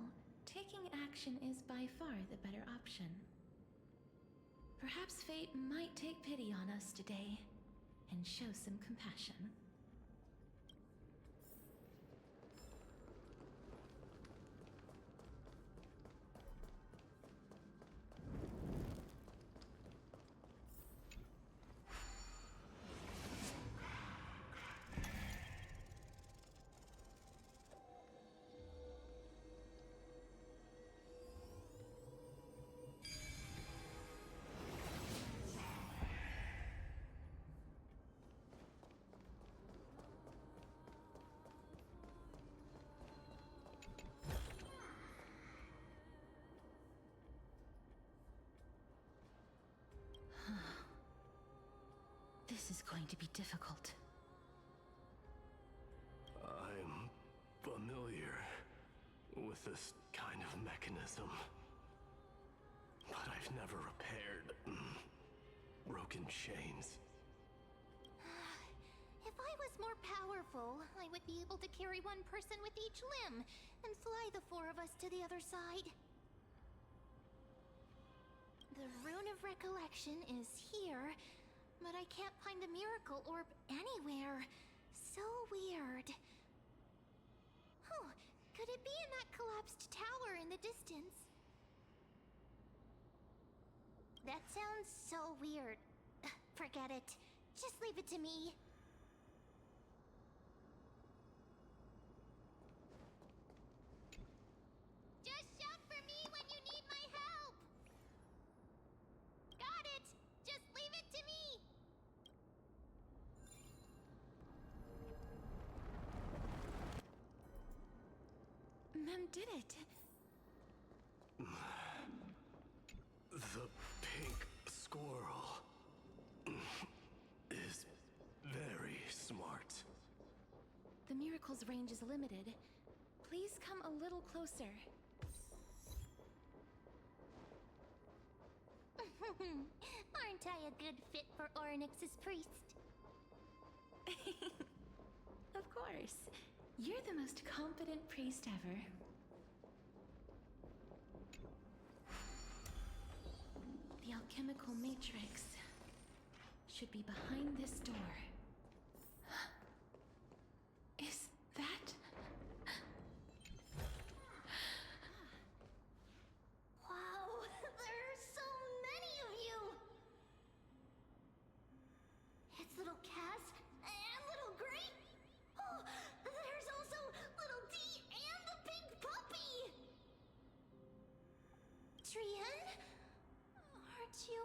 taking action is by far the better option. Perhaps fate might take pity on us today and show some compassion. This is going to be difficult. I'm familiar with this kind of mechanism, but I've never repaired broken chains. If I was more powerful, I would be able to carry one person with each limb and fly the four of us to the other side. The Rune of Recollection is here, but I can't find the miracle orb anywhere. So weird. Oh, could it be in that collapsed tower in the distance? That sounds so weird. Forget it. Just leave it to me. Just shout for me when you need my help! Got it! Just leave it to me! Mem did it. The pink squirrel is very smart. The miracle's range is limited. Please come a little closer. Aren't I a good fit for Ornyx's priest? Of course. You're the most competent priest ever. The alchemical matrix should be behind this door. Is that... Wow, there are so many of you! It's little Cass and little Grape. Oh, there's also little D and the pink puppy! Trian? Aren't you...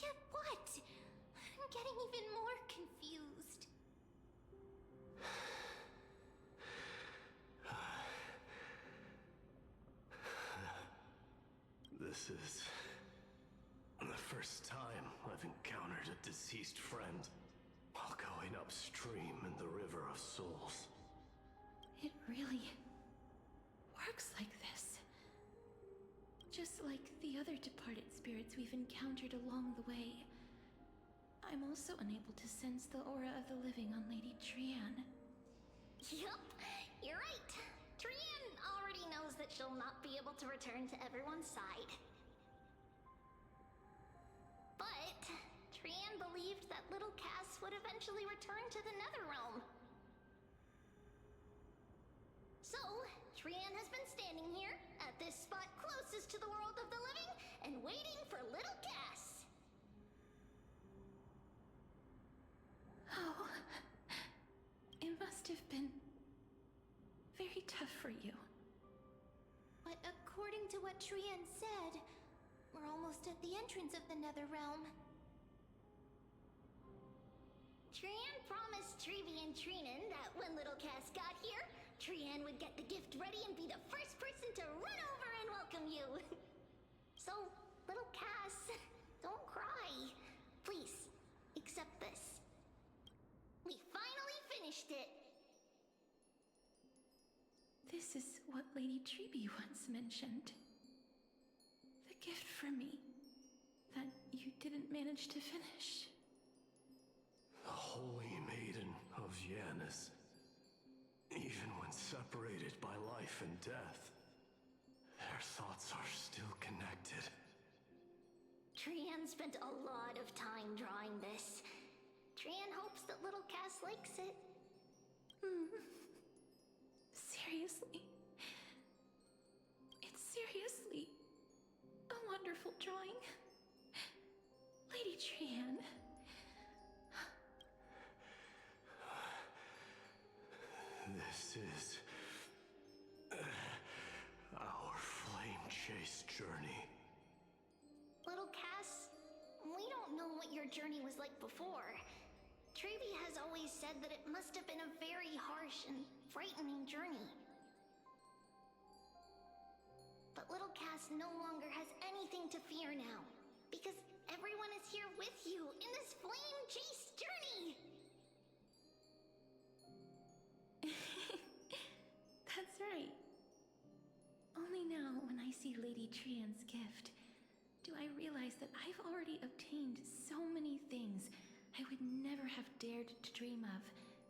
Get what? I'm getting even more confused. This is the first time I've encountered a deceased friend while going upstream in the River of Souls. It really works like this. Just like the other departed spirits we've encountered along the way. I'm also unable to sense the aura of the living on Lady Trian. Yup, you're right. Trian already knows that she'll not be able to return to everyone's side. But Trian believed that little Cass would eventually return to the Netherrealm. So, Trian has been standing here, at this spot closest to the world of the living, and waiting for little Cass. Oh, it must have been very tough for you. But according to what Trian said, we're almost at the entrance of the Netherrealm. Trian promised Trevi and Trinan that when little Cass got here, Trian would get the gift ready and be the first person to run over and welcome you. So, little Cass Lady Treby once mentioned. The gift for me that you didn't manage to finish. The Holy Maiden of Yanis. Even when separated by life and death, their thoughts are still connected. Trian spent a lot of time drawing this. Trian hopes that little Cass likes it. Seriously? It's seriously a wonderful drawing. Lady Trian. This is our flame chase journey. Little Cass, we don't know what your journey was like before. Treby has always said that it must have been a very harsh and frightening journey. But little Cass no longer has anything to fear now, because everyone is here with you in this flame chase journey! That's right. Only now, when I see Lady Trian's gift, do I realize that I've already obtained so many things I would never have dared to dream of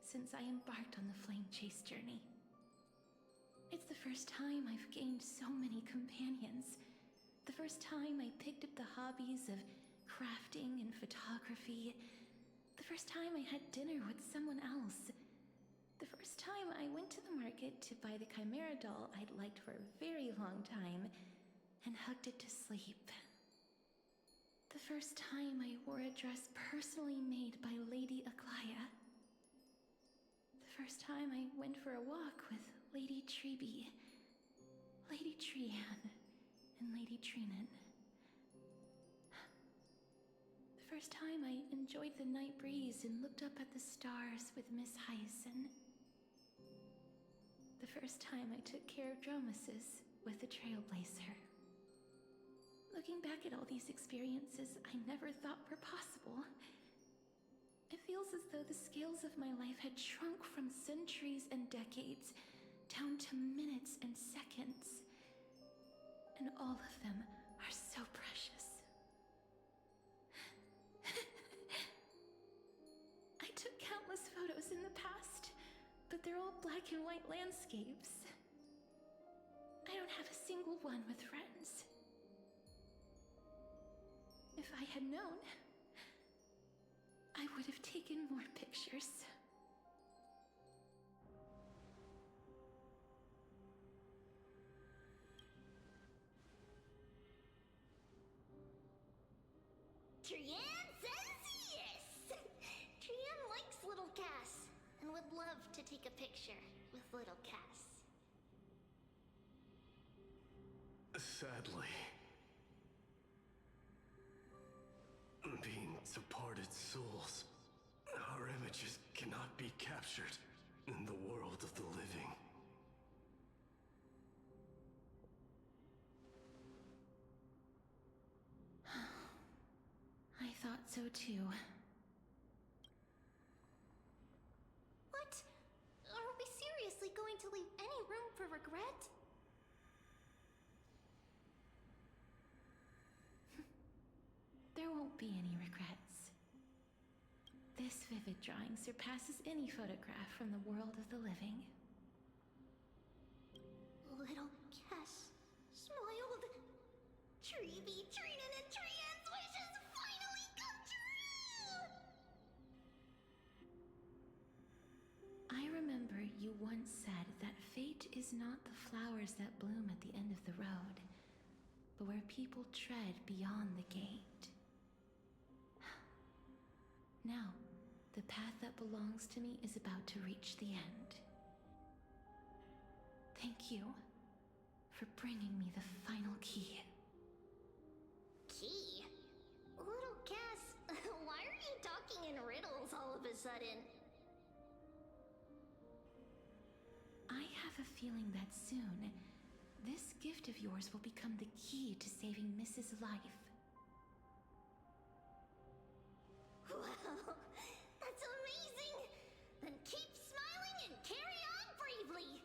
since I embarked on the flame chase journey. It's the first time I've gained so many companions. The first time I picked up the hobbies of crafting and photography. The first time I had dinner with someone else. The first time I went to the market to buy the Chimera doll I'd liked for a very long time and hugged it to sleep. The first time I wore a dress personally made by Lady Aglaya. The first time I went for a walk with Lady Treby, Lady Trian, and Lady Trinan. The first time I enjoyed the night breeze and looked up at the stars with Miss Hyacinth. The first time I took care of Dromasis with the Trailblazer. Looking back at all these experiences I never thought were possible, it feels as though the scales of my life had shrunk from centuries and decades down to minutes and seconds. And all of them are so precious. I took countless photos in the past, but they're all black and white landscapes. I don't have a single one with friends. If I had known, I would have taken more pictures. Trian says yes! Trian likes little Cass and would love to take a picture with little Cass. Sadly, being departed souls, our images cannot be captured in the world of the living. I thought so too. What? Are we seriously going to leave any room for regret? There won't be any regrets. This vivid drawing surpasses any photograph from the world of the living. Little Cass smiled. Treby, Trinan, and Trian's wishes finally come true! I remember you once said that fate is not the flowers that bloom at the end of the road, but where people tread beyond the gate. Now, the path that belongs to me is about to reach the end. Thank you for bringing me the final key. Key? Little Cass, why are you talking in riddles all of a sudden? I have a feeling that soon, this gift of yours will become the key to saving Mrs. Life. Wow, that's amazing! Then keep smiling and carry on bravely!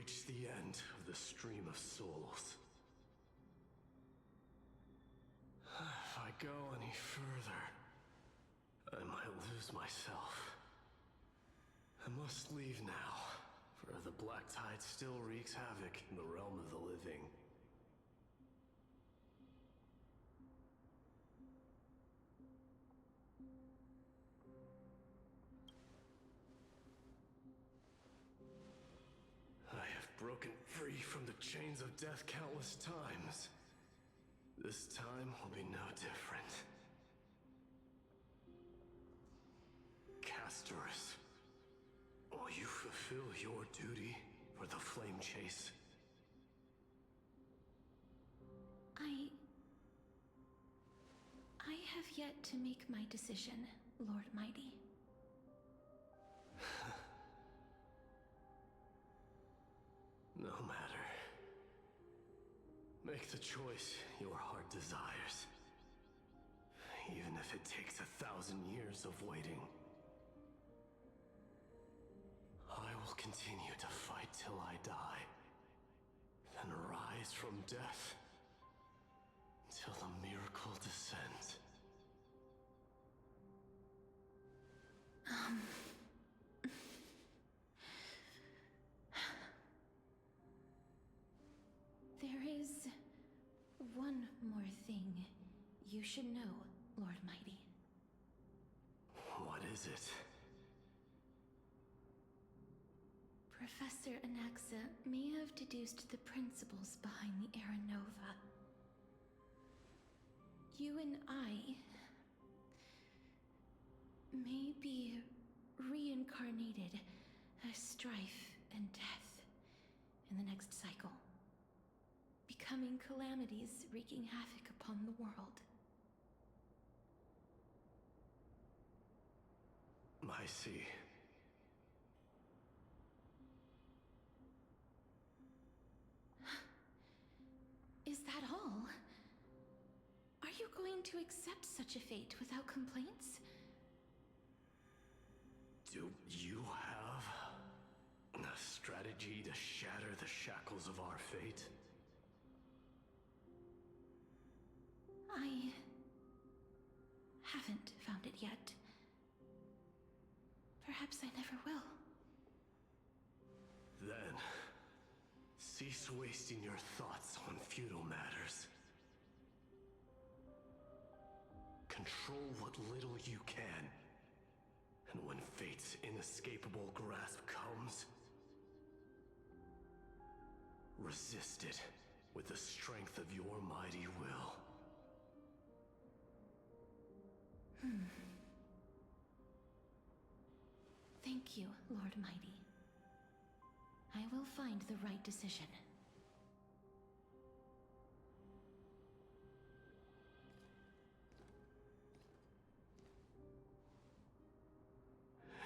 reached the end of the stream of souls. If I go any further, I might lose myself. I must leave now, for the Black Tide still wreaks havoc in the realm of the living. I have broken free from the chains of death countless times. This time will be no different. Castorus, will you fulfill your duty for the flame chase? I have yet to make my decision, Lord Mighty. No matter. Make the choice your heart desires. Even if it takes 1,000 years of waiting. I will continue to fight till I die. Then rise from death. Till the miracle descends. There is one more thing you should know, Lord Mighty. What is it? Professor Anaxa may have deduced the principles behind the Era Nova. You and I may be reincarnated as strife and death in the next cycle, becoming calamities wreaking havoc upon the world. I see. Is that all? Are you going to accept such a fate without complaints? Do you have a strategy to shatter the shackles of our fate? I haven't found it yet. Perhaps I never will. Then, cease wasting your thoughts on futile matters. Control what little you can. And when fate's inescapable grasp comes, resist it with the strength of your mighty will. Thank you, Lord Mighty. I will find the right decision.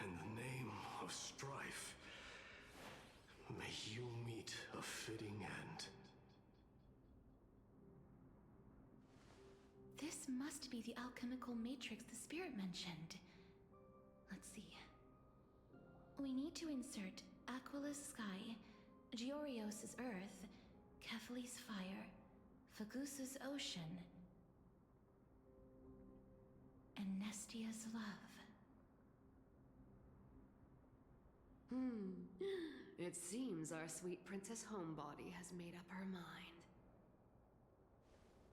In the name of strife, may you meet a fitting end. This must be the alchemical matrix the spirit mentioned. Let's see. We need to insert Aquila's sky, Georios' earth, Kephali's fire, Fagusa's ocean, and Nestia's love. It seems our sweet Princess Homebody has made up her mind.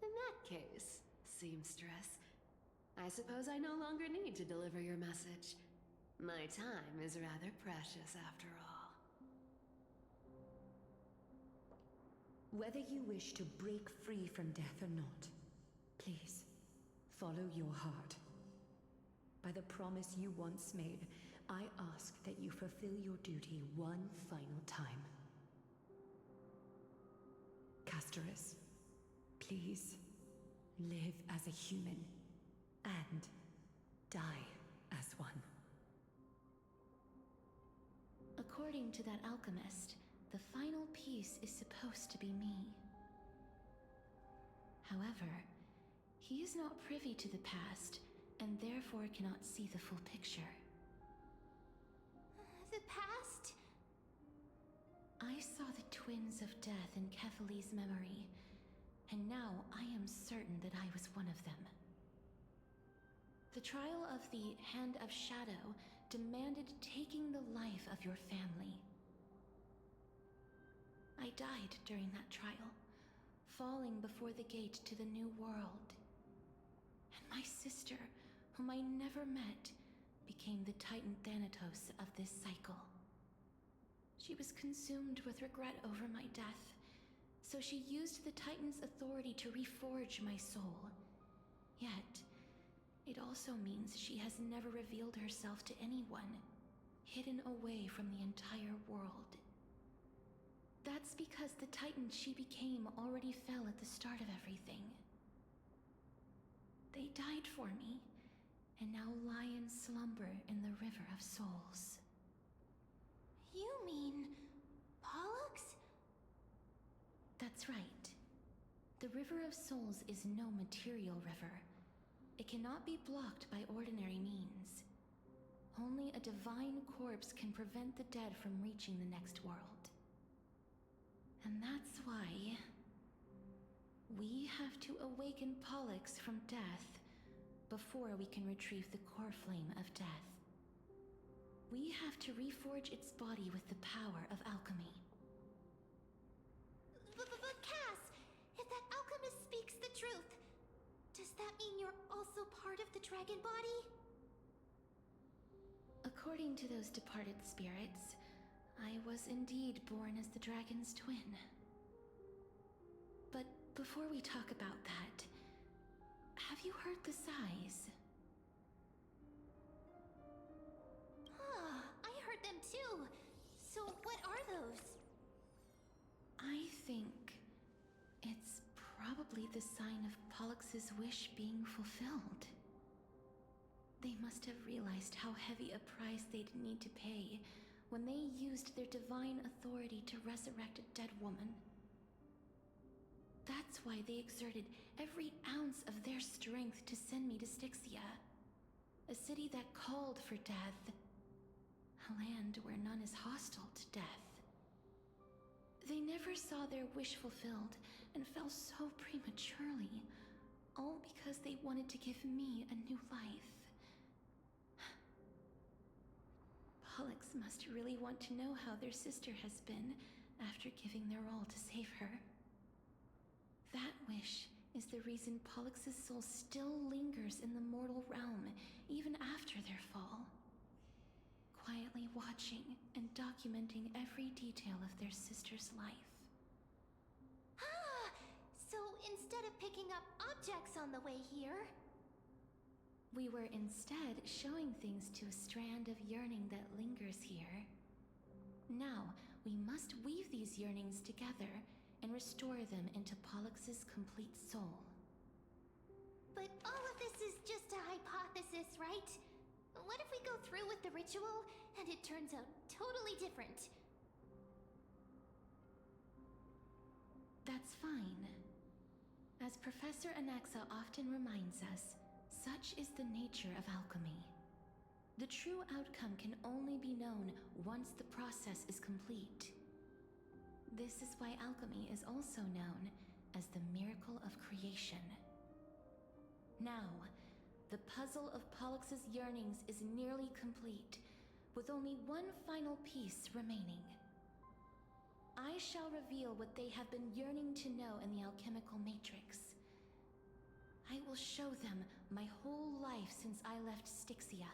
In that case, seamstress, I suppose I no longer need to deliver your message. My time is rather precious after all. Whether you wish to break free from death or not, please, follow your heart. By the promise you once made, I ask that you fulfill your duty one final time. Castorus, please, live as a human, and die as one. According to that alchemist, the final piece is supposed to be me. However, he is not privy to the past, and therefore cannot see the full picture. The past? I saw the twins of death in Kefali's memory, and now I am certain that I was one of them. The trial of the Hand of Shadow demanded taking the life of your family. I died during that trial, falling before the gate to the new world. And my sister, whom I never met, became the Titan Thanatos of this cycle. She was consumed with regret over my death, so she used the Titan's authority to reforge my soul. Yet, it also means she has never revealed herself to anyone, hidden away from the entire world. That's because the Titan she became already fell at the start of everything. They died for me, and now lie in slumber in the River of Souls. You mean... Pollux? That's right. The River of Souls is no material river. It cannot be blocked by ordinary means. Only a divine corpse can prevent the dead from reaching the next world. And that's why... we have to awaken Pollux from death before we can retrieve the core flame of death. We have to reforge its body with the power of alchemy. But Cass, if that alchemist speaks the truth, does that mean you're also part of the dragon body? According to those departed spirits, I was indeed born as the dragon's twin. But before we talk about that, have you heard the sighs? I heard them too. So what are those? I think it's probably the sign of Pollux's wish being fulfilled. They must have realized how heavy a price they'd need to pay when they used their divine authority to resurrect a dead woman. That's why they exerted every ounce of their strength to send me to Styxia, a city that called for death, a land where none is hostile to death. They never saw their wish fulfilled and fell so prematurely, all because they wanted to give me a new life. Pollux must really want to know how their sister has been after giving their all to save her. That wish is the reason Pollux's soul still lingers in the mortal realm even after their fall, quietly watching and documenting every detail of their sister's life. So instead of picking up objects on the way here... We were instead showing things to a strand of yearning that lingers here. Now, we must weave these yearnings together and restore them into Pollux's complete soul. But all of this is just a hypothesis, right? What if we go through with the ritual and it turns out totally different? That's fine. As Professor Anaxa often reminds us, such is the nature of alchemy. The true outcome can only be known once the process is complete. This is why alchemy is also known as the miracle of creation. Now, the puzzle of Pollux's yearnings is nearly complete, with only one final piece remaining. I shall reveal what they have been yearning to know in the alchemical matrix. I will show them my whole life since I left Styxia.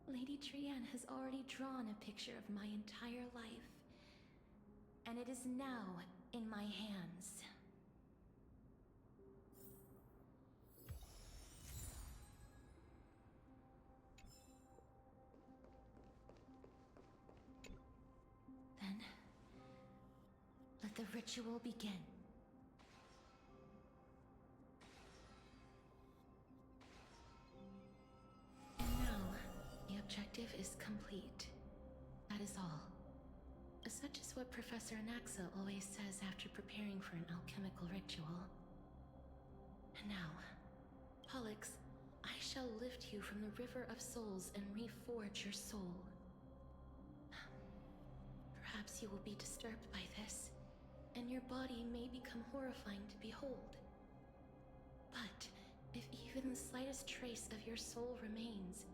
Lady Trienne has already drawn a picture of my entire life, and it is now in my hands. Then, let the ritual begin. And now, the objective is complete. That is all. Such is what Professor Anaxa always says after preparing for an alchemical ritual. And now, Pollux, I shall lift you from the River of Souls and reforge your soul. Perhaps you will be disturbed by this, and your body may become horrifying to behold. But if even the slightest trace of your soul remains,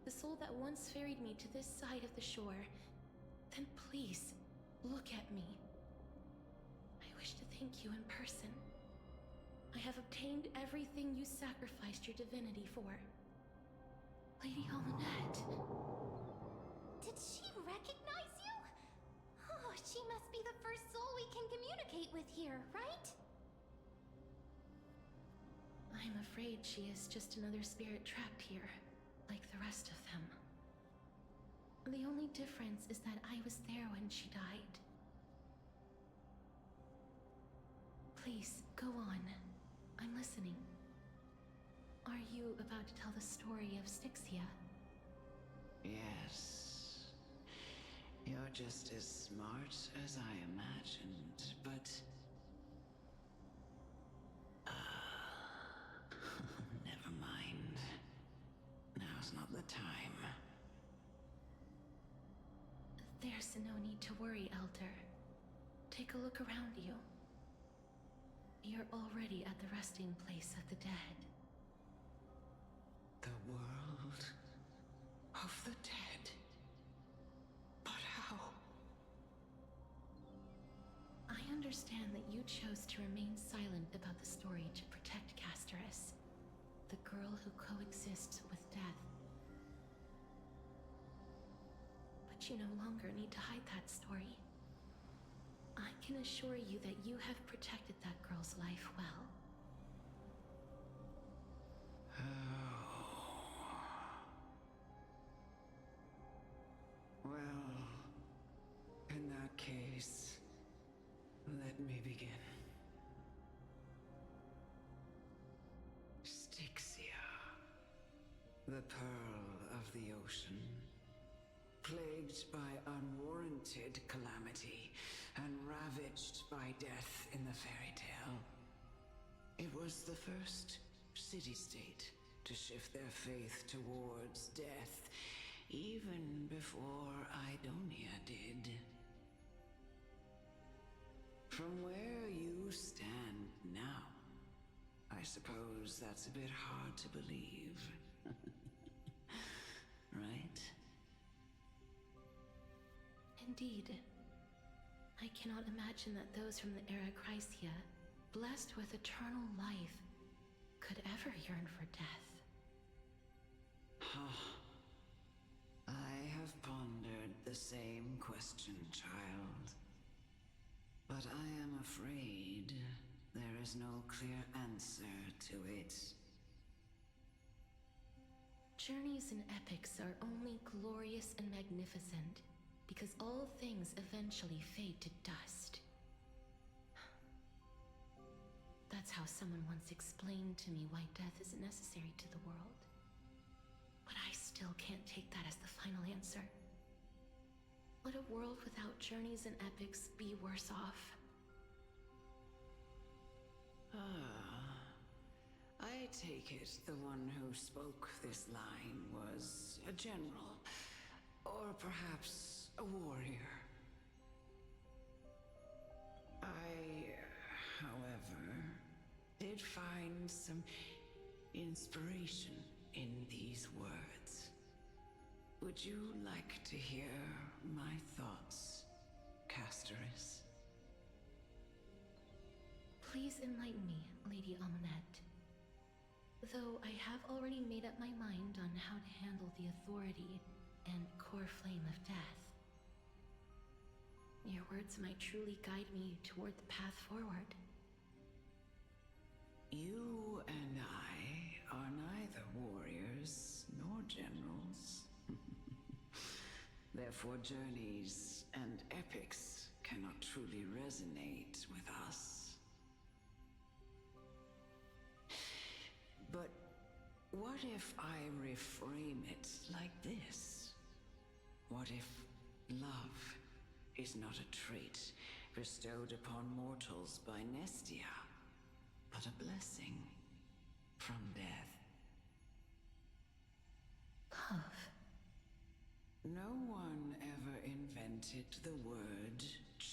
the soul that once ferried me to this side of the shore, then please, look at me. I wish to thank you in person. I have obtained everything you sacrificed your divinity for. Lady Almanette. Did she recognize you? Oh, she must be the first soul we can communicate with here, right? I'm afraid she is just another spirit trapped here, like the rest of them. The only difference is that I was there when she died. Please, go on. I'm listening. Are you about to tell the story of Styxia? Yes. You're just as smart as I imagined, but... never mind. Now's not the time. There's no need to worry, Elder. Take a look around you. You're already at the resting place of the dead. The world of the dead? But how? I understand that you chose to remain silent about the story to protect Casterus, the girl who coexists with death. But you no longer need to hide that story. I can assure you that you have protected that girl's life well. Well, in that case, let me begin. Styxia, the pearl of the ocean, plagued by unwarranted calamity and ravaged by death in the fairy tale. It was the first city-state to shift their faith towards death, even before Idonia did. From where you stand now, I suppose that's a bit hard to believe. Right? Indeed. I cannot imagine that those from the era Chrysia, blessed with eternal life, could ever yearn for death. I have pondered the same question, child. But I am afraid there is no clear answer to it. Journeys and epics are only glorious and magnificent because all things eventually fade to dust. That's how someone once explained to me why death is necessary to the world. But I still can't take that as the final answer. Would a world without journeys and epics be worse off? I take it the one who spoke this line was a general, or perhaps a warrior. I, however, did find some inspiration in these words. Would you like to hear my thoughts, Casterus? Please enlighten me, Lady Almanette. Though I have already made up my mind on how to handle the authority and core flame of death. Your words might truly guide me toward the path forward. You and I are neither warriors nor generals. Therefore, journeys and epics cannot truly resonate with us. But what if I reframe it like this? What if love is not a trait bestowed upon mortals by Nestia, but a blessing from death? Love. No one ever invented the word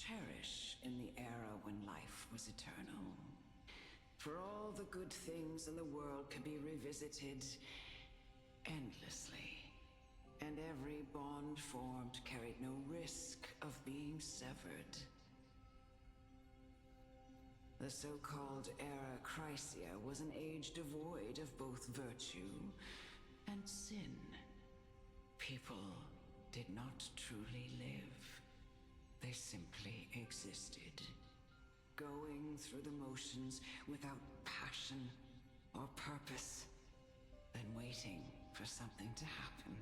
cherish in the era when life was eternal. For all the good things in the world could be revisited endlessly, and every bond formed carried no risk of being severed. The so-called Era Chrysia was an age devoid of both virtue and sin. People did not truly live. They simply existed, going through the motions without passion or purpose, then waiting for something to happen.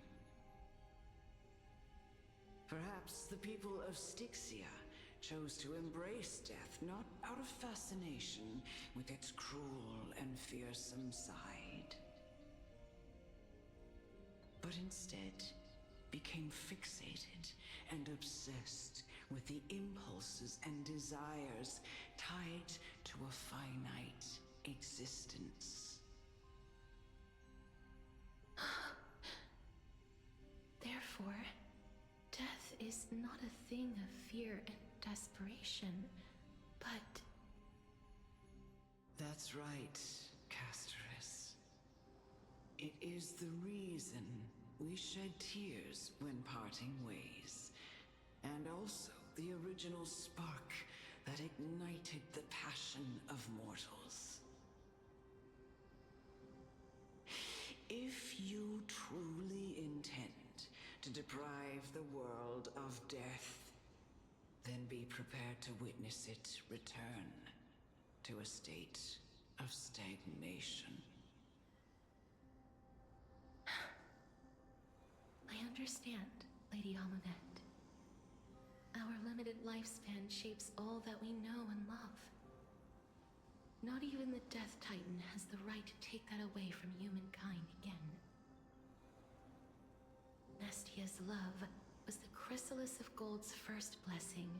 Perhaps the people of Styxia chose to embrace death not out of fascination with its cruel and fearsome side, but instead became fixated and obsessed with the impulses and desires tied to a finite existence. Therefore, death is not a thing of fear and desperation, but... That's right, Casterus. It is the reason we shed tears when parting ways, and also the original spark that ignited the passion of mortals. If you truly intend to deprive the world of death, then be prepared to witness it return to a state of stagnation. I understand, Lady Amunet. Our limited lifespan shapes all that we know and love. Not even the Death Titan has the right to take that away from humankind again. Nestia's love was the chrysalis of Gold's first blessing,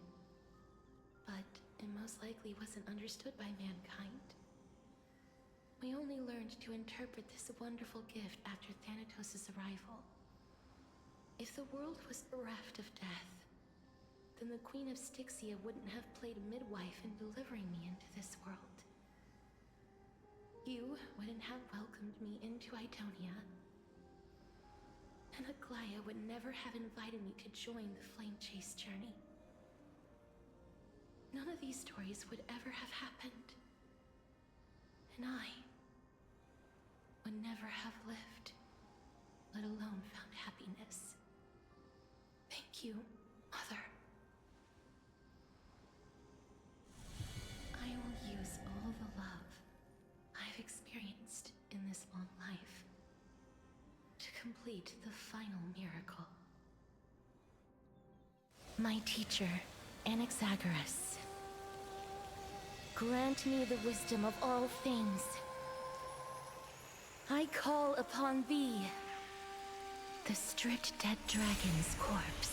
but it most likely wasn't understood by mankind. We only learned to interpret this wonderful gift after Thanatos' arrival. If the world was bereft of death, then the Queen of Styxia wouldn't have played midwife in delivering me into this world. You wouldn't have welcomed me into Idonia, and Aglaya would never have invited me to join the Flame Chase journey. None of these stories would ever have happened, and I would never have lived, let alone found happiness. Thank you, Mother. I will use all the love I've experienced in this long life to complete the final miracle. My teacher, Anaxagoras, grant me the wisdom of all things. I call upon thee, the stripped dead dragon's corpse.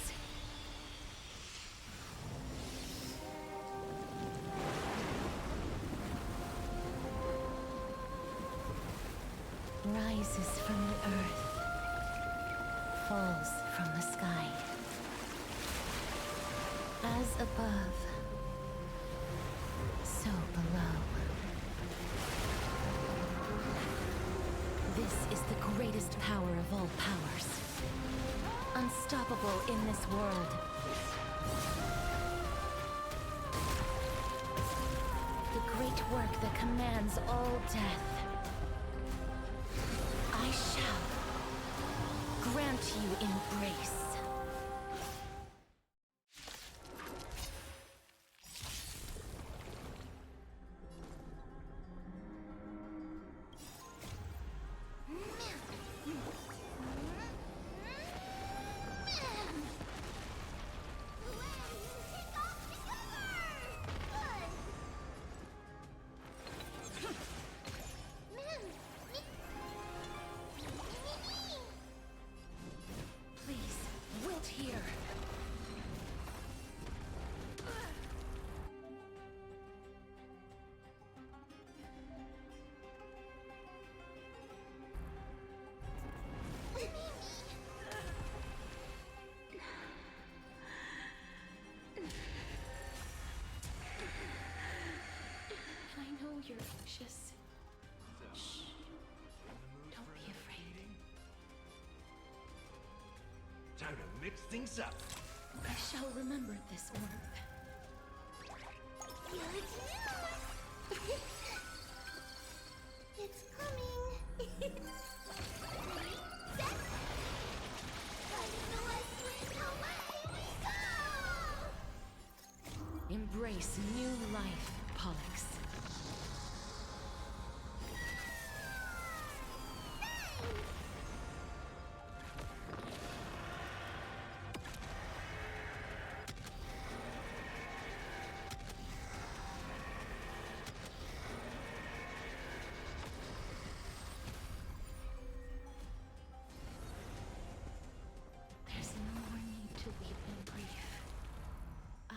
Rises from the earth, falls from the sky. As above, so below. This is the greatest power of all powers. Unstoppable in this world. The great work that commands all death. I shall grant you embrace. Please, time to mix things up. I shall remember this warmth. Good news! It's coming. Ready, set. Riding the west wind, away we go! Embrace new life, Pollux. There's no more need to weep in grief. I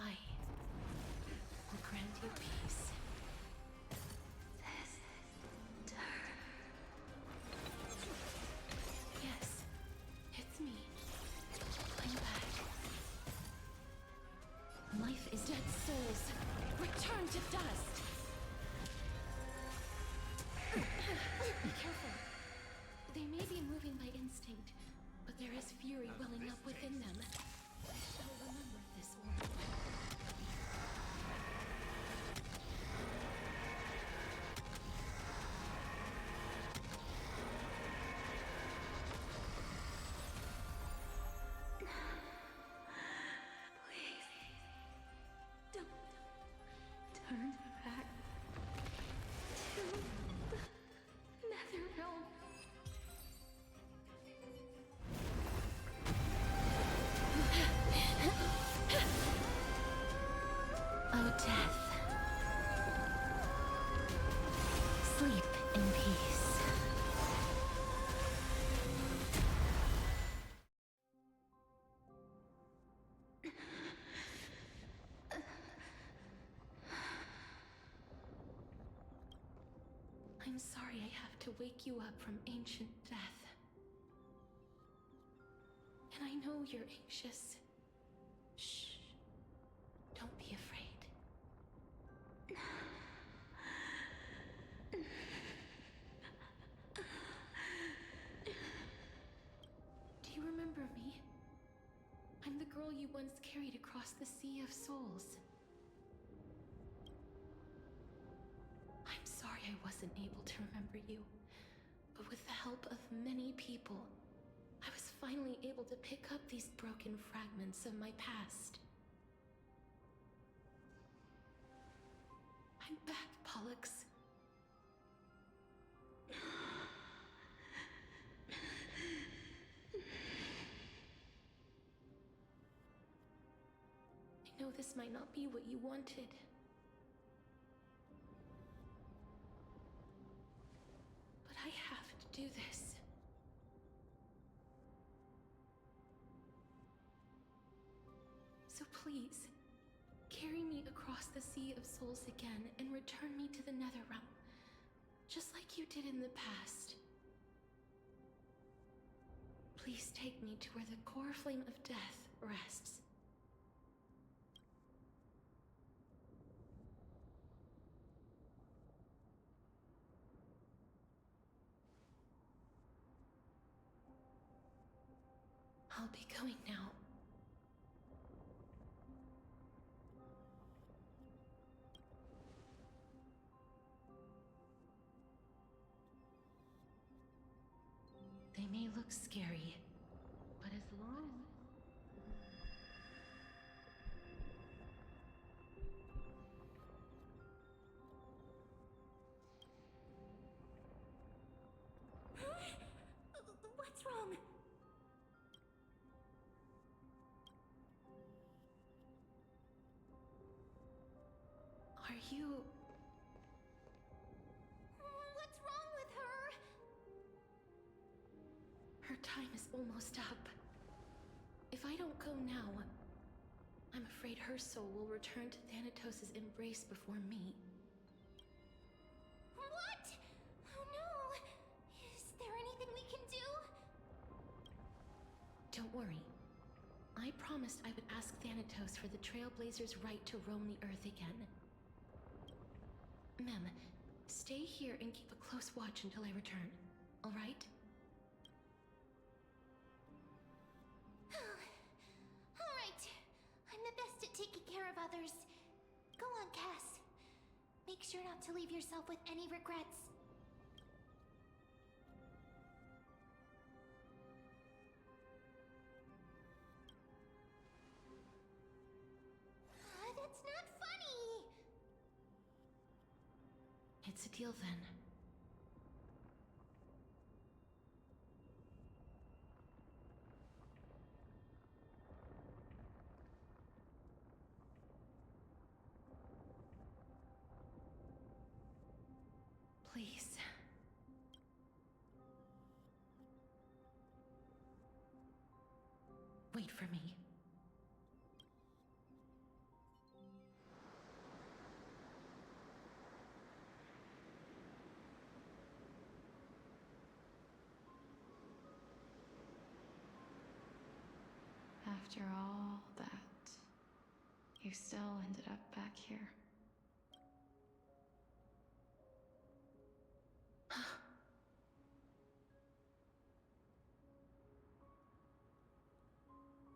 will grant you peace. Yes, it's me. I'm back. Life is dead souls. Return to dust. Be careful. They may be moving by instinct, but there is fury welling up within them. I shall remember this warmth. Don't turn back to the nether realm. Oh, death. Sleep in peace. I'm sorry I have to wake you up from ancient death. And I know you're anxious. Shh. Don't be afraid. Do you remember me? I'm the girl you once carried across the Sea of Souls. I'm sorry I wasn't able to remember you, but with the help of many people, I was finally able to pick up these broken fragments of my past. I'm back, Pollux. I know this might not be what you wanted. But I have to do this. So please, carry me across the Sea of Souls again and return me to the Netherrealm, just like you did in the past. Please take me to where the core flame of death rests. I'll be going now. They may look scary, but as long... What's wrong? Are you... What's wrong with her? Her time is almost up. If I don't go now, I'm afraid her soul will return to Thanatos' embrace before me. What? Oh no! Is there anything we can do? Don't worry. I promised I would ask Thanatos for the Trailblazers' right to roam the Earth again. Mem, stay here and keep a close watch until I return, all right? care of others. Go on, Cass. Make sure not to leave yourself with any regrets. That's not funny! It's a deal then. Please. Wait for me. After all that, you still ended up back here.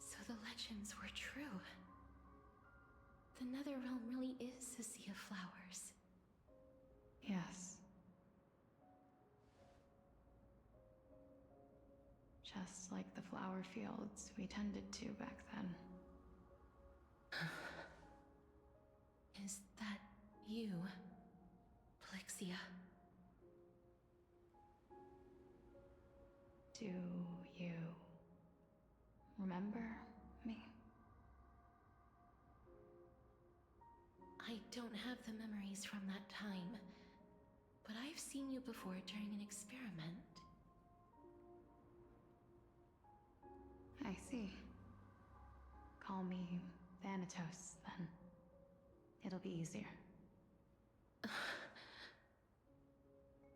So the legends were true. The Netherrealm really is a sea of flowers. Yes. Just like the flower fields we tended to back then. Is that you, Plixia? Do you remember me? I don't have the memories from that time, but I've seen you before during an experiment. I see. Call me Thanatos, then. It'll be easier.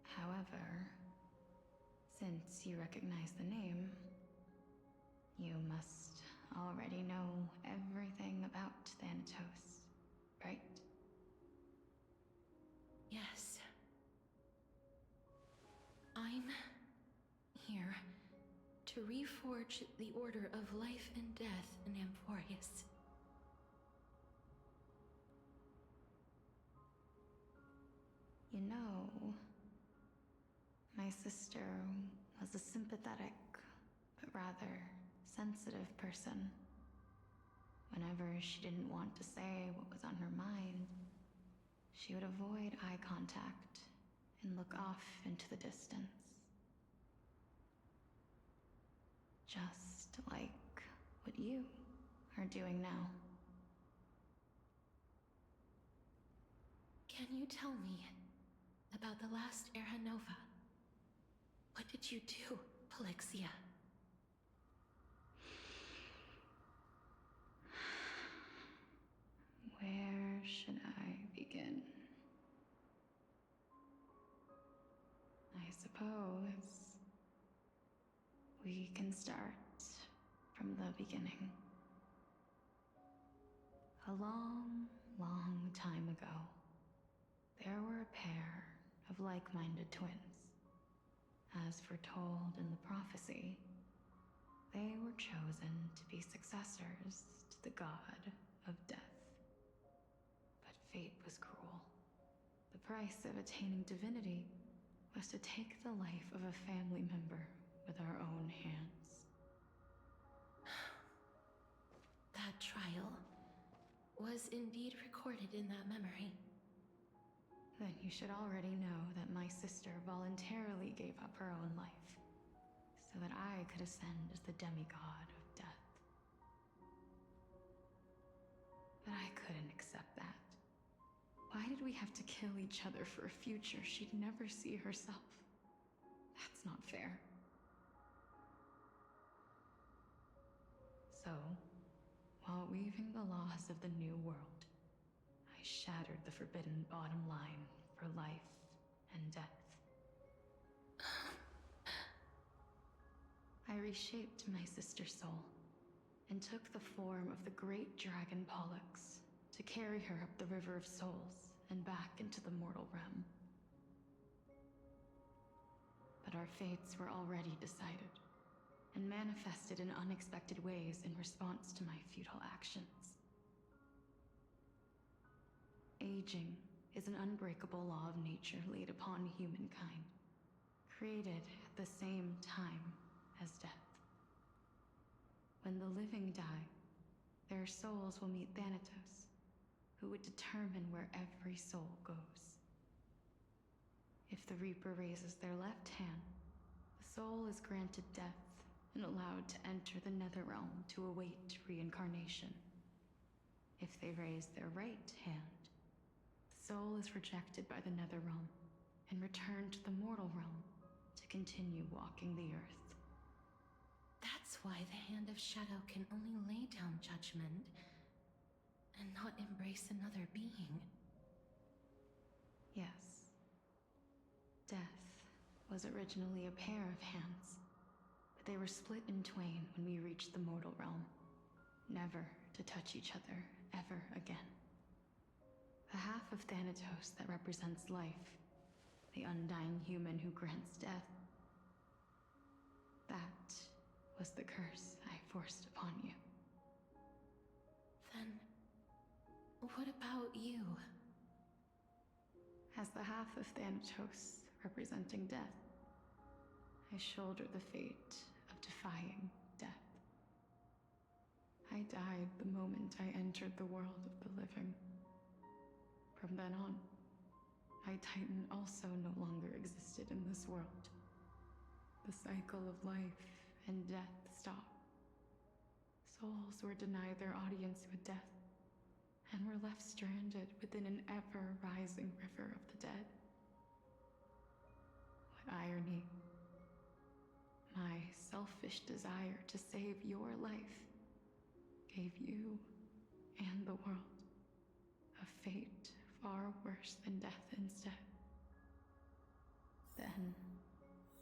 However, since you recognize the name, you must already know everything about Thanatos, right? Yes. I'm here to reforge the order of life and death in Amphorius. You know, my sister was a sympathetic, but rather sensitive person. Whenever she didn't want to say what was on her mind, she would avoid eye contact and look off into the distance. Just like what you are doing now. Can you tell me about the last Era Nova? What did you do, Plixia? Where should I begin? I suppose we can start from the beginning. A long, long time ago, there were a pair of like-minded twins. As foretold in the prophecy, they were chosen to be successors to the god of death. But fate was cruel. The price of attaining divinity was to take the life of a family member with our own hands. That trial was indeed recorded in that memory. Then you should already know that my sister voluntarily gave up her own life, so that I could ascend as the demigod of death. But I couldn't accept that. Why did we have to kill each other for a future she'd never see herself? That's not fair. So, while weaving the laws of the new world, I shattered the forbidden bottom line for life and death. I reshaped my sister's soul and took the form of the great dragon Pollux to carry her up the River of Souls and back into the mortal realm. But our fates were already decided and manifested in unexpected ways in response to my futile actions. Aging is an unbreakable law of nature laid upon humankind, created at the same time as death. When the living die, their souls will meet Thanatos, who would determine where every soul goes. If the Reaper raises their left hand, the soul is granted death and allowed to enter the Netherrealm to await reincarnation. If they raise their right hand, the soul is rejected by the Netherrealm and returned to the mortal realm to continue walking the earth. That's why the Hand of Shadow can only lay down judgment and not embrace another being. Yes. Death was originally a pair of hands, but they were split in twain when we reached the mortal realm, never to touch each other ever again. The half of Thanatos that represents life, the undying human who grants death, that was the curse I forced upon you. Then, what about you? As the half of Thanatos representing death, I shoulder the fate of defying death. I died the moment I entered the world of the living. From then on, my Titan also no longer existed in this world. The cycle of life and death stopped. Souls were denied their audience with death, and were left stranded within an ever-rising river of the dead. What irony. My selfish desire to save your life gave you and the world a fate far worse than death instead. Then,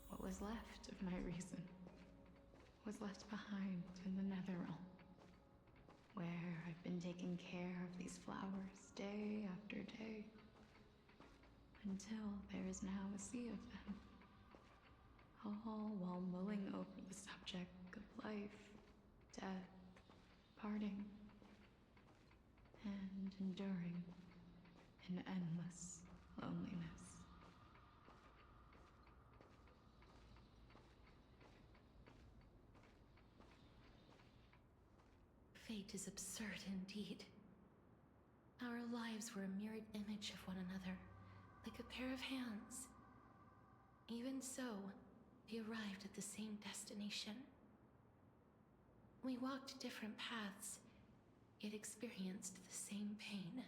what was left of my reason was left behind in the Netherrealm, where I've been taking care of these flowers day after day, until there is now a sea of them, all while mulling over the subject of life, death, parting, and enduring an endless loneliness. Fate is absurd indeed. Our lives were a mirrored image of one another, like a pair of hands. Even so, we arrived at the same destination. We walked different paths, yet experienced the same pain.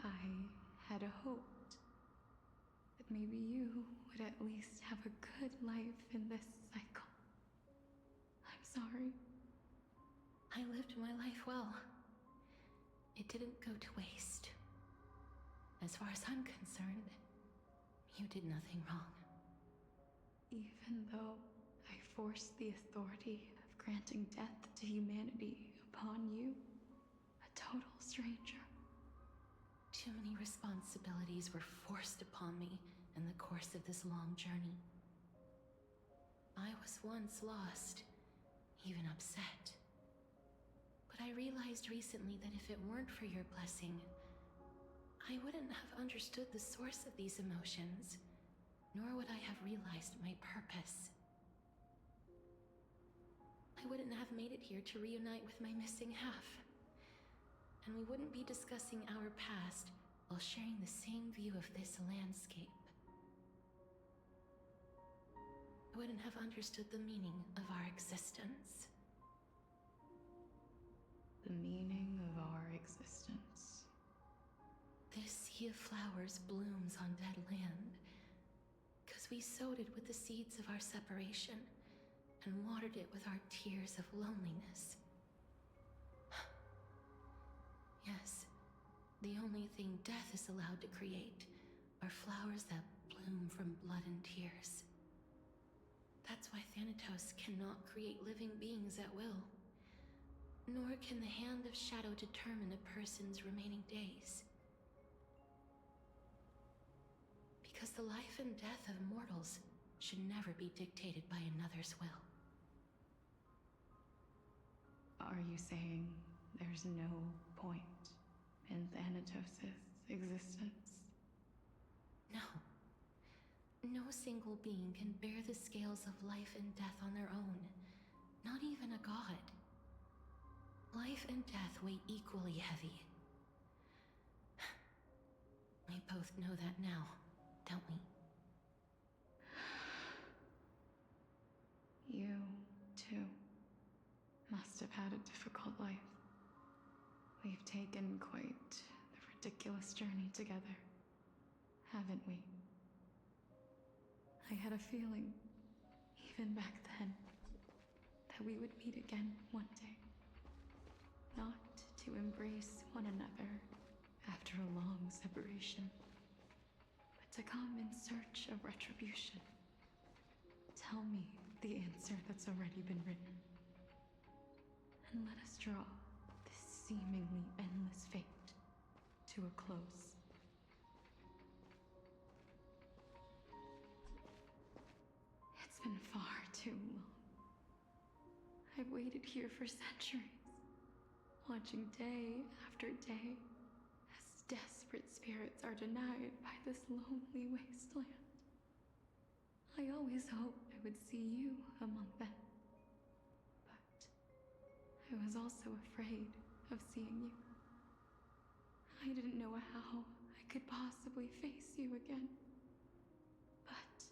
I had hoped that maybe you would at least have a good life in this cycle. I'm sorry. I lived my life well. It didn't go to waste. As far as I'm concerned, you did nothing wrong. Even though I forced the authority of granting death to humanity upon you, a total stranger. Too many responsibilities were forced upon me in the course of this long journey. I was once lost, even upset. But I realized recently that if it weren't for your blessing, I wouldn't have understood the source of these emotions, nor would I have realized my purpose. I wouldn't have made it here to reunite with my missing half. And we wouldn't be discussing our past while sharing the same view of this landscape. I wouldn't have understood the meaning of our existence. The meaning of our existence. This sea of flowers blooms on dead land, because we sowed it with the seeds of our separation and watered it with our tears of loneliness. Yes, the only thing death is allowed to create are flowers that bloom from blood and tears. That's why Thanatos cannot create living beings at will. Nor can the Hand of Shadow determine a person's remaining days. Because the life and death of mortals should never be dictated by another's will. Are you saying there's no point in Thanatos' existence. No. No single being can bear the scales of life and death on their own. Not even a god. Life and death weigh equally heavy. We both know that now, don't we? You, too, must have had a difficult life. We've taken quite the ridiculous journey together, haven't we? I had a feeling, even back then, that we would meet again one day. Not to embrace one another after a long separation, but to come in search of retribution. Tell me the answer that's already been written, and let us draw this seemingly endless fate to a close. It's been far too long. I've waited here for centuries, watching day after day as desperate spirits are denied by this lonely wasteland. I always hoped I would see you among them, but I was also afraid of seeing you. I didn't know how I could possibly face you again, but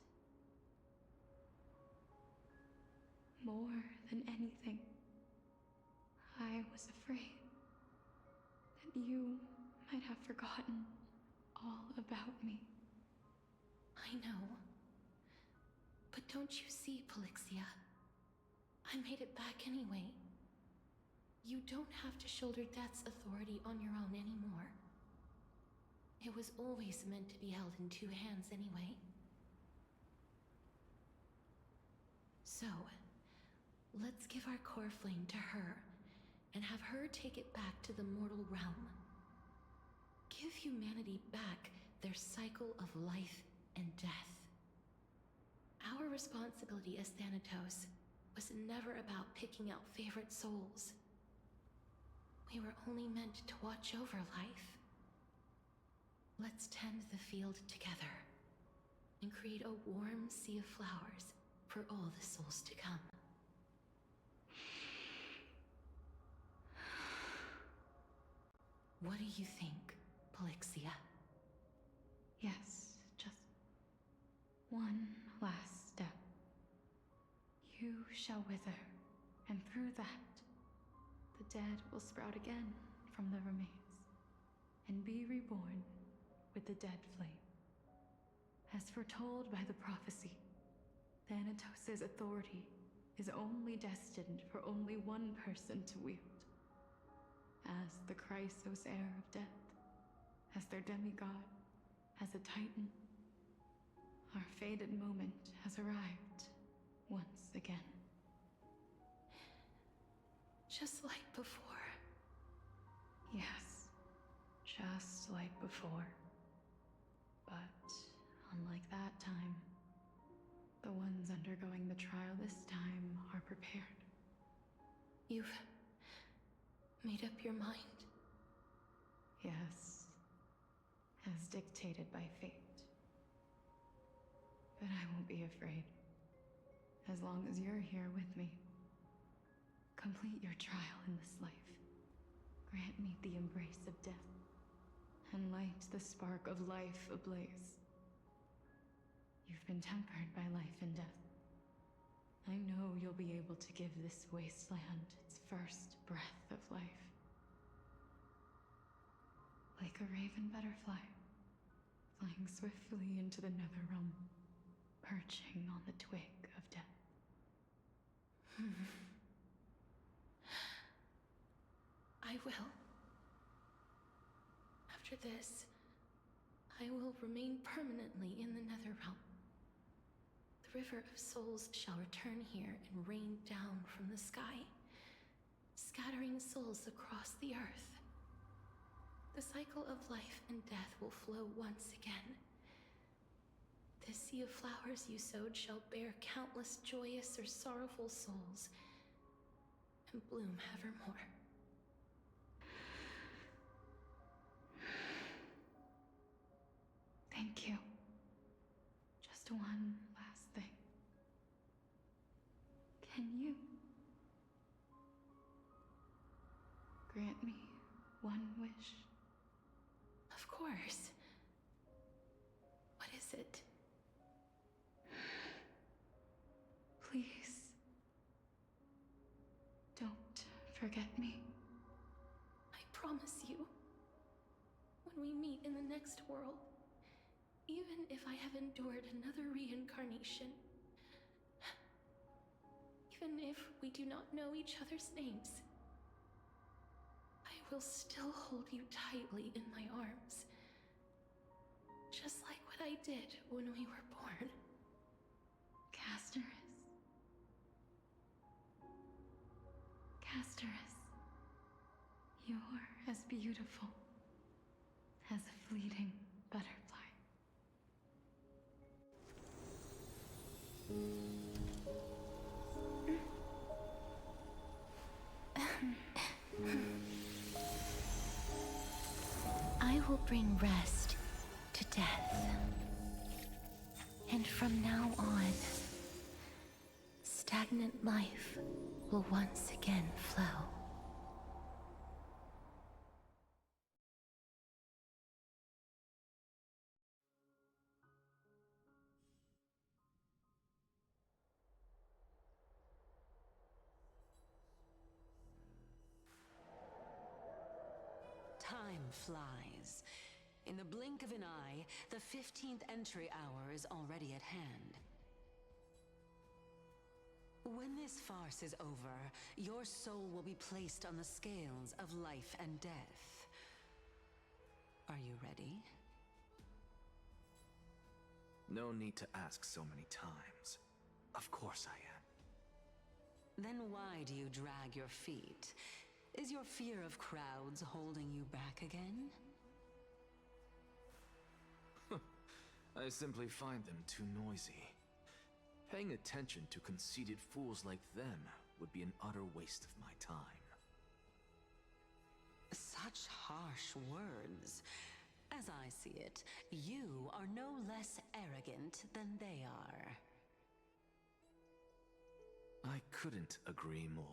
more than anything, I was afraid that you might have forgotten all about me. I know. But don't you see, Polixia? I made it back anyway. You don't have to shoulder death's authority on your own anymore. It was always meant to be held in two hands anyway. So, let's give our core flame to her, and have her take it back to the mortal realm. Give humanity back their cycle of life and death. Our responsibility as Thanatos was never about picking out favorite souls. We were only meant to watch over life. Let's tend the field together and create a warm sea of flowers for all the souls to come. What do you think, Polixia? Yes, just one last step. You shall wither, and through that, the dead will sprout again from the remains, and be reborn with the dead flame. As foretold by the prophecy, Thanatos' authority is only destined for only one person to wield. As the Chrysos heir of death, as their demigod, as a titan, our fated moment has arrived once again. Just like before. Yes, just like before. But unlike that time, the ones undergoing the trial this time are prepared. You've made up your mind? Yes, as dictated by fate. But I won't be afraid, as long as you're here with me. Complete your trial in this life. Grant me the embrace of death, and light the spark of life ablaze. You've been tempered by life and death. I know you'll be able to give this wasteland its first breath of life. Like a raven butterfly, flying swiftly into the netherrealm, perching on the twig of death. I will. After this, I will remain permanently in the Netherrealm. The River of Souls shall return here and rain down from the sky, scattering souls across the earth. The cycle of life and death will flow once again. The sea of flowers you sowed shall bear countless joyous or sorrowful souls, and bloom evermore. Thank you. Just one last thing. Can you grant me one wish? Of course. What is it? Please. Don't forget me. I promise you. When we meet in the next world, even if I have endured another reincarnation, even if we do not know each other's names, I will still hold you tightly in my arms. Just like what I did when we were born. Casterus, you're as beautiful as a fleeting butterfly. I will bring rest to death. And from now on, stagnant life will once again flow. Time flies. In the blink of an eye, the 15th entry hour is already at hand. When this farce is over, your soul will be placed on the scales of life and death. Are you ready? No need to ask so many times. Of course I am. Then why do you drag your feet? Is your fear of crowds holding you back again? I simply find them too noisy. Paying attention to conceited fools like them would be an utter waste of my time. Such harsh words. As I see it, you are no less arrogant than they are. I couldn't agree more.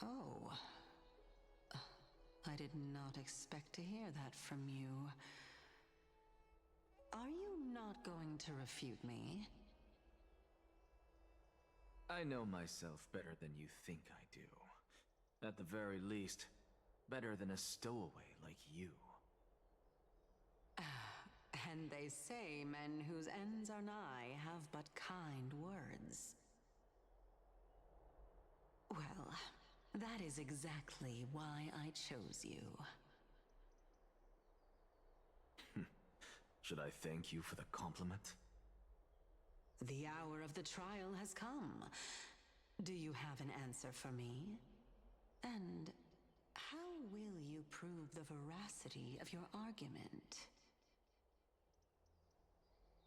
Oh. I did not expect to hear that from you. Are you not going to refute me? I know myself better than you think I do. At the very least, better than a stowaway like you. And they say men whose ends are nigh have but kind words. Well, that is exactly why I chose you. Should I thank you for the compliment? The hour of the trial has come. Do you have an answer for me? And how will you prove the veracity of your argument?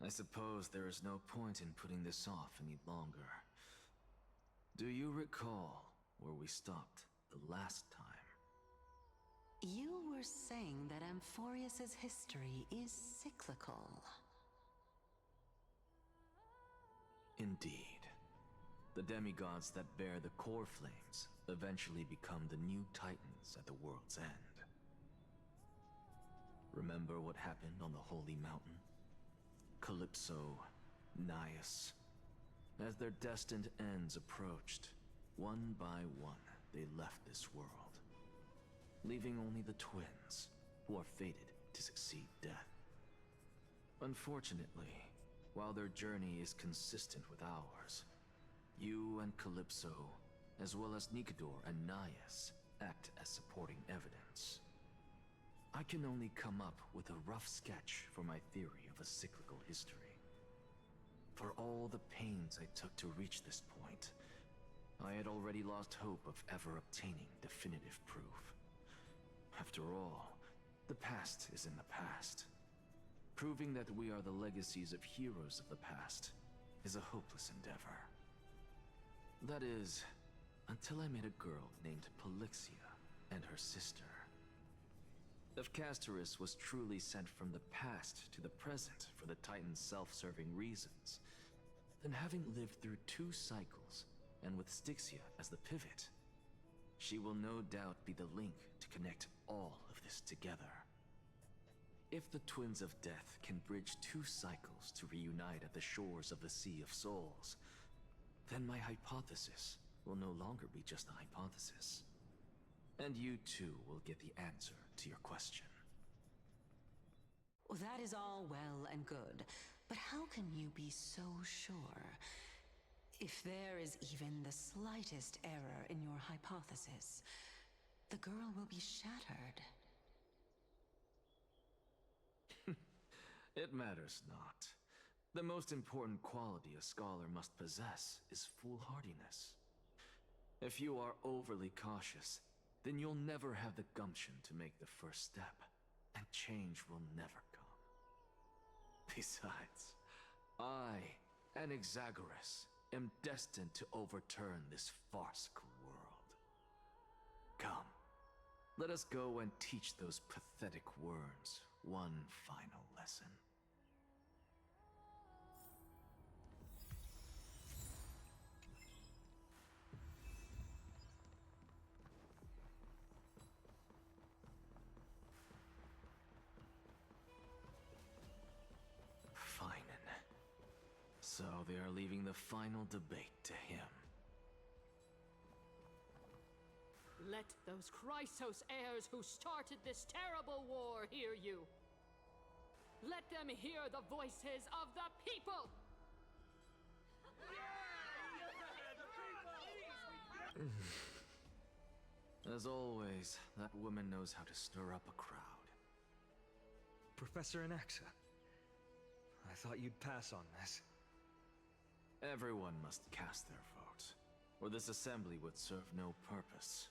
I suppose there is no point in putting this off any longer. Do you recall where we stopped the last time? You were saying that Amphorius's history is cyclical. Indeed. The demigods that bear the core flames eventually become the new titans at the world's end. Remember what happened on the Holy Mountain? Calypso, Naias. As their destined ends approached, one by one they left this world, leaving only the twins, who are fated to succeed death. Unfortunately, while their journey is consistent with ours, you and Calypso, as well as Nikador and Naias, act as supporting evidence. I can only come up with a rough sketch for my theory of a cyclical history. For all the pains I took to reach this point, I had already lost hope of ever obtaining definitive proof. After all, the past is in the past. Proving that we are the legacies of heroes of the past is a hopeless endeavor. That is, until I met a girl named Polixia and her sister. If Castoris was truly sent from the past to the present for the Titan's self-serving reasons, then having lived through 2 cycles, and with Styxia as the pivot, she will no doubt be the link to connect all of this together. If the Twins of Death can bridge 2 cycles to reunite at the shores of the Sea of Souls, then my hypothesis will no longer be just a hypothesis. And you too will get the answer to your question. Well, that is all well and good, but how can you be so sure? If there is even the slightest error in your hypothesis, the girl will be shattered. It matters not. The most important quality a scholar must possess is foolhardiness. If you are overly cautious, then you'll never have the gumption to make the first step, and change will never come. Besides, I, Anaxagoras, am destined to overturn this farcical world. Come, let us go and teach those pathetic worms one final lesson. So they are leaving the final debate to him. Let those Chrysos heirs who started this terrible war hear you. Let them hear the voices of the people! As always, that woman knows how to stir up a crowd. Professor Anaxa, I thought you'd pass on this. Everyone must cast their vote, or this assembly would serve no purpose.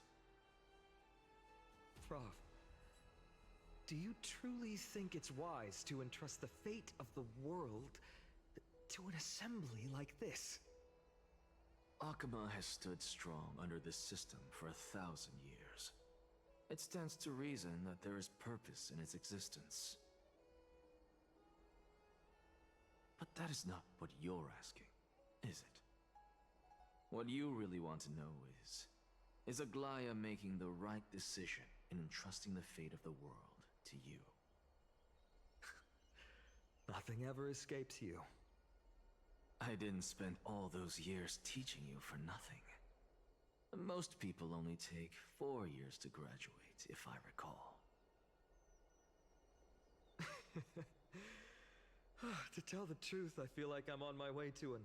Prof, do you truly think it's wise to entrust the fate of the world to an assembly like this? Akama has stood strong under this system for 1,000 years. It stands to reason that there is purpose in its existence. But that is not what you're asking, is it? What you really want to know is Aglaya making the right decision in entrusting the fate of the world to you? Nothing ever escapes you. I didn't spend all those years teaching you for nothing. Most people only take 4 years to graduate, if I recall. To tell the truth, I feel like I'm on my way to an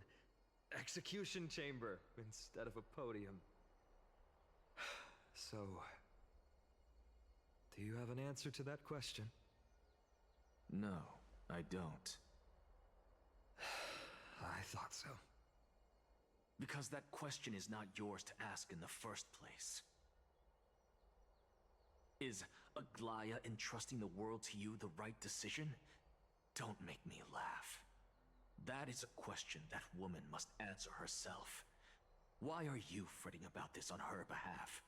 execution chamber instead of a podium. So, do you have an answer to that question? No, I don't. I thought so. Because that question is not yours to ask in the first place. Is Aglaya entrusting the world to you the right decision? Don't make me laugh. That is a question that woman must answer herself. Why are you fretting about this on her behalf?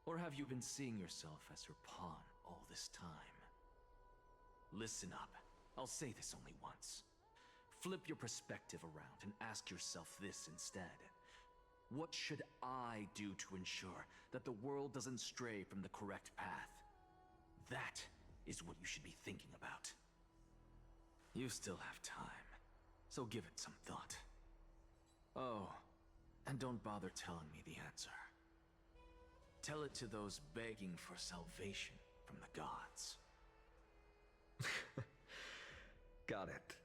Or have you been seeing yourself as her pawn all this time? Listen up. I'll say this only once. Flip your perspective around and ask yourself this instead. What should I do to ensure that the world doesn't stray from the correct path? That is what you should be thinking about. You still have time, so give it some thought. Oh, and don't bother telling me the answer. Tell it to those begging for salvation from the gods. Got it.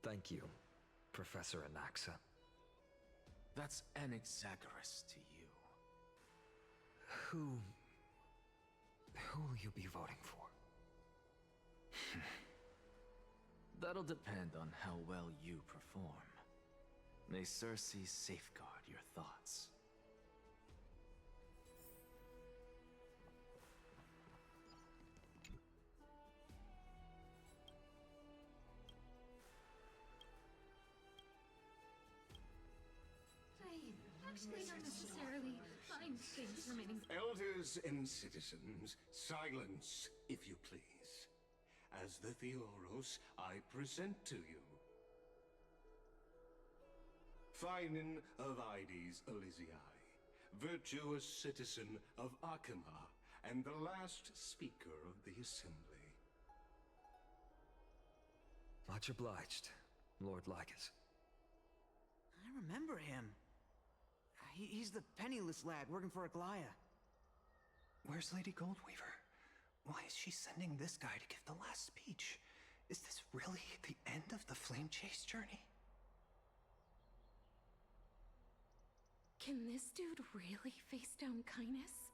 Thank you, Professor Anaxa. That's Anaxagoras to you. Who will you be voting for? That'll depend on how well you perform. May Circe safeguard your thoughts. Actually, don't necessarily mind things remaining. Elders and citizens, silence, if you please. As the Theoros, I present to you Finan of Ides Elysiae, virtuous citizen of Akima, and the last speaker of the assembly. Much obliged, Lord Lycus. I remember him. He's the penniless lad working for Aglaya. Where's Lady Goldweaver? Why is she sending this guy to give the last speech? Is this really the end of the Flame Chase journey? Can this dude really face down kindness?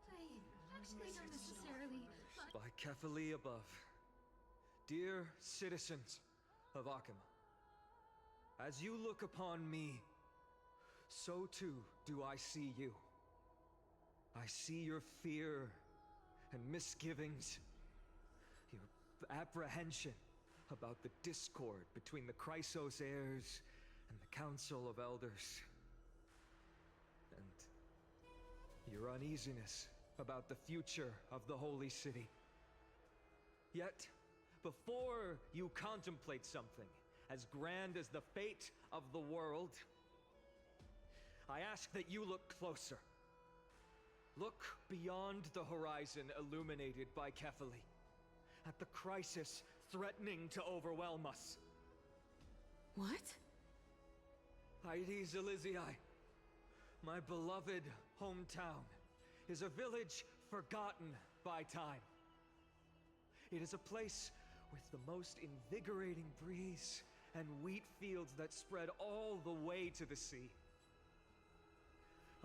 I actually don't necessarily. By Kefali above, dear citizens of Akima, as you look upon me, so too do I see you. I see your fear and misgivings, your apprehension about the discord between the Chrysos heirs and the Council of Elders, and your uneasiness about the future of the Holy City. Yet, before you contemplate something as grand as the fate of the world, I ask that you look closer. Look beyond the horizon illuminated by Kefali, at the crisis threatening to overwhelm us. What? Ides Elysiae, my beloved hometown, is a village forgotten by time. It is a place with the most invigorating breeze and wheat fields that spread all the way to the sea.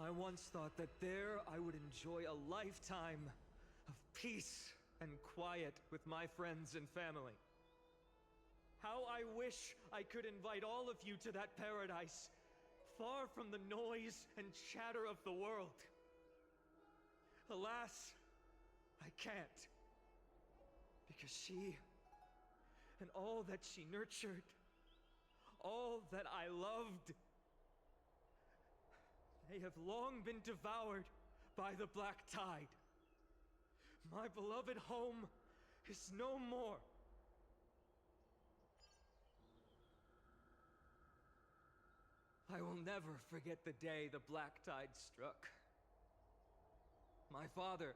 I once thought that there I would enjoy a lifetime of peace and quiet with my friends and family. How I wish I could invite all of you to that paradise, far from the noise and chatter of the world. Alas, I can't. Because she, and all that she nurtured, all that I loved, they have long been devoured by the black tide. My beloved home is no more. I will never forget the day the black tide struck. My father,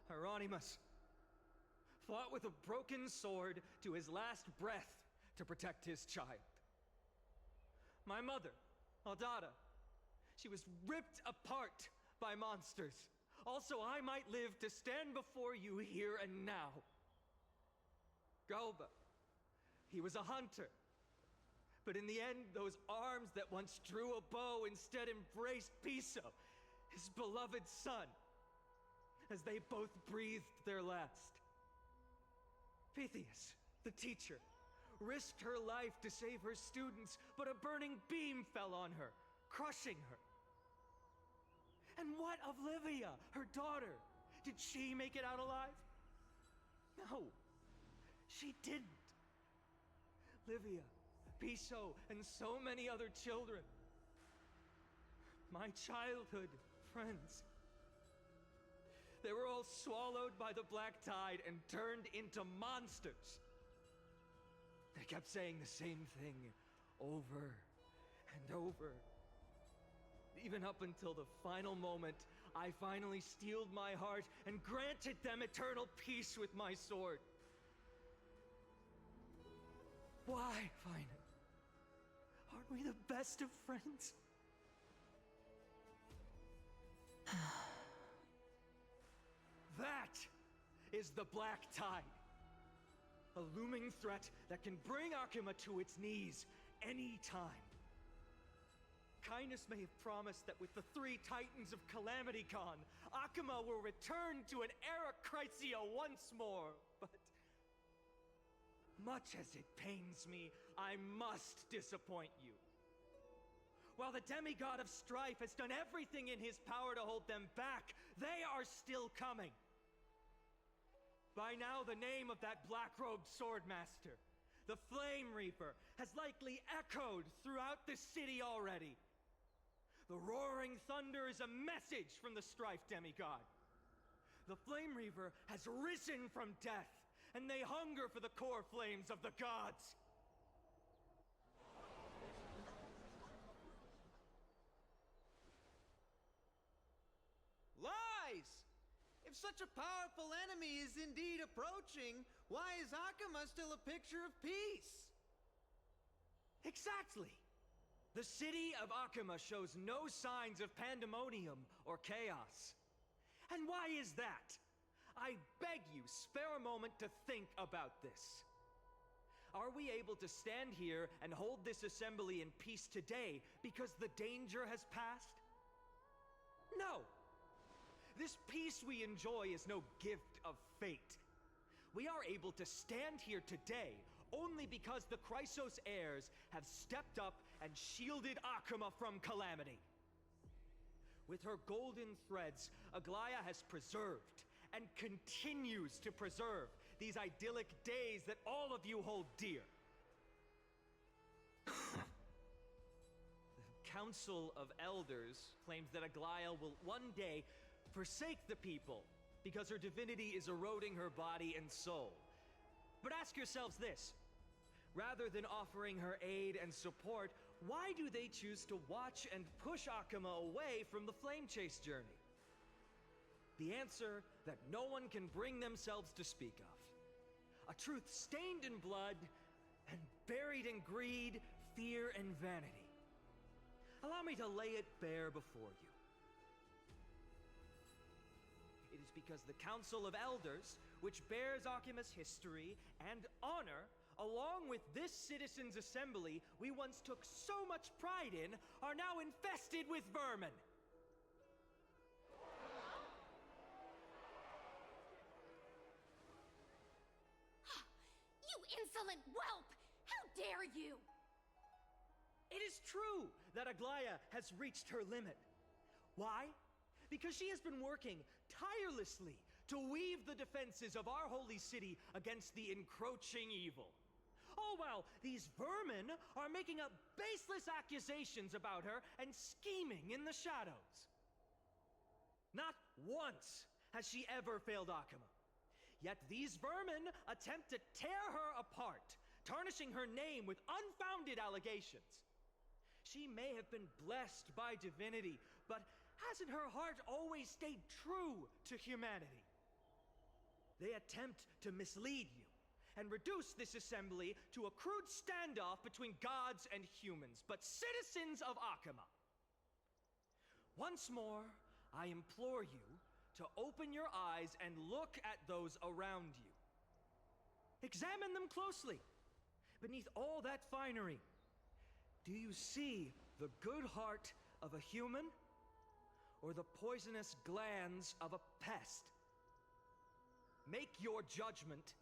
Hieronymus, fought with a broken sword to his last breath to protect his child. My mother, Aldada, she was ripped apart by monsters. Also, I might live to stand before you here and now. Galba, he was a hunter. But in the end, those arms that once drew a bow instead embraced Piso, his beloved son, as they both breathed their last. Pythias, the teacher, risked her life to save her students, but a burning beam fell on her, crushing her. And what of Livia, her daughter? Did she make it out alive? No, she didn't. Livia, Piso, and so many other children. My childhood friends. They were all swallowed by the black tide and turned into monsters. They kept saying the same thing over and over. Even up until the final moment, I finally steeled my heart and granted them eternal peace with my sword. Why, Finan? Aren't we the best of friends? That is the black tide. A looming threat that can bring Akima to its knees any time. Kindness may have promised that with the 3 Titans of Calamity Con, Akima will return to an era Chrysia once more, but much as it pains me, I must disappoint you. While the demigod of strife has done everything in his power to hold them back, they are still coming. By now, the name of that black-robed swordmaster, the Flame Reaper, has likely echoed throughout the city already. The roaring thunder is a message from the Strife demigod. The Flame Reaver has risen from death, and they hunger for the core flames of the gods. Lies! If such a powerful enemy is indeed approaching, why is Akama still a picture of peace? Exactly! The city of Akama shows no signs of pandemonium or chaos. And why is that? I beg you, spare a moment to think about this. Are we able to stand here and hold this assembly in peace today because the danger has passed? No! This peace we enjoy is no gift of fate. We are able to stand here today only because the Chrysos heirs have stepped up and shielded Akama from calamity. With her golden threads, Aglaya has preserved and continues to preserve these idyllic days that all of you hold dear. The Council of Elders claims that Aglaya will one day forsake the people because her divinity is eroding her body and soul. But ask yourselves this. Rather than offering her aid and support, why do they choose to watch and push Akama away from the Flame Chase journey? The answer that no one can bring themselves to speak of. A truth stained in blood and buried in greed, fear, and vanity. Allow me to lay it bare before you. It is because the Council of Elders, which bears Akima's history and honor, along with this citizens' assembly we once took so much pride in, are now infested with vermin. You insolent whelp! How dare you! It is true that Aglaya has reached her limit. Why? Because she has been working tirelessly to weave the defenses of our holy city against the encroaching evil. All while these vermin are making up baseless accusations about her and scheming in the shadows. Not once has she ever failed Akama. Yet these vermin attempt to tear her apart, tarnishing her name with unfounded allegations. She may have been blessed by divinity, but hasn't her heart always stayed true to humanity? They attempt to mislead you and reduce this assembly to a crude standoff between gods and humans, but citizens of Akama. Once more, I implore you to open your eyes and look at those around you. Examine them closely. Beneath all that finery, do you see the good heart of a human or the poisonous glands of a pest? Make your judgment,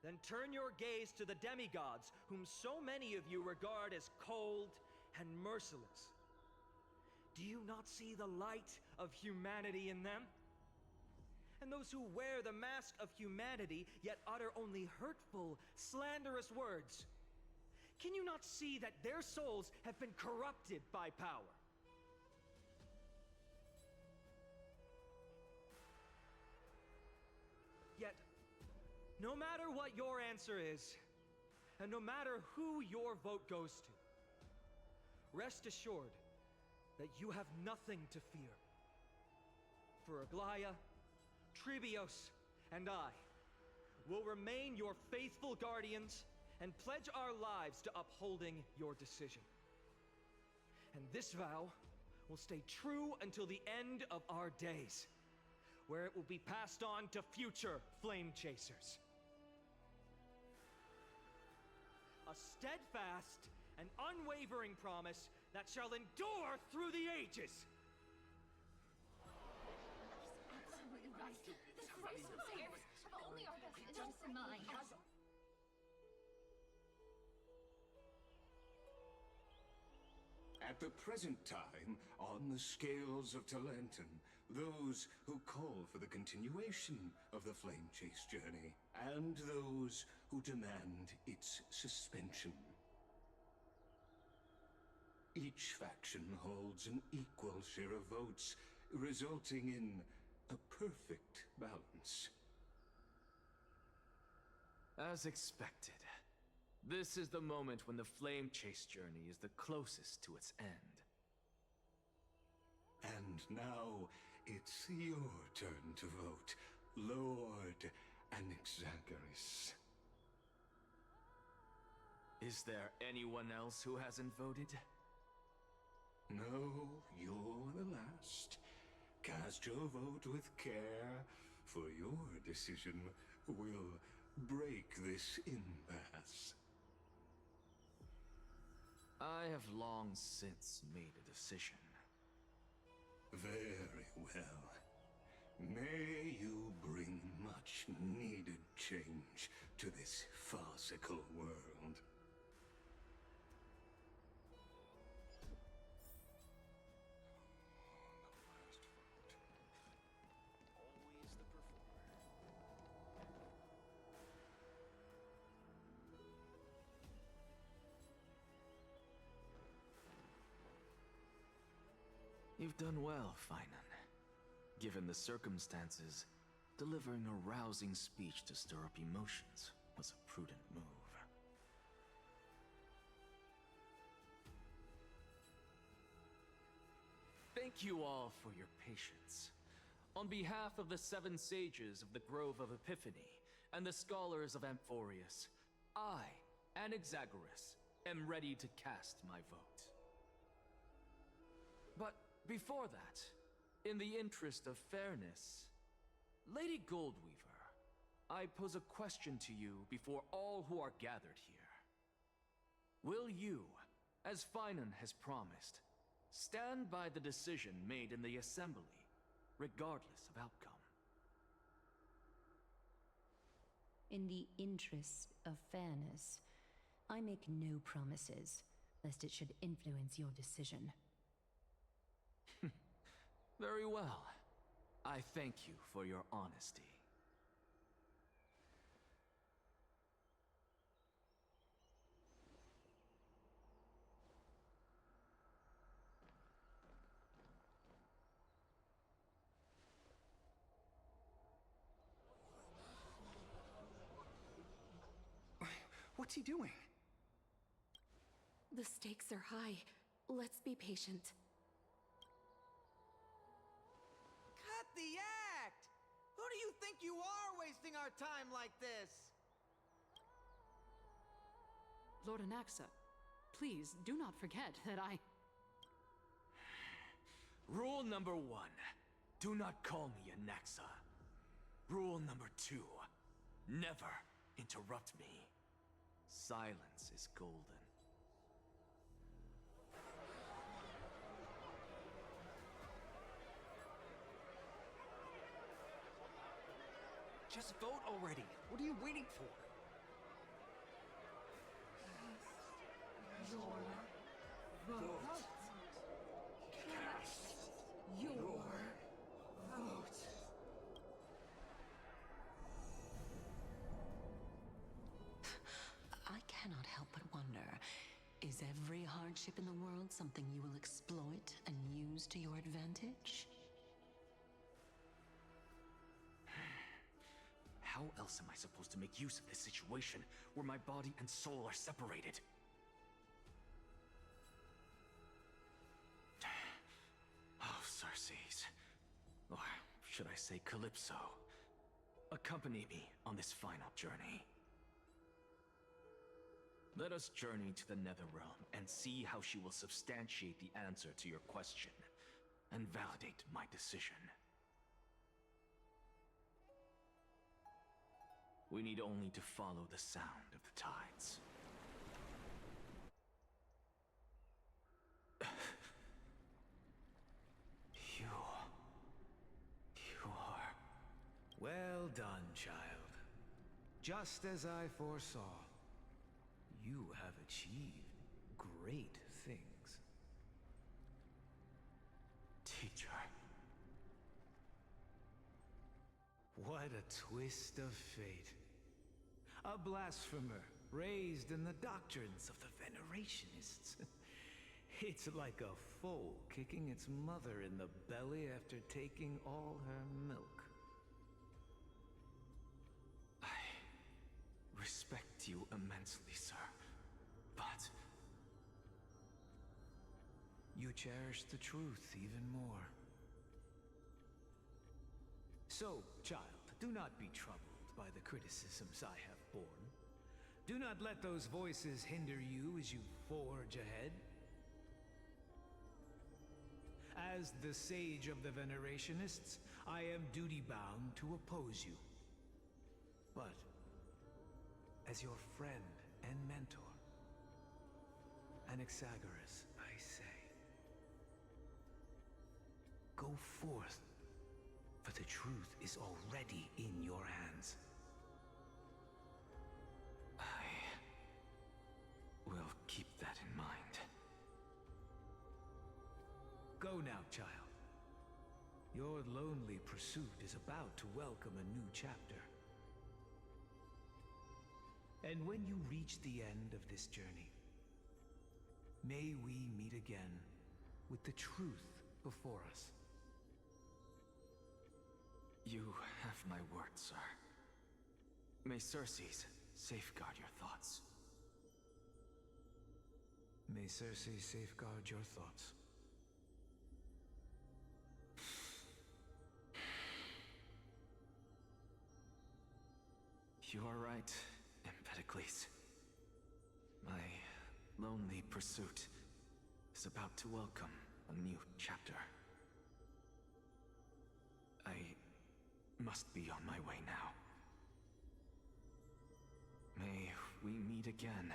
then turn your gaze to the demigods whom so many of you regard as cold and merciless. Do you not see the light of humanity in them? And those who wear the mask of humanity yet utter only hurtful, slanderous words. Can you not see that their souls have been corrupted by power? Yet, no matter what your answer is, and no matter who your vote goes to, rest assured that you have nothing to fear. For Aglaya, Tribios, and I will remain your faithful guardians and pledge our lives to upholding your decision. And this vow will stay true until the end of our days, where it will be passed on to future flame chasers. A steadfast and unwavering promise that shall endure through the ages. Absolutely right. The Chrysos heirs have only our best interests in mind. At the present time, on the scales of Talentum, those who call for the continuation of the Flame Chase journey, and those who demand its suspension. Each faction holds an equal share of votes, resulting in a perfect balance. As expected. This is the moment when the Flame Chase journey is the closest to its end. And now, it's your turn to vote, Lord Anaxagoras. Is there anyone else who hasn't voted? No, you're the last. Cast your vote with care, for your decision will break this impasse. I have long since made a decision. Very well. May you bring much needed change to this farcical world. You've done well, Finan. Given the circumstances, delivering a rousing speech to stir up emotions was a prudent move. Thank you all for your patience. On behalf of the 7 sages of the Grove of Epiphany and the scholars of Amphorius, I, Anaxagoras, am ready to cast my vote. But before that, in the interest of fairness, Lady Goldweaver, I pose a question to you before all who are gathered here. Will you, as Finan has promised, stand by the decision made in the Assembly, regardless of outcome? In the interest of fairness, I make no promises, lest it should influence your decision. Very well. I thank you for your honesty. What's he doing? The stakes are high. Let's be patient. Cut the act! Who do you think you are, wasting our time like this? Lord Anaxa, please do not forget that I... Rule number 1. Do not call me Anaxa. Rule number 2. Never interrupt me. Silence is golden. Just vote already. What are you waiting for? Your vote. Cast your vote. I cannot help but wonder, is every hardship in the world something you will exploit and use to your advantage? How else am I supposed to make use of this situation where my body and soul are separated? Oh, Circes. Or should I say Calypso? Accompany me on this final journey. Let us journey to the Netherrealm and see how she will substantiate the answer to your question and validate my decision. We need only to follow the sound of the tides. You are... Well done, child. Just as I foresaw, you have achieved great things. Teacher. What a twist of fate. A blasphemer raised in the doctrines of the Venerationists. It's like a foal kicking its mother in the belly after taking all her milk. I respect you immensely, sir. But you cherish the truth even more. So, child, do not be troubled by the criticisms I have borne. Do not let those voices hinder you as you forge ahead. As the Sage of the Venerationists, I am duty-bound to oppose you. But, as your friend and mentor, Anaxagoras, I say, go forth, for the truth is already in your hands. I will keep that in mind. Go now, child. Your lonely pursuit is about to welcome a new chapter. And when you reach the end of this journey, may we meet again with the truth before us. You have my word, sir. May Circes safeguard your thoughts. May Circe safeguard your thoughts. You are right, Empedocles. My lonely pursuit is about to welcome a new chapter. I must be on my way now. May we meet again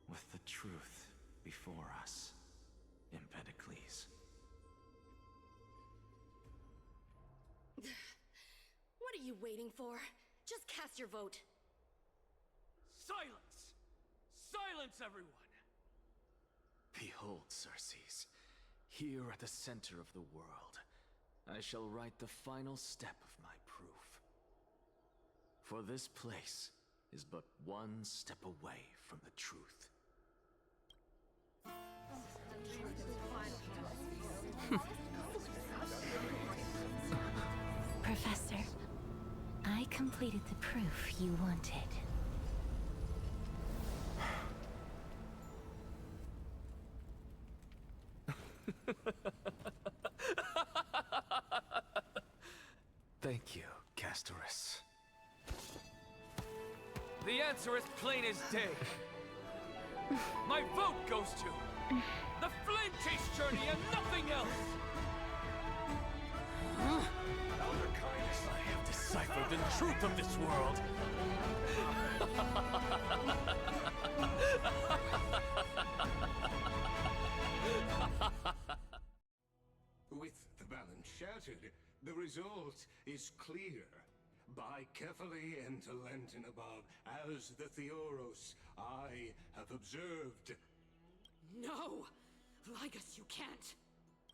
with the truth before us, Empedocles. What are you waiting for? Just cast your vote. Silence! Silence, everyone! Behold, Circes, here at the center of the world, I shall write the final step of my proof. For this place is but one step away from the truth. Professor, I completed the proof you wanted. Thank you, Castorus. The answer is plain as day. My vote goes to the Flame Chase journey and nothing else! Elder Kindness, I have deciphered the truth of this world. With the balance shattered, the result is clear. By carefully enter Lenten above, as the Theoros I have observed. No! Ligus, you can't!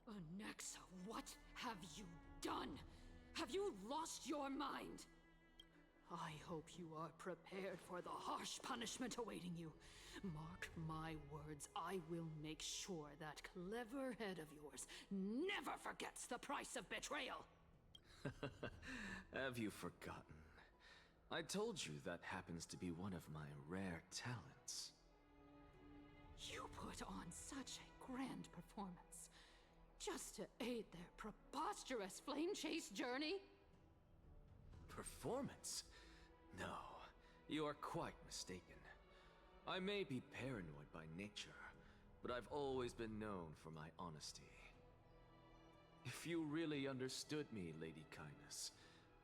Anaxa, what have you done? Have you lost your mind? I hope you are prepared for the harsh punishment awaiting you. Mark my words, I will make sure that clever head of yours never forgets the price of betrayal! Have you forgotten? I told you that happens to be one of my rare talents. You put on such a grand performance, just to aid their preposterous flame chase journey? Performance? No, you are quite mistaken. I may be paranoid by nature, but I've always been known for my honesty. If you really understood me, Lady Kindness,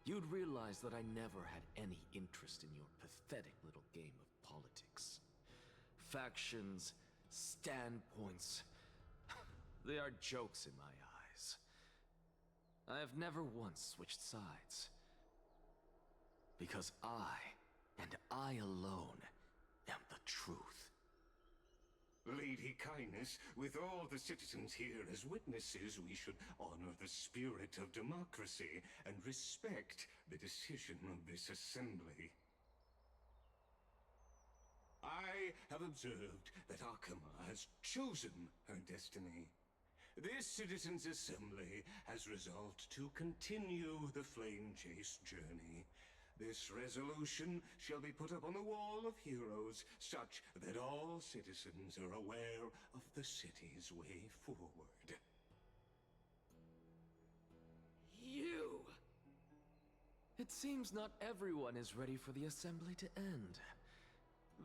you'd realize that I never had any interest in your pathetic little game of politics. Factions, standpoints, they are jokes in my eyes. I have never once switched sides. Because I, and I alone, am the truth. Lady Kindness, with all the citizens here as witnesses, we should honor the spirit of democracy and respect the decision of this assembly. I have observed that Akama has chosen her destiny. This Citizens' Assembly has resolved to continue the Flame Chase journey. This resolution shall be put up on the Wall of Heroes, such that all citizens are aware of the city's way forward. You! It seems not everyone is ready for the assembly to end.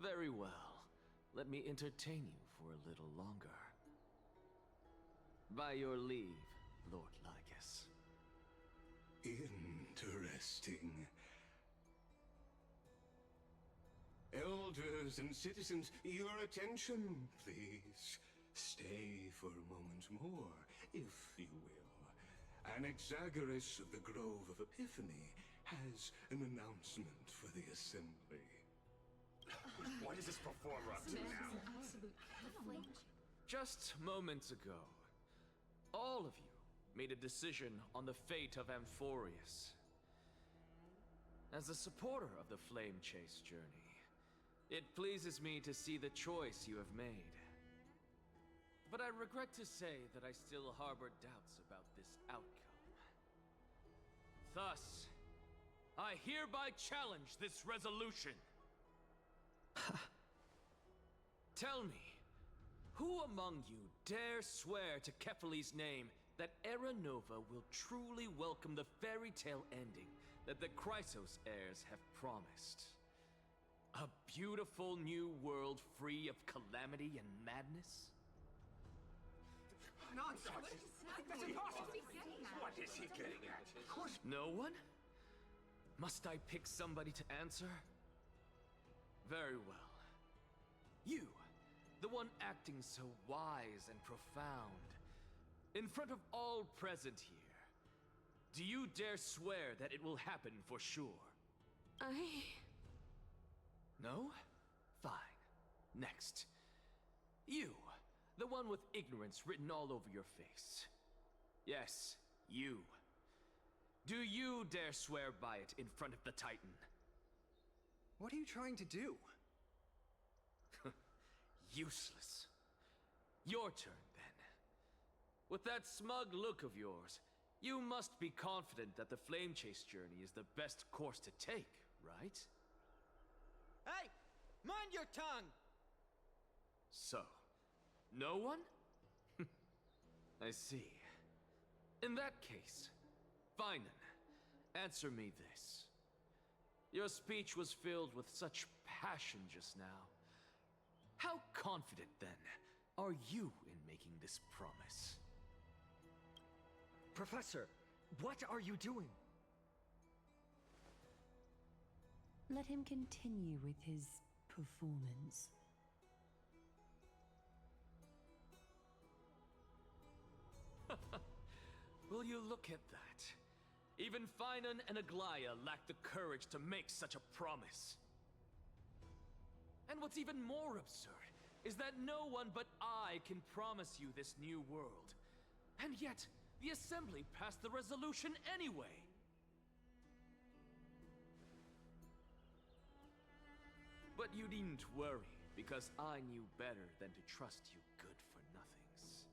Very well. Let me entertain you for a little longer. By your leave, Lord Lycus. Interesting. Elders and citizens, your attention, please. Stay for a moment more, if you will. Anaxagoras of the Grove of Epiphany has an announcement for the assembly. What is this performer up to now? Just moments ago, all of you made a decision on the fate of Amphorius. As a supporter of the Flame Chase journey, it pleases me to see the choice you have made. But I regret to say that I still harbor doubts about this outcome. Thus, I hereby challenge this resolution. Tell me, who among you dare swear to Kefali's name that Era Nova will truly welcome the fairy tale ending that the Chrysos heirs have promised? A beautiful new world free of calamity and madness? Nonsense! That's impossible! What is he getting at? No one? Must I pick somebody to answer? Very well. You, the one acting so wise and profound, in front of all present here, do you dare swear that it will happen for sure? No? Fine. Next. You, the one with ignorance written all over your face. Yes, you. Do you dare swear by it in front of the Titan? What are you trying to do? Useless. Your turn, then. With that smug look of yours, you must be confident that the Flame Chase journey is the best course to take, right? Hey! Mind your tongue! So, no one? I see. In that case, Finan, answer me this. Your speech was filled with such passion just now. How confident, then, are you in making this promise? Professor, what are you doing? Let him continue with his performance. Will you look at that? Even Finan and Aglaya lack the courage to make such a promise. And what's even more absurd is that no one but I can promise you this new world. And yet, the Assembly passed the resolution anyway. But you needn't worry, because I knew better than to trust you good-for-nothings.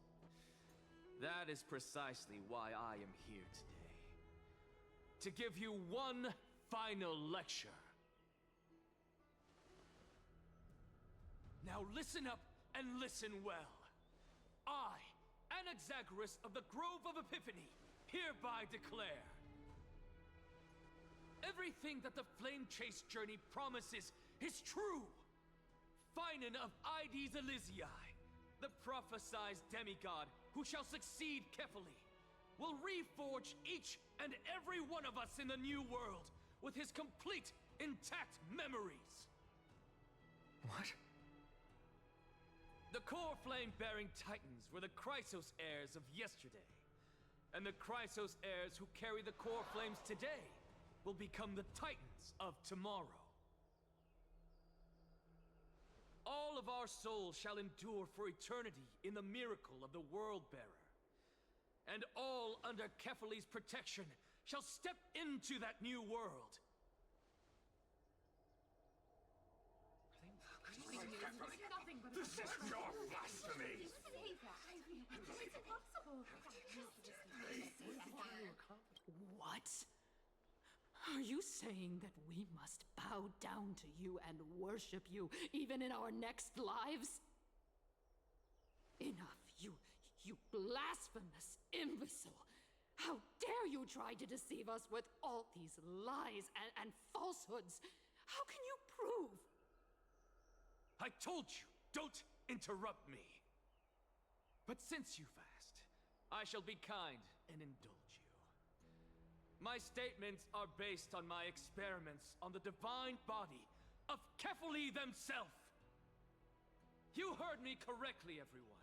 That is precisely why I am here today. To give you one final lecture. Now listen up and listen well. I, Anaxagoras of the Grove of Epiphany, hereby declare everything that the Flame Chase journey promises is true. Finan of Ides Elysiae, the prophesized demigod who shall succeed Kefali, will reforge each and every one of us in the new world with his complete, intact memories. What? The core flame-bearing titans were the Chrysos heirs of yesterday. And the Chrysos heirs who carry the core flames today will become the titans of tomorrow. All of our souls shall endure for eternity in the miracle of the World-Bearer. And all under Kefali's protection shall step into that new world. This is your blasphemy! What? Are you saying that we must bow down to you and worship you even in our next lives? Enough, you blasphemous imbecile! How dare you try to deceive us with all these lies and falsehoods? How can you prove? I told you, don't interrupt me. But since you've asked, I shall be kind and indulge you. My statements are based on my experiments on the divine body of Kefali themselves. You heard me correctly, everyone.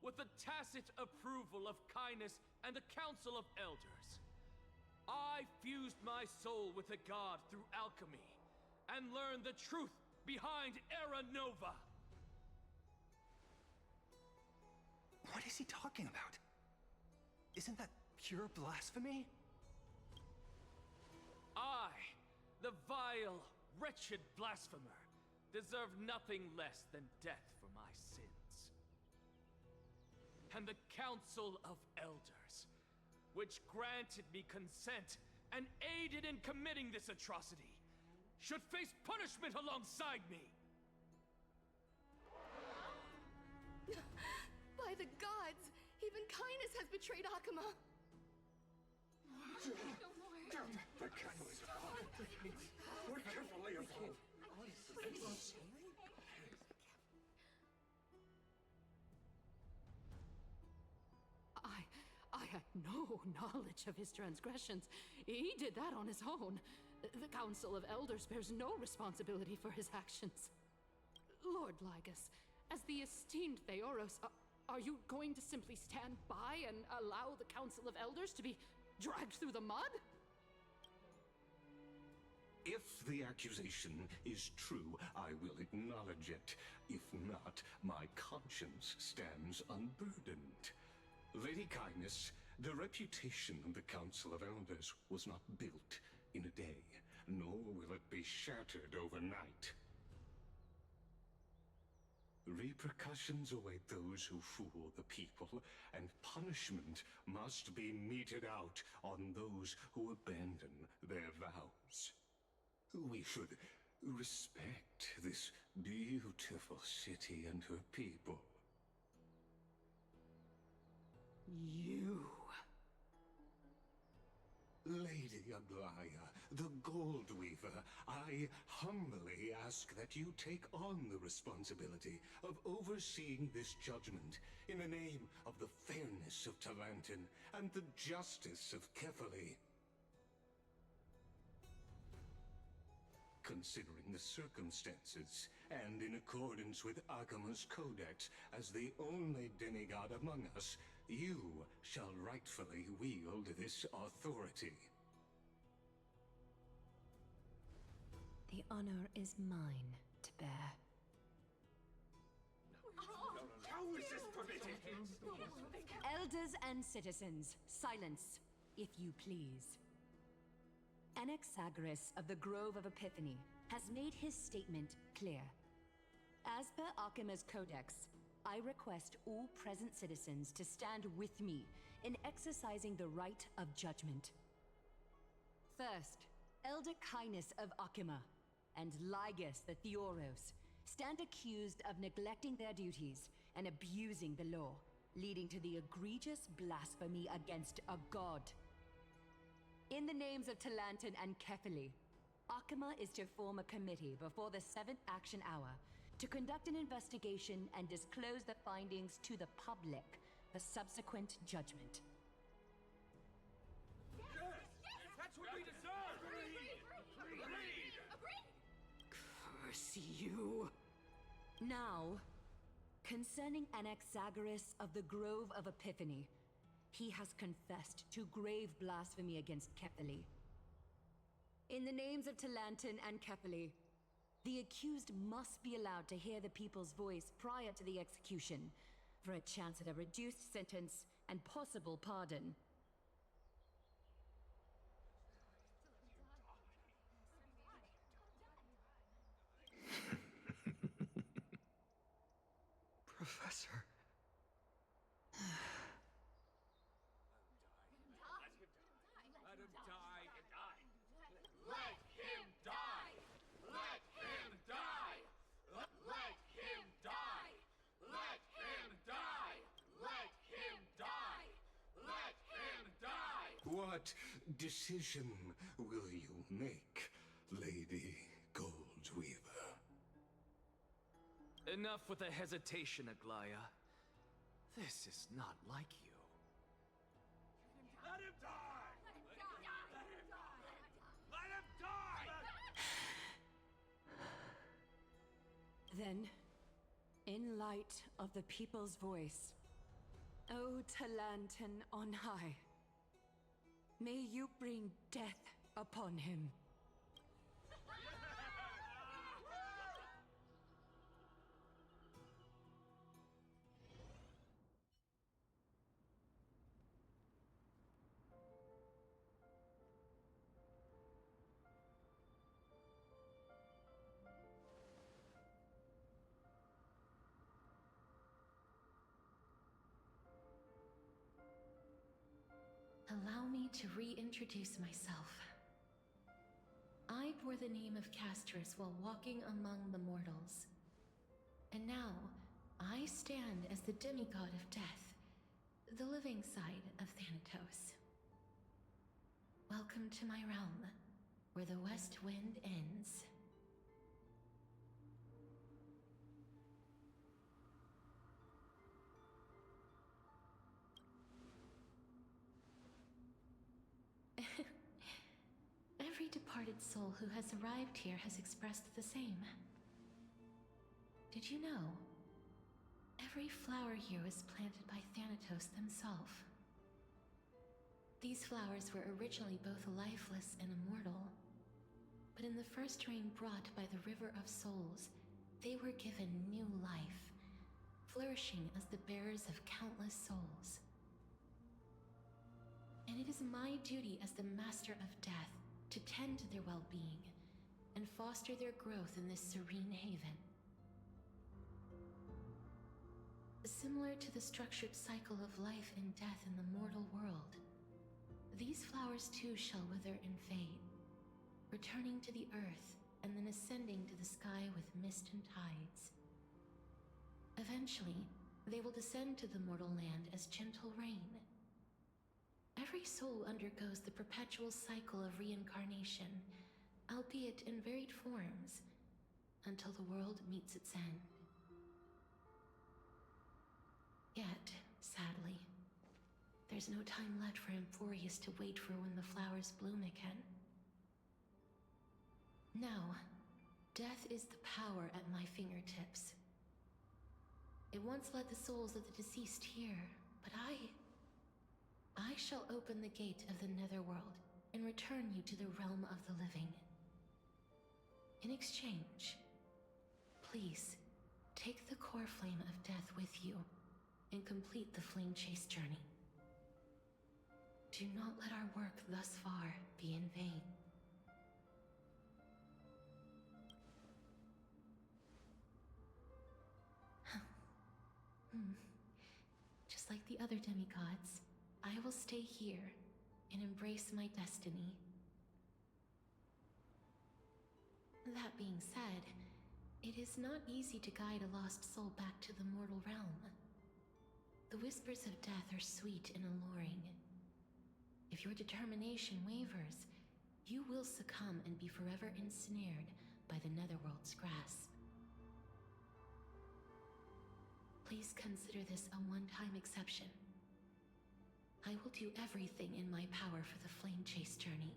With the tacit approval of Kindness and the Council of Elders, I fused my soul with a god through alchemy and learned the truth behind Era Nova. What is he talking about? Isn't that pure blasphemy? I, the vile, wretched blasphemer, deserve nothing less than death for my sins. And the Council of Elders, which granted me consent and aided in committing this atrocity, should face punishment alongside me. By the gods, even Kindness has betrayed Akuma. The catalyst. We're carefully involved. I had no knowledge of his transgressions. He did that on his own. The Council of Elders bears no responsibility for his actions. Lord Lygus, as the esteemed Theoros, are you going to simply stand by and allow the Council of Elders to be dragged through the mud? If the accusation is true, I will acknowledge it. If not, my conscience stands unburdened. Lady Kindness, the reputation of the Council of Elders was not built in a day, nor will it be shattered overnight. Repercussions await those who fool the people, and punishment must be meted out on those who abandon their vows. We should respect this beautiful city and her people. You... Lady Aglaya, the Gold Weaver, I humbly ask that you take on the responsibility of overseeing this judgment in the name of the fairness of Talantin and the justice of Kefali. Considering the circumstances, and in accordance with Akuma's codex as the only demigod among us, you shall rightfully wield this authority. The honor is mine to bear. How is this permitted? Elders and citizens, silence, if you please. Anaxagoras of the Grove of Epiphany has made his statement clear. As per Akuma's codex, I request all present citizens to stand with me in exercising the right of judgment. First, Elder Kindness of Akuma and Lygus the Theoros stand accused of neglecting their duties and abusing the law, leading to the egregious blasphemy against a god. In the names of Talantin and Kefali, Akuma is to form a committee before the 7th action hour to conduct an investigation and disclose the findings to the public for subsequent judgment. That's what we deserve! Agreed! Curse you! Now, concerning Anaxagoras of the Grove of Epiphany, he has confessed to grave blasphemy against Kefali. In the names of Talantin and Kefali, the accused must be allowed to hear the people's voice prior to the execution, for a chance at a reduced sentence and possible pardon. What decision will you make, Lady Goldweaver? Enough with the hesitation, Aglaya. This is not like you. Let him die! Let him die! Let him die! Then, in light of the people's voice, O Talantan on high, may you bring death upon him. Allow me to reintroduce myself. I bore the name of Castris while walking among the mortals. And now, I stand as the demigod of death, the living side of Thanatos. Welcome to my realm, where the west wind ends. Every departed soul who has arrived here has expressed the same. Did you know? Every flower here was planted by Thanatos themselves. These flowers were originally both lifeless and immortal, but in the first rain brought by the River of Souls, they were given new life, flourishing as the bearers of countless souls. And it is my duty as the Master of Death to tend to their well-being and foster their growth in this serene haven. Similar to the structured cycle of life and death in the mortal world, these flowers too shall wither and fade, returning to the earth and then ascending to the sky with mist and tides. Eventually, they will descend to the mortal land as gentle rain. Every soul undergoes the perpetual cycle of reincarnation, albeit in varied forms, until the world meets its end. Yet, sadly, there's no time left for Emphorius to wait for when the flowers bloom again. Now, death is the power at my fingertips. It once led the souls of the deceased here, but I shall open the gate of the Netherworld and return you to the realm of the living. In exchange, please, take the core flame of death with you and complete the flame chase journey. Do not let our work thus far be in vain. Just like the other demigods, I will stay here and embrace my destiny. That being said, it is not easy to guide a lost soul back to the mortal realm. The whispers of death are sweet and alluring. If your determination wavers, you will succumb and be forever ensnared by the Netherworld's grasp. Please consider this a one-time exception. I will do everything in my power for the flame chase journey.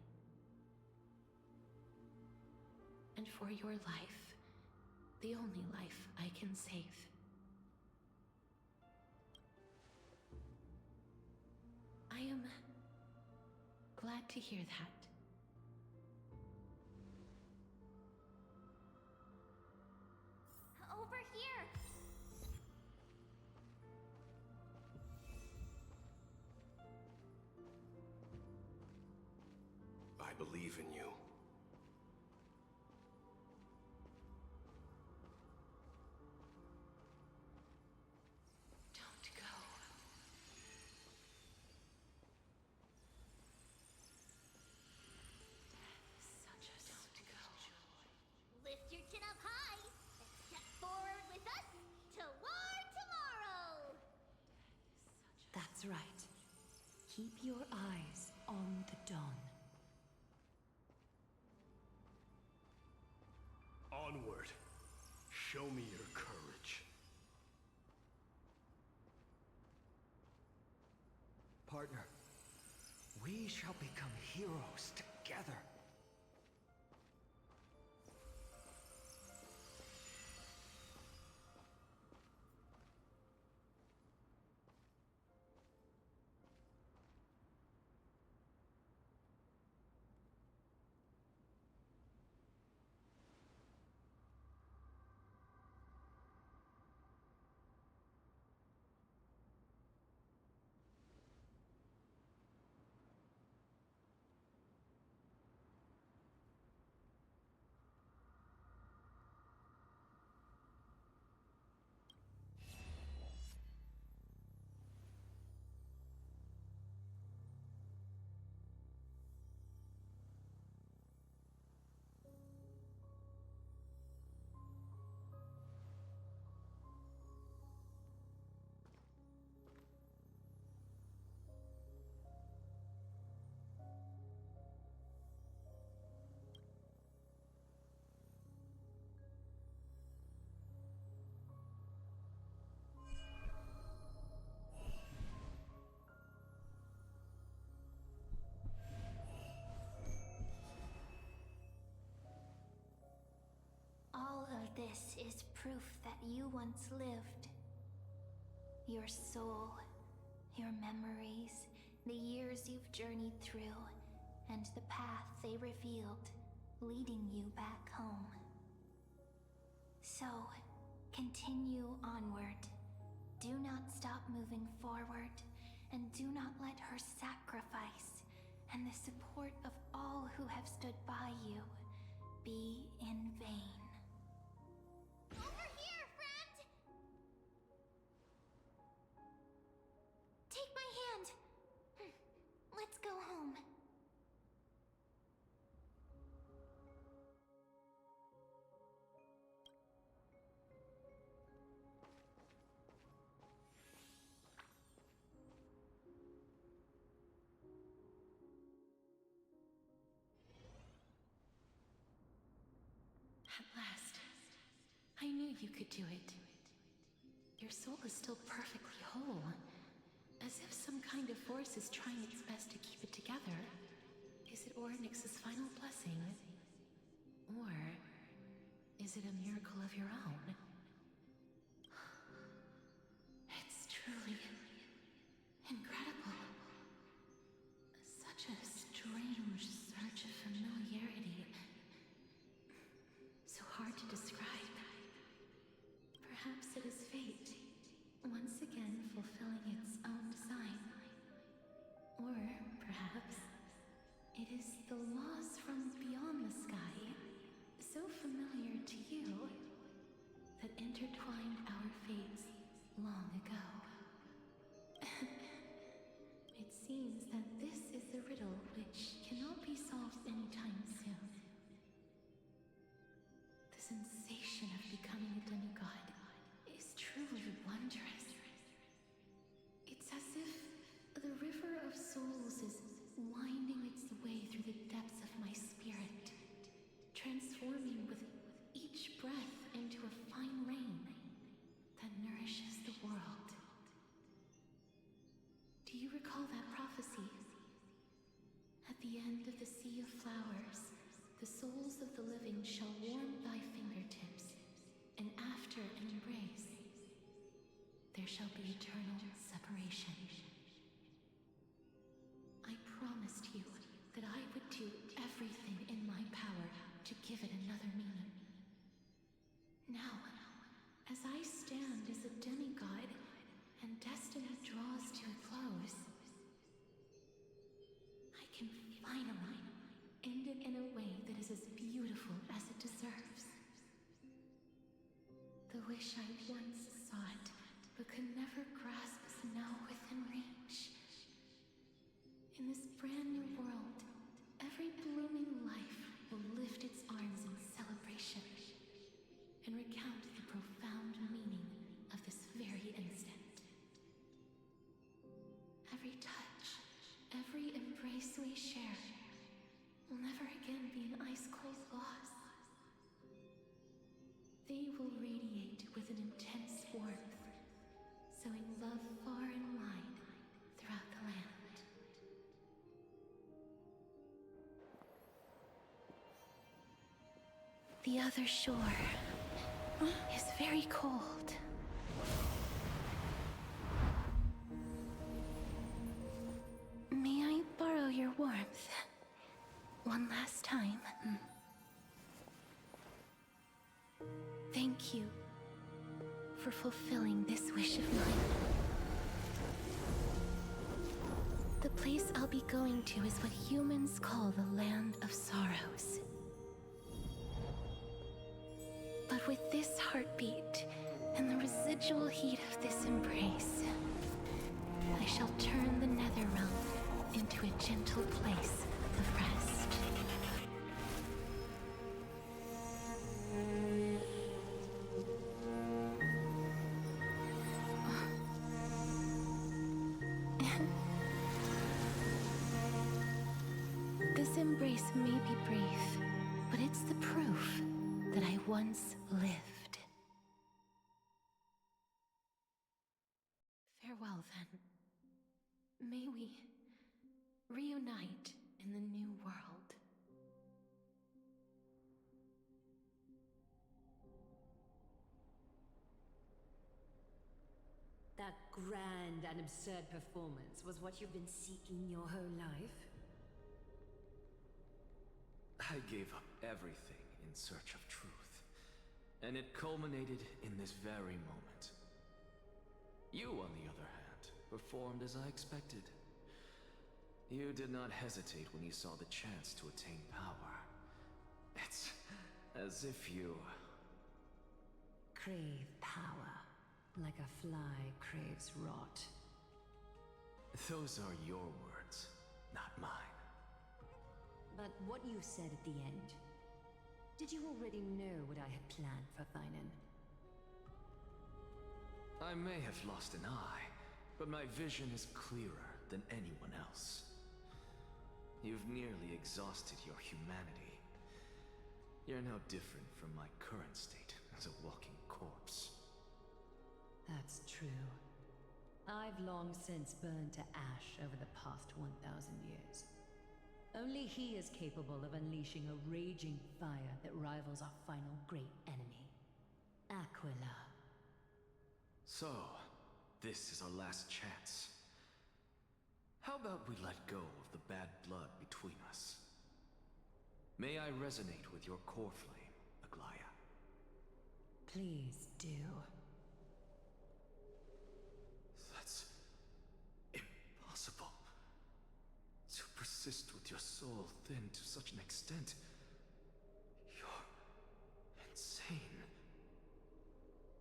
And for your life, the only life I can save. I am glad to hear that. Over here! I believe in you. Don't go. Such a don't go. Lift your chin up high and step forward with us toward tomorrow! That's right. Keep your eyes on the dawn. Onward. Show me your courage. Partner, we shall become heroes together. All of this is proof that you once lived. Your soul, your memories, the years you've journeyed through, and the path they revealed, leading you back home. So, continue onward. Do not stop moving forward, and do not let her sacrifice and the support of all who have stood by you be in vain. Over here, friend! Take my hand! Let's go home. At last. I knew you could do it. Your soul is still perfectly whole. As if some kind of force is trying its best to keep it together. Is it Orynyx's final blessing? Or is it a miracle of your own? It's truly incredible. Such a strange surge of familiarity. So hard to describe. Perhaps it is fate, once again fulfilling its own design. Or perhaps it is the laws from beyond the sky, so familiar to you, that intertwined our fates long ago. It seems that this is the riddle which cannot be solved anytime soon. The sensation of becoming a demigod is truly wondrous. It's as if the river of souls is winding its way through the depths of my spirit, transforming with each breath into a fine rain that nourishes the world. Do you recall that prophecy? At the end of the sea of flowers, the souls of the living shall warm thy fingertips, and after an embrace, there shall be eternal separation. I promised you that I would do everything in my power to give it another meaning. Now, as I stand as a demigod, and destiny draws to a close, I can finally end it in a way that is as beautiful as it deserves. The wish I once sought, but could never grasp, is now within reach. In this brand new world, every blooming life will lift its arms in celebration and recount the profound meaning of this very instant. Every touch, every embrace day will radiate with an intense warmth, sowing love far and wide throughout the land. The other shore is very cold. May I borrow your warmth? One last time. Thank you for fulfilling this wish of mine. The place I'll be going to is what humans call the Land of Sorrows. But with this heartbeat and the residual heat of this embrace, I shall turn the nether realm into a gentle place of rest. This embrace may be brief, but it's the proof that I once lived. Farewell, then. May we reunite in the new world. That grand and absurd performance was what you've been seeking your whole life? I gave up everything in search of truth, and it culminated in this very moment. You, on the other hand, performed as I expected. You did not hesitate when you saw the chance to attain power. It's as if you Crave power, like a fly craves rot. Those are your words, not mine. But what you said at the end, did you already know what I had planned for Thainan? I may have lost an eye, but my vision is clearer than anyone else. You've nearly exhausted your humanity. You're no different from my current state as a walking corpse. That's true. I've long since burned to ash over the past 1,000 years. Only he is capable of unleashing a raging fire that rivals our final great enemy, Aquila. So, this is our last chance. How about we let go of the bad blood between us? May I resonate with your core flame, Aglaya? Please do. That's impossible. To persist with your soul thinned to such an extent. You're insane.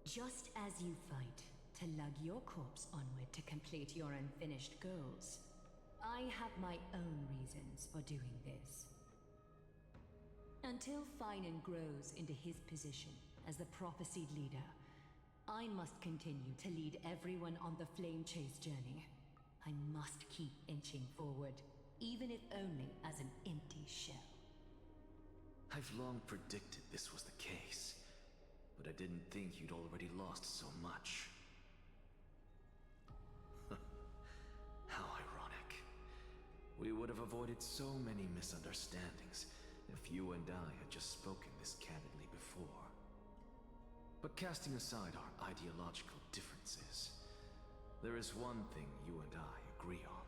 Just as you fight to lug your corpse onward to complete your unfinished goals, I have my own reasons for doing this. Until Finan grows into his position as the prophesied leader, I must continue to lead everyone on the flame chase journey. I must keep inching forward, even if only as an empty shell. I've long predicted this was the case, but I didn't think you'd already lost so much. How ironic. We would have avoided so many misunderstandings if you and I had just spoken this candidly before. But casting aside our ideological differences, there is one thing you and I agree on.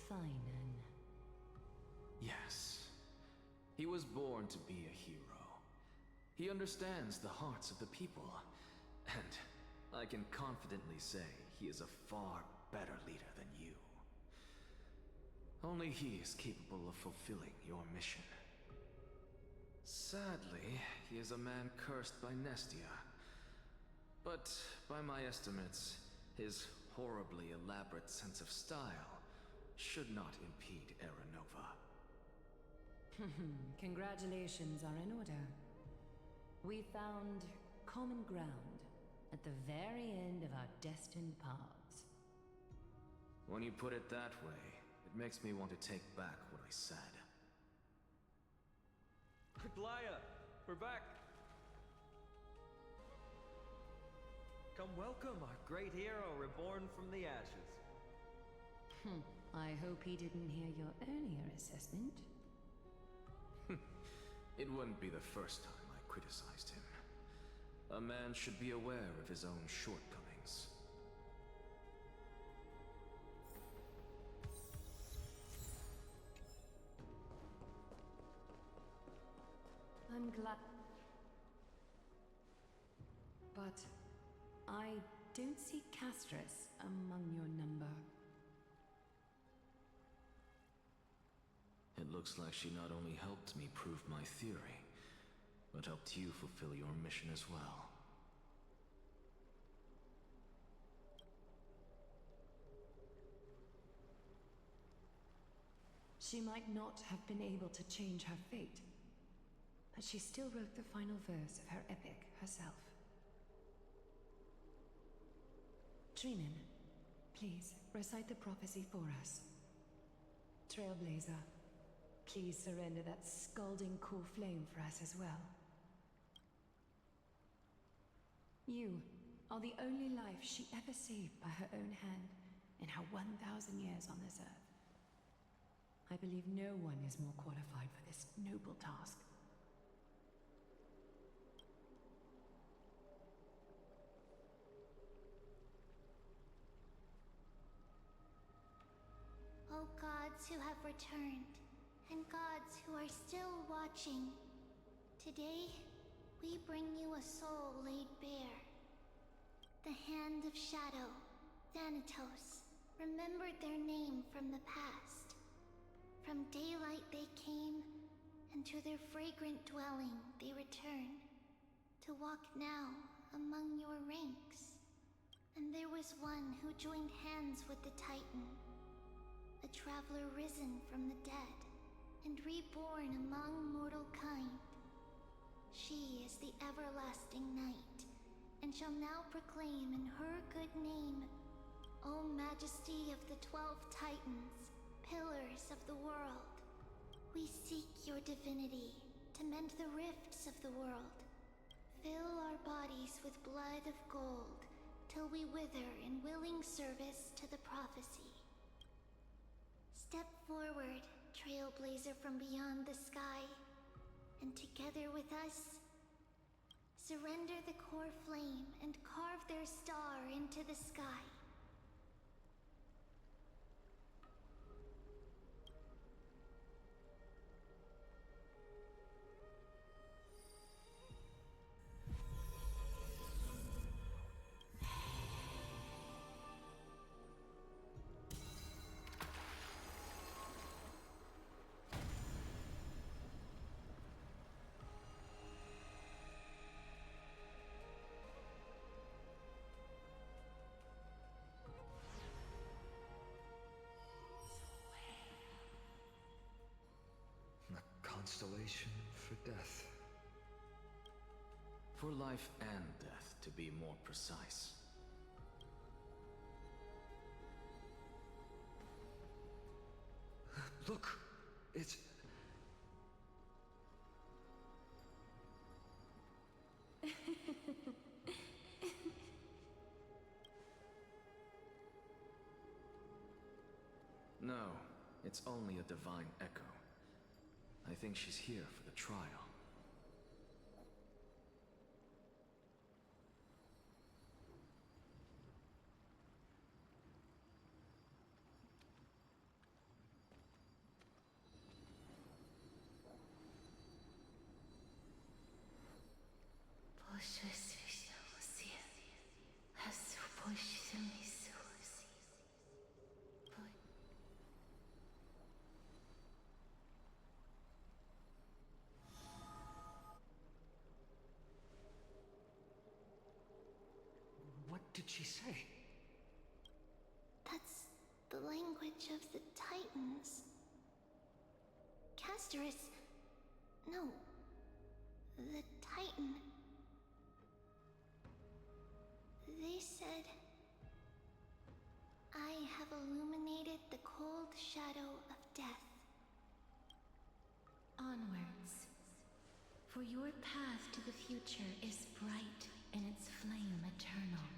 Finan. Yes. He was born to be a hero. He understands the hearts of the people, and I can confidently say he is a far better leader than you. Only he is capable of fulfilling your mission. Sadly, he is a man cursed by Nestia. But by my estimates, his horribly elaborate sense of style should not impede Aranova. Congratulations are in order. We found common ground at the very end of our destined paths. When you put it that way, it makes me want to take back what I said. Aglaya, we're back. Come welcome our great hero reborn from the ashes. I hope he didn't hear your earlier assessment. It wouldn't be the first time I criticized him. A man should be aware of his own shortcomings. I'm glad. But I don't see Castris among your number. It looks like she not only helped me prove my theory, but helped you fulfill your mission as well. She might not have been able to change her fate, but she still wrote the final verse of her epic herself. Trinin, please recite the prophecy for us. Trailblazer, please surrender that scalding cool flame for us as well. You are the only life she ever saved by her own hand in her 1,000 years on this earth. I believe no one is more qualified for this noble task. O gods who have returned, and gods who are still watching, today we bring you a soul laid bare. The Hand of Shadow, Thanatos, remembered their name from the past. From daylight they came, and to their fragrant dwelling they return, to walk now among your ranks. And there was one who joined hands with the Titan, a traveler risen from the dead, and reborn among mortal kind. She is the everlasting night, and shall now proclaim in her good name, O Majesty of the 12 Titans, pillars of the world, we seek your divinity to mend the rifts of the world. Fill our bodies with blood of gold, till we wither in willing service to the prophecy. Step forward, trailblazer from beyond the sky, and together with us, surrender the core flame and carve their star into the sky. Constellation for death. For life and death, to be more precise. Look, it's... No, it's only a divine echo. I think she's here for the trial. What did she say? That's the language of the Titans. Casterus... No. The Titan. They said... I have illuminated the cold shadow of death. Onwards. For your path to the future is bright and its flame eternal.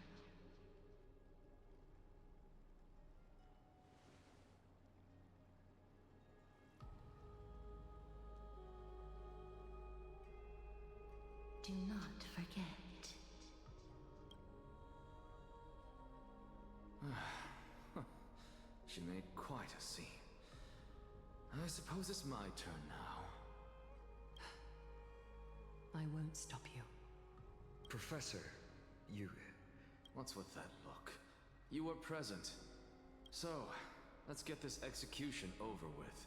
Do not forget. She made quite a scene. I suppose it's my turn now. I won't stop you. Professor, you... What's with that look? You were present. So, let's get this execution over with.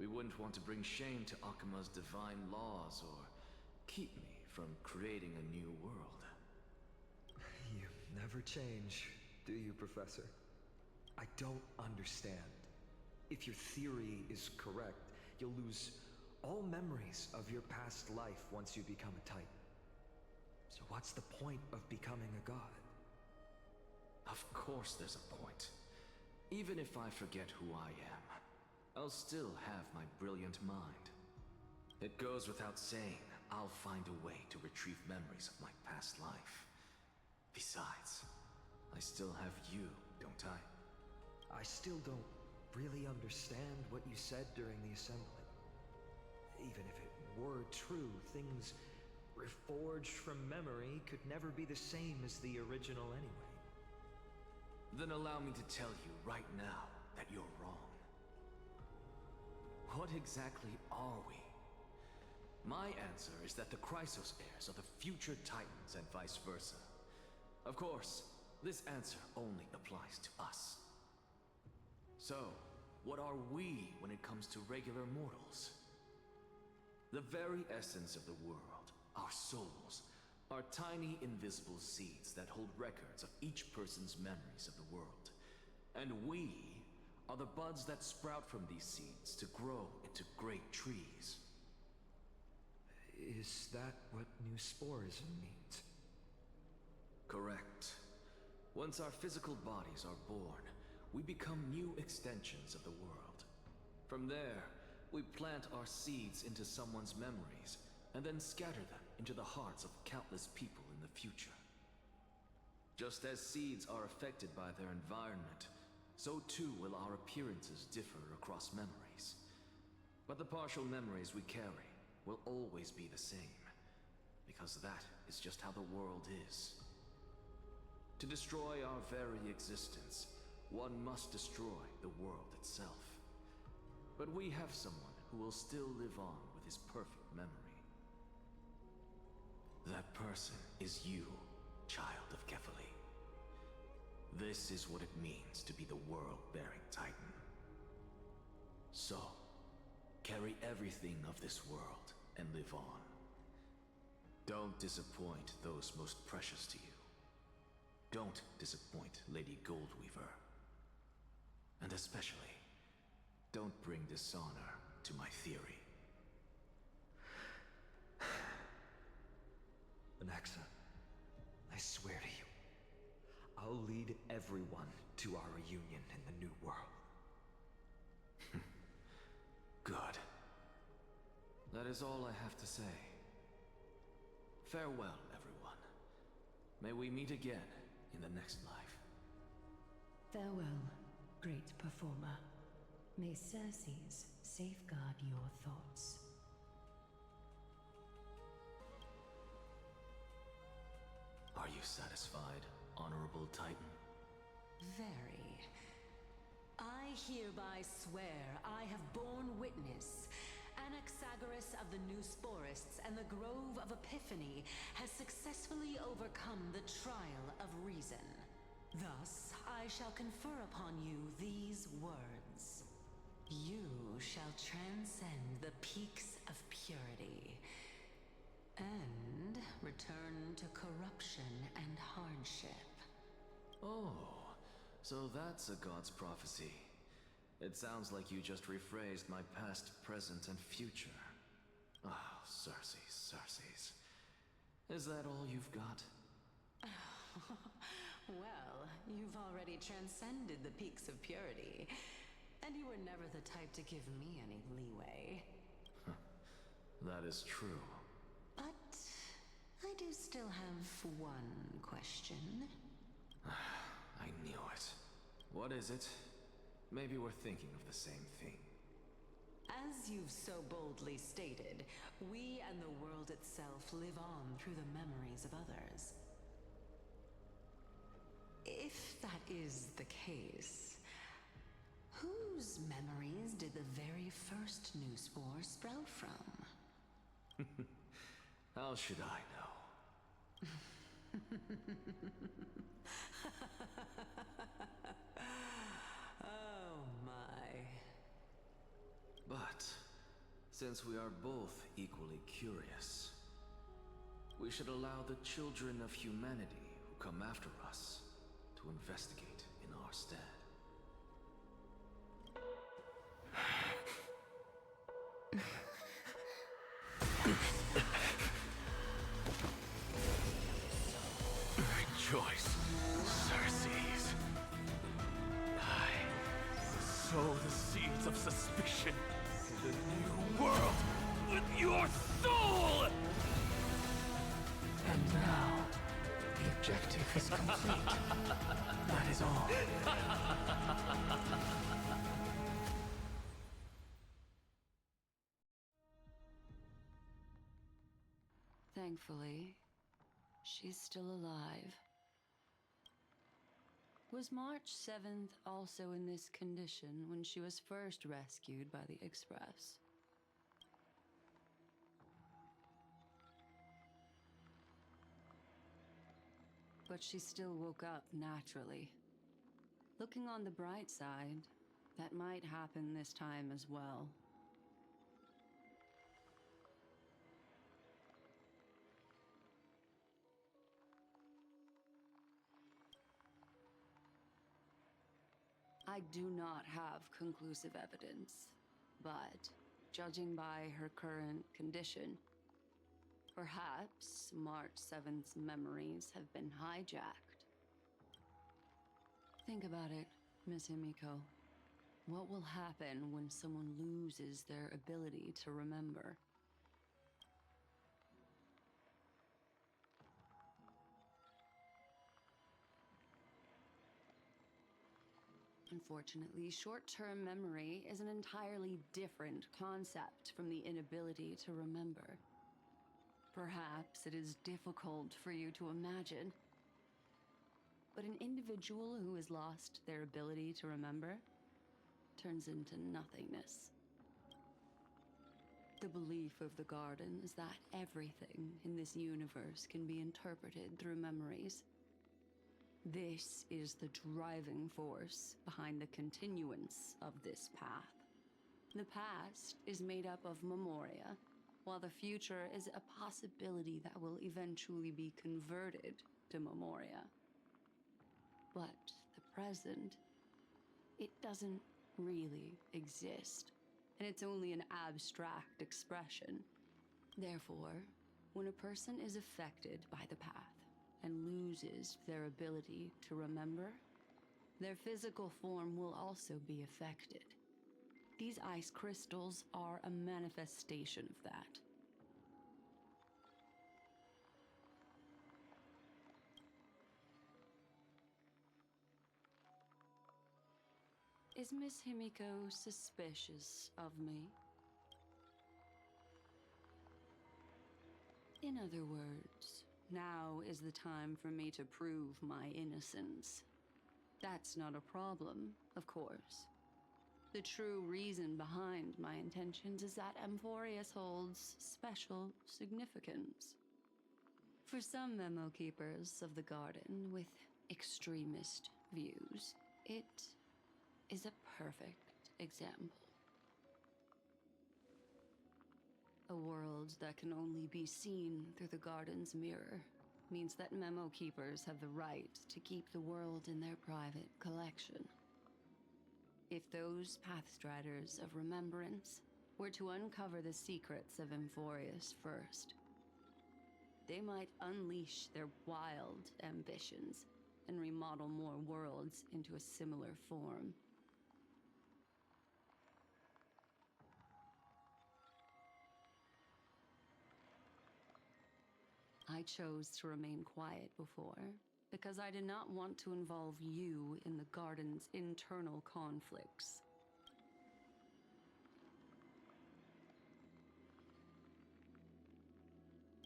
We wouldn't want to bring shame to Akuma's divine laws or keep me from creating a new world. You never change, do you, Professor? I don't understand. If your theory is correct, you'll lose all memories of your past life once you become a Titan. So what's the point of becoming a god? Of course there's a point. Even if I forget who I am, I'll still have my brilliant mind. It goes without saying, I'll find a way to retrieve memories of my past life. Besides, I still have you, don't I? I still don't really understand what you said during the assembly. Even if it were true, things reforged from memory could never be the same as the original anyway. Then allow me to tell you right now that you're wrong. What exactly are we? My answer is that the Chrysos heirs are the future Titans and vice versa. Of course, this answer only applies to us. So, what are we when it comes to regular mortals? The very essence of the world, our souls, are tiny invisible seeds that hold records of each person's memories of the world. And we are the buds that sprout from these seeds to grow into great trees. Is that what new sporism means? Correct. Once our physical bodies are born, we become new extensions of the world. From there, we plant our seeds into someone's memories, and then scatter them into the hearts of countless people in the future. Just as seeds are affected by their environment, so too will our appearances differ across memories. But the partial memories we carry will always be the same, because that is just how the world is. To destroy our very existence, one must destroy the world itself. But we have someone who will still live on with his perfect memory. That person is you, child of Kefali. This is what it means to be the world-bearing Titan. So, carry everything of this world and live on. Don't disappoint those most precious to you. Don't disappoint Lady Goldweaver. And especially, don't bring dishonor to my theory. Anaxa, I swear to you, I'll lead everyone to our reunion in the new world. Good. That is all I have to say. Farewell, everyone. May we meet again in the next life. Farewell, great performer. May Circes safeguard your thoughts. Are you satisfied, Honorable Titan? Very. I hereby swear I have borne witness. Anaxagoras of the New Sporists and the Grove of Epiphany has successfully overcome the trial of reason. Thus, I shall confer upon you these words. You shall transcend the peaks of purity and return to corruption and hardship. Oh, so that's a god's prophecy. It sounds like you just rephrased my past, present, and future. Ah, Circes. Is that all you've got? Well, you've already transcended the peaks of purity, and you were never the type to give me any leeway. That is true. But I do still have one question. I knew it. What is it? Maybe we're thinking of the same thing. As you've so boldly stated, we and the world itself live on through the memories of others. If that is the case, whose memories did the very first new spore sprout from? How should I know? Oh my. But, since we are both equally curious, we should allow the children of humanity who come after us to investigate in our stead. Rejoice, Circes. I sow the seeds of suspicion in the new world with your soul! And now, the objective is complete. That is all. Thankfully, she's still alive. Was March 7th also in this condition when she was first rescued by the Express? But she still woke up naturally. Looking on the bright side, that might happen this time as well. I do not have conclusive evidence, but judging by her current condition, perhaps March 7th's memories have been hijacked. Think about it, Miss Himiko. What will happen when someone loses their ability to remember? Unfortunately, short-term memory is an entirely different concept from the inability to remember. Perhaps it is difficult for you to imagine, but an individual who has lost their ability to remember turns into nothingness. The belief of the Garden is that everything in this universe can be interpreted through memories. This is the driving force behind the continuance of this path. The past is made up of memoria, while the future is a possibility that will eventually be converted to memoria. But the present, it doesn't really exist, and it's only an abstract expression. Therefore, when a person is affected by the path and loses their ability to remember, their physical form will also be affected. These ice crystals are a manifestation of that. Is Miss Himiko suspicious of me? In other words, now is the time for me to prove my innocence. That's not a problem, of course. The true reason behind my intentions is that Amphorius holds special significance. For some memo keepers of the Garden with extremist views, it is a perfect example. A world that can only be seen through the Garden's mirror means that memo keepers have the right to keep the world in their private collection. If those Pathstriders of Remembrance were to uncover the secrets of Amphorius first, they might unleash their wild ambitions and remodel more worlds into a similar form. I chose to remain quiet before, because I did not want to involve you in the Garden's internal conflicts.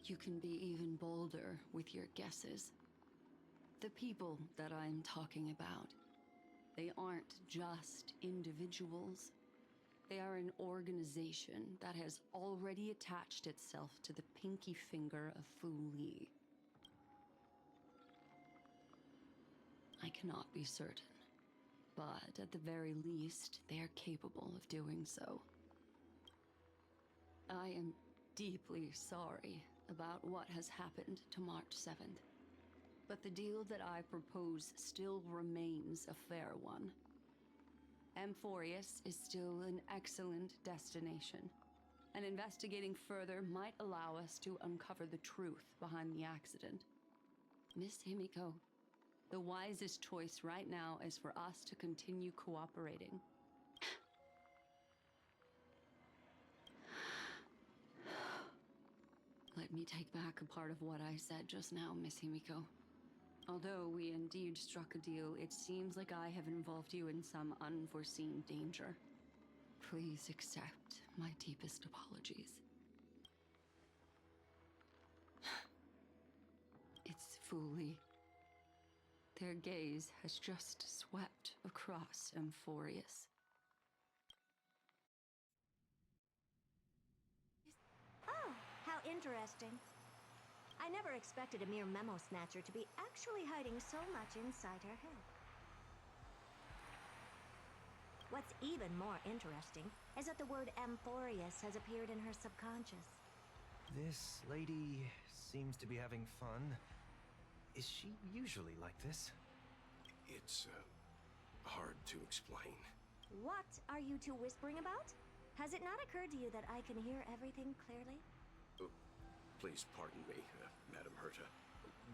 You can be even bolder with your guesses. The people that I'm talking about, they aren't just individuals. They are an organization that has already attached itself to the pinky finger of Fu Li. I cannot be certain, but at the very least, they are capable of doing so. I am deeply sorry about what has happened to March 7th, but the deal that I propose still remains a fair one. Amphorius is still an excellent destination, and investigating further might allow us to uncover the truth behind the accident. Miss Himiko, the wisest choice right now is for us to continue cooperating. Let me take back a part of what I said just now, Miss Himiko. Although we indeed struck a deal, it seems like I have involved you in some unforeseen danger. Please accept my deepest apologies. It's Fu Li. Their gaze has just swept across Amphorius. Oh, how interesting. I never expected a mere memo snatcher to be actually hiding so much inside her head. What's even more interesting is that the word Amphorius has appeared in her subconscious. This lady seems to be having fun. Is she usually like this? It's, hard to explain. What are you two whispering about? Has it not occurred to you that I can hear everything clearly? Please pardon me, Madam Herta.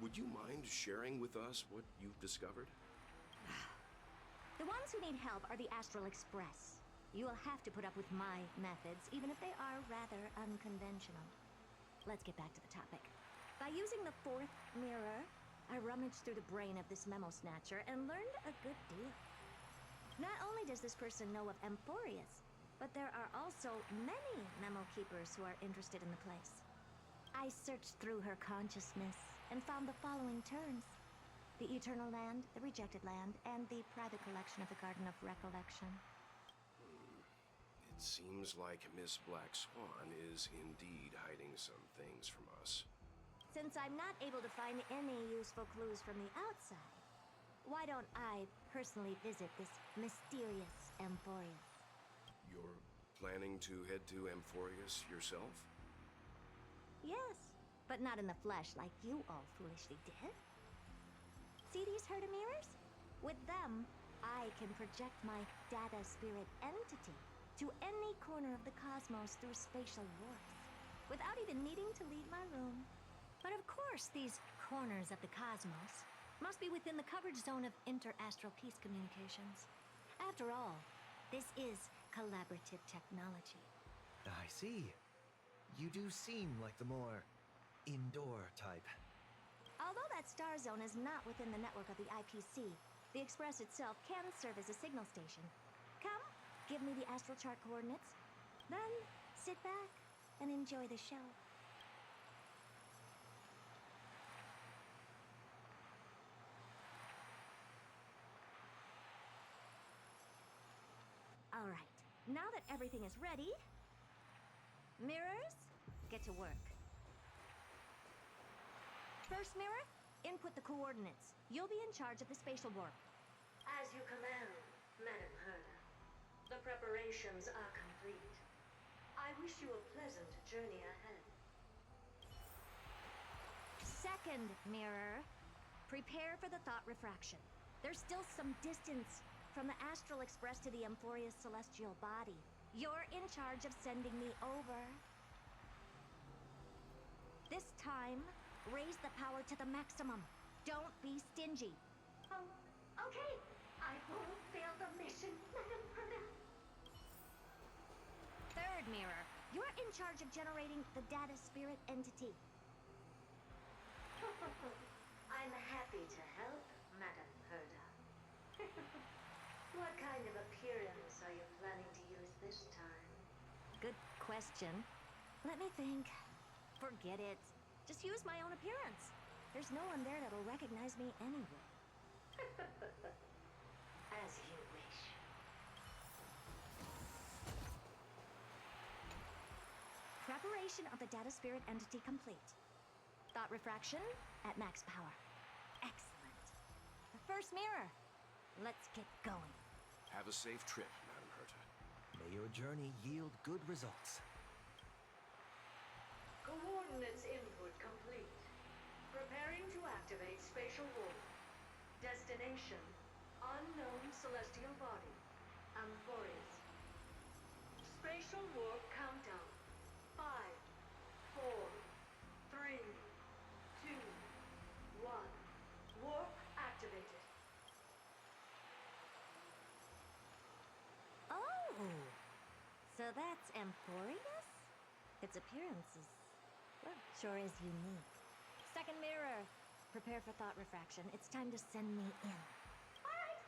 Would you mind sharing with us what you've discovered? The ones who need help are the Astral Express. You will have to put up with my methods, even if they are rather unconventional. Let's get back to the topic. By using the fourth mirror, I rummaged through the brain of this memo snatcher and learned a good deal. Not only does this person know of Amphorius, but there are also many memo keepers who are interested in the place. I searched through her consciousness and found the following terms: the Eternal Land, the Rejected Land, and the private collection of the Garden of Recollection. It seems like Miss Black Swan is indeed hiding some things from us. Since I'm not able to find any useful clues from the outside, why don't I personally visit this mysterious Amphorius? You're planning to head to Amphorius yourself? Yes, but not in the flesh like you all foolishly did. See these Herta mirrors? With them, I can project my data spirit entity to any corner of the cosmos through spatial warps, without even needing to leave my room. But of course, these corners of the cosmos must be within the coverage zone of inter-astral peace communications. After all, this is collaborative technology. I see. You do seem like the more indoor type. Although that star zone is not within the network of the IPC, the Express itself can serve as a signal station. Come, give me the astral chart coordinates. Then, sit back and enjoy the show. All right, now that everything is ready, mirrors, get to work. First mirror, input the coordinates. You'll be in charge of the spatial warp. As you command, Madam Herta. The preparations are complete. I wish you a pleasant journey ahead. Second mirror, prepare for the thought refraction. There's still some distance from the Astral Express to the Amphorius celestial body. You're in charge of sending me over. This time, raise the power to the maximum. Don't be stingy. Oh, okay. I won't fail the mission, Madam Herta. Third mirror, you're in charge of generating the data spirit entity. I'm happy to help, Madam Herta. What kind of appearance are you planning to use this time? Good question. Let me think. Forget it. Just use my own appearance. There's no one there that'll recognize me anyway. As you wish. Preparation of the data spirit entity complete. Thought refraction at max power. Excellent. The first mirror. Let's get going. Have a safe trip, Madam Herta. May your journey yield good results. Coordinates input complete. Preparing to activate spatial warp. Destination: unknown celestial body. Amphorius. Spatial warp countdown. 5, 4, 3, 2, 1. Warp activated. Oh! So that's Amphorius? Its appearance is, well, sure is unique. Second mirror. Prepare for thought refraction. It's time to send me in. Alright,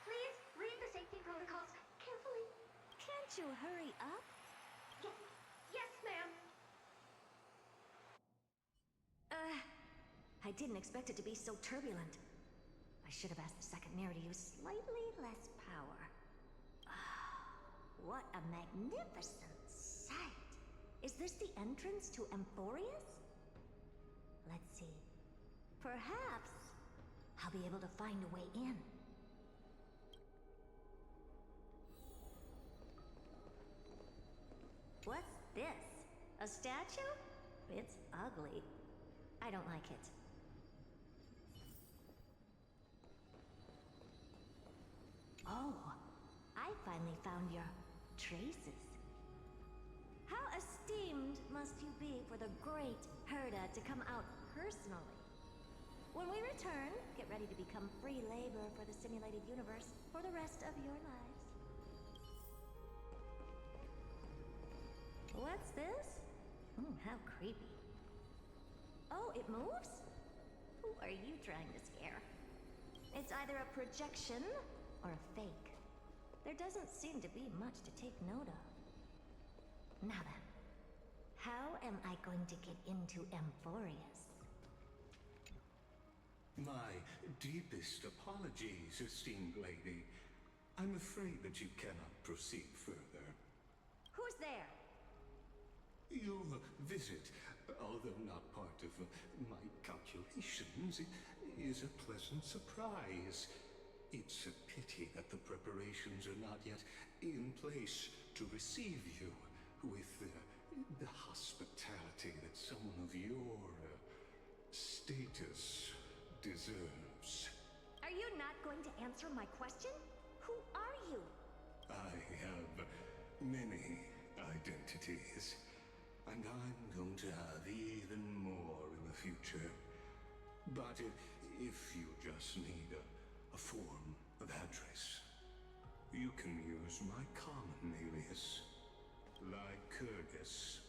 please read the safety protocols carefully. Can't you hurry up? Yes, ma'am. I didn't expect it to be so turbulent. I should have asked the second mirror to use slightly less power. What a magnificent sight. Is this the entrance to Amphorius? Let's see. Perhaps I'll be able to find a way in. What's this? A statue? It's ugly. I don't like it. Oh, I finally found your traces. How esteemed must you be for the great Herta to come out personally? When we return, get ready to become free labor for the simulated universe for the rest of your lives. What's this? How creepy. Oh, it moves? Who are you trying to scare? It's either a projection or a fake. There doesn't seem to be much to take note of. Now then, how am I going to get into Amphorius? My deepest apologies, esteemed lady. I'm afraid that you cannot proceed further. Who's there? Your visit, although not part of my calculations, is a pleasant surprise. It's a pity that the preparations are not yet in place to receive you with the hospitality that someone of your status deserves. Are you not going to answer my question? Who are you? I have many identities, and I'm going to have even more in the future. But if you just need a form of address, you can use my common alias, Lycurgus.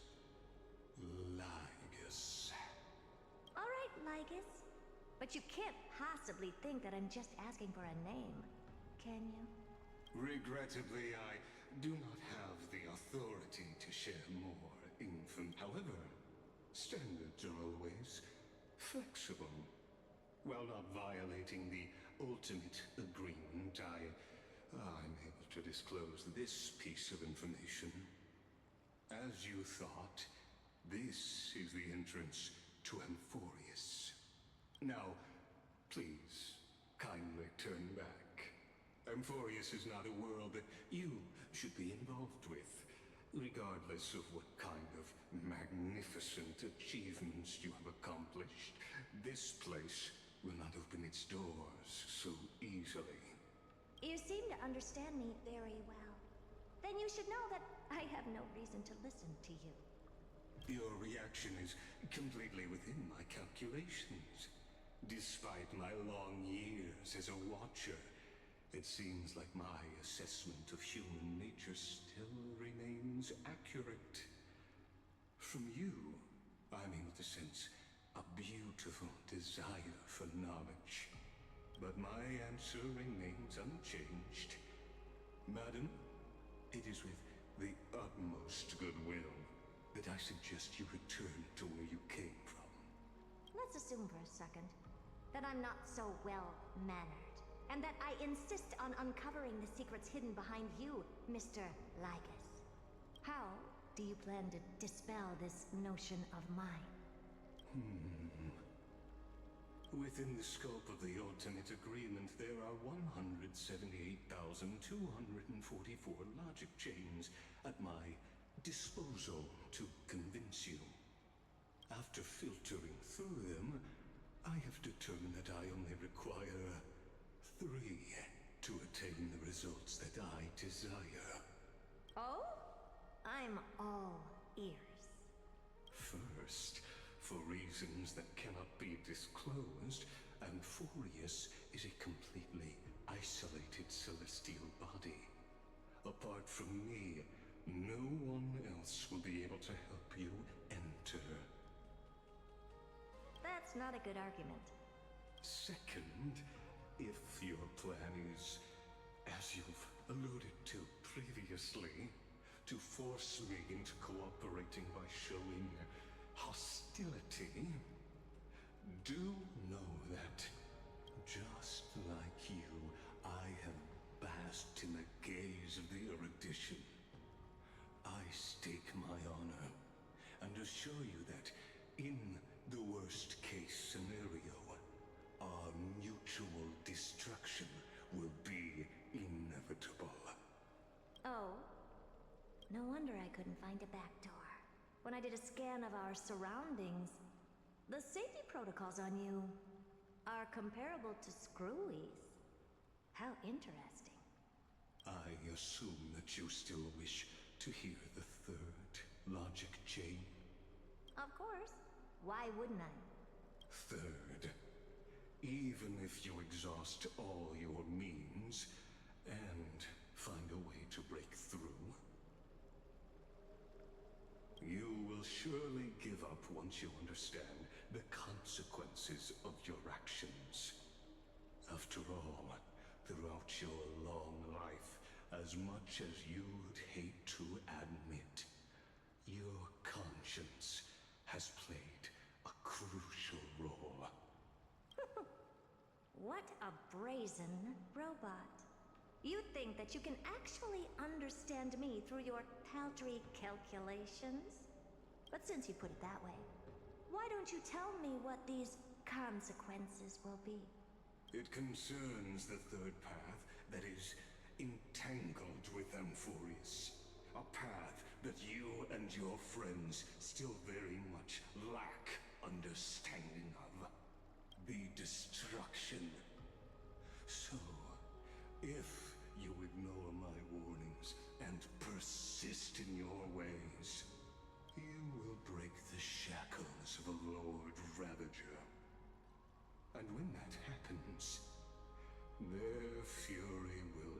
Lygus. All right, Lygus. But you can't possibly think that I'm just asking for a name, can you? Regrettably, I do not have the authority to share more info. However, standards are always flexible. While not violating the ultimate agreement, I'm able to disclose this piece of information. As you thought, this is the entrance to Amphorius. Now, please, kindly turn back. Amphorius is not a world that you should be involved with, regardless of what kind of magnificent achievements you have accomplished. This place will not open its doors so easily. You seem to understand me very well. Then you should know that I have no reason to listen to you. Your reaction is completely within my calculations. Despite my long years as a watcher, it seems like my assessment of human nature still remains accurate. From you, I'm able to sense a beautiful desire for knowledge. But my answer remains unchanged. Madam, it is with the utmost goodwill that I suggest you return to where you came from. let's assume for a second that I'm not so well-mannered, and that I insist on uncovering the secrets hidden behind you, Mr. Lygus. How do you plan to dispel this notion of mine? Within the scope of the Ultimate Agreement, there are 178,244 logic chains at my disposal to convince you. After filtering through them, I have determined that I only require 3 to attain the results that I desire. Oh? I'm all ears. First, for reasons that cannot be disclosed, Amphorius is a completely isolated celestial body. Apart from me, no one else will be able to help you enter. That's not a good argument. Second, if your plan is, as you've alluded to previously, to force me into cooperating by showing hostility, do know that, just like you, I have basked in the gaze of the erudition. I stake my honor, and assure you that, in the worst-case scenario, our mutual destruction will be inevitable. Oh? No wonder I couldn't find a back door. When I did a scan of our surroundings, the safety protocols on you are comparable to Screwy's. How interesting. I assume that you still wish to hear the third logic chain? Of course. Why wouldn't I? Third, even if you exhaust all your means and find a way to break through, you will surely give up once you understand the consequences of your actions. After all, throughout your long life, as much as you'd hate to admit, your conscience has played a crucial role. What a brazen robot. You think that you can actually understand me through your paltry calculations? But since you put it that way, why don't you tell me what these consequences will be? It concerns the third path that is entangled with Amphorius. A path that you and your friends still very much lack understanding of. The destruction. So, if you ignore my warnings and persist in your ways, you will break the shackles of a Lord Ravager. And when that happens, their fury will